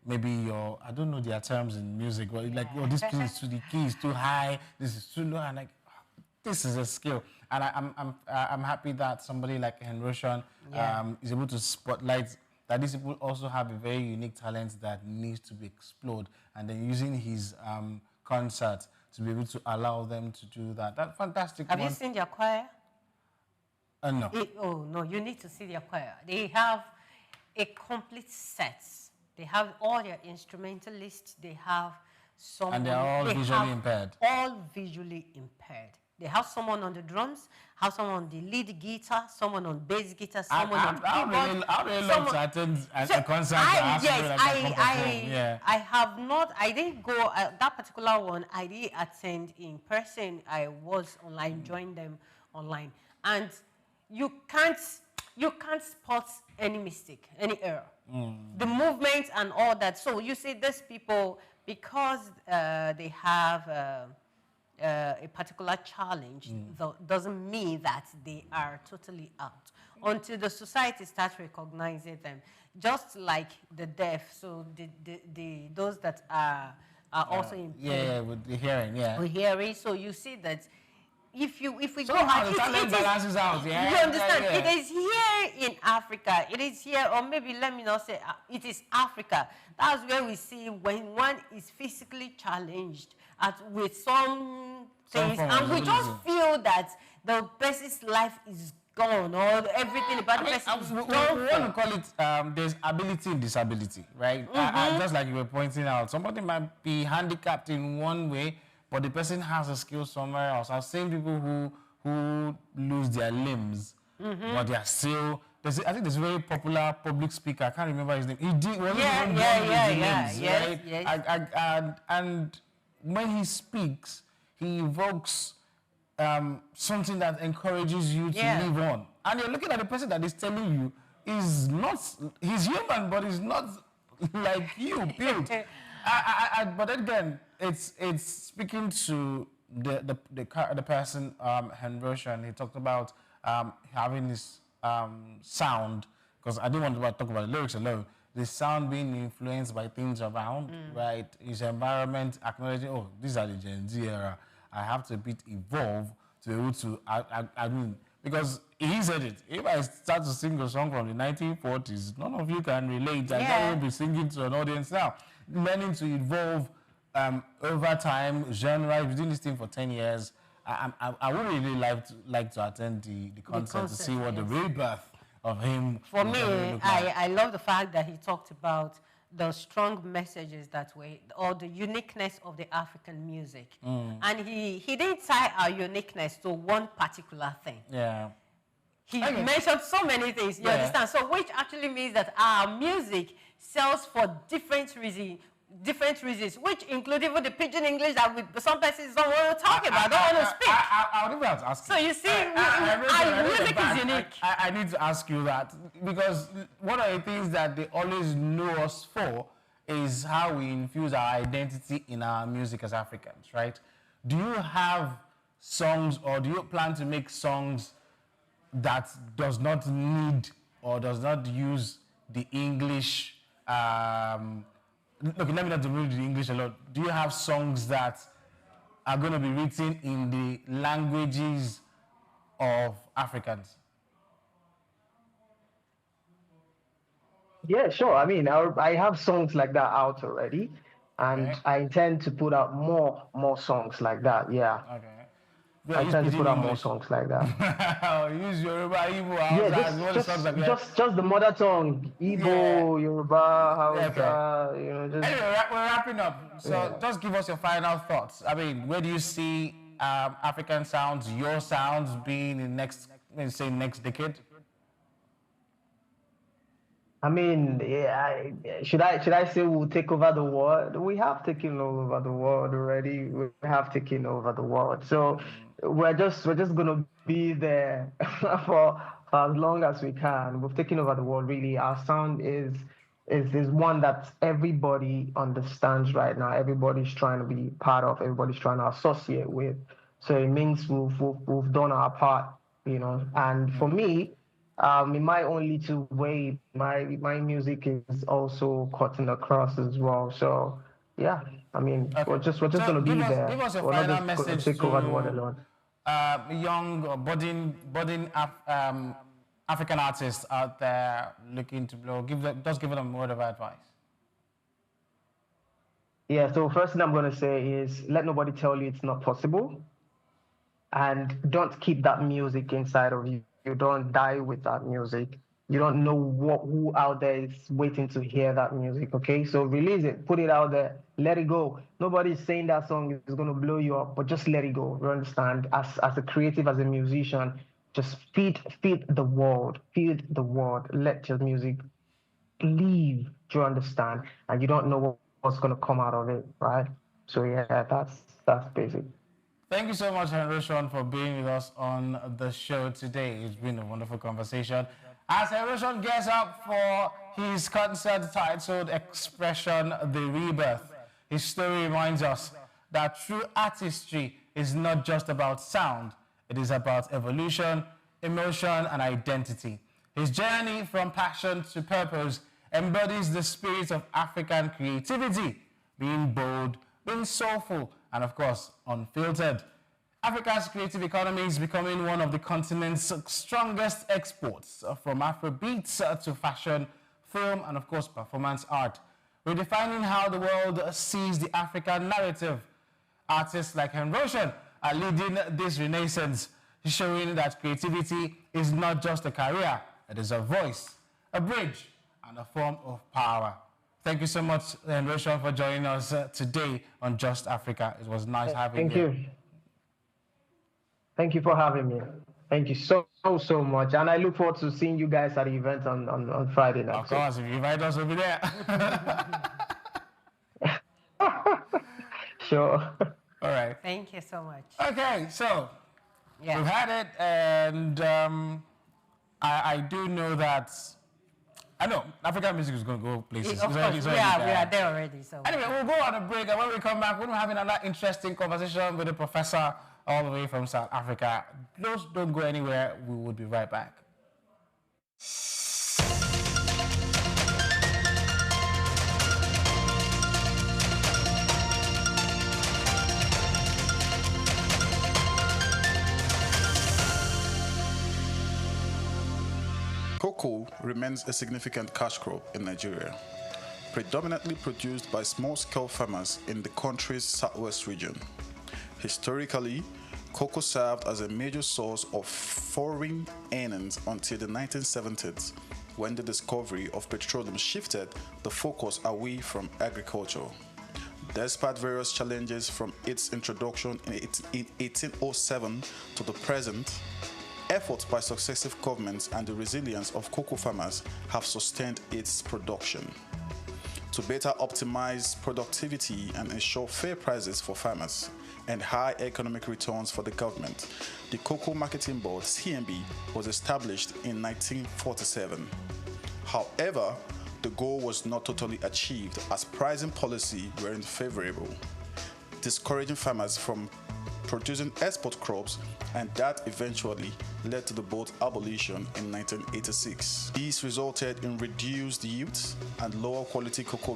Speaker 11: maybe I don't know their terms in music, but like, this piece the key is too high, this is too low, and like, this is a skill. And I'm happy that somebody like Henroshan is able to spotlight that these people also have a very unique talent that needs to be explored, and then using his concert to be able to allow them to do that. That's fantastic.
Speaker 22: Have you seen their choir?
Speaker 11: No.
Speaker 22: No, you need to see their choir. They have a complete set. They have all their instrumentalists. They have someone.
Speaker 11: And they're all visually impaired.
Speaker 22: All visually impaired. They have someone on the drums, have someone on the lead guitar, someone on bass guitar, someone on keyboard.
Speaker 11: I really love to attend a concert.
Speaker 22: I have not. I didn't go that particular one. I didn't attend in person. I was online, joined them online, and you can't spot any mistake, any error. The movement and all that. So you see, these people, because they have a particular challenge, doesn't mean that they are totally out until the society starts recognizing them. Just like the deaf, so those that are also impaired.
Speaker 11: With the hearing,
Speaker 22: with hearing. So you see that if we
Speaker 11: so
Speaker 22: go
Speaker 11: how the talent balances out,
Speaker 22: you understand? It is here in Africa. It is here, or maybe let me not say it is Africa. That's where we see when one is physically challenged with some things, and we just feel that the person's life is gone, or everything about the person is gone.
Speaker 11: We want to call it there's ability and disability, right? Just like you were pointing out, somebody might be handicapped in one way, but the person has a skill somewhere else. I've seen people who who lose their limbs, but they are still. I think there's a very popular public speaker. I can't remember his name. He did. Yes. And when he speaks, he evokes something that encourages you to live on. And you're looking at the person that is telling you he's human, but he's not like you built. But again, it's speaking to the person, Henroshan. He talked about having this sound, because I didn't want to talk about the lyrics alone. The sound being influenced by things around, right? His environment, acknowledging, oh, these are the Gen Z era. I have to evolve to be able to, I mean, because he said it. If I start to sing a song from the 1940s, none of you can relate. I can't be singing to an audience now. Learning to evolve over time, genre. I've been doing this thing for 10 years. I would really like to attend the concert to see what the rebirth of him.
Speaker 22: For me, I love the fact that he talked about the strong messages that way, or the uniqueness of the African music. And he didn't tie our uniqueness to one particular thing. Yeah. He mentioned so many things, you understand? So which actually means that our music sells for different reasons, which include even the pidgin English that some persons don't want to talk about, don't want to speak.
Speaker 11: I would have to ask you.
Speaker 22: So you see, our music is unique.
Speaker 11: I need to ask you that, because one of the things that they always know us for is how we infuse our identity in our music as Africans, right? Do you have songs, or do you plan to make songs that does not need or does not use the English? Look, let me not read the English a lot. Do you have songs that are going to be written in the languages of Africans?
Speaker 12: Yeah, sure. I mean, I have songs like that out already, and I intend to put out more songs like that. Yeah. Okay. I intend to put out more songs like that.
Speaker 11: Use Yoruba, Igbo,
Speaker 12: just the mother tongue, Igbo, Yoruba, Hausa. You know, just.
Speaker 11: Anyway, we're wrapping up. So just give us your final thoughts. I mean, where do you see African sounds, your sounds, being in next decade?
Speaker 12: I mean, should I say we'll take over the world? We have taken over the world already. We have taken over the world. So we're just gonna be there for as long as we can. We've taken over the world. Really, our sound is one that everybody understands right now. Everybody's trying to be part of. Everybody's trying to associate with. So it means we've done our part, you know. And for me, in my own little way, my music is also cutting across as well. So yeah, I mean, we're just gonna be there.
Speaker 11: Give us a
Speaker 12: we're
Speaker 11: final
Speaker 12: not just
Speaker 11: message
Speaker 12: take over the world alone.
Speaker 11: Young or budding African artists out there looking to blow. Give them a word of advice.
Speaker 12: Yeah. So first thing I'm gonna say is let nobody tell you it's not possible, and don't keep that music inside of you. You don't die with that music. You don't know who out there is waiting to hear that music, okay? So release it, put it out there, let it go. Nobody's saying that song is going to blow you up, but just let it go, you understand? As a creative, as a musician, just feed the world, let your music live, do you understand? And you don't know what's going to come out of it, right? So yeah, that's basic.
Speaker 11: Thank you so much, Henroshan, for being with us on the show today. It's been a wonderful conversation. As Henroshan gets up for his concert titled Expression, The Rebirth, his story reminds us that true artistry is not just about sound. It is about evolution, emotion, and identity. His journey from passion to purpose embodies the spirit of African creativity, being bold, being soulful, and of course, unfiltered. Africa's creative economy is becoming one of the continent's strongest exports, from Afrobeats to fashion, film, and of course, performance art. Redefining how the world sees the African narrative. Artists like Henroshan are leading this renaissance, showing that creativity is not just a career, it is a voice, a bridge, and a form of power. Thank you so much, Henroshan, for joining us today on Just Africa. It was nice having you.
Speaker 12: Thank you. Thank you for having me. Thank you so much. And I look forward to seeing you guys at the event on Friday night.
Speaker 11: Of course, if you invite us, we'll be there.
Speaker 12: Sure.
Speaker 11: All right.
Speaker 22: Thank you so much.
Speaker 11: Okay, so we've had it, and I do know that. I know African music is going to go places.
Speaker 22: Of course, we are there already. So
Speaker 11: anyway, we'll go on a break, and when we come back, we're having another interesting conversation with a professor all the way from South Africa. Those don't go anywhere. We will be right back.
Speaker 13: Cocoa remains a significant cash crop in Nigeria, predominantly produced by small-scale farmers in the country's southwest region. Historically, cocoa served as a major source of foreign earnings until the 1970s, when the discovery of petroleum shifted the focus away from agriculture. Despite various challenges from its introduction in 1807 to the present, efforts by successive governments and the resilience of cocoa farmers have sustained its production. To better optimize productivity and ensure fair prices for farmers and high economic returns for the government, the Cocoa Marketing Board, CMB, was established in 1947. However, the goal was not totally achieved as pricing policy weren't favorable, discouraging farmers from producing export crops, and that eventually led to the board's abolition in 1986. These resulted in reduced yields and lower quality cocoa